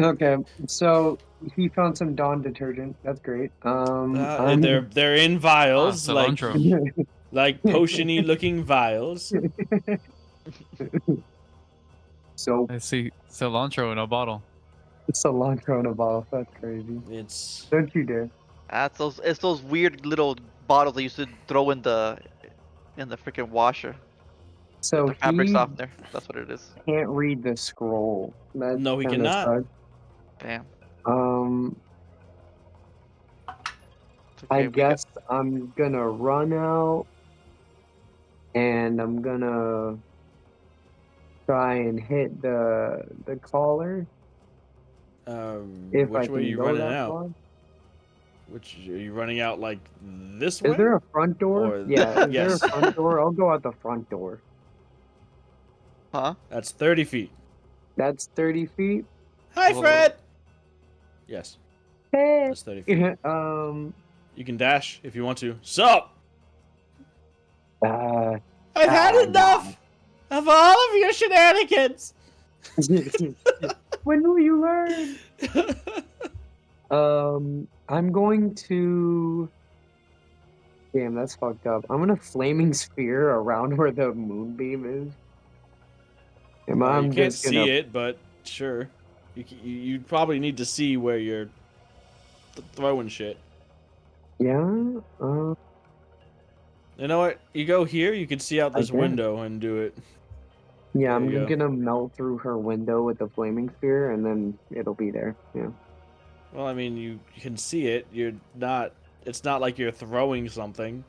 Okay, so he found some Dawn detergent. That's great. They're in vials, like cilantro. like potiony looking vials. So I see cilantro in a bottle. cilantro in a bottle. That's crazy. It's Don't you dare. It's those weird little bottles they used to throw in the freaking washer. So The fabric he softener. That's what it is. can't read the scroll. That's No, he kinda cannot. sucks. Damn. It's I okay. We got guess I'm gonna run out and I'm gonna try and hit the collar if I which way are can you go running that out? far. Which are you running out like this Is way? there a front door? Or Yeah, is yes. there a front door? I'll go out the front door. huh? That's 30 feet. That's 30 feet. Hi, Whoa. Fred. Yes, Hey. that's 30 feet. You can dash if you want to. Sup? I've had enough of all of your shenanigans. When will you learn? I'm going to. Damn, that's fucked up. I'm gonna flaming sphere around where the moonbeam is. And Well, you I'm can't just gonna. see it, but sure. You probably need to see where you're throwing shit. Yeah. You know what? You go here, you can see out this Okay. window and do it. Yeah, There I'm you go. gonna melt through her window with the flaming sphere, and then it'll be there. Yeah. Well, I mean, you can see it. You're not. It's not like you're throwing something.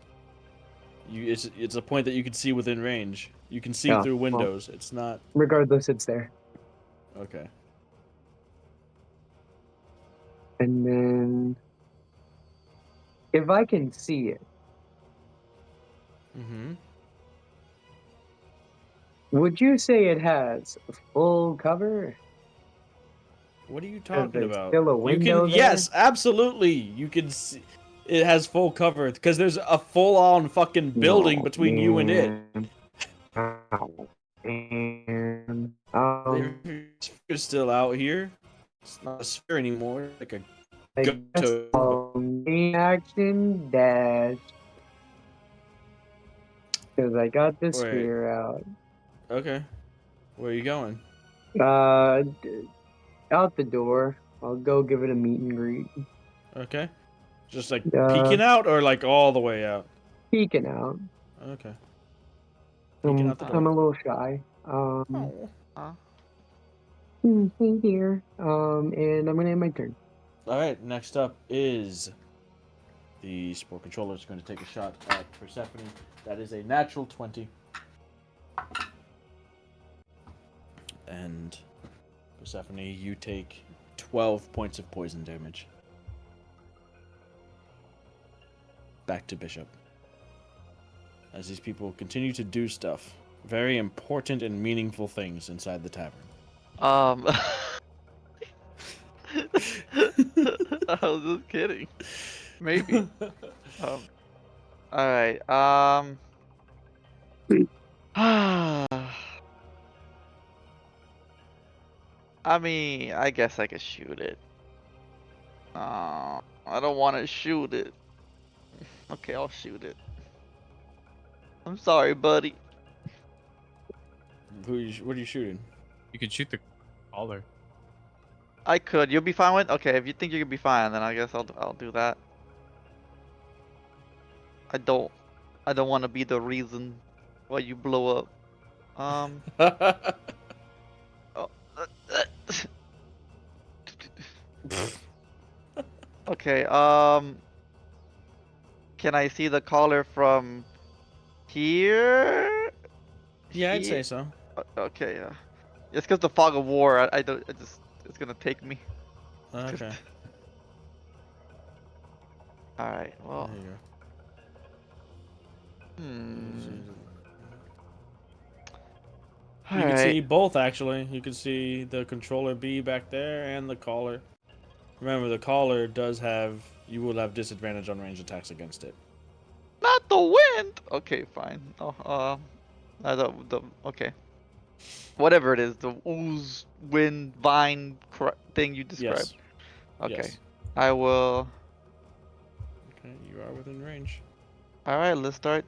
It's a point that you can see within range. You can see Yeah, through well. windows. It's not Regardless, it's there. okay. And then, if I can see it, Mm-hmm. would you say it has full cover? What are you Is talking there about? still a You window can there? yes, absolutely. You can see. It has full cover because there's a full-on fucking building No, between you and it. man. Ow, man. You're still out here. It's not a sphere anymore. Like a I guess goat. main action dash. Because I got this Wait. sphere out. Okay. Where are you going? Out the door. I'll go give it a meet and greet. Okay. Just like Uh, peeking out or like all the way out? Peeking out. Okay. Peeking out the I'm a door. little shy. Oh. Hey dear. And I'm gonna end my turn. Alright, next up is the sport controller is going to take a shot at Persephone. That is a natural 20. And Persephone, you take 12 points of poison damage. Back to Bishop. As these people continue to do stuff. Very important and meaningful things inside the tavern. I was just kidding. Maybe. Alright, I mean, I guess I could shoot it. I don't want to shoot it. Okay, I'll shoot it. I'm sorry, buddy. What are you shooting? You could shoot the collar. I could. You'll be fine with. Okay, if you think you can be fine, then I guess I'll do that. I don't want to be the reason why you blow up. Oh, okay. Can I see the collar from here? Yeah, I'd say so. Okay. It's because the fog of war. I don't. It's gonna take me. Okay. All right. Well. There you go. You can see both actually. You can see the controller B back there and the collar. Remember, the collar does have. You will have disadvantage on range attacks against it. Not the wind. Okay, fine. Oh, okay. Whatever it is, the ooze, wind, vine thing you described. Yes. Okay. Yes. I will. Okay, you are within range. All right, let's start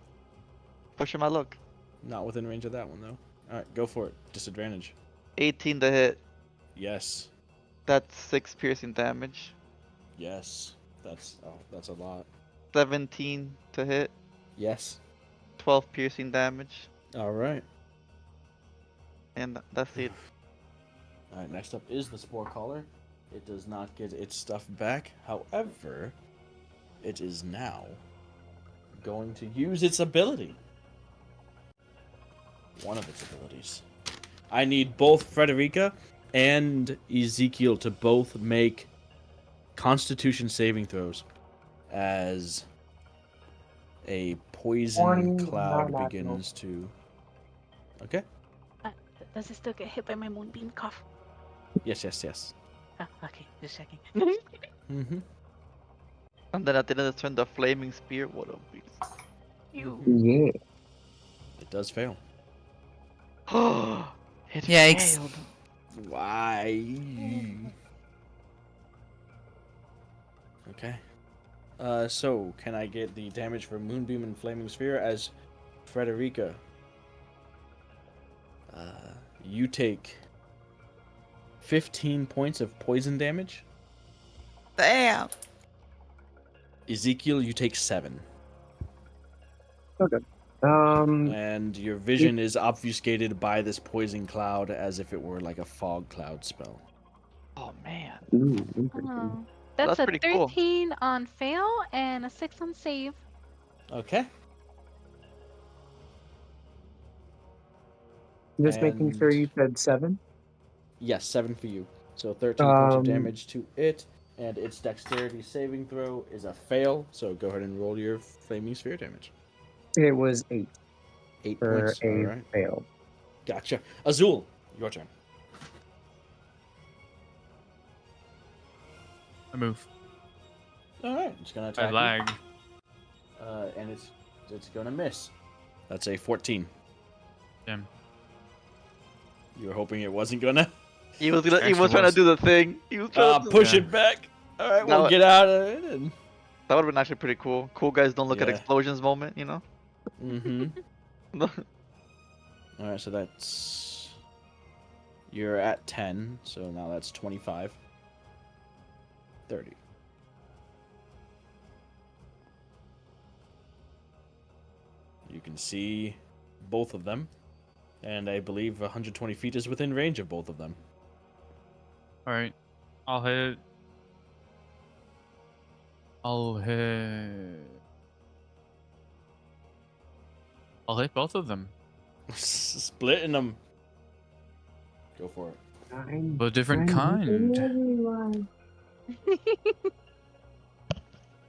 pushing my luck. Not within range of that one though. All right, go for it. Disadvantage. 18 to hit. Yes. That's 6 piercing damage. Yes. That's a lot. 17 to hit. Yes. 12 piercing damage. All right. And that's it. All right. Next up is the spore collar. It does not get its stuff back. However, it is now going to use its ability. One of its abilities. I need both Frederica and Ezekiel to both make Constitution saving throws as a poison cloud begins to... Okay? Does it still get hit by my moonbeam cough? Yes. Oh, okay, just checking. Mm-hmm. And then at the end of the turn, the flaming spear. What a beast. Yeah. It does fail. It Yikes. failed. Why? Okay. So can I get the damage for Moonbeam and Flaming Sphere as Frederica? You take 15 points of poison damage. Damn. Ezekiel, you take 7. Okay. And your vision is obfuscated by this poison cloud as if it were like a fog cloud spell. Oh man. Ooh, interesting. Oh, that's That's a pretty cool. 13 on fail and a 6 on save. Okay. Just making sure And- you said 7. Yes, 7 for you. So 13 points of damage to it, and its dexterity saving throw is a fail. So go ahead and roll your Flaming Sphere damage. It was 8 8 for points. a All right. fail. Gotcha. Azul, your turn. I move. All right. It's gonna I attack. lag. And it's gonna miss. That's a 14. Damn. You were hoping it wasn't gonna. He was trying Actually to was. do the thing. He was trying to Push Yeah. it back. All right, Now we'll it- get out of it. And... That would have been actually pretty cool. Cool guys don't look at Yeah. explosions moment, you know? Mm-hmm. All right, so that's you're at 10, so now that's 25. 30. You can see both of them, and I believe 120 feet is within range of both of them. All right. I'll hit. I'll hit both of them. Splitting them. Go for it. But a different kind. Everyone.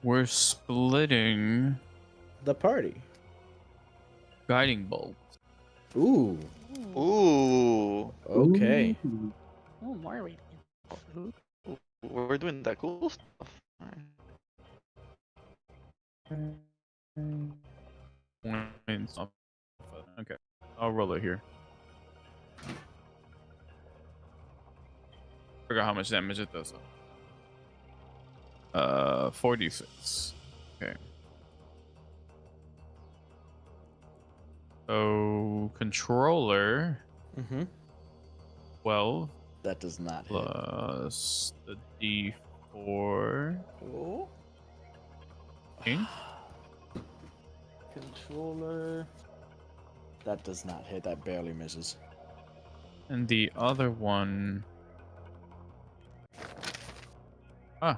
We're splitting The party. guiding bolt. Ooh. Ooh. Okay. Ooh. Oh, more radiant. We're doing that cool stuff. Points off. Okay. I'll roll it here. Forgot how much damage it does. 46. Okay. So controller Mm-hmm. 12 That does not hit. plus the D4. Oh. Okay. Controller. That does not hit. That barely misses. And the other one. Ah,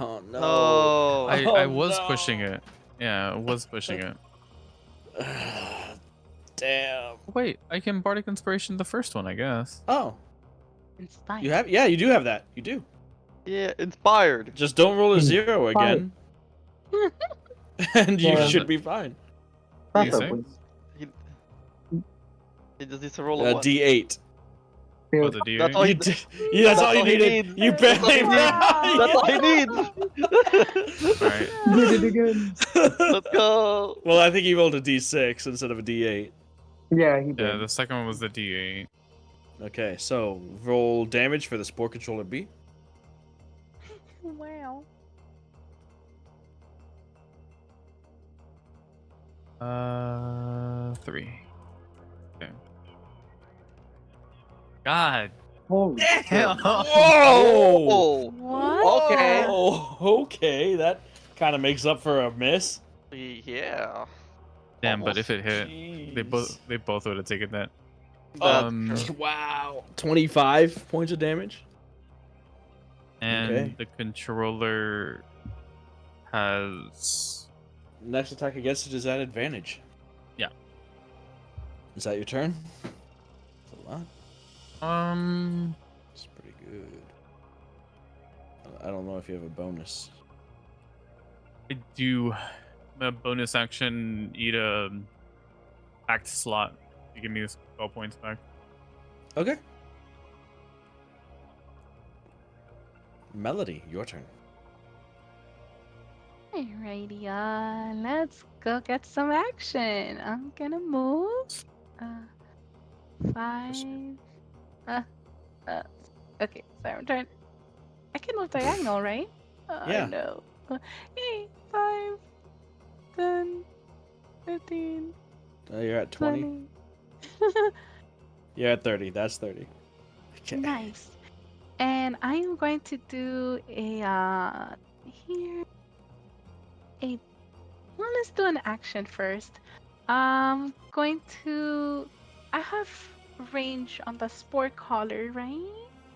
Oh no. No. I was no. pushing it. Yeah, I was pushing it. Damn. Wait, I can Bardic Inspiration the first one, I guess. Oh, Inspired. you have? Yeah, you do have that. You do. Yeah, inspired. Just don't roll a Hmm. 0 again, and you Yeah. should be fine. What do you say? Preferably. He just needs to roll a 1. D8. Oh, the D8? That's all You he d- yeah, that's all you he needed. needs. You That's all he barely. needs. That's all he needs. Alright. Did it again. Let's go. Well, I think he rolled a D6 instead of a D8. Yeah, he did. Yeah, the second one was the D8. Okay, so roll damage for the Spore Controller B. Wow. 3. Okay. God. Holy Damn. Whoa! Oh. What? Okay. Oh, okay, that kind of makes up for a miss. Yeah. Damn, but if it hit, Jeez. they both would have taken that. That's true. Wow. 25 points of damage. And Okay. the controller has. Next attack against it is at advantage. Yeah. Is that your turn? That's a lot. It's pretty good. I don't know if you have a bonus. I do a bonus action, eat a act slot. You give me 12 points back. Okay. Melody, your turn. Alrighty, let's go get some action. I'm gonna move. 5. Okay, sorry, I'm trying. I can move diagonal, right? Yeah. No. 8, 5, 10, 15, You're at 20. 20. You're at 30. That's 30. Okay. Nice. And I am going to do a here. Well, let's do an action first. Going to. I have range on the spore collar, right?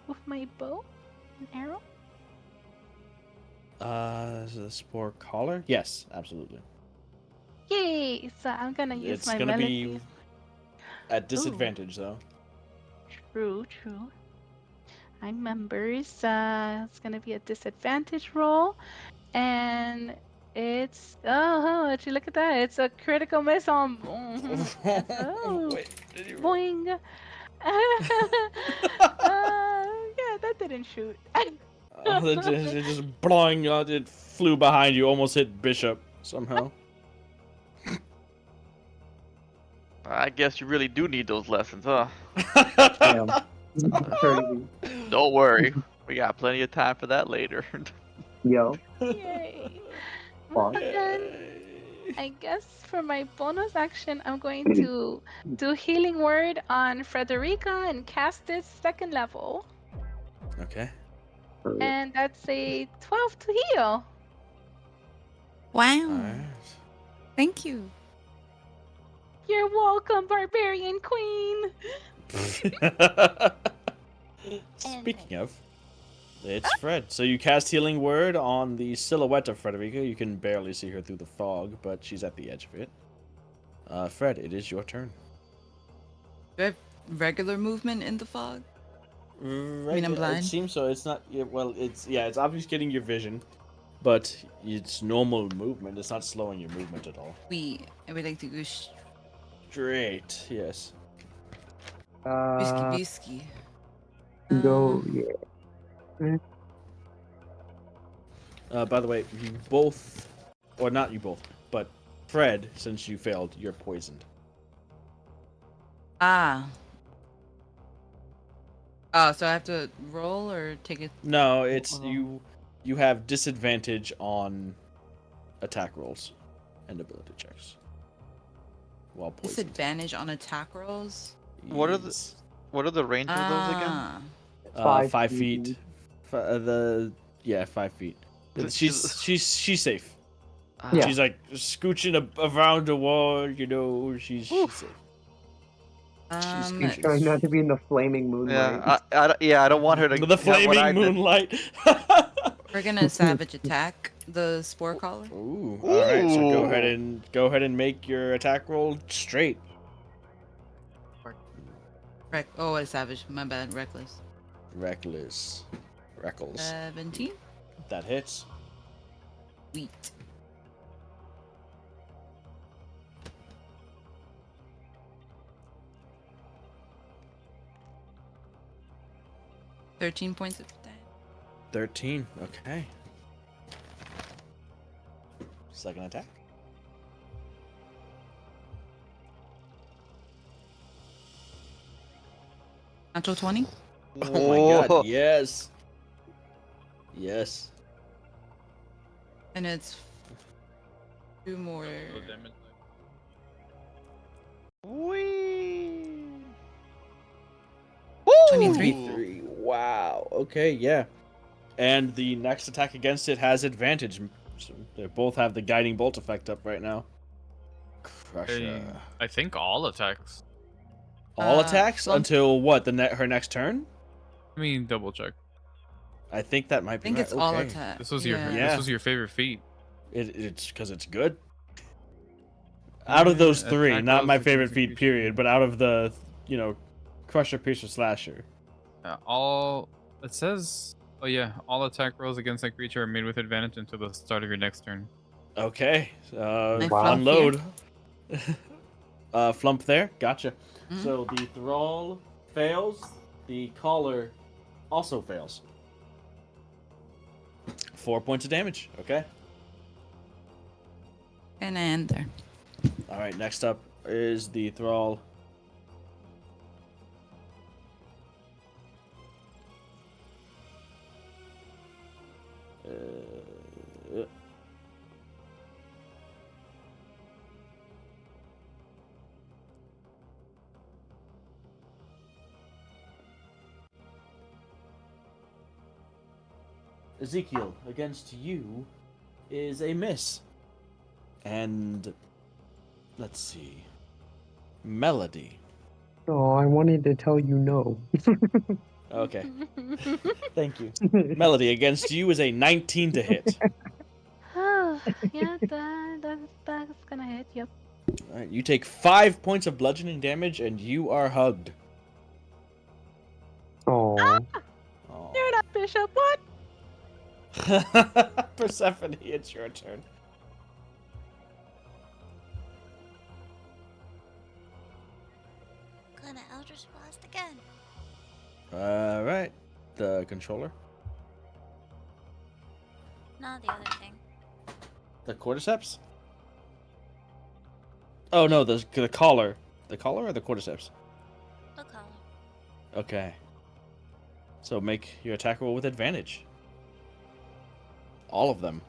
With my bow and arrow. The Spore Collar? Yes, absolutely. Yay! So I'm gonna use It's my gonna melody. be at disadvantage, though. True. I remember. It's gonna be a disadvantage roll, and it's would you look at that? It's a critical miss on. Oh, Wait, did you... boing. Yeah, that didn't shoot. it just blowing. It flew behind you, almost hit Bishop somehow. I guess you really do need those lessons, huh? Damn. Crazy. Don't worry. We got plenty of time for that later. Yo. Yay! Fuck. But then I guess for my bonus action, I'm going to do Healing Word on Frederica and cast it 2nd level. Okay. And that's a 12 to heal. Wow. Alright. Thank you. You're welcome, Barbarian Queen. Speaking of, it's Fred. So you cast Healing Word on the silhouette of Frederica. You can barely see her through the fog, but she's at the edge of it. Fred, it is your turn. Do I have regular movement in the fog? Right, I'm blind. It seems so. It's not. Well, it's it's obfuscating your vision, but it's normal movement. It's not slowing your movement at all. I would like to go Straight, yes. whiskey. Go. Yeah. By the way, you both, or not you both, but Fred, since you failed, you're poisoned. Ah. Oh, so I have to roll or take it? No, it's you have disadvantage on attack rolls and ability checks. while poisoned. Disadvantage on attack rolls. What are the Yes. what are the range of those again? Ah. 5 feet. 5 feet. She's safe. Yeah. She's like scooching around the wall. You know, she's safe. She's trying not to be in the flaming moonlight. I don't want her to. The have what flaming I did. moonlight. We're gonna savage attack the spore collar. Ooh. All right. So go Ooh. ahead and make your attack roll straight. Oh, what a savage. My bad. Reckless. Reckless. 17. That hits. Sweet. $13 points of damage. 13. Okay. Second attack. Natural 20. Oh my god. Yes. Yes. And it's 2 more. Whee! 23. 23. Wow. Okay, yeah. And the next attack against it has advantage. So they both have the guiding bolt effect up right now. Crusher. I think all attacks. All attacks Flump. until what? Her next turn? I mean, double check. I think that might I be think right. it's all Okay. attack. This was yeah. Yeah. your favorite feat. It's because it's good. Out of those three, attack not rolls my against favorite the feat, creature. period, but out of the, Crusher, Piercer, Slasher. All it says. Oh yeah, all attack rolls against that creature are made with advantage until the start of your next turn. Okay. Flump Unload. Flump there. Gotcha. Mhm. So the Thrall fails. The Collar also fails. 4 points of damage. Okay. And I end there. All right. Next up is the Thrall. Ezekiel, against you is a miss. And let's see. Melody. Oh, I wanted to tell you no. Okay. Thank you. Melody, against you is a 19 to hit. Yeah, that's gonna hit. Yep. All right, you take 5 points of bludgeoning damage and you are hugged. Oh. Aw. You're not Bishop. What? Persephone, it's your turn. Gonna Eldritch Blast again. All right. The controller. No, the other thing. The cordyceps? Oh, no, the collar. The collar or the cordyceps? The collar. Okay. So make your attack roll with advantage. All of them.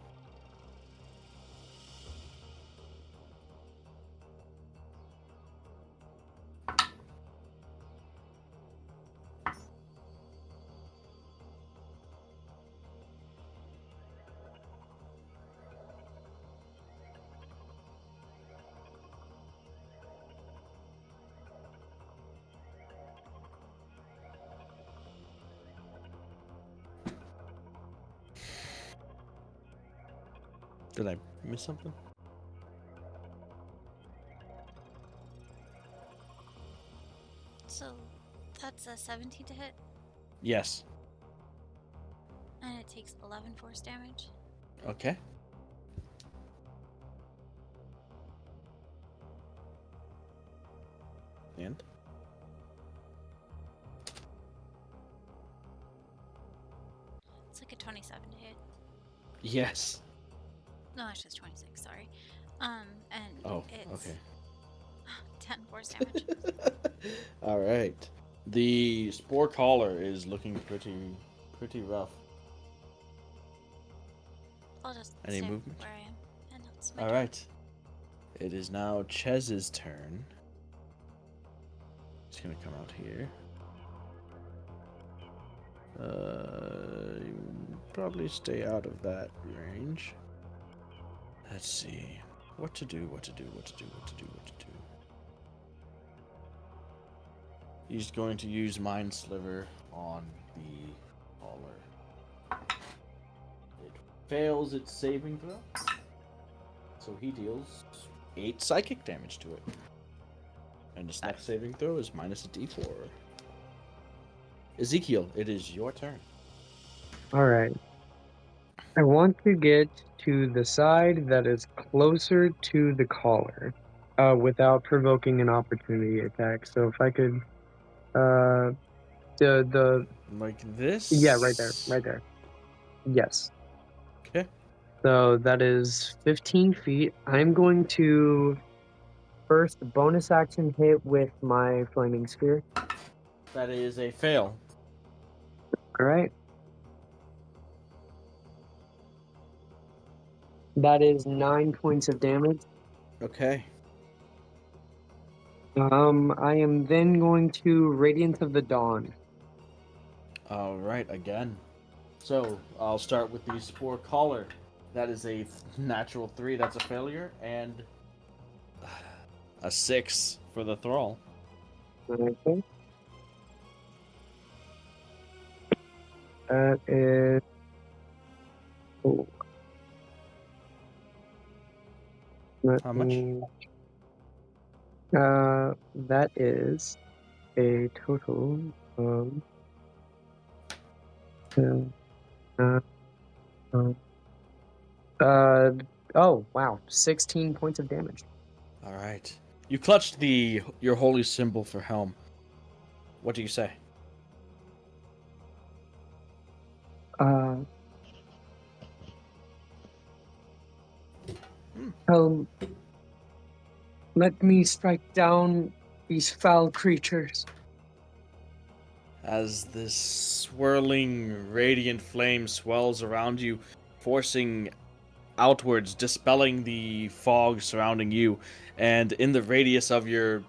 Did I miss something? So that's a 17 to hit, Yes. and it takes 11 force damage. Okay. And? It's like a 27 to hit. Yes. No, it's just 26. Sorry. And Oh, it's okay. 10 force damage. All right. The spore collar is looking pretty rough. I'll just Any stay movement? where I am, and that's my All turn. right. It is now Chez's turn. He's gonna come out here. Probably stay out of that range. Let's see. What to do. He's going to use Mind Sliver on the caller. It fails its saving throw. So he deals 8 psychic damage to it. And its next saving throw is minus a d4. Ezekiel, it is your turn. Alright. I want to get to the side that is closer to the caller, without provoking an opportunity attack. So if I could, the Like this? yeah, right there. Yes. Okay. So that is 15 feet. I'm going to first bonus action hit with my flaming sphere. That is a fail. Alright. That is 9 points of damage. Okay. I am then going to Radiance of the Dawn. Alright, again. So, I'll start with the Spore Collar. That is a natural 3, that's a failure, and a 6 for the Thrall. Okay. That is... Oh. How much? That is a total of... oh, wow. 16 points of damage. Alright. You clutched your holy symbol for helm. What do you say? Let me strike down these foul creatures. As this swirling, radiant flame swells around you, forcing outwards, dispelling the fog surrounding you, and in the radius of your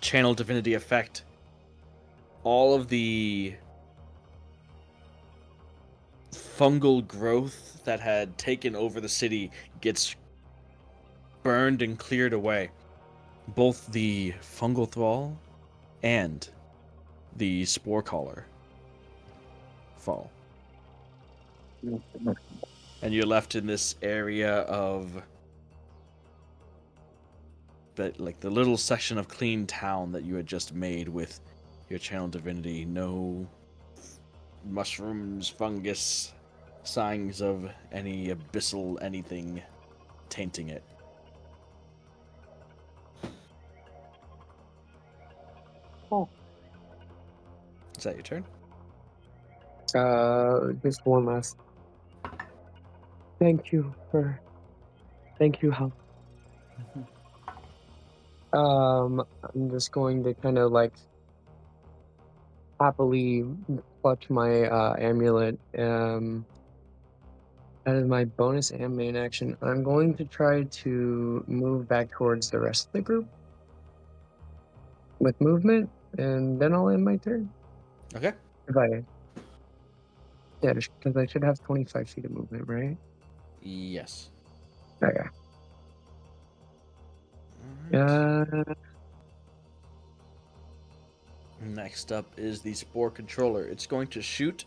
channel divinity effect, all of the fungal growth that had taken over the city gets burned and cleared away. Both the fungal thrall and the spore collar fall. And you're left in this area of like the little section of clean town that you had just made with your channel divinity. No mushrooms, fungus, signs of any abyssal anything tainting it. Oh. Is that your turn? Just one last. Thank you, Hal. I'm just going to kind of like happily clutch my amulet. That is my bonus and main action. I'm going to try to move back towards the rest of the group with movement, and then I'll end my turn. Okay. Yeah, because I should have 25 feet of movement, right? Yes. Okay. Next up is the Spore Controller. It's going to shoot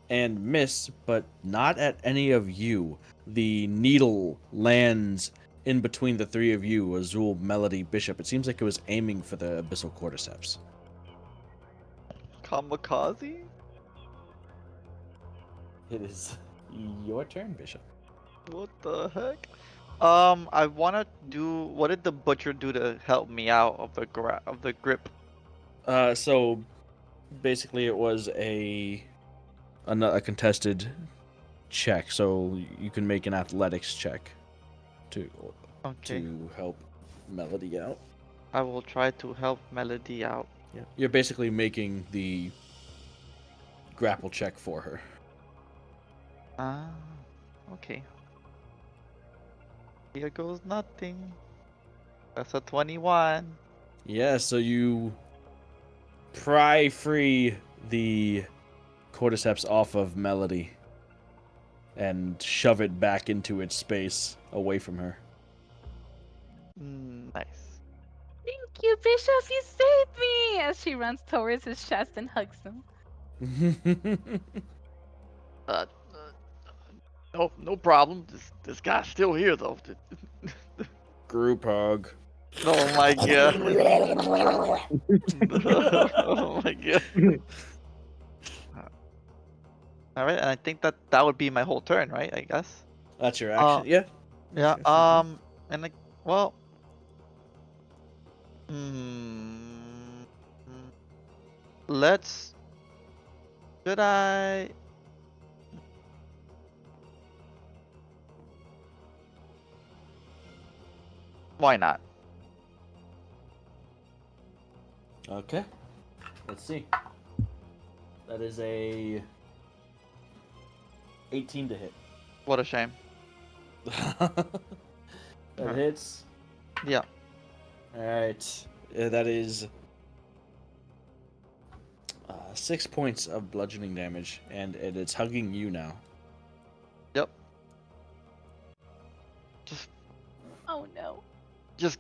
and miss, but not at any of you. The needle lands in between the three of you, Azul, Melody, Bishop. It seems like it was aiming for the Abyssal Cordyceps. Kamikaze? It is your turn, Bishop. What the heck? I wanna do. What did the butcher do to help me out of the grip? So basically, it was a contested check. So you can make an athletics check to help Melody out. I will try to help Melody out. Yeah, you're basically making the grapple check for her. Okay. Here goes nothing. That's a 21. Yeah, so you pry free the cordyceps off of Melody and shove it back into its space away from her. Nice. Thank you, Bishop. You saved me. As she runs towards his chest and hugs him. Uh, no problem. This guy's still here though. Group hug. Oh my god. Oh my god. All right, and I think that would be my whole turn, right? I guess. That's your action? Yeah. Yeah. Sure. And like, well. Hmm. Let's. Should I? Why not? Okay. Let's see. That is a 18 to hit. What a shame. That hits. Yeah. Alright. That is 6 points of bludgeoning damage, and it's hugging you now. Yep. Oh no. Just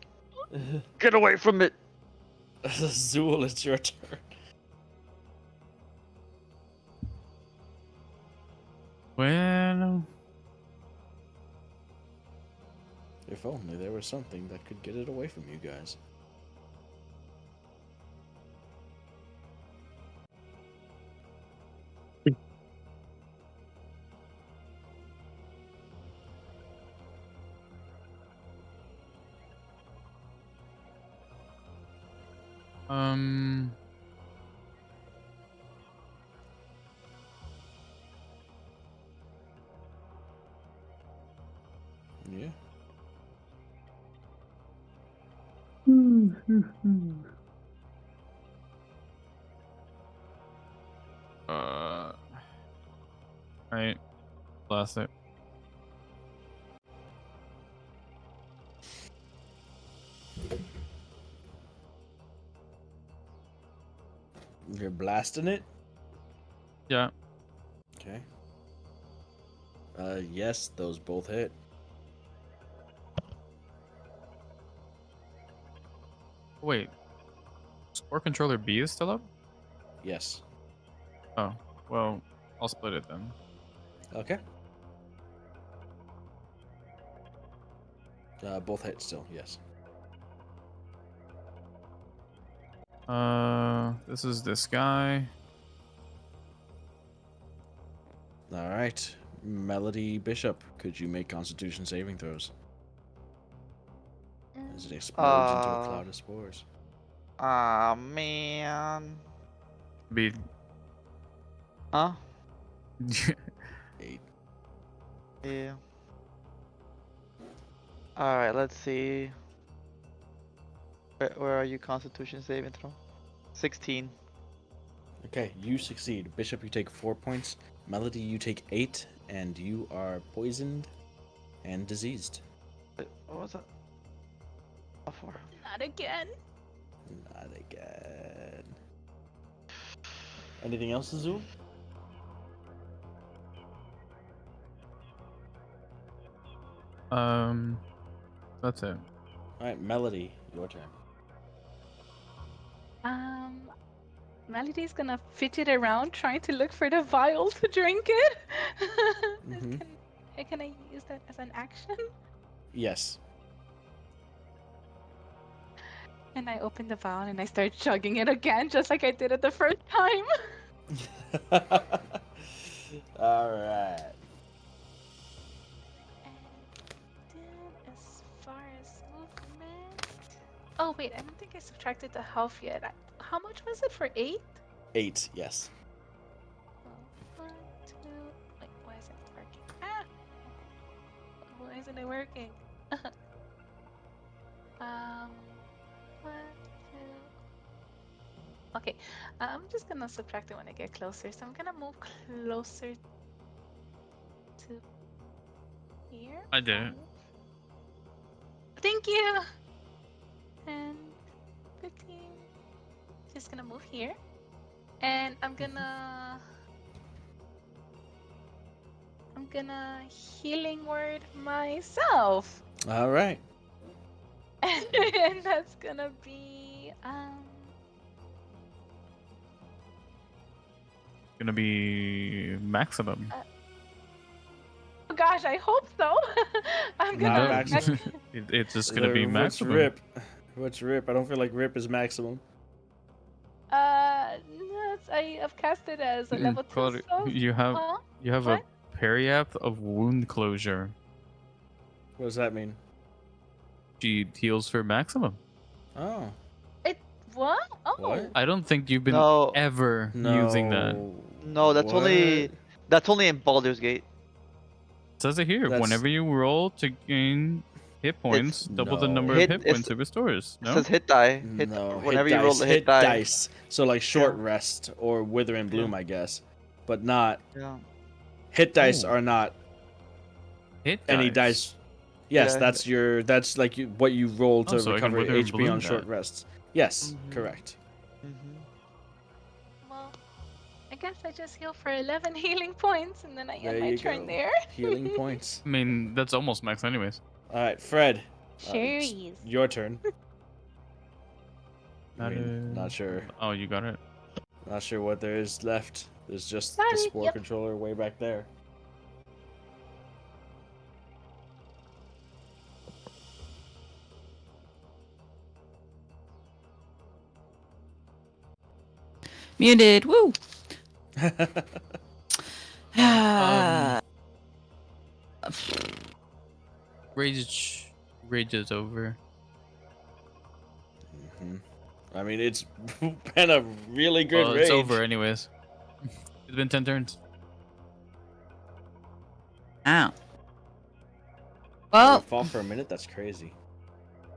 get away from it. Zool, it's your turn. Well, If only there was something that could get it away from you guys. Yeah. right. Bless it. You're blasting it? Yeah. Okay. Yes, those both hit. Wait. Spore controller B is still up? Yes. Oh, well, I'll split it then. Okay. Both hit still, yes. This is this guy. All right. Melody Bishop, could you make Constitution saving throws? As it explodes into a cloud of spores. Ah man. B. Huh? 8. Yeah. All right. Let's see. Where are you? Constitution saving throw. 16. Okay, you succeed. Bishop, you take 4 points. Melody, you take 8, and you are poisoned and diseased. Wait, what was that? Oh, 4. Not again. Not again. Anything else, Azul? That's it. Alright, Melody, your turn. Melody's gonna fidget around trying to look for the vial to drink it. Can I use that as an action? Yes. And I open the vial and I start chugging it again, just like I did it the first time. Alright. And then as far as movement... Oh wait, I don't think I subtracted the health yet. How much was it for 8? 8, yes. 1, 2... Wait, why isn't it working? Ah! Why isn't it working? 1, 2... Okay, I'm just gonna subtract it when I get closer. So I'm gonna move closer to here. I did it. Thank you. And 15. Just gonna move here. And I'm gonna healing word myself. All right. And that's gonna be Gonna be maximum. oh gosh, I hope so. I'm Not gonna maximum. It's just gonna be What's maximum. rip? What's rip? I don't feel like rip is maximum. no, I've cast it as a level 2 Claudia, spell. you have a what? periapt of wound closure. What does that mean? She heals for maximum. Oh. What? Oh. What? I don't think you've been No. ever No. using that. No, that's only in Baldur's Gate. It says it here. That's- Whenever you roll to gain hit points, double the No. number Hit- of hit points it restores. It No? says hit die. No. Whenever hit you roll dice, a hit die. dice. So like short rest or wither and bloom, I guess, but not Yeah. hit dice Oh. are not Hit any dice. Yes, Yeah. that's like what you roll to Oh, so I can recover wither and HP bloom on short that. rests. Yes, Mhm. correct. Well, I guess I just heal for 11 healing points, and then I There end my you turn go. there. Healing points. I mean, that's almost max anyways. All right, Fred. Cherries. Your turn. I Got mean, it. not sure. Oh, you got it. Not sure what there is left. There's just Got the it, spore yep. controller way back there. Muted. Woo. Rage is over. Mhm. I mean, it's been a really good Well, rage. it's over anyways. It's been 10 turns. Ow. Oh, Well, we fought for a minute. That's crazy.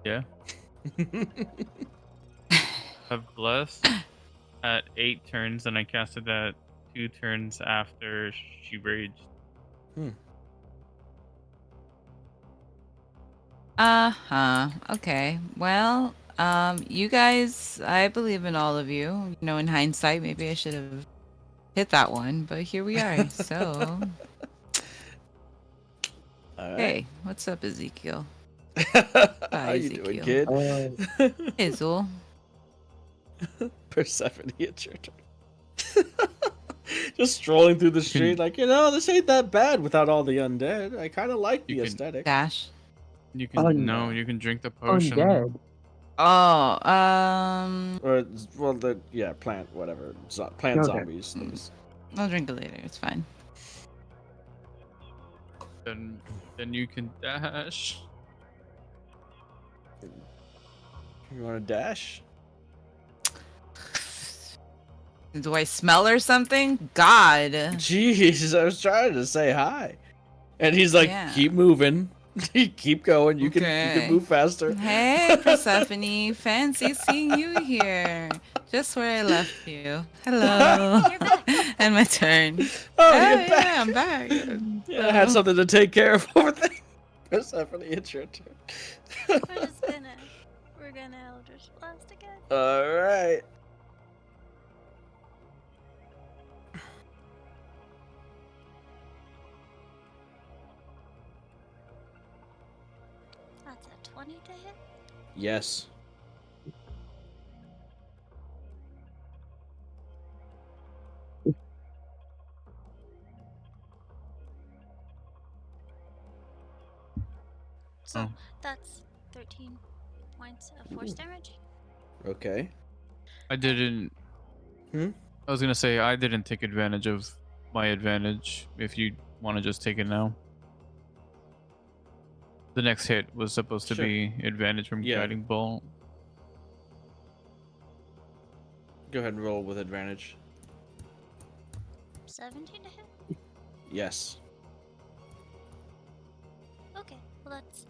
Yeah. I've blessed at 8 turns, and I casted that 2 turns after she raged. Okay. Well, you guys, I believe in all of you. You know, in hindsight, maybe I should have hit that one, but here we are. So, All right. hey, what's up, Ezekiel? How you doing, Ezekiel. kid? Hazel. Persephone, it's your turn. Just strolling through the street, like, this ain't that bad without all the undead. I kind of like the You can- aesthetic. Dash. You can you can drink the potion. Undead. Oh, Or, well, plant, whatever. Plant Okay. zombies. Things. I'll drink it later. It's fine. Then you can dash. You want to dash? Do I smell or something? God. Jeez, I was trying to say hi. And he's like, Yeah. keep moving. Keep going. You Okay. can move faster. Hey, Persephone. Fancy seeing you here. Just where I left you. Hello. You're back. And my turn. Oh, yeah, you're back. I'm back. Yeah, I had something to take care of over there. Persephone, it's your turn. We're gonna Eldritch Blast again. All right. That's a 20 to hit. Yes. So Oh. that's 13 points of force damage. Okay. I didn't. Hmm? I was gonna say I didn't take advantage of my advantage. If you want to just take it now. The next hit was supposed to Sure. be advantage from Yeah. guiding bolt. Go ahead and roll with advantage. 17 to hit. Yes. Okay, well that's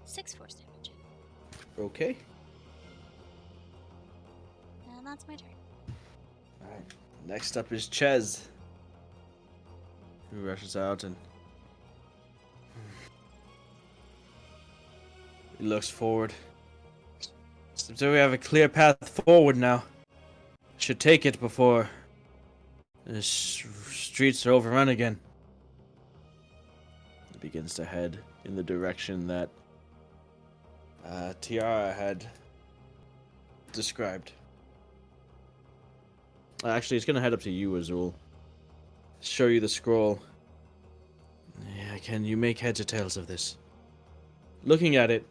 6 force damage. Okay. And that's my turn. All right. Next up is Ches, who rushes out and He looks forward. So we have a clear path forward now. Should take it before the streets are overrun again. He begins to head in the direction that Tiara had described. Actually, it's gonna head up to you, Azul. Show you the scroll. Yeah, can you make heads or tails of this? Looking at it,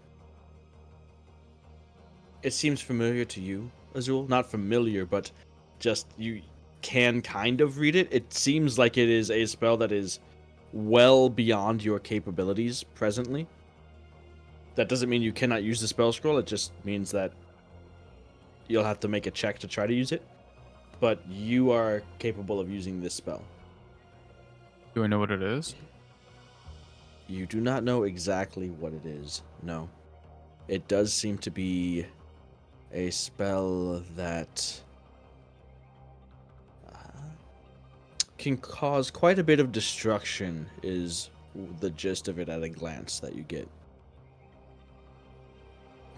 it seems familiar to you, Azul. Not familiar, but just you can kind of read it. It seems like it is a spell that is well beyond your capabilities presently. That doesn't mean you cannot use the spell scroll. It just means that you'll have to make a check to try to use it. But you are capable of using this spell. Do I know what it is? You do not know exactly what it is, no. It does seem to be a spell that can cause quite a bit of destruction, is the gist of it at a glance that you get.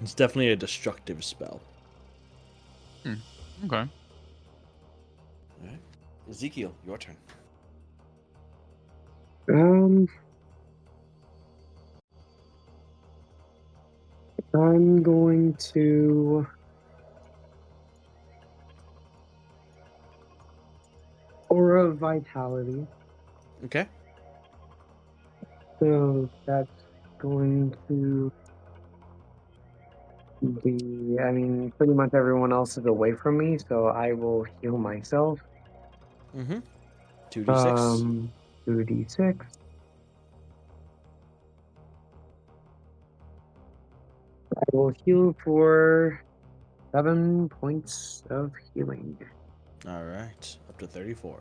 It's definitely a destructive spell. Okay. Alright. Ezekiel, your turn. I'm going to Aura of Vitality. Okay. So that's going to be, I mean, pretty much everyone else is away from me, so I will heal myself. 2d6. 2d6. I will heal for 7 points of healing. Alright, up to 34.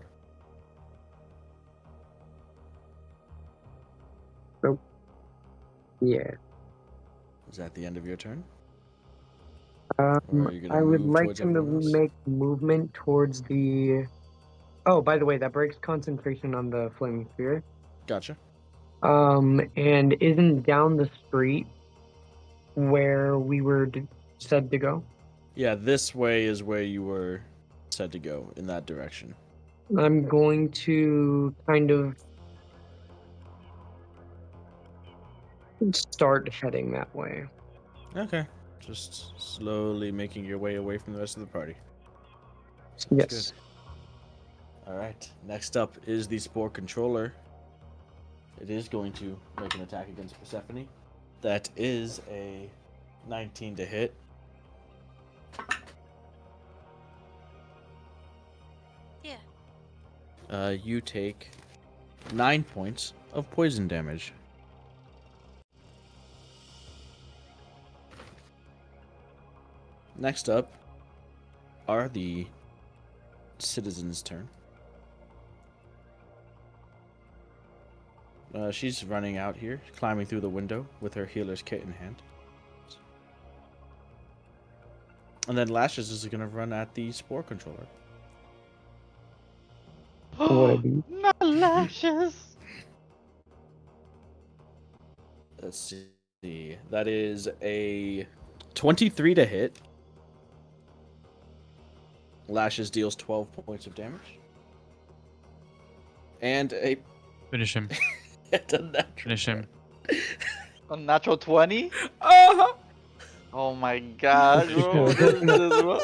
Yeah. Is that the end of your turn? Or are you gonna I would move like towards him to everyone else? make movement towards the. Oh, by the way, that breaks concentration on the flaming sphere. Gotcha. And isn't down the street where we were said to go. Yeah, this way is where you were said to go, in that direction. I'm going to kind of start heading that way. Okay. Just slowly making your way away from the rest of the party. Sounds Yes. good. Alright, next up is the Spore Controller. It is going to make an attack against Persephone. That is a 19 to hit. Yeah. You take 9 points of poison damage. Next up are the citizens' turn. She's running out here, climbing through the window with her healer's kit in hand. And then Lashes is going to run at the Spore Controller. What a beat. Not Lashes! Let's see. That is a 23 to hit. Lashes deals 12 points of damage. And a Finish him. natural. Finish him. A natural 20? Uh-huh. Oh my god, bro. What is this, bro?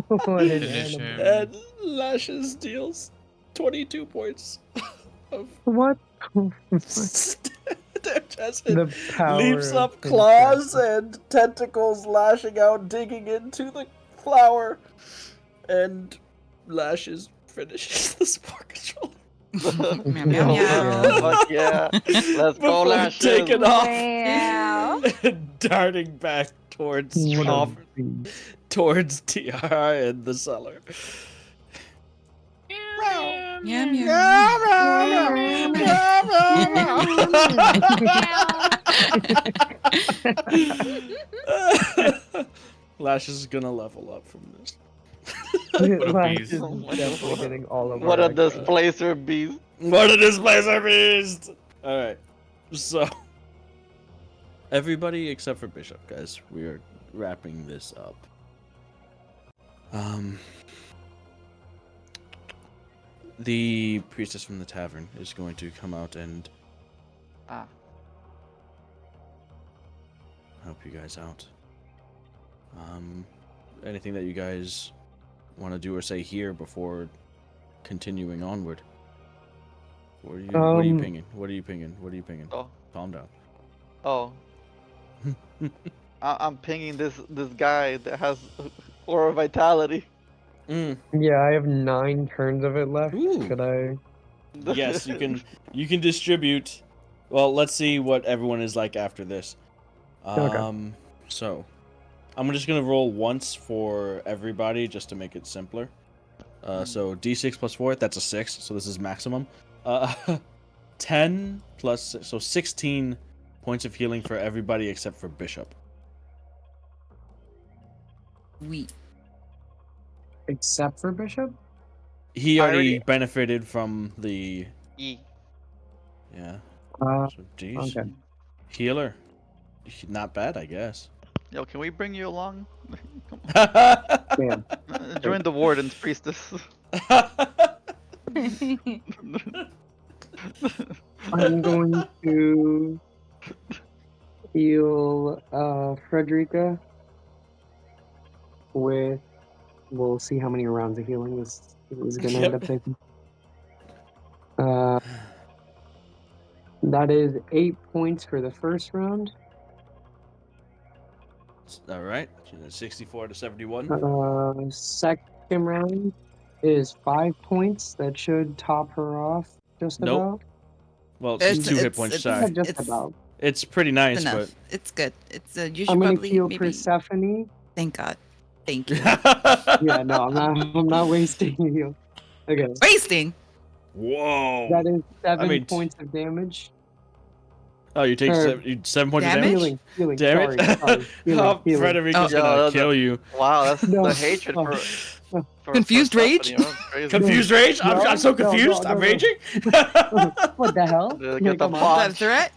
What an Finish animal. him. And Lashes deals 22 points of What? damage as it The power leaps of up, infestation. claws and tentacles lashing out, digging into the flower. And Lashes finishes the Spore Controller. Meow, meow, meow. Fuck yeah. Let's go, Before Lashes. taking off Wow. and darting back towards What a off, beat. towards Tiara in the cellar. Meow, meow. Lashes is gonna level up from this. Lash beast. is Oh my definitely God. getting all of What our a extra. displacer beast. What a displacer beast! Alright, so Everybody except for Bishop, guys. We are wrapping this up. The priestess from the tavern is going to come out and help you guys out. Anything that you guys want to do or say here before continuing onward? What are you pinging? What are you pinging? What are you pinging? Oh. Calm down. Oh. I'm pinging this guy that has aura vitality. Yeah, I have 9 turns of it left. Ooh. Could I? Yes, you can distribute. Well, let's see what everyone is like after this. Okay. So I'm just gonna roll once for everybody just to make it simpler. So D6 plus 4, that's a 6, so this is maximum. 10 plus, so 16 points of healing for everybody except for Bishop. Except for Bishop? He already benefited from the... E. Yeah. So, geez. okay. Healer. Not bad, I guess. Yo, can we bring you along? Yeah. Join the Warden's priestess. I'm going to heal Frederica with. We'll see how many rounds of healing this is going to end up taking. That is 8 points for the first round. All right. 64 to 71. Second round is 5 points. That should top her off just about. Well, she's 2 hit points shy. Just about. It's pretty nice, enough. but It's good. It's you should I'm gonna probably heal maybe. Persephone. Thank God. Thank you. Yeah, no, I'm not wasting heal. Okay. Wasting. Whoa. That is 7 points of damage. Oh, you take 7 points of damage? Healing. Damage? Sorry. Healing. Frederica's gonna kill you. Wow, that's the hatred for Confused rage? Confused rage? I'm so confused. I'm raging? What the hell? Get the Is that a threat?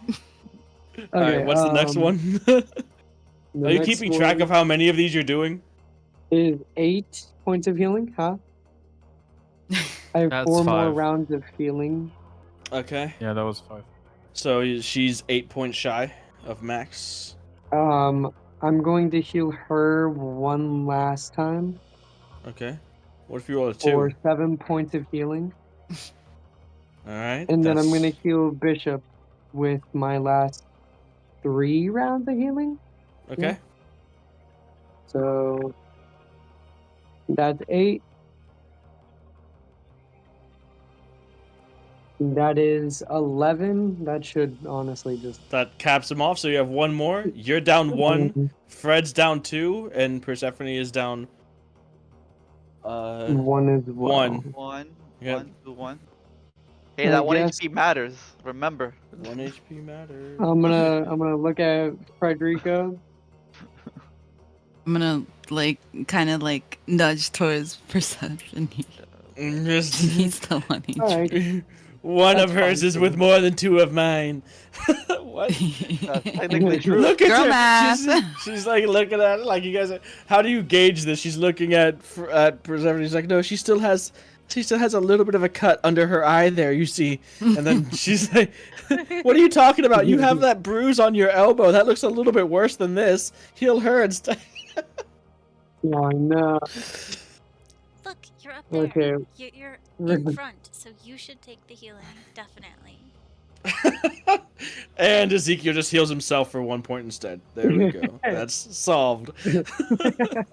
Alright, what's the next one? Are you keeping track of how many of these you're doing? Is 8 points of healing, huh? I have That's 4 more 5. rounds of healing. Okay. Yeah, that was 5. So she's 8 points shy of max. I'm going to heal her one last time. Okay. What if you roll a 2? For 7 points of healing. Alright. And then I'm going to heal Bishop with my last 3 rounds of healing. Okay. Yeah. So that's 8. That is 11. That should honestly just... That caps him off, so you have 1 more. You're down 1. Fred's down 2, and Persephone is down... 1 as well. 1. Yep. 1. Hey, that 1 HP matters. Remember. 1 HP matters. I'm gonna look at Frederica. I'm gonna kind of nudge towards Persephone. He's the one. Alright. One of hers is with more than 2 of mine. What? That's technically true. Look at Girl her. math. She's like looking at it like you guys. How do you gauge this? She's looking at Persephone. She's like, no, she still has a little bit of a cut under her eye there. You see, and then she's like, what are you talking about? You have that bruise on your elbow. That looks a little bit worse than this. Heal her instead. Oh no. Look, you're up there. Okay. You're in front, so you should take the healing, definitely. And Ezekiel just heals himself for 1 point instead. There we go. That's solved.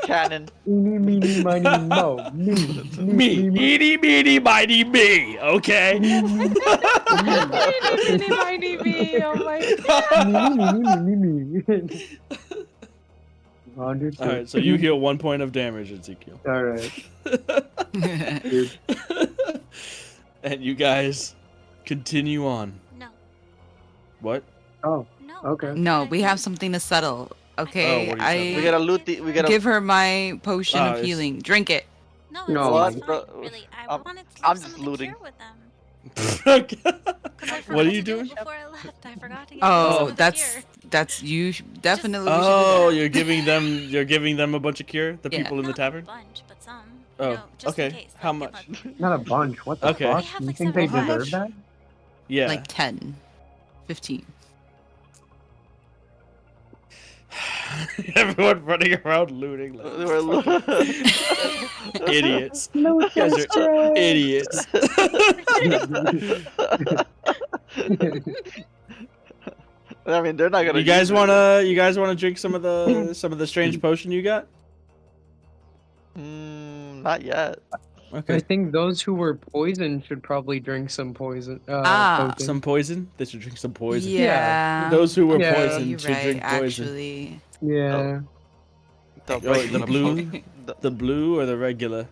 Cannon. Eeny, meeny, miny, mo. Me. Eeny, meeny, miny, me. Okay? Meeny, miny, me. Oh my god. Me. Understood. Alright, so you heal 1 point of damage, Ezekiel. Alright. And you guys continue on. No. What? Oh, No. okay. No, we have something to settle. Okay, what are you We gotta loot the. We gotta give her my potion Oh, of it's- healing. Drink it. No, it's, No. it's What? fine, really. I I'm- wanted to leave I'm some just of the looting. cure with them. 'Cause I What forgot are you to do it doing? before I left. I forgot to get Oh, some of the that's cure. That's definitely. We should do Oh, that. you're giving them a bunch of cure. The Yeah. people in the Not tavern. a bunch, but some. Oh, You know, just okay. in case. How like, much? Not a bunch. What the Okay. fuck? They have, You like, think they several deserve bunch. that? Yeah. Like 10, 15. Everyone running around looting. Like, They were fucking idiots. No You guys are idiots. I mean, they're not gonna. You guys use it. wanna drink some of the strange potion you got? Not yet. I Okay. think those who were poisoned should probably drink some poison. Potion. Some poison? They should drink some poison. Yeah. Those who were Yeah. poisoned You're should right, drink poison. actually. Yeah. The, Oh, the regular blue, potion. the blue or the regular?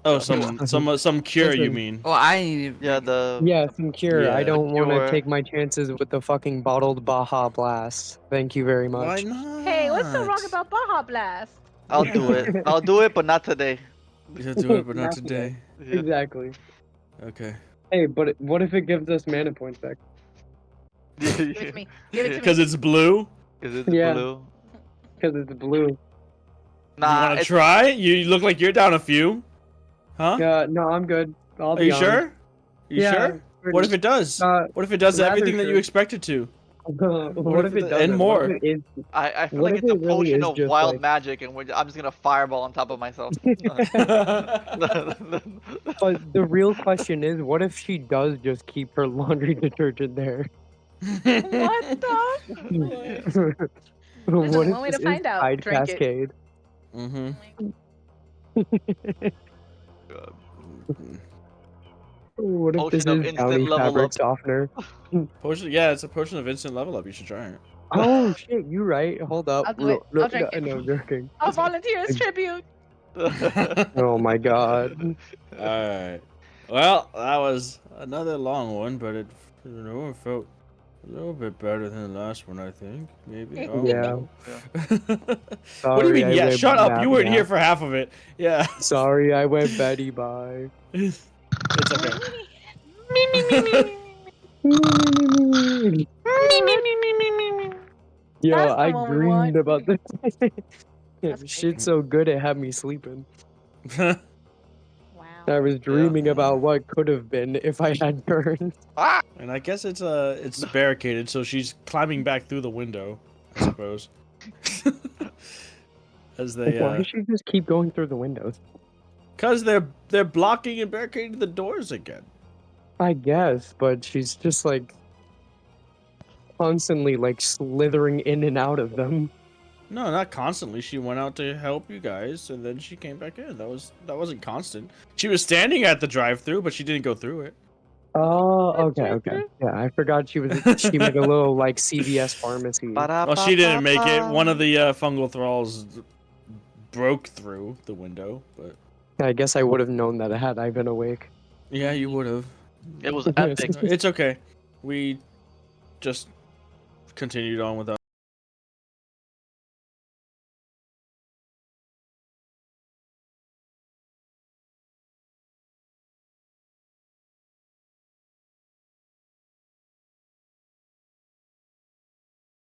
Oh, some cure you Listen. mean? Well, I need. Yeah, the Yeah, some cure. I Yeah. don't want to Cure. take my chances with the fucking bottled Baja Blast. Thank you very much. Why not? Hey, what's so wrong about Baja Blast? I'll do it. I'll do it, but not today. You'll do it, but not Not today. Yeah. Exactly. Okay. Hey, but what if it gives us mana points back? Give it to me. Give it to me. Because it's blue. Is it Yeah. blue? Because it's blue. You Nah, want to it's, try? You look like you're down a few. Huh? No, I'm good. I'll Are be you honest. sure? You Yeah, sure? What if it does? What if it does rather everything that you sure. expect it to? what if it doesn't? and more? What if it I feel What like if it's a it really potion is of just wild like- magic, and I'm just gonna fireball on top of myself. But the real question is, what if she does just keep her laundry detergent there? What the? What one if way to this find is out. Tide Drink it. Cascade? Mm-hmm. What if this Potion of is instant Downy level fabric up. softener? Potion, yeah, it's a potion of instant level up. You should try it. Oh shit, you right. Hold up. I'll do it. I'll drink it. No, I'm joking. I'll volunteer as tribute. Oh my god. All right. Well, that was another long one, but it felt a little bit better than the last one, I think. Maybe. Oh, Yeah. what do you Sorry, mean? I Yeah, went shut up. bad You weren't now. here for half of it. Yeah. Sorry, I went Betty bye. It's okay. Yo, That's the I one we dreamed want. about this. That's Shit's so good it had me sleeping. Wow. I was dreaming about what could have been if I had turned. And I guess it's barricaded, so she's climbing back through the window, I suppose. As they Why does she just keep going through the windows? cuz they're blocking and barricading the doors again. I guess, but she's just like constantly like slithering in and out of them. No, not constantly. She went out to help you guys and then she came back in. That wasn't constant. She was standing at the drive-through, but she didn't go through it. Oh, okay. Yeah, I forgot she made a little like CVS pharmacy. Well, she didn't make it. One of the fungal thralls broke through the window, but I guess I would have known that had I been awake. yeah, you would have. It was epic. It's okay. We just continued on with